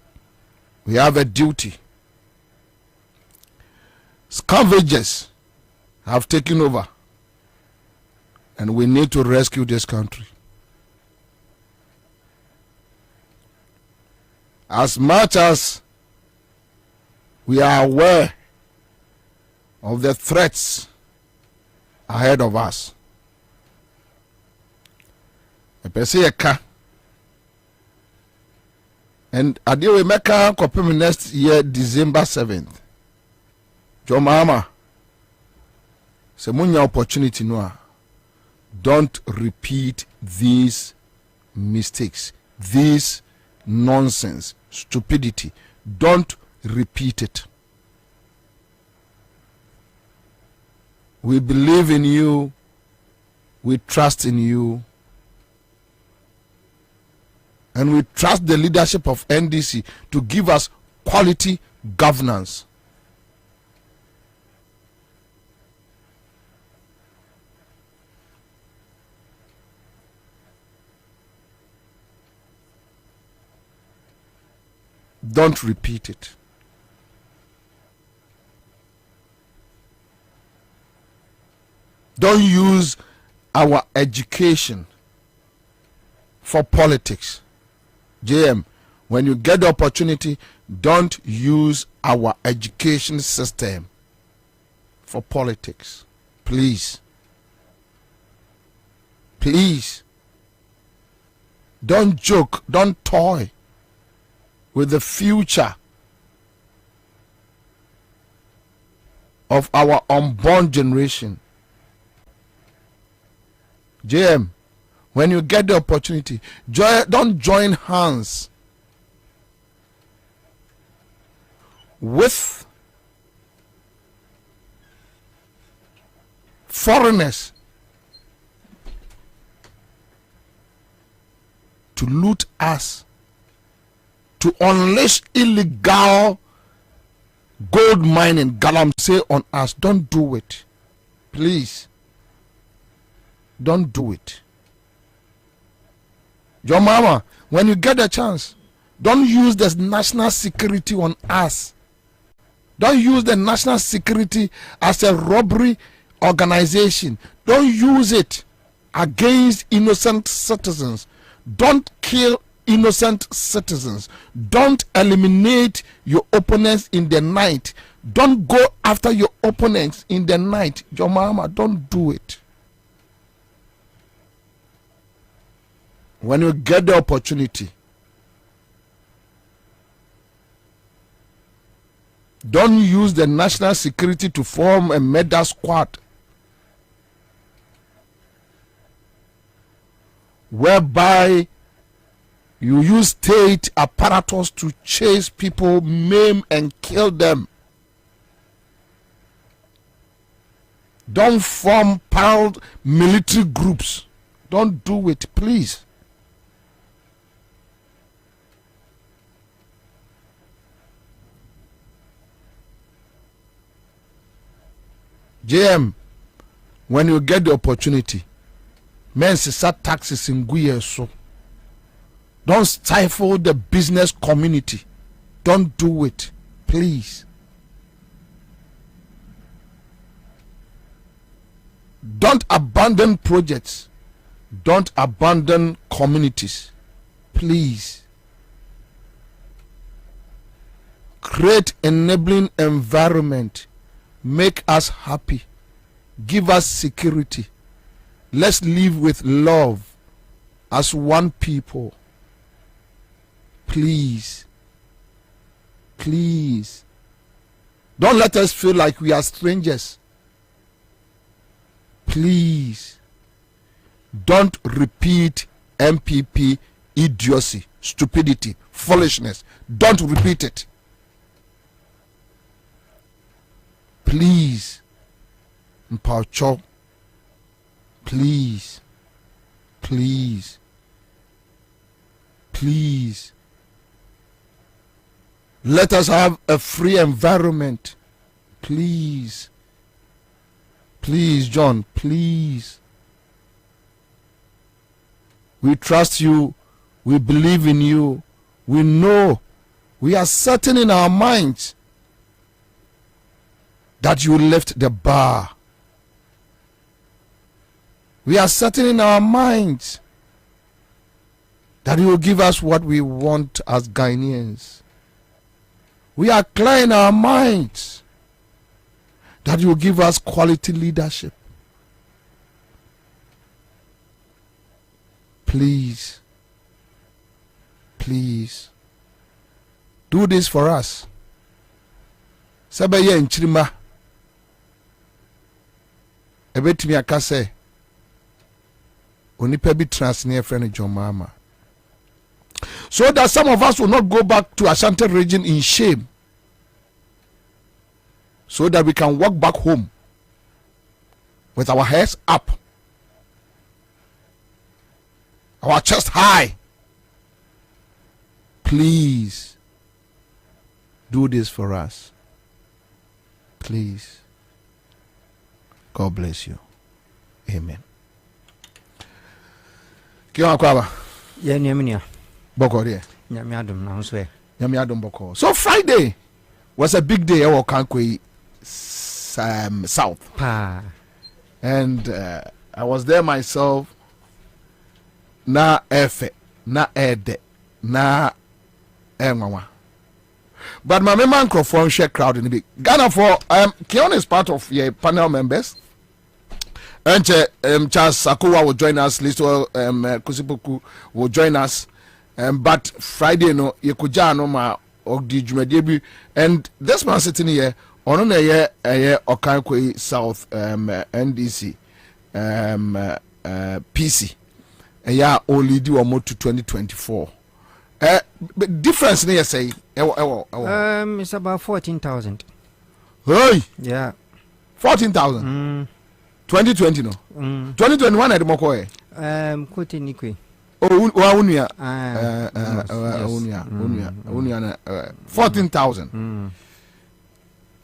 we have a duty. Scavengers have taken over, and we need to rescue this country. As much as we are aware of the threats ahead of us, and adieu we make next year December 7th. Your mama, se munya opportunity no. Don't repeat these mistakes, these nonsense, stupidity. Don't repeat it. We believe in you. We trust in you. And we trust the leadership of NDC to give us quality governance. Don't repeat it. Don't use our education for politics. JM, when you get the opportunity, don't use our education system for politics. Please. Please. Don't joke, don't toy with the future of our unborn generation. JM, when you get the opportunity, don't join hands with foreigners to loot us, to unleash illegal gold mining, galamsey on us. Don't do it. Please. Don't do it. Your mama, when you get a chance, don't use the national security on us. Don't use the national security as a robbery organization. Don't use it against innocent citizens. Don't kill innocent citizens. Don't eliminate your opponents in the night. Don't go after your opponents in the night. Your mama, don't do it. When you get the opportunity, don't use the national security to form a murder squad whereby you use state apparatus to chase people, maim and kill them. Don't form parallel military groups. Don't do it, please. JM, when you get the opportunity, men set taxes in Guyeso. Don't stifle the business community. Don't do it, please. Don't abandon projects. Don't abandon communities. Please. Create enabling environment. Make us happy. Give us security. Let's live with love as one people. Please. Please. Don't let us feel like we are strangers. Please. Don't repeat MPP idiocy, stupidity, foolishness. Don't repeat it. Please. Mpaucho. Please. Please. Please. Let us have a free environment. Please. Please, John, please. We trust you. We believe in you. We know. We are certain in our minds that you lift the bar. We are certain in our minds that you will give us what we want as Ghanaians. We are clear in our minds that you will give us quality leadership. Please, please, do this for us. Sabaya nchirima ebetimi akase onipa bi transnear friend John Mama, so that some of us will not go back to Ashanti region in shame, so that we can walk back home with our heads up, our chest high. Please do this for us. Please. God bless you. Amen. Kiwa kwaba. Yeah, nyaminia. Boko there. Nyamiadum na nso e. Nyamiadum boko. So Friday was a big day at Kankwe South. Pa. And I was there myself. Na efe, na ede, na enwawa. But my microphone share crowd in the big Ghana for Keon is part of your panel members. And Charles Sakuwa will join us, Listo Kusipuku will join us. But Friday no Yekuja no ma Ogdi Jumedebi, and this man sitting here on a Okankwe South NDC PC. Only do more to 2024. Difference near say it's about 14,000. Hey, yeah, 14,000. 2020 no. 2021 at Mokoe. Kote Nikwe. Oh, unia. Unia 14,000.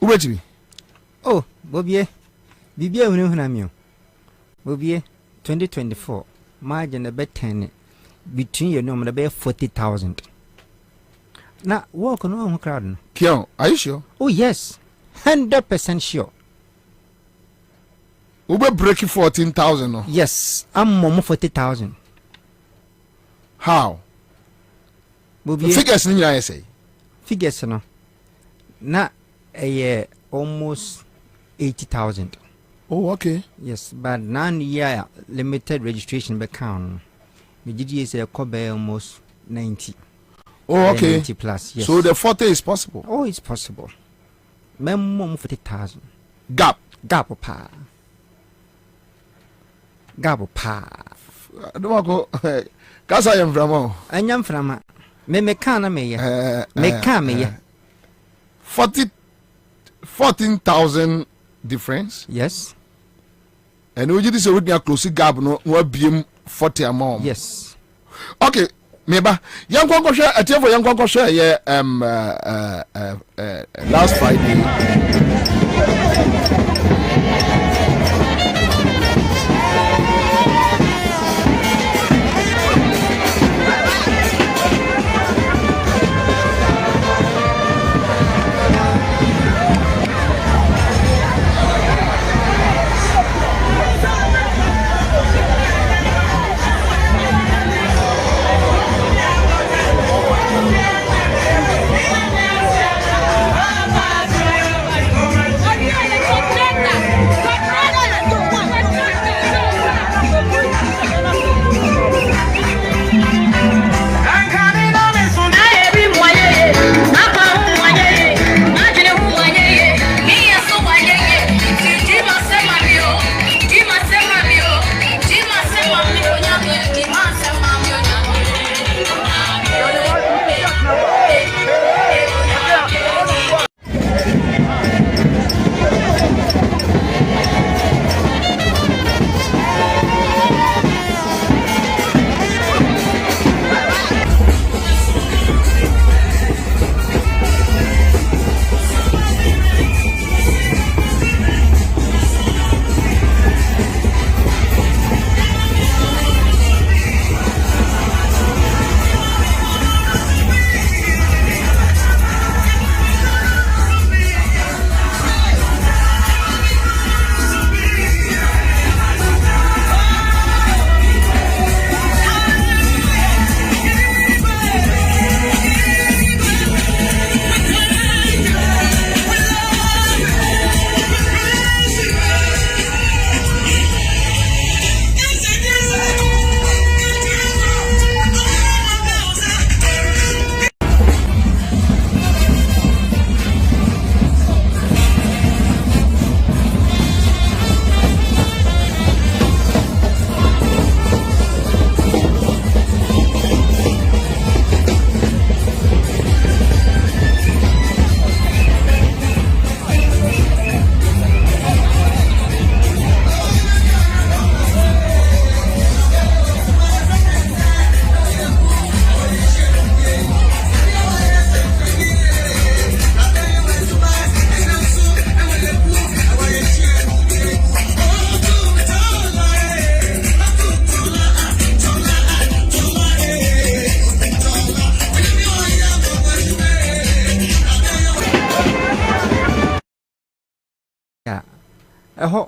Ubeti. Oh, Bobie. Bibia unamio. Bobie 2024. Margin a bit 10 between your number about 40,000. Now walk on crowd. Kion, are you sure? Oh yes, 100% sure. Ube breaking 14,000 no? Yes, I'm more 40,000. How? Figures in your say? Figures no. Na a year almost 80,000. Oh, okay. Yes, but 9 year limited registration account. The GDA say cover almost 90. Oh, okay. 90 plus. Yes. So the 40 is possible. Oh, it's possible. Memo 40,000. Gap. Gap pa. Domako Kasa yam frama. Anyam frama. Me kana me ye. Me ka me ye. 14,000 difference. Yes. And we just say we are close gap no BM 40 amount. Yes. Okay, meba young Kwanko share a table for young Kwanko share last Friday.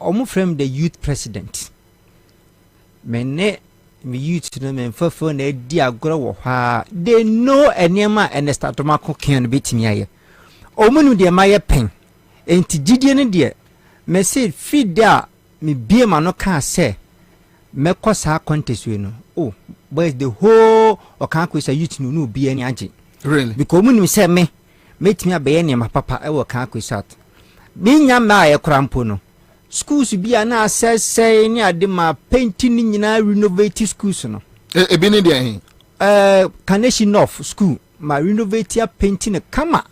Omu from the youth president. Mene me youth no men fofo na edi agoro wo ha. They know enema and start to mako can bit me aye. Omu nu de maye pen. Enti gidie ne de me say feed there me bie ma no kan say me kosa contest we no. Oh, boys the whole okanko youth no bi ani age. Really? Because omu nu say me metimi abaye ne ma papa e wo kanko sat. Binya ma aye krampo no. Schools be an assess ni adema painting nyina renovate schools no. Ebi ni dia Carnation North school ma renovate painting a kama.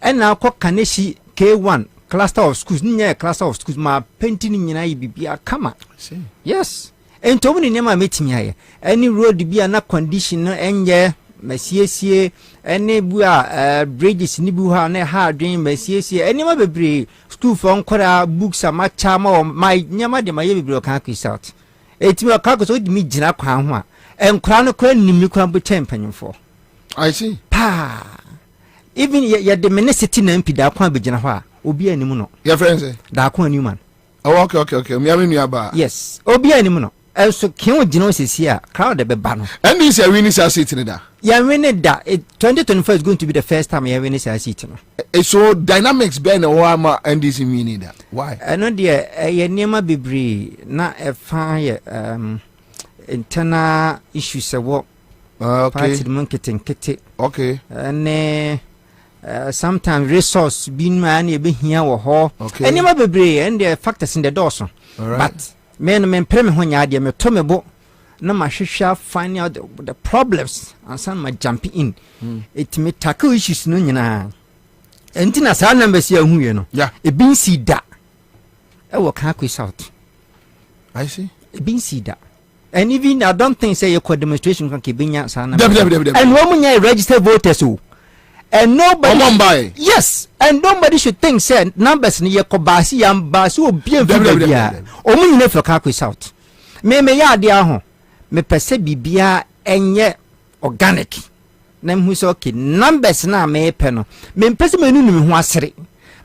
And now ko Carnation K1 cluster of schools nya cluster of schools ma painting nyina bibia kama. See. Yes. And to me nema metimi aye. Any road be na condition no enye masiesie ene bua bridges ni bu ha na ha adwen masiesie ene ma bebre school for nkora books ama chama o my nyama de maye bebre kan kwesat etimi o ka so di mi gina kwan ho a enkora no kora nimi kwan bo tempanyimfo. I see. Pa even ye de ministry na mpi da kwan be gina ho a obi animu no your friend say da kwan animu man. Oh okay me amenu aba. Yes obi animu no so can we gino sisi a crowd be ba no and this year winning seat in da ya winning da 2024 is going to be the first time ya winning seat no so dynamics be na wa ma NDC winning da why no there ya niema bebre na e fa ye internal issues what party kete okay and sometimes resource bin man e be hia wo ho niema bebre and the factors in the door so but men prem ho nya de me to me bo na ma hwehwɛ finding out the problems and some ma jumping in it me tackle issues no nyina enti na saa numbers ya hu ye no e bin si da e wo kan quiz out I see e bin si da and even I don't think say your demonstration can keep binya saa numbers and wo munya registered voters o and nobody yes and nobody should think say numbers ni ye ko baasi yam baasi obi enfi bia o mu nyina for kan quiz out me ya de aho me pese bibia enye organic na mhu so okay numbers na me pe no me pese menu no me ho asere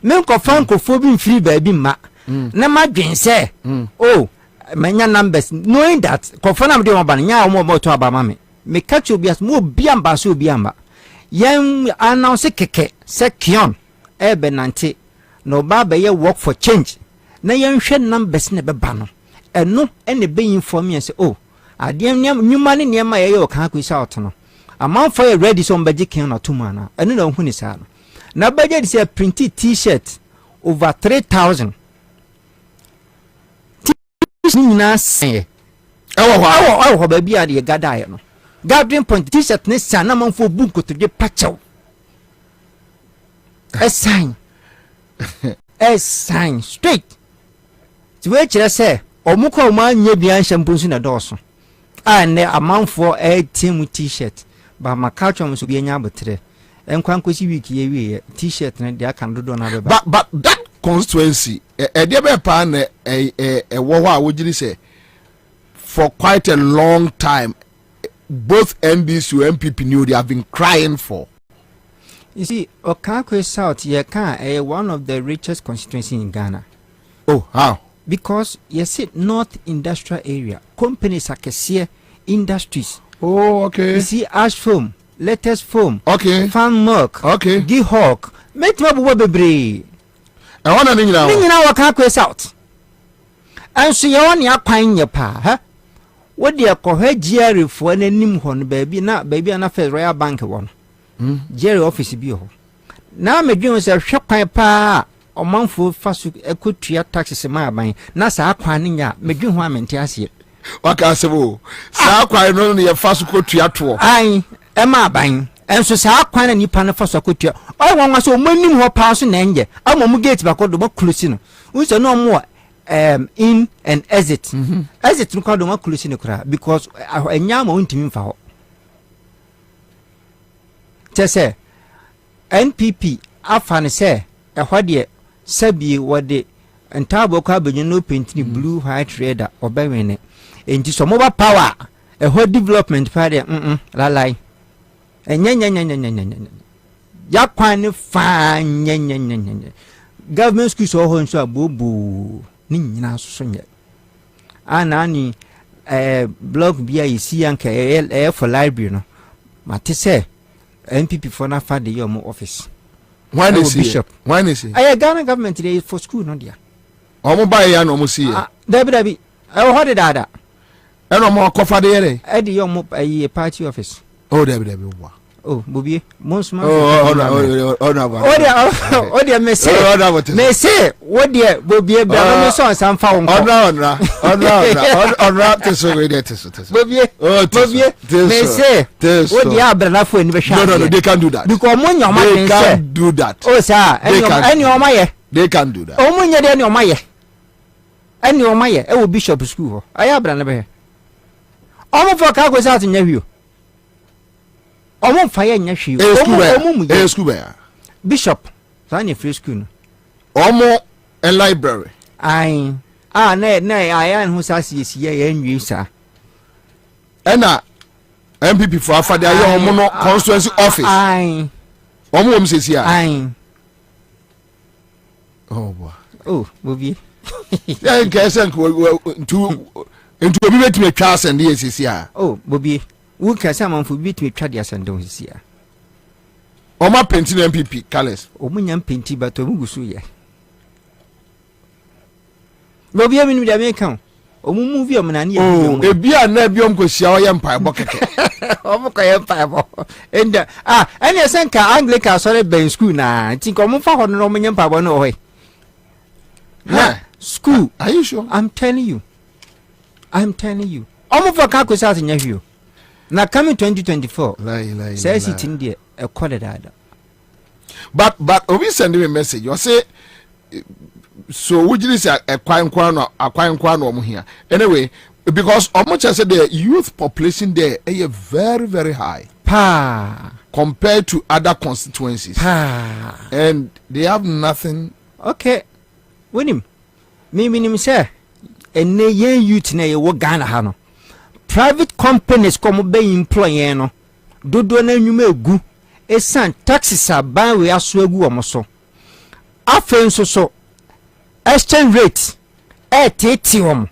me ko frankofo bi mfiri ba bi ma na ma dwen se oh manya numbers knowing that ko fa na me de mo ba nya mo to aba ma me catch obias mo bia mba so obi amba yen announce keke se kion ebe nante no ba be ye work for change na yen hwe numbers na be ba no eno ene be inform me say oh adiem nyuma ne niema ye o kan kwisa oto no amount for a ready so mbaji kin na tuma na eno na hu ni sa no na baje di say printed t-shirt over 3000 nyina se ewo ba bia de gada ye no gathering point t-shirt ne sa na manfo bunko to de pachew a sign straight ti we kire say omuko ma nya bia nshampunsu na doso ne amanfo team t-shirt ba makacho mso bia nya abotre enkwan kosi week ye wie t-shirt na dia kan dodo na beba but that constituency e de be pa na wo ho a wogiri say for quite a long time both NDC and MPP knew they have been crying for. You see, Okakwe South one of the richest constituency in Ghana. Oh, how? Because you see North Industrial Area, companies are here, industries. Oh, okay. You see ash foam, lettuce foam, okay, farm milk, okay, Gihawk, make me bebre. I want to know Okakwe South. And so you want your pine your pa, huh? What dear cohe Jerry for an nim hon baby na first Royal Bank one. Jerry office be ho. Now me dream was a shop pa or monthful fast a good tria taxes in my mind. Na sa aquaning ya me dream one mentiasi. What can I say? Sa quite only a fast good tria tour. I am a buying. And so sa aquan and you pan a fast good I want so many more pass in anger. I'm a gate back on the book clusino. We say no more. In and exit exit no kwa do ma close ni kura because enya ma untimi mfa ho tese NPP afane se ehode sabi wode entabo kwa benyu no paint ni blue white red obewene enti so mobile power ehode development pare lalai enya ya kwan fa nya government schools ho nso abobu ni nyina so nye anani blog bia yisi anka for library no mate se NPP for na fa de your office when is bishop when is I Ghana government dey for school no dia omo buy ya no mo see dabi how did that e no mo kofa de yere e de your party office oh dabi wa oh Bobie monsuma dia me say what dia Bobie bra no so san fa won ona teso we dey teso Bobie me say what dia bra na fo ni be sha no they can't do that because mo nya ma they can't do that oh sir any o ma ye they can't do that o mo nya de any o ma ye any o ma ye e wo bishop school ho aya bra na be o mo fo ka go sa nya hwio omo fa ye nya hwi omo school bishop sani free school no omo a library ai na aya hu sa si ye nwi sa ena MPP for afade ayo omo no constituency office ai omo wom sesi a ai oh boy oh Bobie ya nke sen ko ntu obi betime twa asende ye sesi a oh Bobie wo ka sa manfo bitime twa de asende ho sesi a oma penti na MPP colors omunya penti but omugusu ye Bobie mi de American omu movie omna ne ye ebia na biom ko sia oye mpa ebo keke omu ko ye mpa ebo enda ene senka Anglican sorry ben school na tin ko mu fa ho no omunya mpa ebo no ho na school are you sure I'm telling you Almost for Kakus out in your now coming 2024. Says it in the a quarter. But we send him a message. You say so. Would you say a quiet one here? Anyway, because how much I said the youth population there is very very high. Compared to other constituencies. And they have nothing. Okay. Win him. Me say. And ne yen youth na ye wo Ghana ha no. Private companies come be employ no. Dodo na nwuma egu. Esan taxes aban we aso egu omo so. Afen so exchange rate tete omo.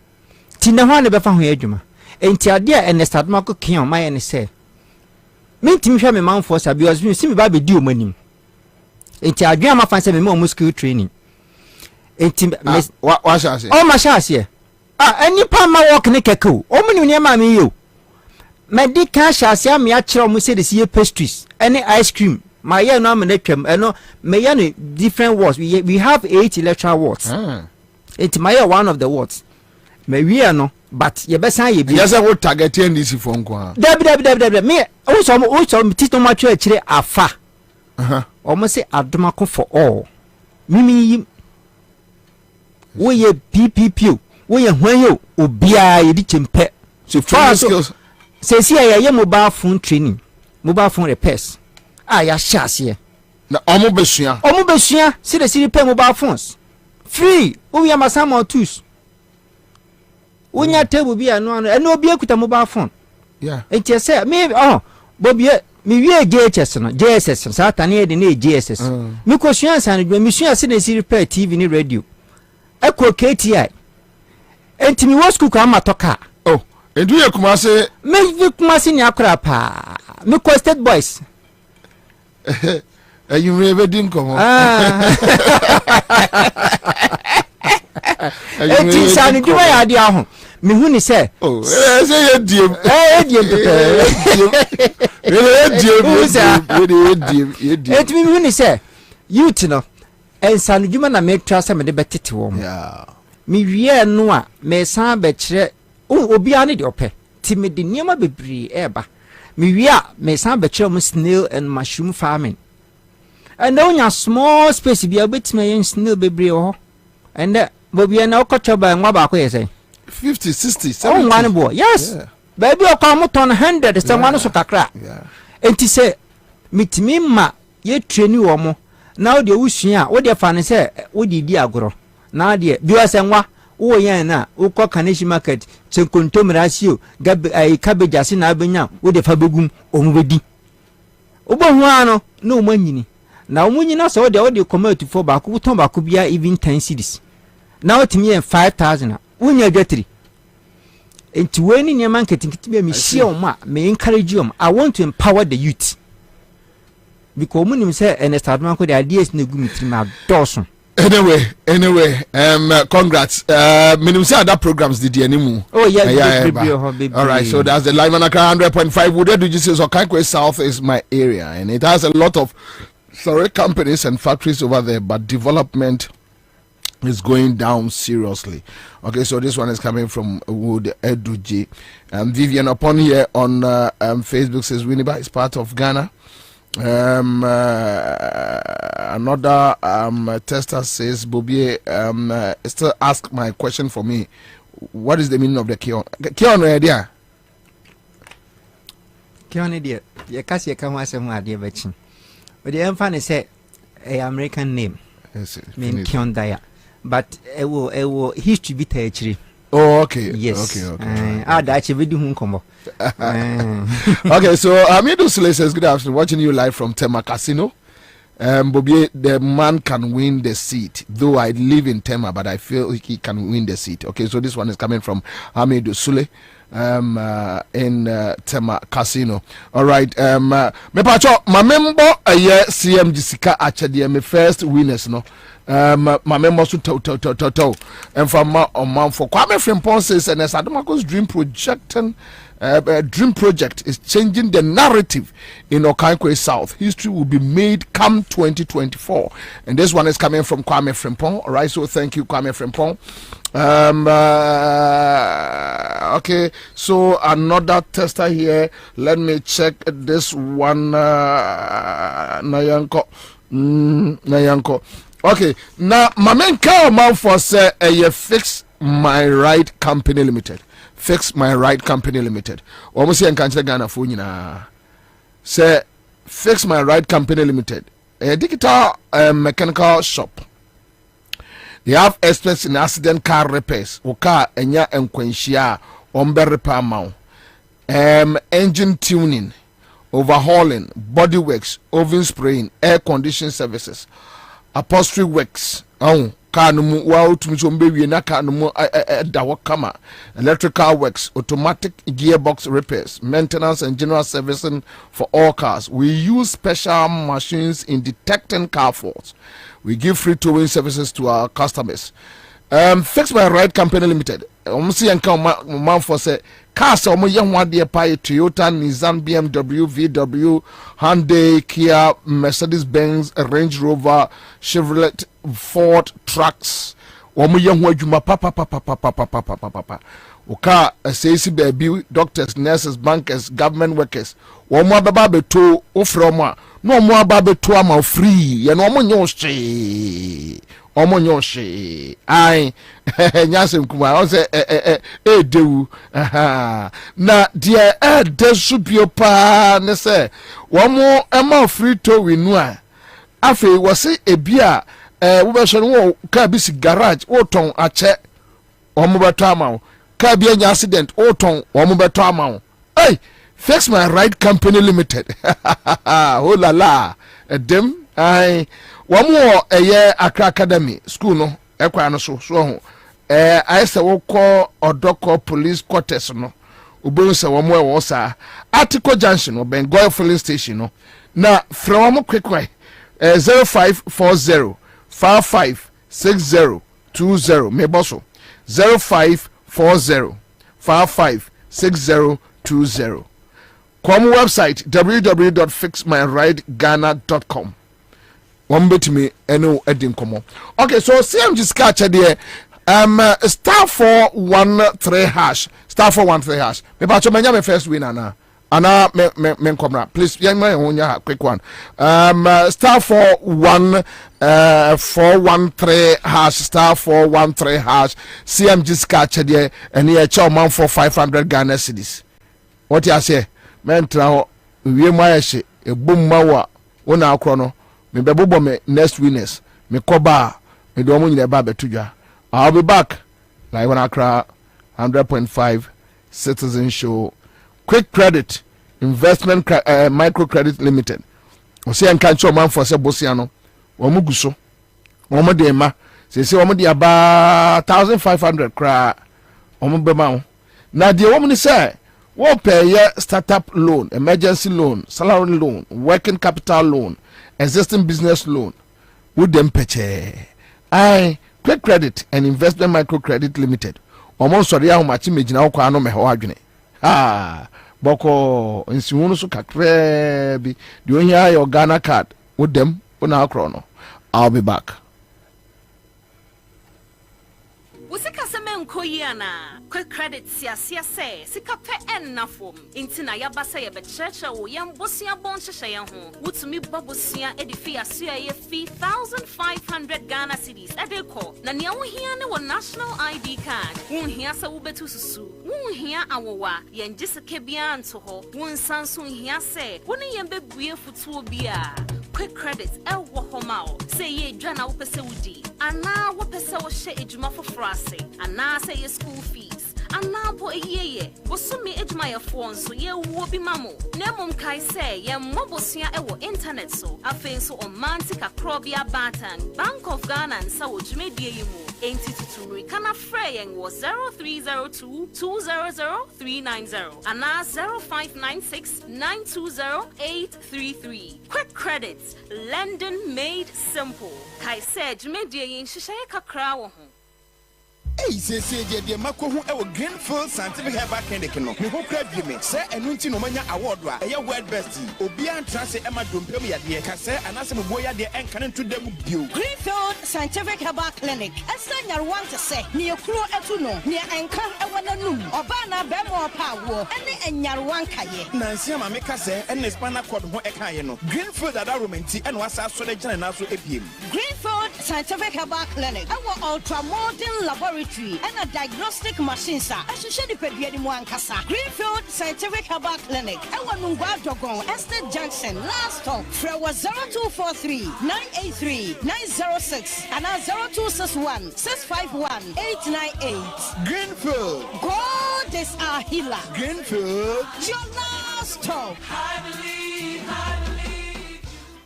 Ti na ho na be fa ho adwuma. Enti ade a Ernest Admako kian my ne say. Me ntimi hwa me manfo sa because me see me ba be di omanim. Enti adwuma ma fa say me mo skill training. Enti wa sha say. Oh ma sha say. Any pa ma work ne keke o mu ni ma me yo. Medical sha say me a kire o mu say the see pastries any ice cream. My year no am na twam eno me ya no different wards. We have 8 electoral wards. Enti my year one of the wards. Me we no but ye besan ye bi. Yes, I would target NDC for nko. Deb me also tito ma twa kire afa. Almost say Adomako for all. Mimi we ye PPP we ye hwan obia ye di chempe. So for skills say ye mobile phone training, mobile phone repairs. Ya shase. Na omo besua. See the city pay mobile phones. Free. We am some tools. Unya table be no obi akuta mobile phone. Yeah. It just say me Bobie me wie JHS no JSS satane de na JSS. Me kwasua san me sua se na si repair TV ni radio. Eko KTI. Enti mi was kuku amatoka. Oh, endu ye Kumase. Me Kumase ni akora pa. Me ko State Boys. You never dim komo. Enti san du ya dia ho. Me hu ni say. Oh, say ye diem. Diem pepe. Enti me hu ni say. Youth no. Ensan dwuma na me twa say me de betete wo. Yeah. Me wie no a me san be kire obi ane de opɛ ti me de niema bebree eba me wie a me san be kire snail and mushroom farming and now nya small space bia betime yen snail bebree ho and Bobie na okotwa ba nwa ba ko yesɛ 50 60 70 oh one boy yes baby o come ton 100 say one so kakra enti say mitimi ma ye treni wo mo na de wusua wo de fa ne say wo di agoro na de biwa senwa wo yan na wo ko Kaneshi market chenkontom ratio cabbage ase na abenya wo de fa begum omu bedi obo hu ano na o manyini na o munyina so wo de commit for ba ko ton ba ko bia even 10 cedis na o timi 5000 wo nya dwatiri enti we ni nyama nketikiti be me share o ma me encourage you I want to empower the youth because munim say Ernest Admako the ideas na gumi ma doson. Anyway, congrats. Minimum say other programs did the anymore. Oh yeah, baby. All right, so that's the Live Manaka 100.5. Would you say so? Kankwe South is my area, and it has a lot of companies and factories over there, but development is going down seriously. Okay, so this one is coming from Wood Eduji. Vivian upon here on Facebook says Winneba is part of Ghana. Another tester says Bobie still ask my question for me. What is the meaning of the Kion? Kion idea. Kion idea. You can't say come as a idea, but the emphasis is say a American name. Yes, mean Kion Daya, but it will history be actually. Oh, okay. Yes. Okay. Actually do hunkomo. Okay, so Amido Sule says good afternoon. Watching you live from Tema Casino. Bobie, the man can win the seat. Though I live in Tema, but I feel he can win the seat. Okay, so this one is coming from Amido Sule in Tema Casino. All right. Me pacho, my member CM Jessica Achadi, my first winners, no. My member to and from my for Kwame Frimpong says and as Adomako's dream project is changing the narrative in Okankwe South. History will be made come 2024, and this one is coming from Kwame Frimpong. All right, so thank you, Kwame Frimpong. Okay, so another tester here. Let me check this one. Nayanko. Okay, now my main car for say Fix My Right Company Limited. Fix My Right Company Limited. Almost here in Ghana for say Fix My Right Company Limited. A digital mechanical shop. They have experts in accident car repairs. Car enya enkwenshia ombe repair mount. Engine tuning, overhauling, body works, oven spraying, air conditioning services, upholstery works. Car no mu wa utumi so mbe na car no mu da wakama. Electrical works, automatic gearbox repairs, maintenance and general servicing for all cars. We use special machines in detecting car faults. We give free towing services to our customers. Fix My Right Company Limited. See and come man for say cars young one dear pie Toyota, Nissan, BMW, VW, Hyundai, Kia, Mercedes Benz, Range Rover, Chevrolet, Ford trucks. Young one you papa. Oka says baby doctors, nurses, bankers, government workers. One more baby to offer no more baby to am free. You know Omonyoshe. I Nyasem Kuma. I say do na dear there should be a pa ne say one more am free to winua. Afe was a beer we shall wo ka bi garage o ton ache omo beto ama ka bi anya accident o ton omo beto ama hey Fix My Right Company Limited. Oh la la dem I one more a year Accra Academy school no ekwa no so I say we call Odoko police quarters no ubon say one more sa Article Junction no Bengoy filling station no na from quick way 0540 556020 me bosso 0540 556020 come website www.fixmyrightghana.com one bit me eno edin komo. Okay, so CMG sketch there star 413 hash star 413 hash me pa cho menya me first win ana me komra please yan my onya quick one star 413 hash star 413 hash CMG sketch there and here chow man for 500 Ghana cedis. What you say men tra we my she e bum mawa wona akro me bebo me next winners me koba me do mo nyina ba betudwa. I'll be back like when I cry 100.5 Citizen Show. Quick Credit Investment Microcredit Limited. O se enkan cho man for se bosiano wo mu guso wo mo de ma se wo mo de aba 1500 cra wo mo be ma na de wo mo ni say wo pay startup loan, emergency loan, salary loan, working capital loan, existing business loan. Would them peche. Quick Credit and Investment Microcredit Limited. Almost sorry how much image now kwa no me ho adwene. Boko insiwunu so kakre bi. Do you hear your Ghana card with them on chrono? I'll be back. Usika semen koyana Quick Credit sia say sika pe en na fom intina ya basa ye be church wo yam bosia bon hye ye ho wutumi babosia edifi asia ye 3500 Ghana cedis edeko na ne wo hia ne wo national ID card wo hia sa wo betu susu wo hia awowa ye ngiseke bia nto ho wo nsanso hia se wo ne ye bebue futuo bia Quick Credit wo homao say ye dwa na wo pese wudi ana wo pese wo hye ejuma fofrase ana say ye school fees ana bo eyeye wo so me ejuma ye fo nso ye wo bi mamo na mum kai say ye mobosua wo internet so afen so on mantika krobia batan Bank of Ghana nsa wo dwumedie yi mu enti tuturu kana freyen wo 0302 200390 ana 0596 920 833 Quick Credit London made simple kai say dwumedie yi nhyehyɛ kakra wo ho. Hey, say the Mako who our Greenfield Scientific Herbal Clinic no. Me ho kra bi me. Say enunti no manya award wa. Eye world best. Obi an transe Emma Dompem ya de. Ka say anase mo boya de enkan to dem bio. Greenfield Scientific Herbal Clinic. Esa nyarwan te say. Ne ekuro etu no. Ne enkan ewana num. Obana Bemo Power, and Yarwan Kaye. Nancy Mamekase and Espana Cod Ho Ekayeno. Greenfield at Arumenti and was also the general APM. Greenfield Scientific Herbal Clinic, our ultra modern laboratory, and a diagnostic machine, sir. I should share the Pedium Kasa. Greenfield Scientific Herbal Clinic, our Nungwa Dogon, Estate Junction, last stop. Frewa 0243 983 906 and 0261 651 898. Greenfield. God is our healer. Greenfield. Your last stop. I believe.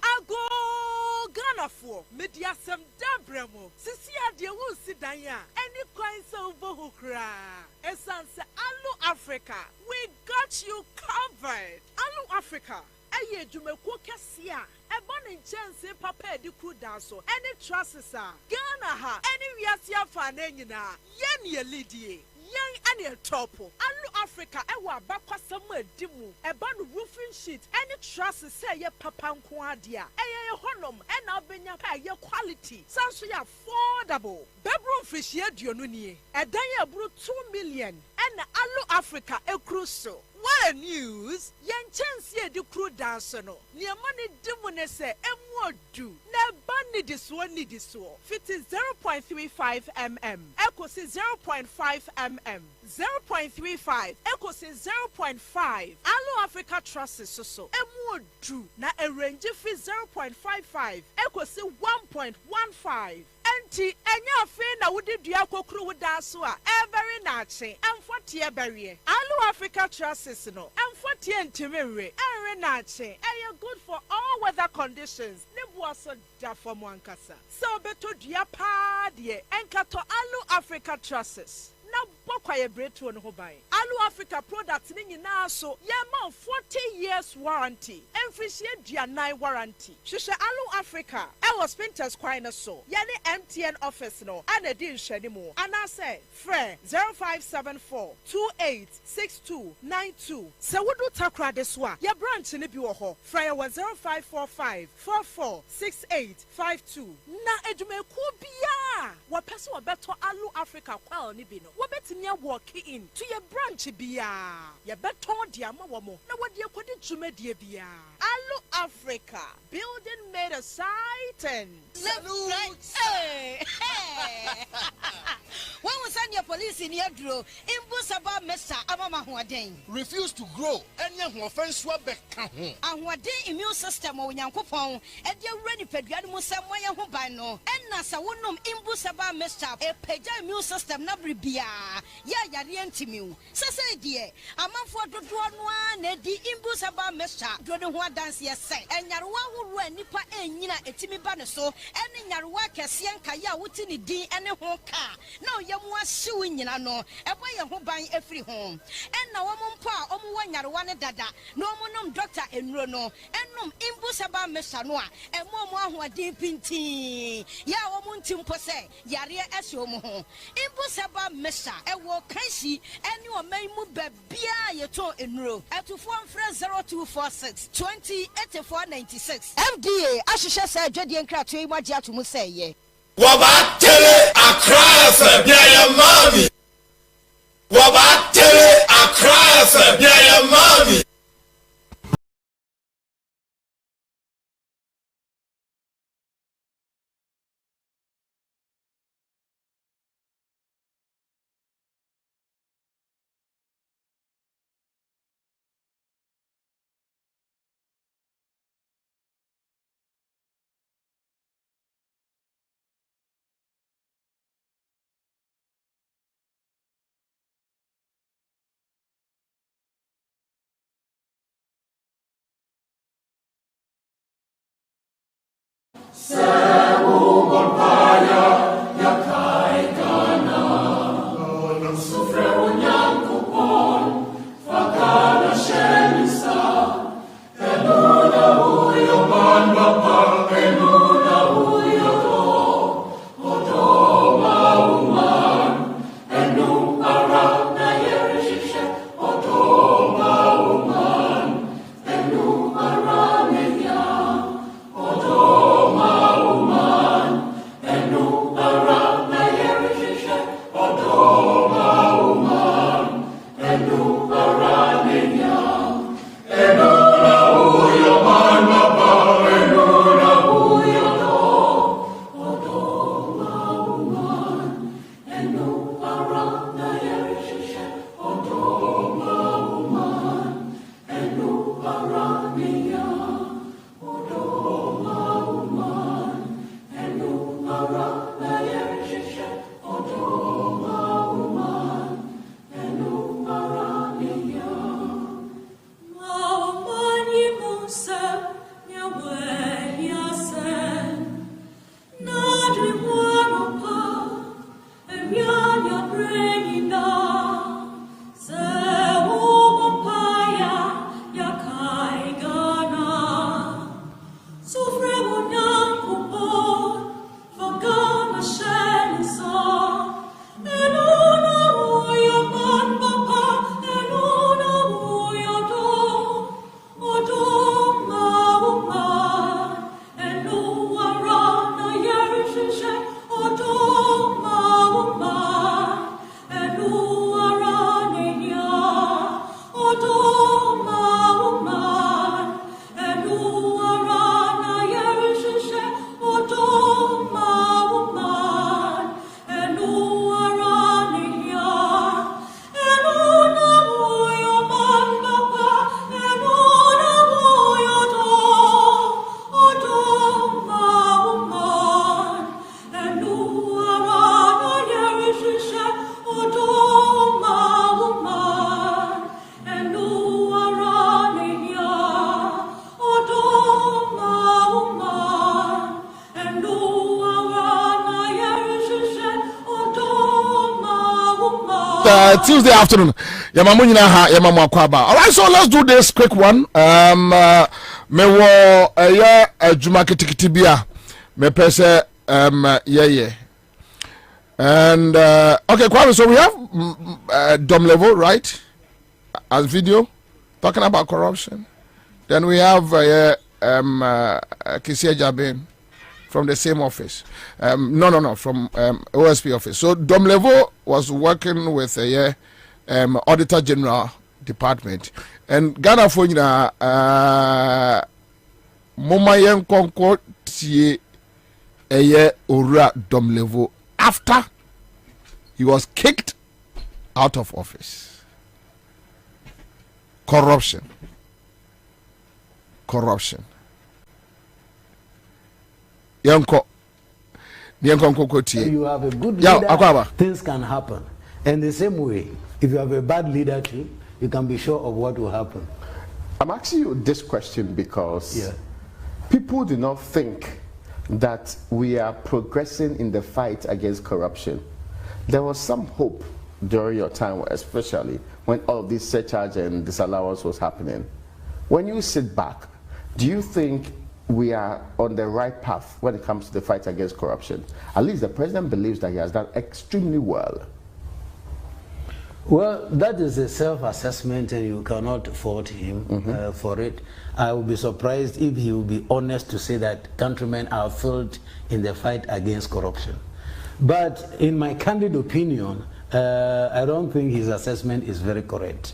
I go Ghana for media some dabremo. Sisi ade wo sidanya. Any coins over hukra. Essence Alu Africa. We got you covered. Alu Africa. Aye jumeko kesia. Ebon in chance papa di crew danso. Any trusses are Ghana ha. Any wiasia fanenina. Yen ye lidie. Young and a topo. Alu Africa, ewa bakwa somewhere dimu. Eban roofing sheet. Any trusses say ye papa nkwadia. Eye honum and abenya pa ye quality. Sounds so affordable. Bedroom fish ye dionuni. Edanya bru 2 million. And Alu Africa e cruso. What a news! Yen chance ye di crew dancer no. Nia money dimune se emwo do. Ne bani this one need this one. Fit is 0.35 mm. Echo says 0.5 mm. 0.35. Echo says 0.5. Alu Africa trusses so. Emwo do. Na a range fit 0.55. Echo say 1.15. Enti enya fe na wudi dua kokru wudaso a very nache emfotie berie Alu Africa trusses no emfotie ntimere enre nache eye good for all weather conditions ne buaso da for mo ankasa so beto dua pa de enkato Alu Africa trusses na bokwaye bretu no ho ban Alu Africa products ni nyina so yema 40 years warranty emfishie duanai warranty hwehwe Alu Africa e was Spinters kwine so yane MTN office no ana di nhwani mu ana say frɛ 0574 286292 se wudu takra de so a ye branch ni bi wo ho frɛ 0545 446852 na edumeku bia wo pese wo beto Alu Africa kwal ni bi no wo betimi walk in to your branch bia ye beton dia ma wo mo na wo de akodi dwumadie bia Alu Africa building made a sight. Salute. Hey. When we send your police in your draw, Imbusaba Mesa Amama Huaden. Refuse to grow. Any offense swabek. And what day immune system or Yankopon, and you're ready for Musa Moya Hubano, and Nasa Wunum Imbusaba Mesa, a peja immune system Nabribia. Ya Yarientimu. Sasa dear, a month for the one, the Imbusaba Mesa, Drodon dance yes, and Yarwa who ran Nipa and Nina Etimi Banaso, and in Yarwa Kasian Kaya Wutini D and a home car. No, Yamwa suing Yano, a boy who buying every home. And now Mumpa, Omuan Yarwana Dada, no monum doctor and Rono, and num Imbusaba Mesanoa, and Momo who are deep in tea. Ya Omuntim Pose, Yaria Esomo, Imbusaba Mesa, a walk Kashi, and you are may move Bia Yato in row at 0246 208496. FDA, Ashisha said, Jedi and Kratui, what you must say, ye. Wabatele Accra FM, yeah, mommy. Wabatele Accra FM, yeah, mommy. Oh Tuesday afternoon. Yamamunina ha Yamamu Kwaba. All right, so let's do this quick one. Me wo Juma kitikitibia. Me pese yeah. And okay, Kwame, so we have Dom Level, right? As video talking about corruption. Then we have Kisia Jabin from the same office. No, from OSP office. So Dom Level was working with Auditor General Department. And Ghana for Momayen Concord tie Ora Dom Level after he was kicked out of office. Corruption. Yanko. You have a good leader, things can happen. And the same way, if you have a bad leader too, you can be sure of what will happen. I'm asking you this question because people do not think that we are progressing in the fight against corruption. There was some hope during your time, especially when all of this surcharge and disallowance was happening. When you sit back, do you think we are on the right path when it comes to the fight against corruption? At least the president believes that he has done extremely well. Well, that is a self-assessment and you cannot fault him for it. I would be surprised if he would be honest to say that countrymen are failed in the fight against corruption. But in my candid opinion, I don't think his assessment is very correct.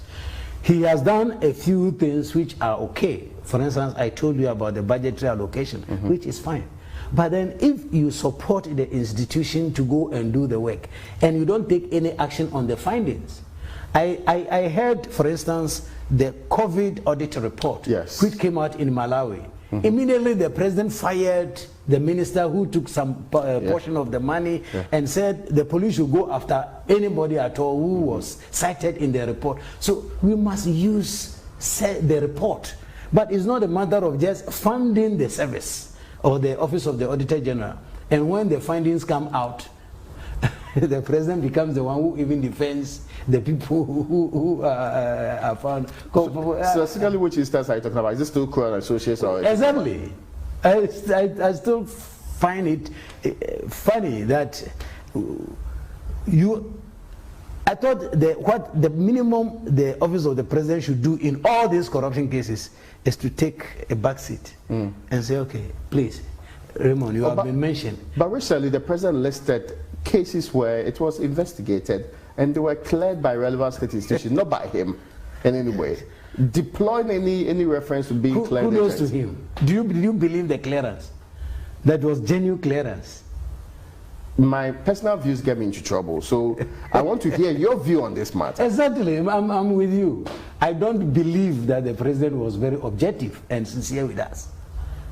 He has done a few things which are okay. For instance, I told you about the budgetary allocation, which is fine. But then if you support the institution to go and do the work and you don't take any action on the findings, I heard, for instance, the COVID audit report, which came out in Malawi. Immediately the president fired the minister who took some portion of the money and said the police should go after anybody at all who was cited in the report. So we must use the report. But it's not a matter of just funding the service or the office of the Auditor General. And when the findings come out, the president becomes the one who even defends the people who are found. So basically, which instance are you talking about? Is this still Crown Associates or? Exactly. I still find it funny that I thought what the minimum the office of the president should do in all these corruption cases is to take a back seat and say, okay, please, Raymond, you have been mentioned. But recently, the president listed cases where it was investigated and they were cleared by relevant state institutions, not by him in any way. Deploying any reference to being cleared. Who knows to him? Do you believe the clearance? That was genuine clearance. My personal views get me into trouble, so I want to hear your view on this matter. Exactly, I'm with you. I don't believe that the president was very objective and sincere with us.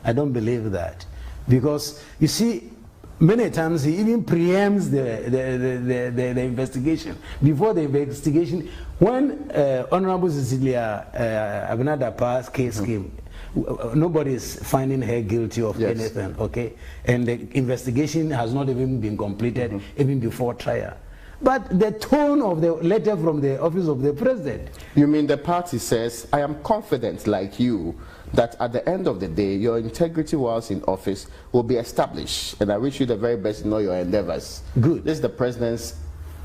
I don't believe that. Because, you see, many times he even preempts the investigation. Before the investigation, when Honorable Cecilia Abinadapa's case came, nobody is finding her guilty of anything, okay? And the investigation has not even been completed even before trial. But the tone of the letter from the office of the president. You mean the party says, I am confident like you that at the end of the day, your integrity whilst in office will be established. And I wish you the very best in all your endeavors. Good. This is the president's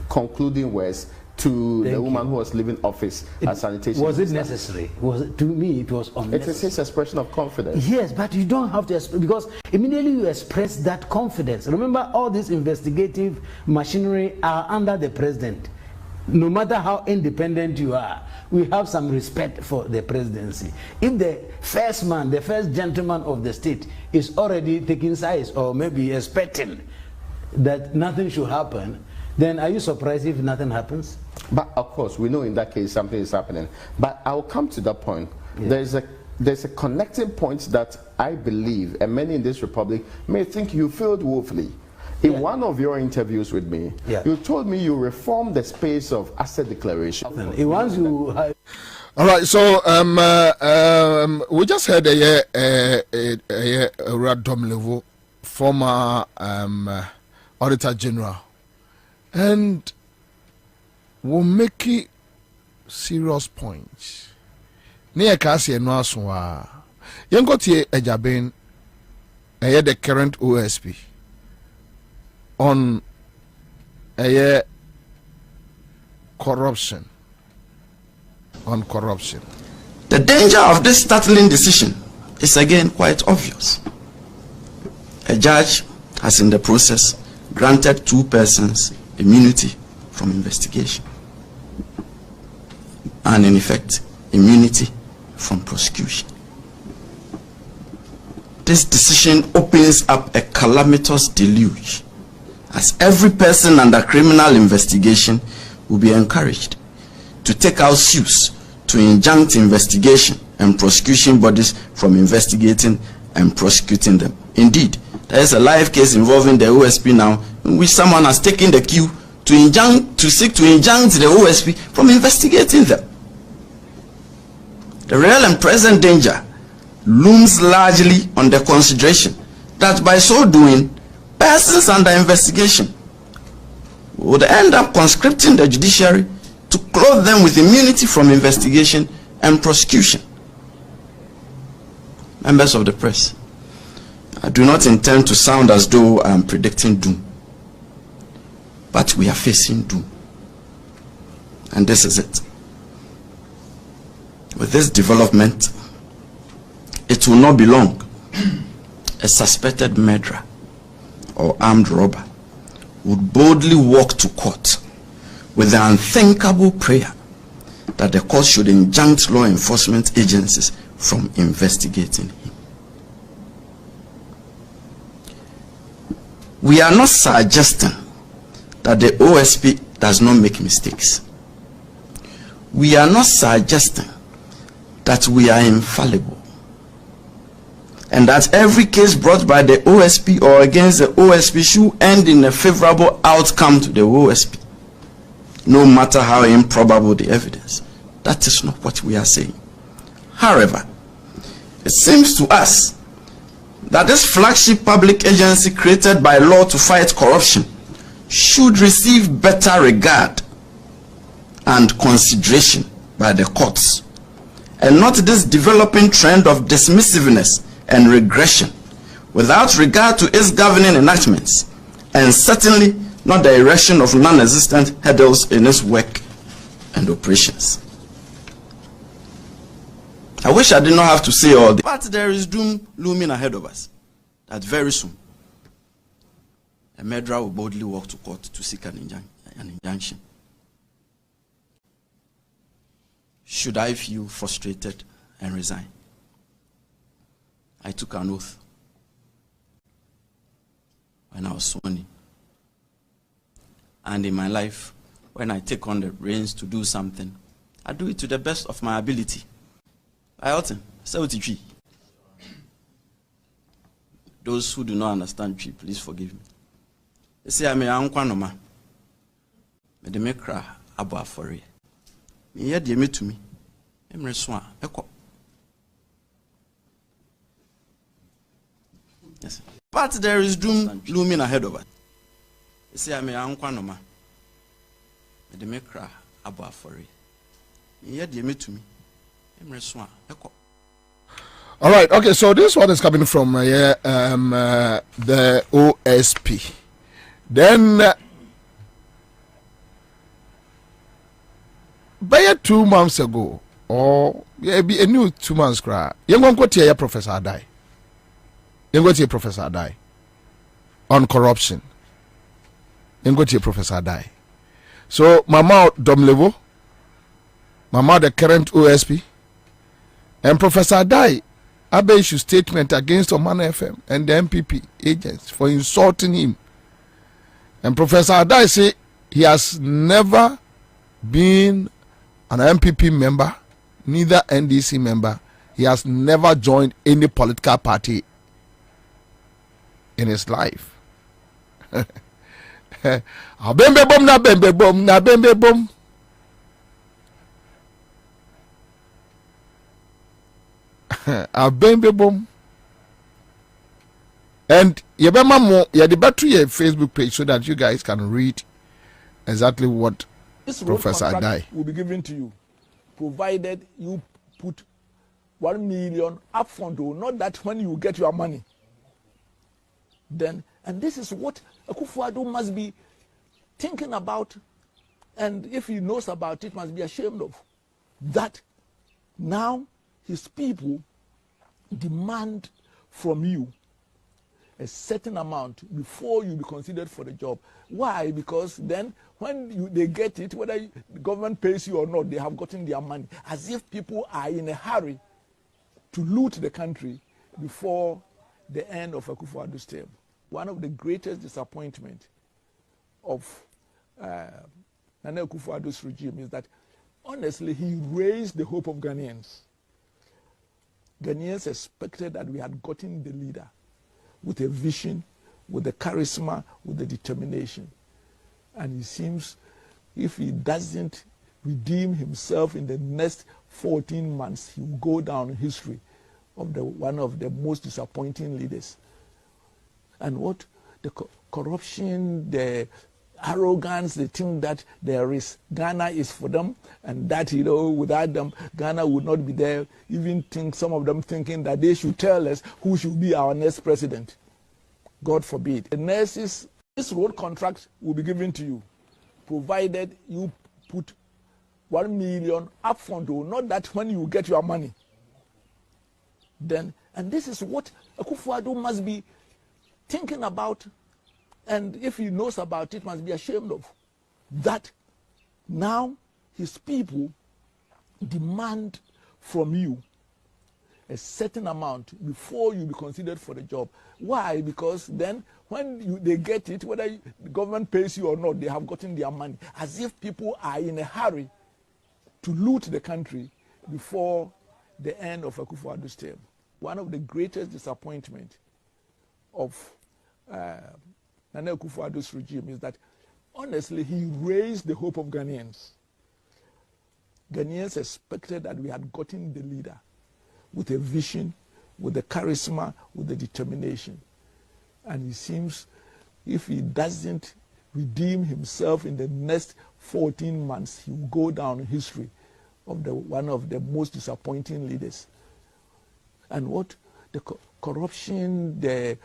concluding words to the woman who was leaving office as sanitation Was it minister. necessary? To me, it was unnecessary. It is his expression of confidence. Yes, but you don't have to, because immediately you express that confidence. Remember, all this investigative machinery are under the president. No matter how independent you are, we have some respect for the presidency. If the first man, the first gentleman of the state is already taking sides or maybe expecting that nothing should happen, then are you surprised if nothing happens? But of course, we know in that case something is happening. But I'll come to that point. There's a connecting point that I believe, and many in this republic may think you failed woefully. In one of your interviews with me, you told me you reformed the space of asset declaration. All right, so we just heard a random level former Auditor General, and will make it serious points. Near Cassie and Naswa. Young got here a jabin, the current OSP on a corruption. On corruption. The danger of this startling decision is again quite obvious. A judge has in the process granted 2 persons immunity from investigation and in effect immunity from prosecution. This decision opens up a calamitous deluge, as every person under criminal investigation will be encouraged to take out suits to injunct investigation and prosecution bodies from investigating and prosecuting them. Indeed, there is a live case involving the OSP now, in which someone has taken the cue to seek to injunct the OSP from investigating them. The real and present danger looms largely on the consideration that by so doing, persons under investigation would end up conscripting the judiciary to clothe them with immunity from investigation and prosecution. Members of the press, I do not intend to sound as though I am predicting doom, but we are facing doom, and this is it. With this development, it will not be long. A suspected murderer or armed robber would boldly walk to court with the unthinkable prayer that the court should injunct law enforcement agencies from investigating him. We are not suggesting that the OSP does not make mistakes. We are not suggesting that we are infallible and that every case brought by the OSP or against the OSP should end in a favorable outcome to the OSP, no matter how improbable the evidence. That is not what we are saying. However, it seems to us that this flagship public agency created by law to fight corruption should receive better regard and consideration by the courts, and not this developing trend of dismissiveness and regression without regard to its governing enactments, and certainly not the erection of non-existent hurdles in its work and operations. I wish I did not have to say all this, but there is doom looming ahead of us, that very soon a murderer will boldly walk to court to seek an injunction. Should I feel frustrated and resign? I took an oath when I was sworn in. And in my life, when I take on the reins to do something, I do it to the best of my ability. I ought to. Those who do not understand tree, please forgive me. They say I'm a unkwanoma. Me de me cry about for it. Me hear the me to me. I'm reswa. Yes. But there is doom looming ahead of us. They say I'm a unkwanoma. Me de me cry about for it. Me hear the me to me. I'm reswa. All right. Okay. So this one is coming from the OSP. Then, by 2 months ago, or be a new 2 months cry, you're going to hear Professor Adai. You're going to hear Professor Adai on corruption. You're going to hear Professor Adai. So, Mama Domlevo, Mama the current OSP, and Professor Adai issue statement against Omana FM and the MPP agents for insulting him. And Professor Adai say he has never been an MPP member, neither NDC member. He has never joined any political party in his life. Abembe bom na bembe bom na bembe bom. Abembe bom. And yebema mo ya the battery Facebook page so that you guys can read exactly what This road Professor contract Adai will be given to you, provided you put 1 million upfront, or not that when you get your money. Then, and this is what Akufo-Addo must be thinking about, and if he knows about it, must be ashamed of. That now his people demand from you a certain amount before you be considered for the job. Why? Because then when they get it, whether the government pays you or not, they have gotten their money. As if people are in a hurry to loot the country before the end of Akufo-Addo's term. One of the greatest disappointment of Nana Akufo-Addo's regime is that, honestly, he raised the hope of Ghanaians. Ghanaians expected that we had gotten the leader with a vision, with the charisma, with the determination. And it seems if he doesn't redeem himself in the next 14 months, he will go down in history of one of the most disappointing leaders. And what the corruption, the arrogance, they think that there is Ghana is for them, and that without them Ghana would not be there. Even some of them thinking that they should tell us who should be our next president. God forbid. The nurses, this road contract will be given to you, provided you put 1 million upfront, or not that when you get your money. Then, and this is what Akufo-Addo must be thinking about, and if he knows about it, must be ashamed of. That now his people demand from you a certain amount before you be considered for the job. Why? Because then when they get it, whether the government pays you or not, they have gotten their money. As if people are in a hurry to loot the country before the end of Akufo-Addo's term. One of the greatest disappointment of Nana Akufo-Addo's regime is that, honestly, he raised the hope of Ghanaians. Ghanaians expected that we had gotten the leader with a vision, with the charisma, with the determination. And it seems if he doesn't redeem himself in the next 14 months, he will go down in history of one of the most disappointing leaders. And what the corruption, the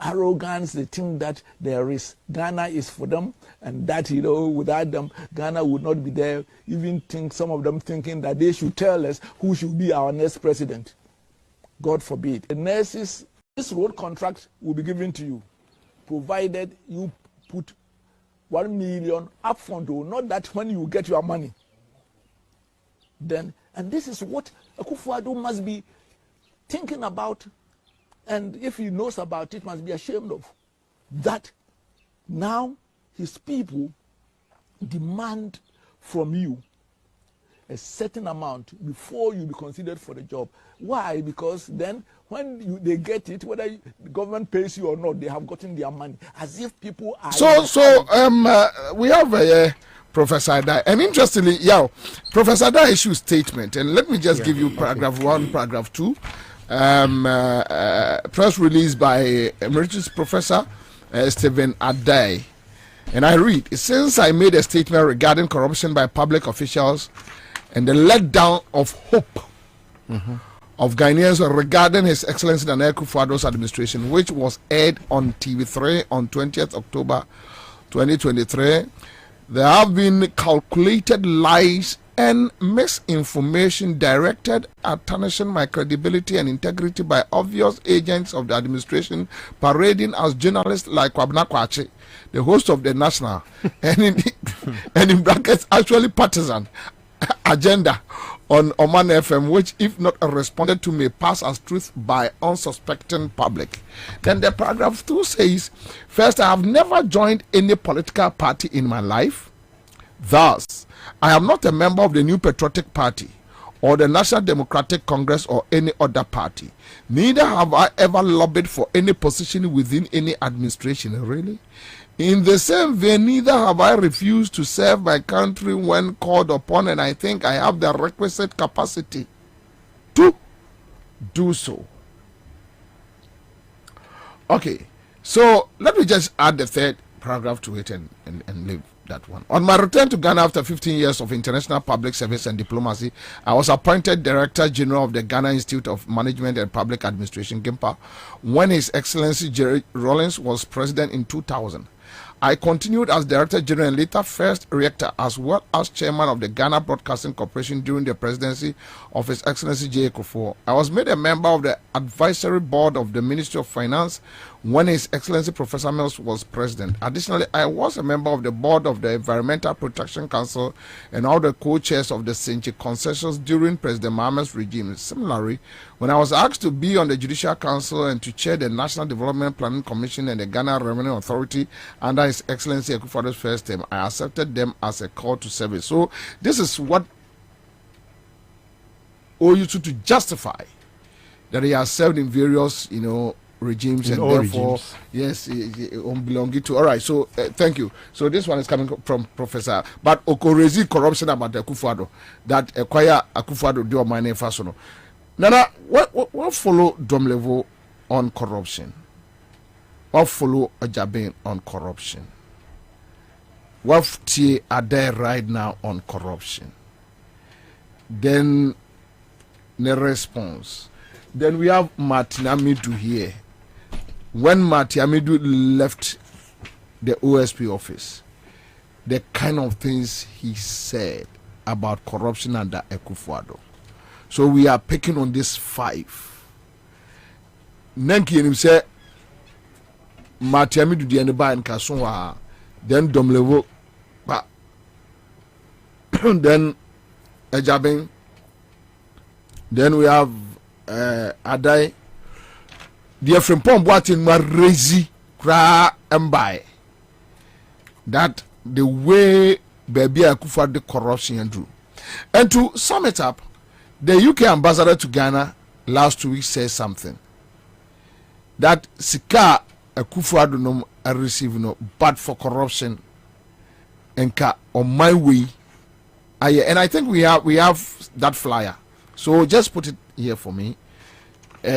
arrogance, they think that there is Ghana is for them, and that without them Ghana would not be there. Even some of them thinking that they should tell us who should be our next president. God forbid. The nurses, this road contract will be given to you, provided you put 1 million upfront, or not that when you get your money. Then, and this is what Akufo-Addo must be thinking about, and if he knows about it, must be ashamed of. That now his people demand from you a certain amount before you be considered for the job. Why? Because then when they get it, whether the government pays you or not, they have gotten their money. As if people are... we have Professor Adai, and interestingly, Professor Adai issued statement, and let me just give you paragraph 1, paragraph 2, press release by Emeritus Professor Stephen Adai, and I read, since I made a statement regarding corruption by public officials and the letdown of hope of Ghanaians regarding His Excellency Nana Akufo-Addo's administration, which was aired on TV3 on 20th October 2023, there have been calculated lies and misinformation directed at tarnishing my credibility and integrity by obvious agents of the administration parading as journalists like Kwabena Bobie, the host of the National, and in brackets actually partisan agenda on Oman FM, which if not responded to may pass as truth by unsuspecting public. Then the paragraph 2 says, first, I have never joined any political party in my life. Thus, I am not a member of the New Patriotic Party or the National Democratic Congress or any other party. Neither have I ever lobbied for any position within any administration. Really? In the same vein, neither have I refused to serve my country when called upon, and I think I have the requisite capacity to do so. Okay, so let me just add the third paragraph to it and leave. that one. On my return to Ghana after 15 years of international public service and diplomacy, I was appointed Director General of the Ghana Institute of Management and Public Administration, GIMPA, when His Excellency Jerry Rawlings was president in 2000. I continued as Director General and later First Rector, as well as Chairman of the Ghana Broadcasting Corporation during the presidency of His Excellency J. Kufuor. I was made a member of the Advisory Board of the Ministry of Finance when His Excellency Professor Mills was president. Additionally, I was a member of the board of the Environmental Protection Council and all the co-chairs of the Senchi concessions during President Mahamad's regime. Similarly, when I was asked to be on the Judicial Council and to chair the National Development Planning Commission and the Ghana Revenue Authority under His Excellency Akufo-Addo's first term, I accepted them as a call to service. So this is what owe you to justify that he has served in various, regimes, and therefore, regimes. Yes, belonging to. All right, so thank you. So this one is coming from Professor, but Okorezi corruption about Akufo-Addo that acquire Akufo-Addo do my name first. Nana, what follow Dom level on corruption? What follow Ajabin on corruption? What are there right now on corruption? Then the response. Then we have Martin Amidu here. When Martin Amidu left the OSP office, the kind of things he said about corruption under Akufo-Addo. So we are picking on this 5. Nenki and him say Martin Amidu the Eniba and Kasonwa, then Domlevo, then Ejabin, then we have Adai. The Frimpong Boatin Marezi Kra Mbai. That the way Baby Akufo-Addo the corruption and do. And to sum it up, the UK ambassador to Ghana last week said something. That Sika Akufo-Addo no receive no but for corruption and on my way. And I think we have that flyer. So just put it here for me.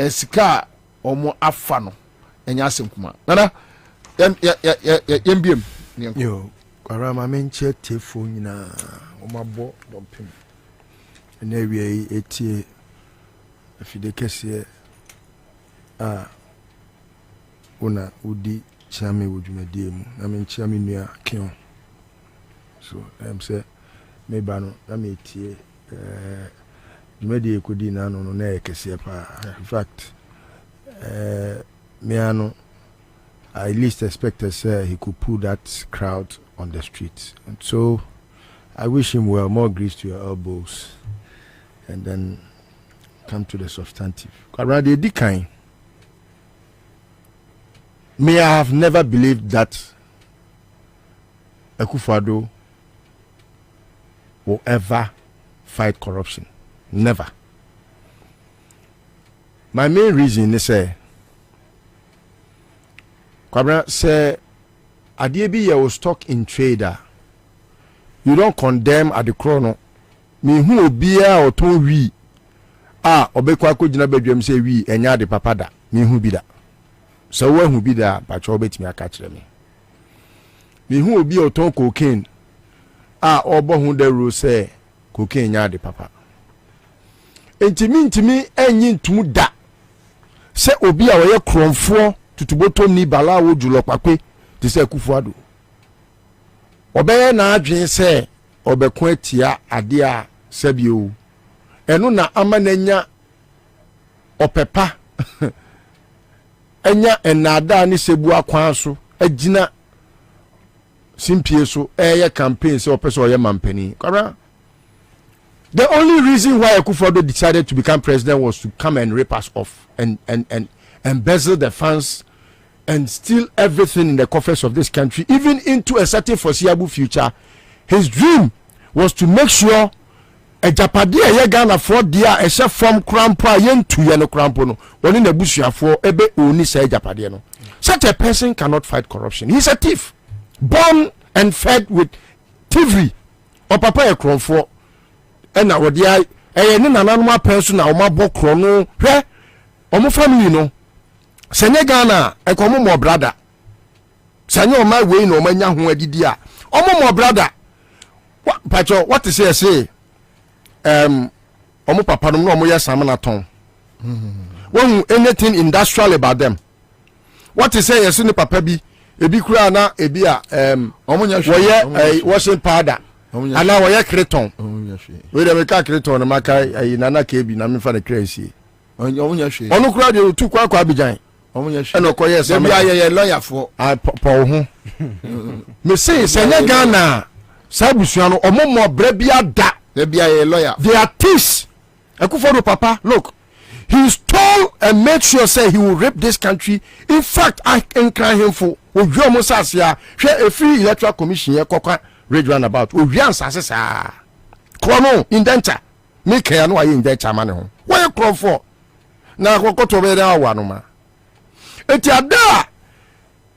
Sika omo afano enya semkuma nana yembiem yo kwara ma menche tefo nyina omabo dompem na wie etie afide kese una udi chame wodwumadie mu na menche me nua kion so say me ba no na me etie dwumadie kodi na no na ekese pa in fact Miano, I least expected he could pull that crowd on the street. And so I wish him well, more grease to your elbows, and then come to the substantive. Me, I have never believed that Akufo-Addo will ever fight corruption. Never. My main reason is Kwabena say Adiebi was stock in trader. You don't condemn at the chrono. Me who obia or ton we obekwa ko gina bedwam say we enya de papada. Me who be that. So when who be that but you bet me aka kire me. Me who obi or ton cocaine. Obo hu de rule say cocaine nya de papa. Intimi enyi ntumu da. Se obi a woye kronfo tutubotom ni bala wo julo kwakwe ti se Akufo-Addo obeye na adwen se obekon atia ade a sabio eno na amananya opepa enya enada ni sebu akwan so agina simpie so eye campaign se opeso oye mampani kwara. The only reason why Akufo-Addo decided to become president was to come and rip us off and embezzle the funds and steal everything in the coffers of this country, even into a certain foreseeable future. His dream was to make sure a Japadi a Ghana for dia a chef from Crampa yen to Yano Crampono, one in a bushia for Ebe Uni say Japadiano. Such a person cannot fight corruption. He's a thief, born and fed with thievery. Or Papa a Cram for. And now the eye, and another person, our mabo chrono, where omo family no. Senegana, a common more brother. Sanyo my way no manya who didia. Omo brother. What is he say? Omo papa no omo yes amana ton. When anything industrial about them. What is say yes ni papa bi ebi kura na ebi a omo nya hwe washing powder. Ana wo ye kreton. We dey make kreton na maka nana kebi na me fa na kresi. Omo nya hwe. Onu kura de tu kwa Abidjan. Omo nya hwe. E no ko yes am. Dem ya lawyer for. Po ho. Me say nya Ghana sabusuan no omo mo bra bia da. Dem ya lawyer. They are thieves. Akufo papa, look. He stole and made sure say he will rape this country. In fact, I can cry him for Ojo Mosasia, share a free electoral commission here, Coca, read round about. Ojo Sasa. Chrono, indenture. Make her no indenture man. Why you call for? Now, what got over there, one. It's a da.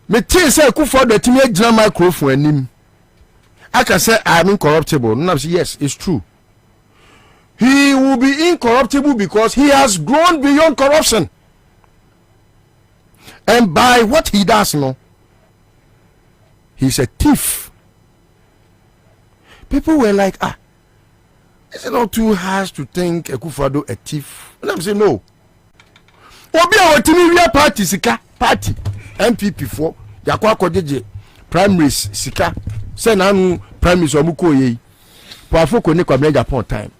Me tea say, Kufa, the Timmy Jam microphone and him. I can say I'm incorruptible. No, yes, it's true. He will be incorruptible because he has grown beyond corruption. And by what he does, no, he's a thief. People were like, is it not too harsh to think Akufo-Addo a thief? And I'm saying, no. Obi a Otimi party sika party MPP for yakwa kojeje primaries sika say nanu primaries omuko ye. Powerful ko ne Kwabena Japan time.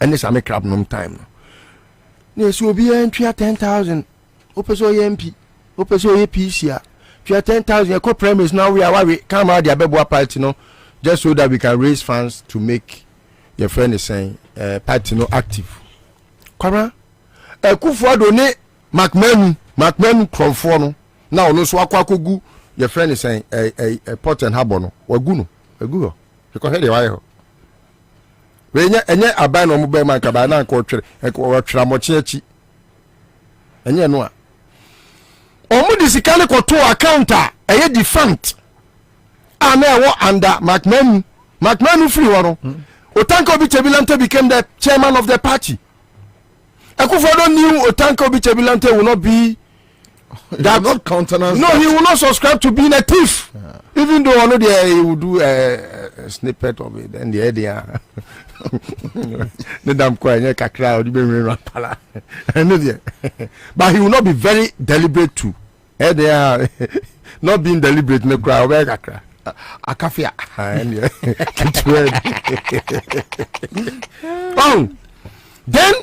And this a crab no time. Yes, will be entry 10,000. Opeso MP, Opeso APC. 10,000. You premise now we are come out the Abebo party no, just so that we can raise funds to make your friend is saying party no active. Kwara, Akufo-Addo ne Macmenu Cronfo no. Now no so akwakogu your friend is saying a pot and harbor no. Waguno, waguno. Because here they are. Enye aban no mobile man ka ba na ko twere twere mochechi enye no a omo disikale ko to account a eye defunct ana ewo under Macmenu free woro Otanko Obi became the chairman of the party. Akufo-Addo knew Otanko Obi will not be that not countenance. No, he will not subscribe to being a thief. Even though I know he will do a snippet of it and the idea. But he will not be very deliberate too. Not being deliberate in the crowd. Akafia. Then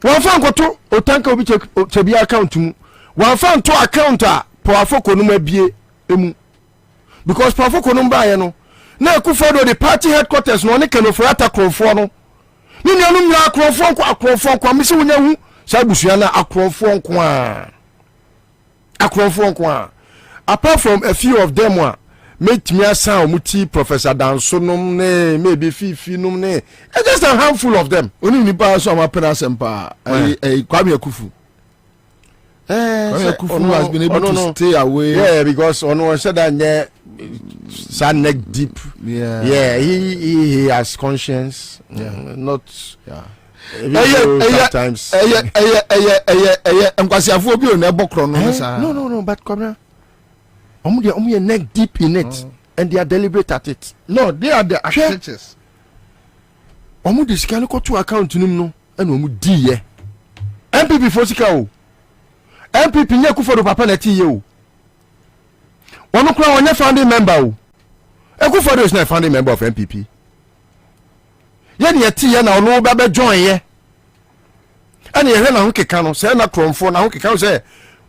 one fan go to Otanko Obi account mu. One fan to account powerful konuma bie emu. Because powerful konumba ye no. Na Akufo-Addo the party headquarters no ne kenofrata Cronfo no. Ni nuanum na Cronfo kwa misi wonya hu sa busua na Cronfo nko a. Cronfo nko a. Apart from a few of them make me asa omuti Professor Dansonom ne maybe Fifi num ne. Just a handful of them. Oni nipa so amapena sempa Kwame Akufu. Kwame Akufu has been able to stay away. Yeah, because ono said that neck deep. Yeah, he has conscience. Not sometimes. No, but Kwame, omu neck deep in it, and they are deliberate at it. No, they are the architects. Omu disikali ko to account no, and omu di ye. MPP fosika o. MPP nye Akufo-Addo papa na ti ye o. Onu kura onye founding member o. Akufo-Addo is not a founding member of MPP. Ye ne ti ye na onu ba be join ye. Ani ye na ho keka no, say na Cronfo na ho keka say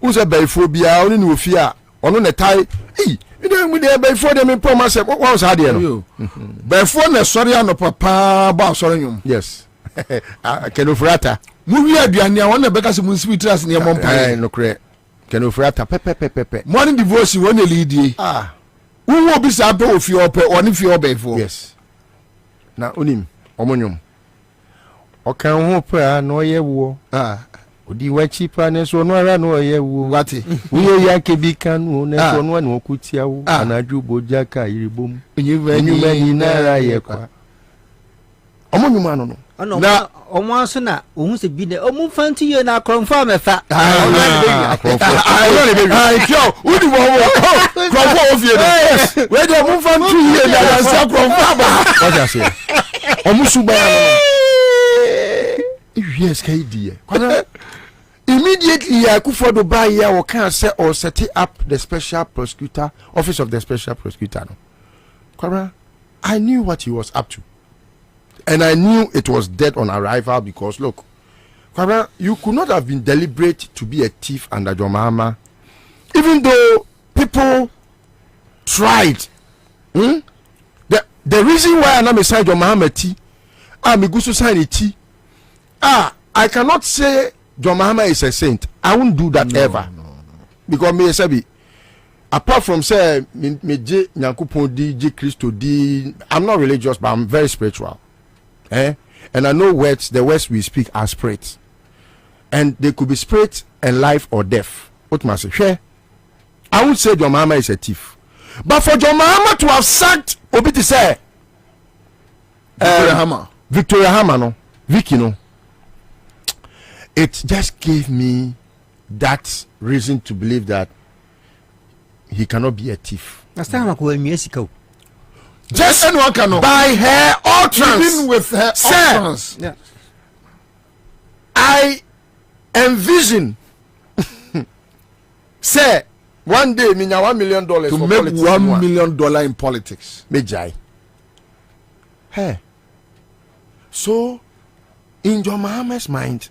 unse baifo bia oni ni ofia, onu ne tai. We dey baifo dem in promise what was had here no. Baifo na sori ano papa ba sori nyum. Yes. Kenofrata. Mu wi aduane a wona beka se mu sweetras ne mompa. No kre. Kenofrata pepe. Morning devotion won e leadie. Wo obi sa pe ofi ope oni fi obaifo. Yes. Na onim omonyum. Okan ho pa na oye wo. Odi wachi pa ne so no ara na oye wo. Wati. Uye ya kebika no ne so no na okutia wo. Anaju boja ka iribom. Enyuma ni na ara ye kwa. omo nyuma no na omo aso na ohun se bi na omo fanti ye na akronfa mefa udi wo krofo ofie no we dey omo fanti ye na yansa krofo ba what you say omo suba ya no yes kaidi immediately Akufo-Addo buy here or can say or set up the special prosecutor office of the special prosecutor no Kwabena, I knew what he was up to. And I knew it was dead on arrival because, look, Kwabena, you could not have been deliberate to be a thief under John Mahama. Even though people tried. The reason why I'm not sign John Mahama I'm a good society. I cannot say John Mahama is a saint. I won't do that ever. Because me say apart from say me Nyankopon di Christo di, I'm not religious but I'm very spiritual. And I know the words we speak are spirits. And they could be spirit and life or death. What must I say? I would say John Mahama is a thief. But for John Mahama to have sacked Obi to say Victoria Hammer no, Vicky no. It just gave me that reason to believe that he cannot be a thief. Just anyone cannot. By her utterance. Even with her utterance. Yeah. I envision say one day me $1 million to for make politics. $1 million in politics. Mejai. Hey. So in John Mahama's mind,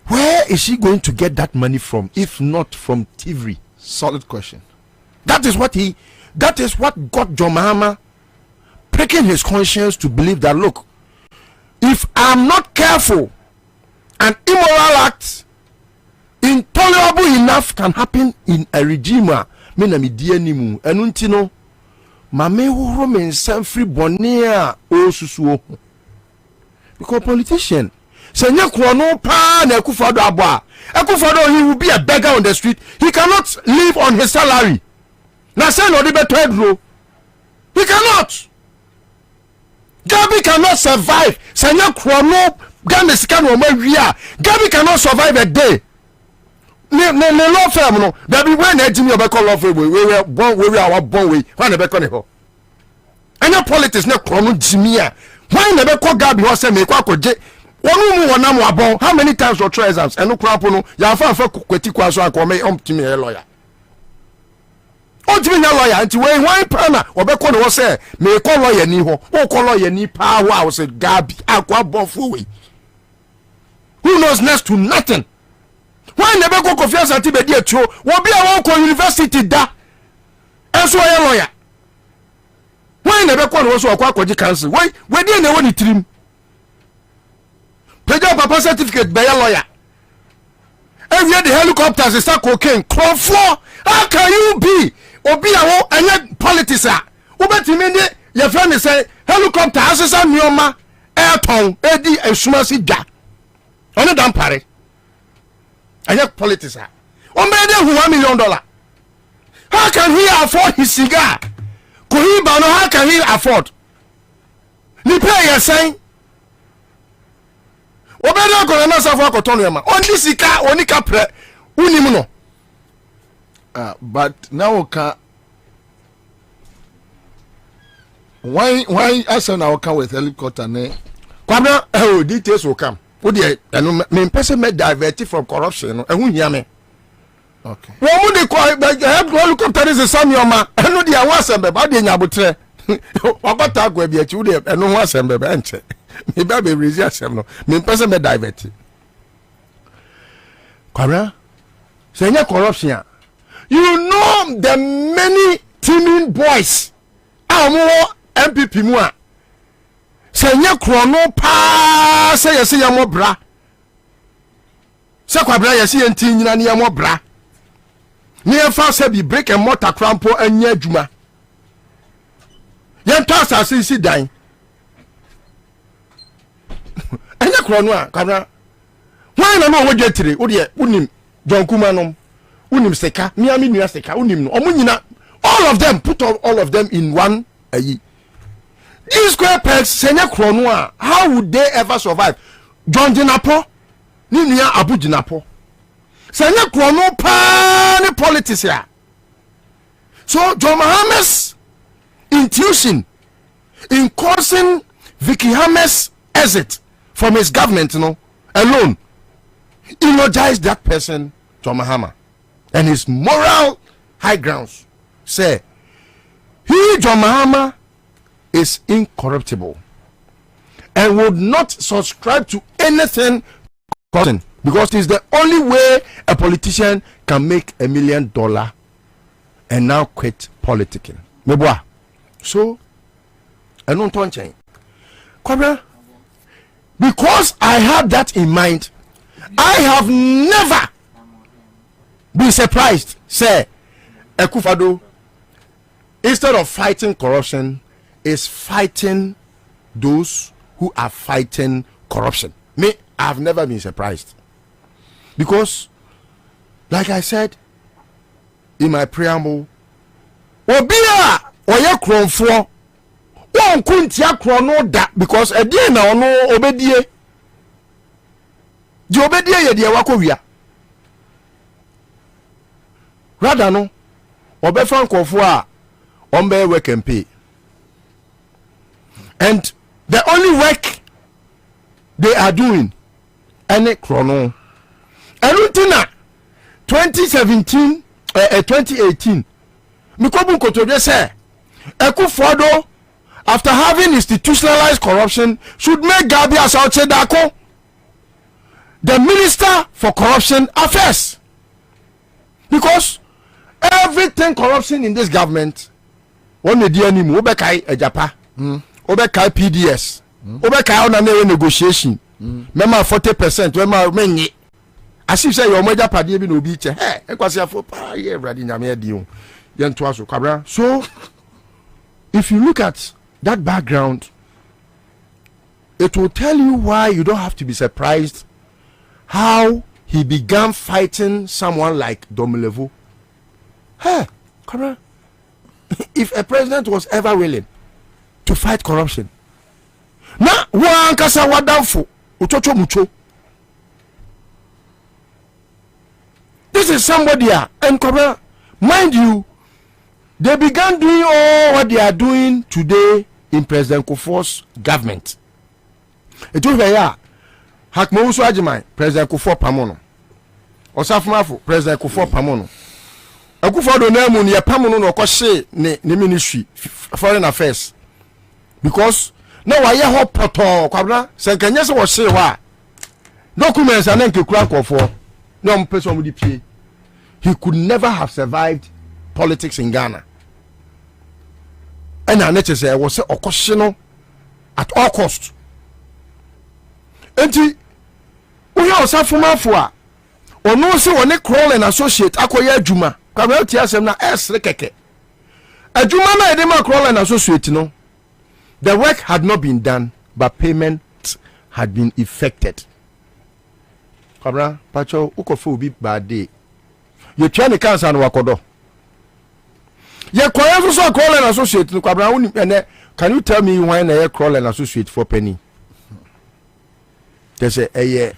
where is she going to get that money from if not from thievery? Solid question. That is what got John Mahama pricking his conscience to believe that, look, if I'm not careful, an immoral act intolerable enough can happen in a regime me na me di animu enunti no mame horo me nsam free bonea o susuo because politician Senya Krono pa na Akufo-Addo abo Akufo-Addo, he will be a beggar on the street. He cannot live on his salary. Na say no dey better bro. He cannot. Gabi cannot survive. Senya Krono Ghana sika no ma wia. Gabi cannot survive a day. Ne law firm no. There be when ejimi obekọ law firm we our born we. When obekọ ne ho. Any politics na Krono jimi a. When obekọ Gabi ho say me kwa koje. How many times for trial exams? And no crap no. Ya fa kweti kwa so akome timi a lawyer. Timi na lawyer anti we wan pana obekọ no say me call lawyer ni ho. O call lawyer ni pa wa say Gabi akwa bonfo we. Who knows next to nothing? Why never go confiance anti be dia tuo? Wo bia won ko university da. Enso ya lawyer. Why never call no so akwa kwaji council? Why we dey na woni trim? Peja papa certificate by a lawyer. Every the helicopters is start cocaine. How can you be? Obi awo any politics a. Obeti me ne your friend say helicopter asesa mioma airton edi esumasi dwa. Ono dan pare. Any politics a. O me dey $1 million. How can he afford his cigar? Kohiba no how can he afford? Ni pay your saying Obeda ko na safo akotono yama oni sika oni kapre unim no but now ka why asa na come with helicopter ne Kwabena details will come wo de me person me divert from corruption no ehun hia me okay wo mu de helicopter is some yoma eno de awon asembe ba de nyabotre wakota agwa bi achi wo de eno ho asembe ba enche me ba be raise asem no me person me divert Kwabena say corruption you know the many teaming boys MPP mu a say Krono pa say yesi ya mobra say Kwabena yesi enti nyina ne ya mobra ne fa say bi break and mortar crampo anya adwuma yen to asase si dan anya Krono a Kwabena why na no wodwetire wo de unim John Kumanom unim seka miami nua seka unim no omunyina all of them put all of them in one these square pegs senya krono how would they ever survive? John Dinapo ni nua Abu Dinapo senya krono pa ni politics ya. So John Mahama's intuition in causing Vicky Hamer's exit from his government, alone eulogized that person, John Mahama, and his moral high grounds. Say, John Mahama is incorruptible and would not subscribe to anything because it's the only way a politician can make $1 million and now quit politicking. So, I don't want to change. Because I had that in mind, I have never been surprised. Say, Akufo-Addo, instead of fighting corruption, is fighting those who are fighting corruption. Me, I have never been surprised. Because, like I said in my preamble, Obia oye kronfo won kuntia krono da because e die na ono obedie di obedie ye de wakowia rather no obefa nkofo a ombe work and pay, and the only work they are doing any krono erutina 2018 Mikobu Kotode say Akufo-Addo, after having institutionalized corruption, should make Gabi Asauche Dako the Minister for Corruption Affairs, because everything corruption in this government, one the anymore obekai ejapa, obekai PDS, obekai onane negotiation, mema 40%, mema menye. As if say your major party be no be che, hey, ekwasi afo pa ye bradi nyame adi. So, if you look at that background, it will tell you why you don't have to be surprised how he began fighting someone like Domilevo. Hey, if a president was ever willing to fight corruption, na one kasa wadamfo uchocho mucho. This is somebody, and mind you, they began doing all what they are doing today in President Kufuor's government. It was here. Hakmousu Ajimai, President Kufuor Pamono. Osafumafo, President Kufuor Pamono. Akufo-Addo nemu ni Pamono no kwase ne ministry foreign affairs. Because no waye ho poto kwabra senkanye se wo se wa. Documents anenke kura nkofo. No person with the he could never have survived politics in Ghana. And I say I was a at all cost. And we also from Afua or no say one crawl and associate Akoya Juma. Come out here some na keke. A Juma na edema crawl and associate no. The work had not been done, but payment had been effected. Kabra pacho ukofu bi bad day. You try the cancer and wakodo. You call so call and associate no kabra. Can you tell me why na crawl and associate for penny? They say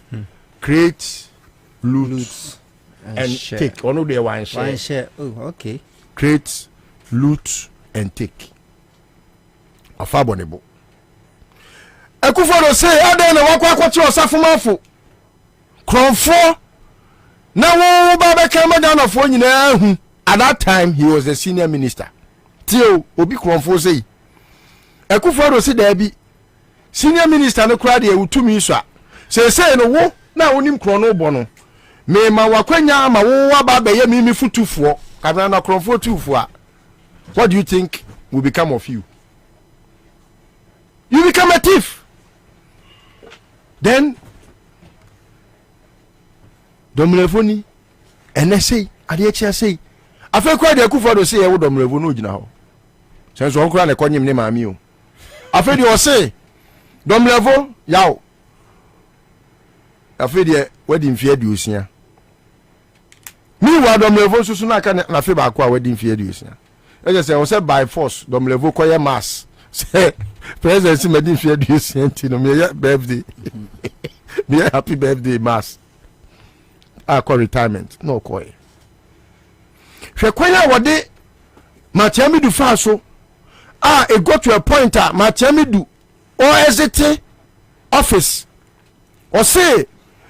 create, loot and take. One day one share. One share. Oh, okay. Create, loot and take. Afabonebo. Akufo-Addo say ade na wakwa kwachi osafumafo. Kronfo na wo baba kama Ghana fo nyina hu. At that time he was a senior minister. Tio obi Kronfo say Akufo-Addo say there be senior minister no kra de utumi so a say no wo na onim krono bo no me ma wakwanya ma wo baba ye mi futufo kabra na Kronfo tufo a what do you think will become of you? You become a thief. Then Domrevoni and say Adiecha say I feel quite a Akufo-Addo say I would Domrevono now. Since one cry call him name Amio. I feel you say Domrevo yaw. I feel the wedding fear do you. Meanwhile Domrevo so soon I can na feel back wedding fear do you. I just say I was by force Domrevo koye mass say president me din hwe do senti no me birthday me happy birthday mass call retirement no call hwe kwanya wode Matiami du faso it got to a point Matiami du or exit office or say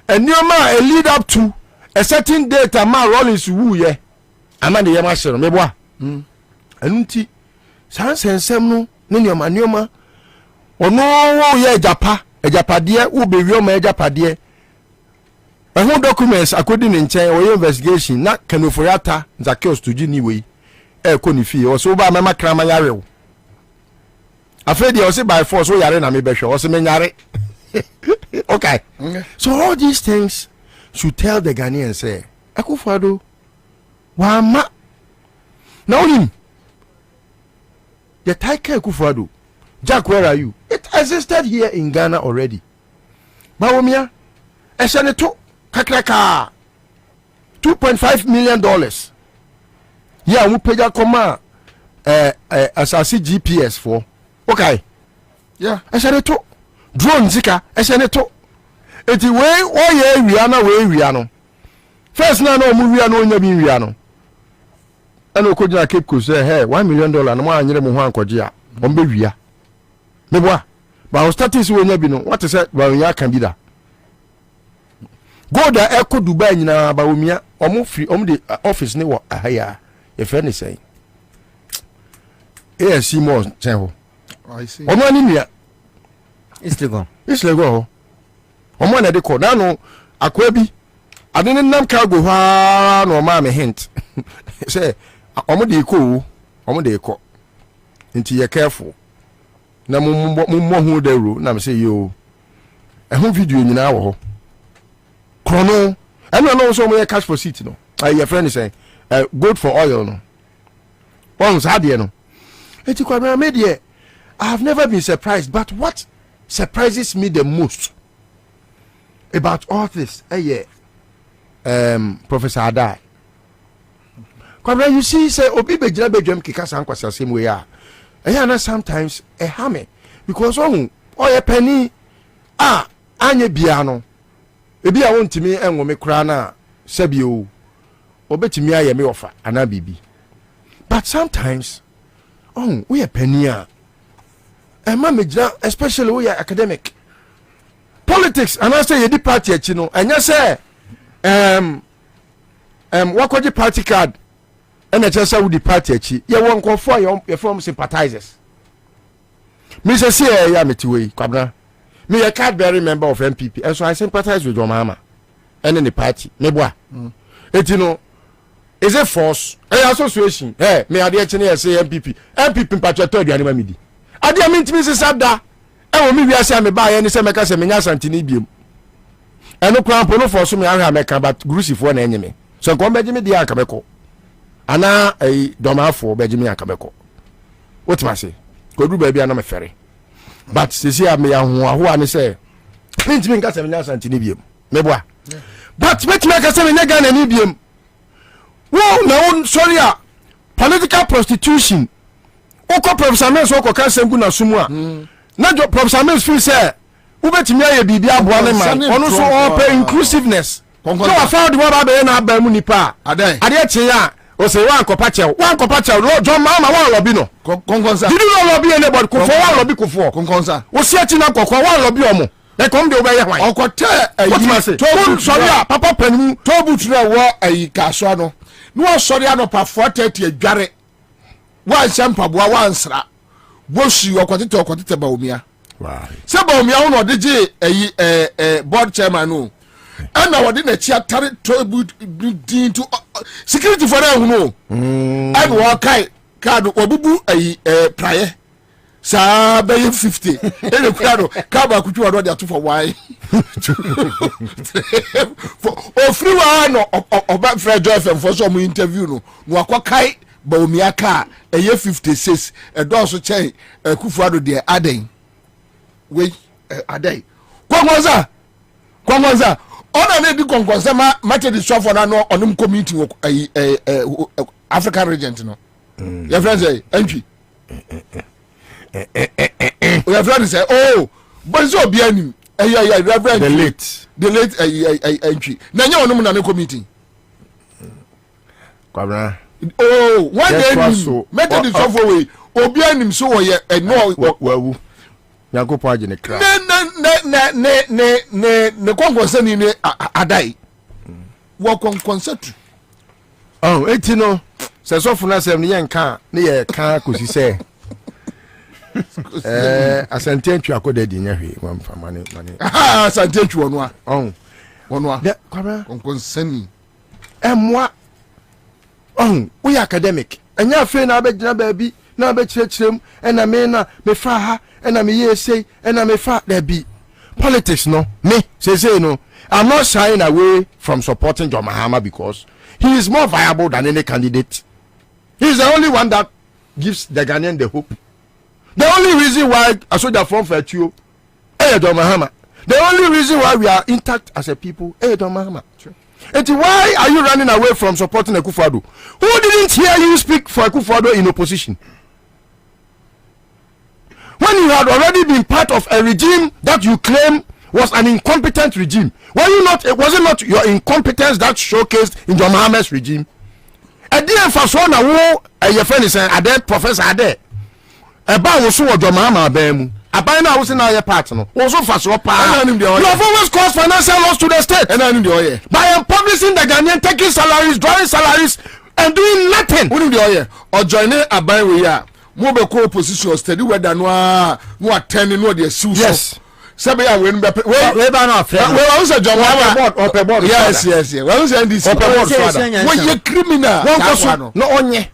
a new man a lead up to a certain date a man Rollins woo ye amande ye ma shero meboa anunti sansensem no ne nyoma ono wo ye ejapade wo be wi o ma ejapade ehun documents according in chain or investigation na kanoforiata Zacchaeus tuji ni we ko ni fie o so ba mama krama yare o afedi o se by force o yare na me behwe o se me nyare okay so all these things should tell the Ghanaians say Akufo-Addo wa ma na onim the tiger Akufo-Addo Jack, where are you? It existed here in Ghana already. Bawumia eseneto kakraka $2.5 million. Yeah, we pay that comma as I see GPS for. Okay. Yeah, eseneto drone zika eseneto. Eti way o ye wiano. First na no mu wiano nya bi wiano. Ana okojina Cape Coast say hey $1 million na mo anyere mo ho ankoje a ombe wia. Meboa ba status we nya bi no what is ba nya kan bi da go da eko Dubai nyina ba omia omo free omo de office ne wo ahaya e fe ne say AC mo chen ho I see omo ani mia islego omo na de ko na no akwa bi ade ne nam cargo ha no ma me hint say omo de ko nti ye careful na mummo hu dawro na me say yo ehun video nyina wo krono eno no so mo cash for seat no your friend is saying good for oil no on sadie no eti Kwabena media I have never been surprised, but what surprises me the most about all this Professor Adai Kwabena, you see say obi bejira bedwam kika san kwasa same way na sometimes hame because oye penny anye bia no ebi a wontimi enwome kra na sabio obetimi aye me ofa ana bibi but sometimes we are penny especially we are academic politics and I say ye di party achi no enya say wakoji party card and just with the party achi ye won confo your form sympathizers me say ya metiwe Kwabena me a card bearer member of MPP and so I sympathize with your mama and in the party me boa eti no is it force association me ade chine say MPP mpacho aduane ma medi ade amintimi se sabda e wo me wiase me ba ye ni se meka se menya santini biem eno krampo no force me ahwa meka but grusifo na enyeme so ko meje me dia aka meko ana domafo beje me aka meko wotima se ko du ba bia na me fere but sisi a me ya ho ani say ntimi nka se menya santini biem me boa but metima ka se menya Ghana ni biem wo na sorry political prostitution oko Professor Mens oko kan sengu na sumu a na jo Professor Mens feel say ubetimi aye bibia aboa ne man ono so open inclusiveness no afa de ba be na aba mu nipa ade tie ya o say wan kopa chew lo jo mama wan lobi no konkonsa did you lobi anybody ko fo wan lobi ko fo konkonsa o si ati na kokko wan lobi omo e kom de obeye hwan okote ayi to sorry papa panimu to butura wo ayi kaso no no sorry no pa 430 adware wan champaboa wan sra boshi okotete Bawumia se Bawumia wo no de je board chairman no ana wode na chia tare to din to security for na no and wo kai card obubu praye sa be 50 ele kura ka ba kutwa do de for why for free one oba Fred Joseph for some interview no akokai Bawumia ka 56 do so chen Akufo-Addo de aden we aden kwangwaza ona ne di konkonse ma te di sofo na no onum community African region no your friends say MP We have friend say, oh, but so be any. Reverend. The late entry. Na nya onum na ne committee. Kwabena. Oh, one day method is off away. Obi anim so wo ye no wawu. Yankopon age ne kra. Ne konkonsa ni ne adai. Wo konkonsa tu. Oh, eti no. Se so funa sem ne yenka ne ye kan kosi se. Asantentwi akoda di nya hwe wan fa mane. Ah, asantentwi wono a. Oh. Wono a. Kwabena. Konkonsa ni. Emwa. Oh, we academic. Enya afi na abegyina baabi na abekirechirem ena me na me fa ha ena me yesei ena me fa there be politics no me say no I'm not shying away from supporting John Mahama because he is more viable than any candidate. He is the only one that gives the Ghanaian the hope. The only reason why I saw that from Fetio John Mahama. The only reason why we are intact as a people John Mahama. And why are you running away from supporting Akufo-Addo? Who didn't hear you speak for Akufo-Addo in opposition? When you had already been part of a regime that you claim was an incompetent regime, was it not your incompetence that showcased in John Mahama's regime? And then for so now, your friend is saying, "Ade Professor Ade, about also John Mahama abemu." Abana was in our part, no. Also fast up. You have always caused financial loss to the state. By publishing the Ghanaian taking salaries, drawing salaries, and doing nothing. Or joining a buy we are. Mobile co-opposition steady whether no attending no their shoes. Yes. Sabi I win. Well, also John Mahama. Yes. Well, also this. When you criminal. No onye.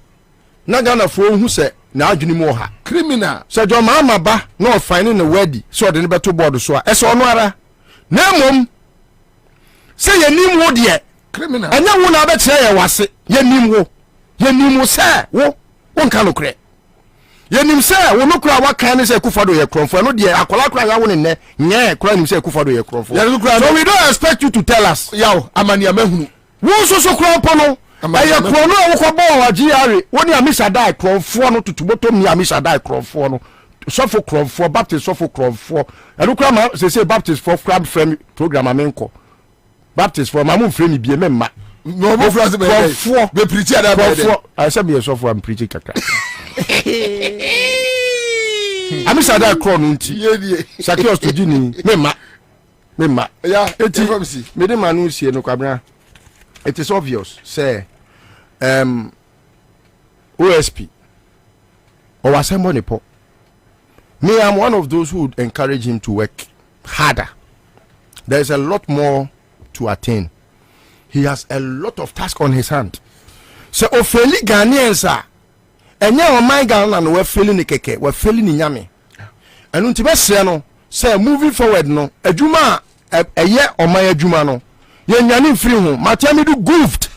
Na Ghana for who say. Na adwini mu ha criminal so John Mahama ba no finding the wedi so de ne beto board so a so no ara na mom say yenim wo de criminal anya wo na be kire ye wase yenim wo say wo nka no kure yenim say wo no kura wa kan ne say Akufo-Addo ye kronfo no de akola kura ya wo ne nye kura nim say Akufo-Addo ye kronfo so we don't expect you to tell us yaw amani amahunu wo so kura po no aye krono awokọbọ wa GRA woni amisa dai kronfo no tutuboto mi amisa dai kronfo no sofo kronfo baptist sofo kronfo edukura ma say baptist for crab frame program amenko baptist for mamu frame bi emma no mo france be preach ada be I say me sofo am preach kakra amisa dai krono nti sakios to dini memma ya eti me de manu sie no Kwabena. It is obvious, say, OSP or assembly po. Me, I'm one of those who would encourage him to work harder. There's a lot more to attain. He has a lot of task on his hand. So, ofeli Ghanaians are, and now my Ghana we're feeling the keke, we're feeling in yami. And until no, say moving forward, no, a juma, a year or my juma no. Yenyani free ho Matiami do goofed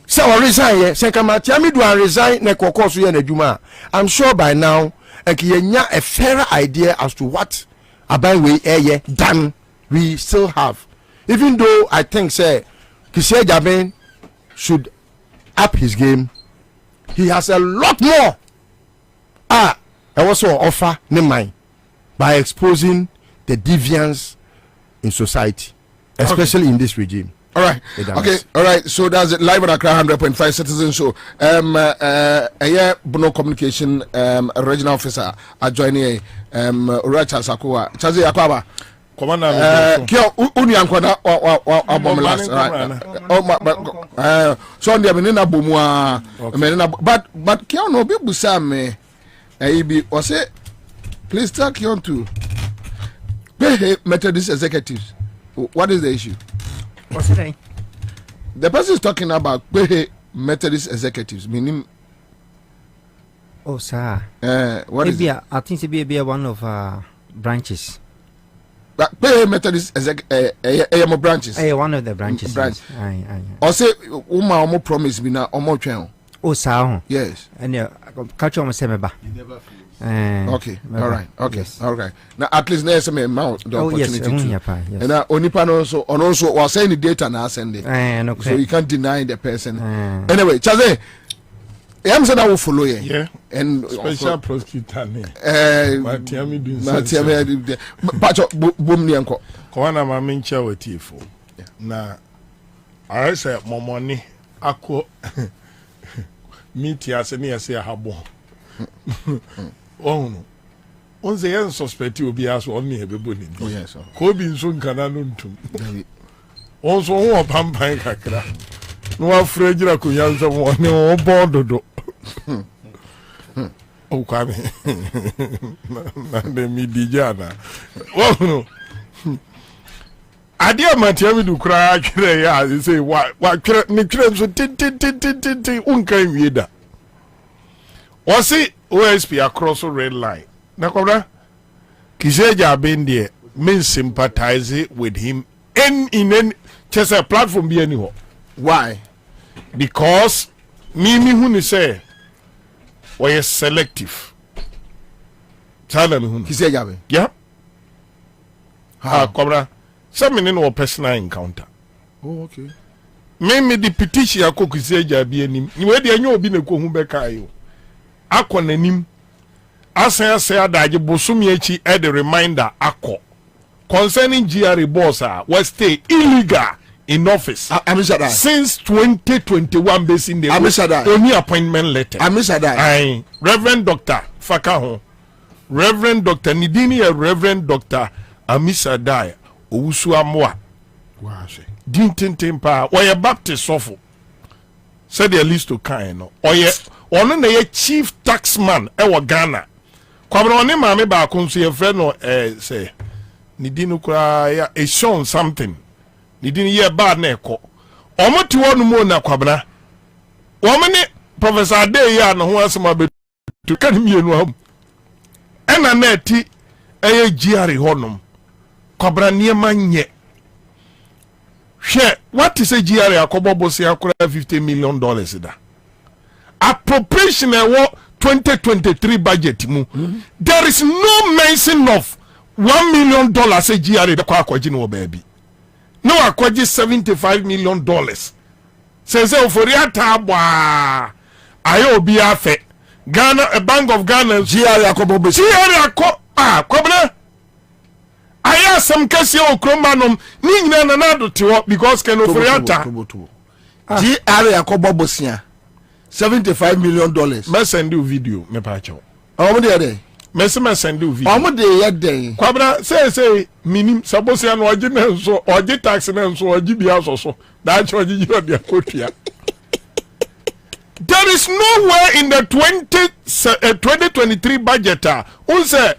say or resign ye say Matiami do resign na kokoso ye na adwuma. I'm sure by now yenya a fairer idea as to what abai we done we still have, even though I think say Kishe Jaben should up his game. He has a lot more I also offer ne mind by exposing the deviance in society, especially in this regime. All right. Okay. All right. So that's it. Live on Accra 100.5 Citizen Show. Bono Communication Regional Officer joining Uracha Sakua. Chazi Yakwaba. Commander. Kyo uni ankwada abomelas. So ndi amenena bomwa amenena but kyo no be busa me ibi o say please talk you to pay Methodist executives. What is the issue? What's it? The person is talking about Methodist executives, meaning. Oh, sir. What is it? I think it be one of branches. But Methodist branches. One of the branches. Branch. Or say, Uma promise me now, Omo channel. Oh, sir. Yes. And catch on Semeba. Okay, all right, okay, yes. All right. Now at least there's some amount the opportunity to. Yes. And only pan also was saying the data now send it. Okay. So you can't deny the person. Anyway, Chaze, I'm saying I will follow you. Yeah. And special prosecutor. Matiami doing Matiami. But boom, Yanko. Kwana Mamincha with Tifo. Na, I say, Momoni, Ako meet Yasini, I say, Habo. Oh, no. Once the end suspect will be asked only a baby. Oh, yes, sir. Kobe soon can anuntum. Also, one pampa kakra. No afraid you could answer one or board. Oh, come in. Me dijana. Oh, no. I dear Matiami do cry. I say, what, Nickram so tin, unkai vida. Was it OSP across a red line? Nakobra Kiseja Bendia means sympathize with him in any just a platform be anywhere. Why? Because Mimi Huni say we selective. Tell me Kiseja. Yeah. Cobra. Some in no personal encounter. Oh, okay. Mimi the petition ya Kiseja be any. You where the anyo be ne ko hu beka yo. Akon anim. Asa say adaje bosumi echi e the reminder akọ concerning GRA boss was stay illegal in office since 2021 based in the only appointment letter. Reverend Dr. Fakaho, Reverend Dr. Nidini, Reverend Dr. Amisadai Owusu Amoa. Dintin pa or Baptist sofo said the list to kind no or ono na ye chief taxman e Ghana. Kwabena oni maame ba konso ye friend no say Nidini kura ya e shown something. Nidini ye bad na ekọ. Omo ti wonu mo na Kwabena. Omo ni Professor Ade ya no ho asema be to kan mienu am. Ena na eti eye GRA honom. Kwabena niema nye. Hwe, what is a GRA akobobosi akura $50 million da. Appropriation e wo 2023 budget mu. There is no mention of $1 million a GRA be kwa akwaji no baby. No akwaji $75 million. Says ofori atabwa. Ayo obi afe. Ghana, a Bank of Ghana GRA akobobo. GRA Kwabena. Aya some kesi okromanom ni nyina na nado tiwo because ken ofori ata. GRA akobobo sia. $75 million. Me send you video me pa cho. Omo de dey. Me send you video. Omo de ye dey. Kwabena say minim suppose ya no oji na nso oji tax na nso oji bia so. Da cho oji yo de akotua. There is nowhere in the 2023 budget unse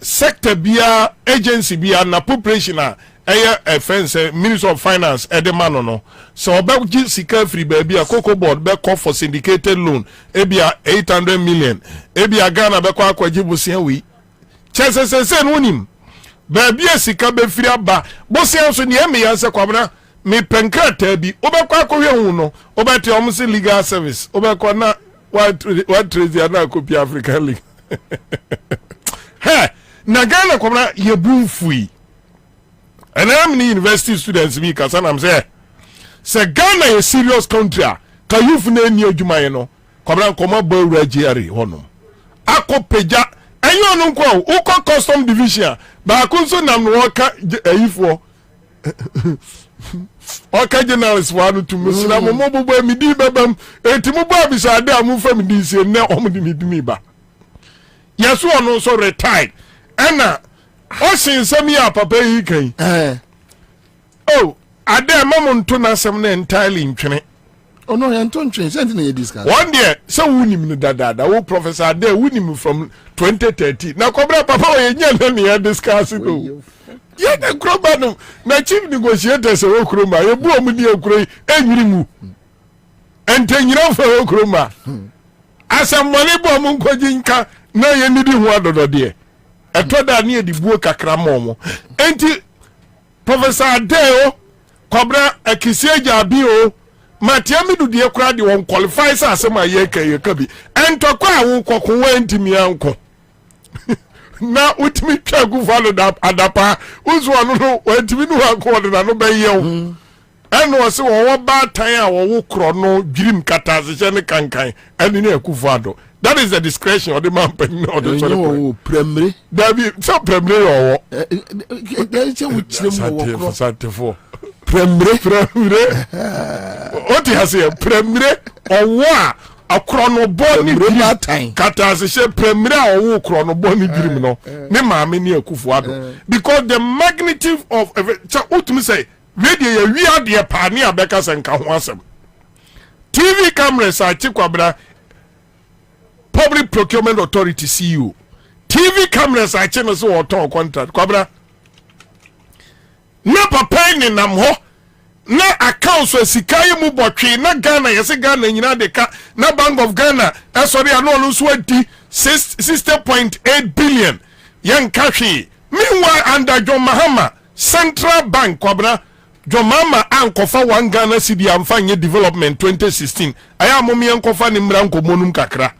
sector bia agency bia na population fence Minister of Finance edemano no so obeji sika free baby a cocoa board be call for syndicated loan ebia 800 million ebia Ghana be kwa akwaji bosia wi chese no nim baby sika be free aba bosia so ne eme yanse Kwabena me penkrata bi obekwa akohwe hu no obete omse legal service obekwa na what trade na copy African League he na Ghana Kwabena ye bumfui. And I'm the university students me cause I'm say Ghana is a serious country. Can you find any adwuma ye no? Kwabena koma boy GRA hono. Akọ peja enyo no kwa uko custom division ba kunso nam no waka ayifo. Oka journalist wanu to musina mo bobo emidi bebam etimu bo abisa ade amfa midi sie ne omudi midimi ba. Yeso ono so retired. Ena o sinsam ya papa yi kan oh ade mamonto na asem na entirely ntwene no ya nto ntwene sent na ye discuss one day so wunim no dada wo Professor Ade wunim from 2013 na Kwabena papa o ye nya na ya discuss go ye de kroba no na chief negotiator se wo kroma ye bu omudi ekuro enwiri mu entenyira fa wo kroma asem mole bu omun kwaji nka na ye nidi hu adodode etoda na edi buo kakra momo enti Professor Adeo Kwabena akiseja abi o Matiami do de kura de won qualify sa asema ye ka bi entokwa awu kokon wantimi anko na utimi twa gu follow da adapa uzu anu no wantimi no anko de na no be yew and was one bad time or who chrono dream catastrophe kankai and in a kufado. That is the discretion of the man or the primary. There be some primary or primary. What he has here, primary or what? A chronoboni time. Catastrophe primary or who chronoboni dream no. Ne mami ni kufado. Because the magnitude of what me say. We are the pioneer Beckers and Kahwasem. TV cameras are Kwabena Public Procurement Authority CU. TV cameras are channels or town contract. Kwabena na papa ni namho na accounts we sikaye mu botwe na Ghana yese Ghana nyina de ka na Bank of Ghana sorry ano no so adi 60.8 billion yan kahwe. Meanwhile under John Mahama Central Bank Kwabena Jomama ankofa 1 Ghana cedi amfanye development 2016 aya momi ankofa ni mranko monum kakra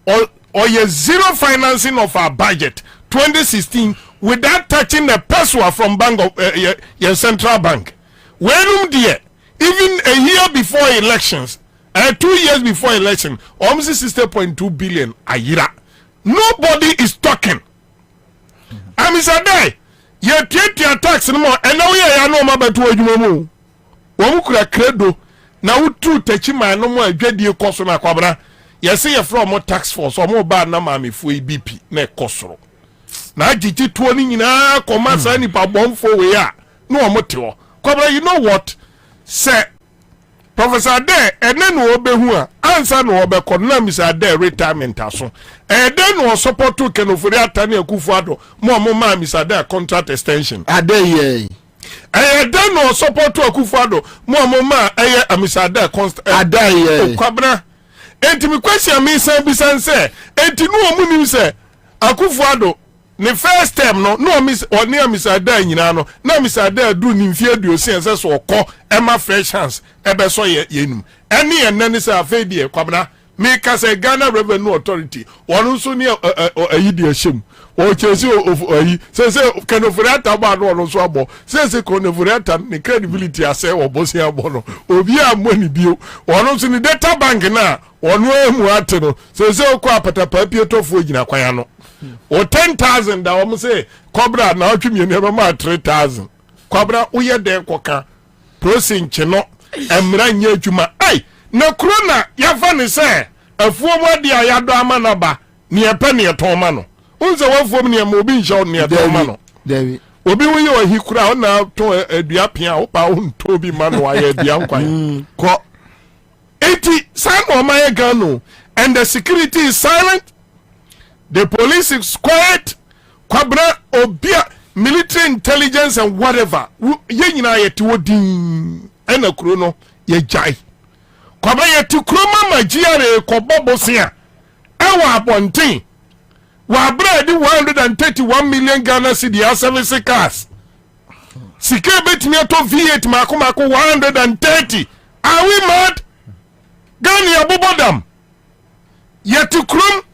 or ye zero financing of our budget 2016 without touching the peso from Bank of Central Bank. When dear even a year before elections 2 years before election almost 60.2 billion a year. Nobody is talking. Amisade ye tie tax no and now ya no ma beto adwuma mu wo mu kura credo na wutu tachi man no mu adwadie koso na kwabra ye se ye from tax force o mo ba na ma me fu BP na kosoro na agiti tuo ni nyina komasa ni pa bomfo we a no o mo te kwabra. You know what say Professor Ade ene no obehu a ansa no obekọ na Mr. Ade retirement aso ede no support to Kenofori Atani Akufo-Addo mo ma Mr. Ade contract extension Ade ye ede no support to Akufo-Addo mo ma Mr. Ade contract Ade ye kwabra enti mi question mi san bisan se enti no omu nim se Akufo-Addo ne first term no oni Mr. Ade nyina no na Mr. Ade du ni mfie aduosi ense so okọ ema fresh chance ebe so yenum eni enani se afedie kwabna me ka se Ghana Revenue Authority wonu so ni ayidi ahyem o chesi oyi se Kenofori Ataba no no so abo se Kenofori Ata ni credibility ase obosi abo no obi amoni bio wonu so ni data bank na wonu emu ate no se okọ apata papie tofo gina kwaya no o 10,000 da wo say Kobra na otwimie ne ma 3,000 Kobra uye de koka prosin chino emra nya adwuma ai na corona ya fa ne say afuo modi ayado ama na ba ne epe ne eton no unze wafuo ne ma obi nsha ne eton no David obi wuye ohi kura na to adua pia wo pa unto bi ma no aye adua nkwan ko eti san o ma ye gano and the security is silent. The police is quiet. Kwabra obia military intelligence and whatever. Ye nyina ye ti wodin ena kuro no ye jai. Kwabra ye ti kuro mama giare ko bobosia. Ewa abontin. Wa bra di 131 million Ghana cedi service cars. Sike betimi ato V8 mako 130. Are we mad? Gani abobodam. Ye ti kuro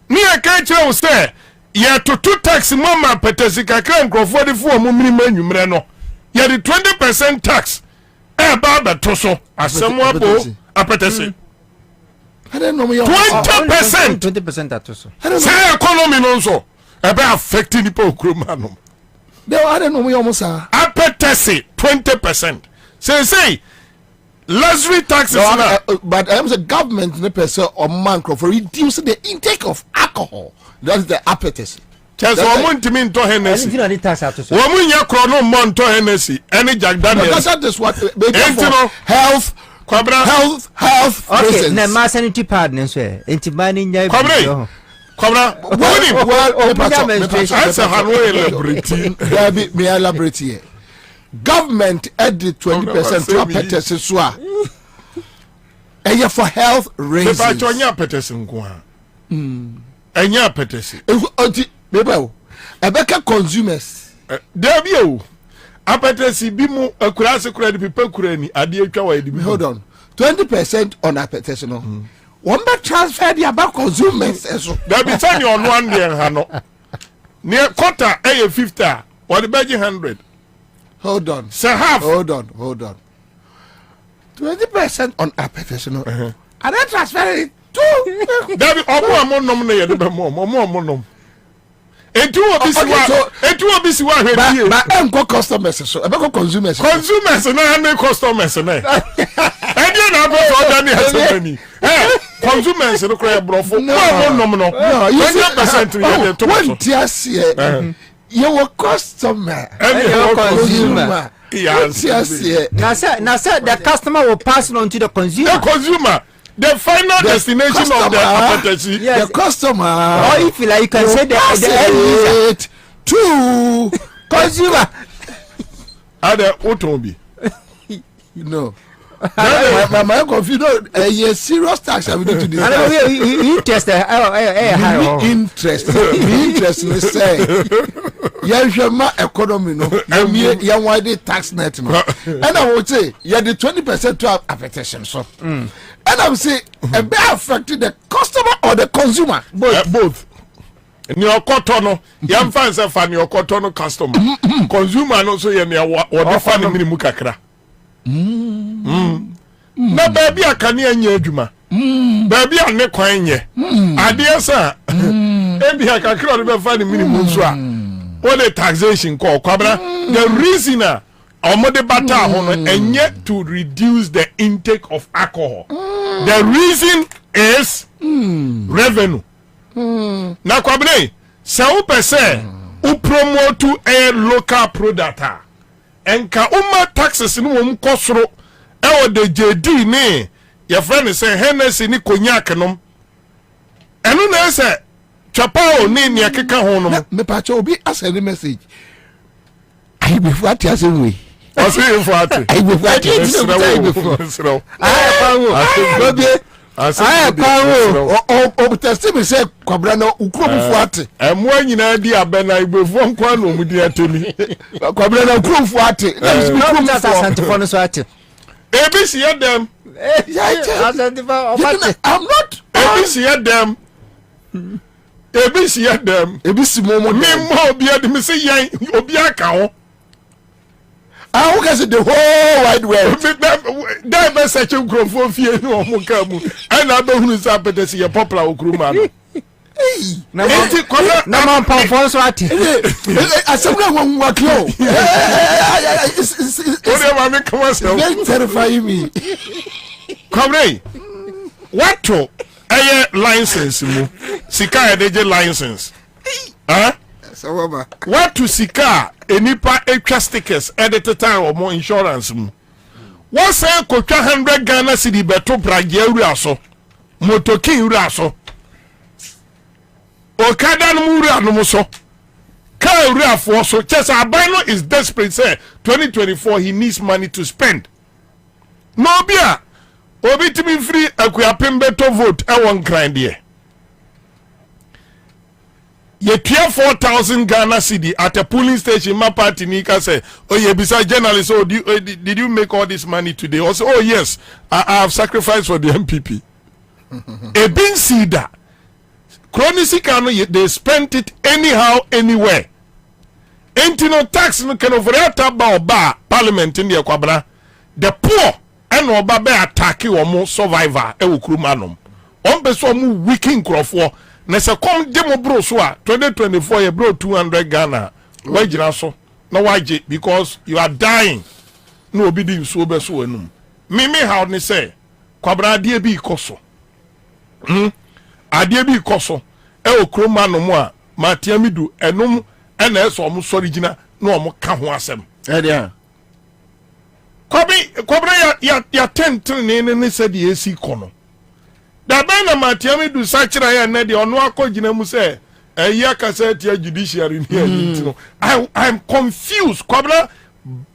ni akachira wo say ye to tax mama petesi kakra nkrofo de fu omu minima nwumre no ye the 20% tax ba beto so asemu abo apetesi 20% atoso say economy no so be affecting the pokroma no they I don't know you sa apetesi 20% say luxury taxes no, but I am the government the person or man for reduce the intake of alcohol. That's the appetite. Just one to mean to Hennessy. Woman ya chrono mon to Hennessy. Any Jack Daniels. That is what health. Okay, na ma sanity partners we. Enti mani nya bi. Kwabra. Well, answer Hanoi elaborate. Me elaborate here. Government added 20% to appetite so a for health reasons. But you nya appetite ko ha. Enya appetite. Beba Ebeka consumers. There be o. Appetite bi mu akura se kura di people kura ni ade atwa wa di. Hold on. 20% on appetite no. One be transfer the about consumers so. There be turn on one there ha no. Near quarter 50 or the budget 100. Hold on. Say half. Hold on. 20% on application. And then transfer it to David Omo nom na ye de be mo nom. Etu obi si wa hwe but enko customers so e be consumers na na customers na e na be so da ni hasemani consumers no kra brofo nom no 20% ye de to one tias you were customer and you consumer. Yes. Now sir, the customer will pass it on to the consumer. The consumer, the final destination customer, of the advertisement. Yes. The customer. Or if you like, you can say the end user to consumer. Other automobil. No. My confused. Yes, serious tax. I will need to do. Interest. Interest. Interest. Say. Yahweh economy no. You why the tax net no. And I would say you the 20% to affectation so. And I would say a bit affected the customer or the consumer. Both. Your cotton, young fans are fan your cotton customer. Consumer no so you or the fan minimum kakra. Na baby akani anya adwuma. Baby ane kwan nye. Ade sa. Ebi akakra be fa ni minimum so a. What the taxation call Kwabena? The reason omode bata ho no enye to reduce the intake of alcohol. The reason is revenue. Na Kwabena, se wo pese u promote a local product enka umma taxes no wom kosoro e wo de JD ni your friend say Hennessy ni cognac nom enu na say chapao ni ni akeka ho no me pa cho obi asend message I be for ati asem we o say you for ati I be for ati before o test me say Kwabena no ukro for ati emu anyina di abena igbefo nkwa no mudi atemi Kwabena no ukro for ati na santifo no so ati ebi see them I'm not ebi see them ebi see them ebi si momo me mo obi adimi say yan obi aka ho who gets the whole wide world that be such a grofo fie no mo ka mu and I be hunu say apetesi ye popular okruma no na man powerful so ati asem na nwa kio o ma me come say very terrifying me Kwabena what to license mu sika edeje license so what to sika enipa etwa stickers edit time or more insurance mu what say ko twa 100 Ghana cedi beto brage awura so motokin awura so okada no awura no so ka awura fo so chesa abano is desperate say 2024 he needs money to spend no bia obi timi free akuapem beto vote e won kran de ye pay 4,000 Ghana cedi at a polling station my party ni ka say oh ye bisa journalist oh did you make all this money today also oh yes I have sacrificed for the MPP e bin see that chronisika no they spent it anyhow anywhere entino tax no can over ba parliament in the Kwabena the poor and oba be attack omo survivor e wokurumanom on be so mu weaking crofo na se kom demo bro so a 2024 ye bro 200 Ghana wajira so na waje because you are dying no obi di so be so enum me how ni say Kwabena ade bi ikoso ade bi ikoso e wokurumanom a matiamidu enum e na eso omo sorigina na omo ka ho asem e dia Kwabena ya tentene ne se de esi kono da ben na matiami du sachira ya na de ono akogina mu se eya kasa tia judiciary ni antino I'm confused Kwabena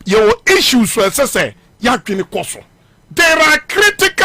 your issues so say ya twene koso there are critical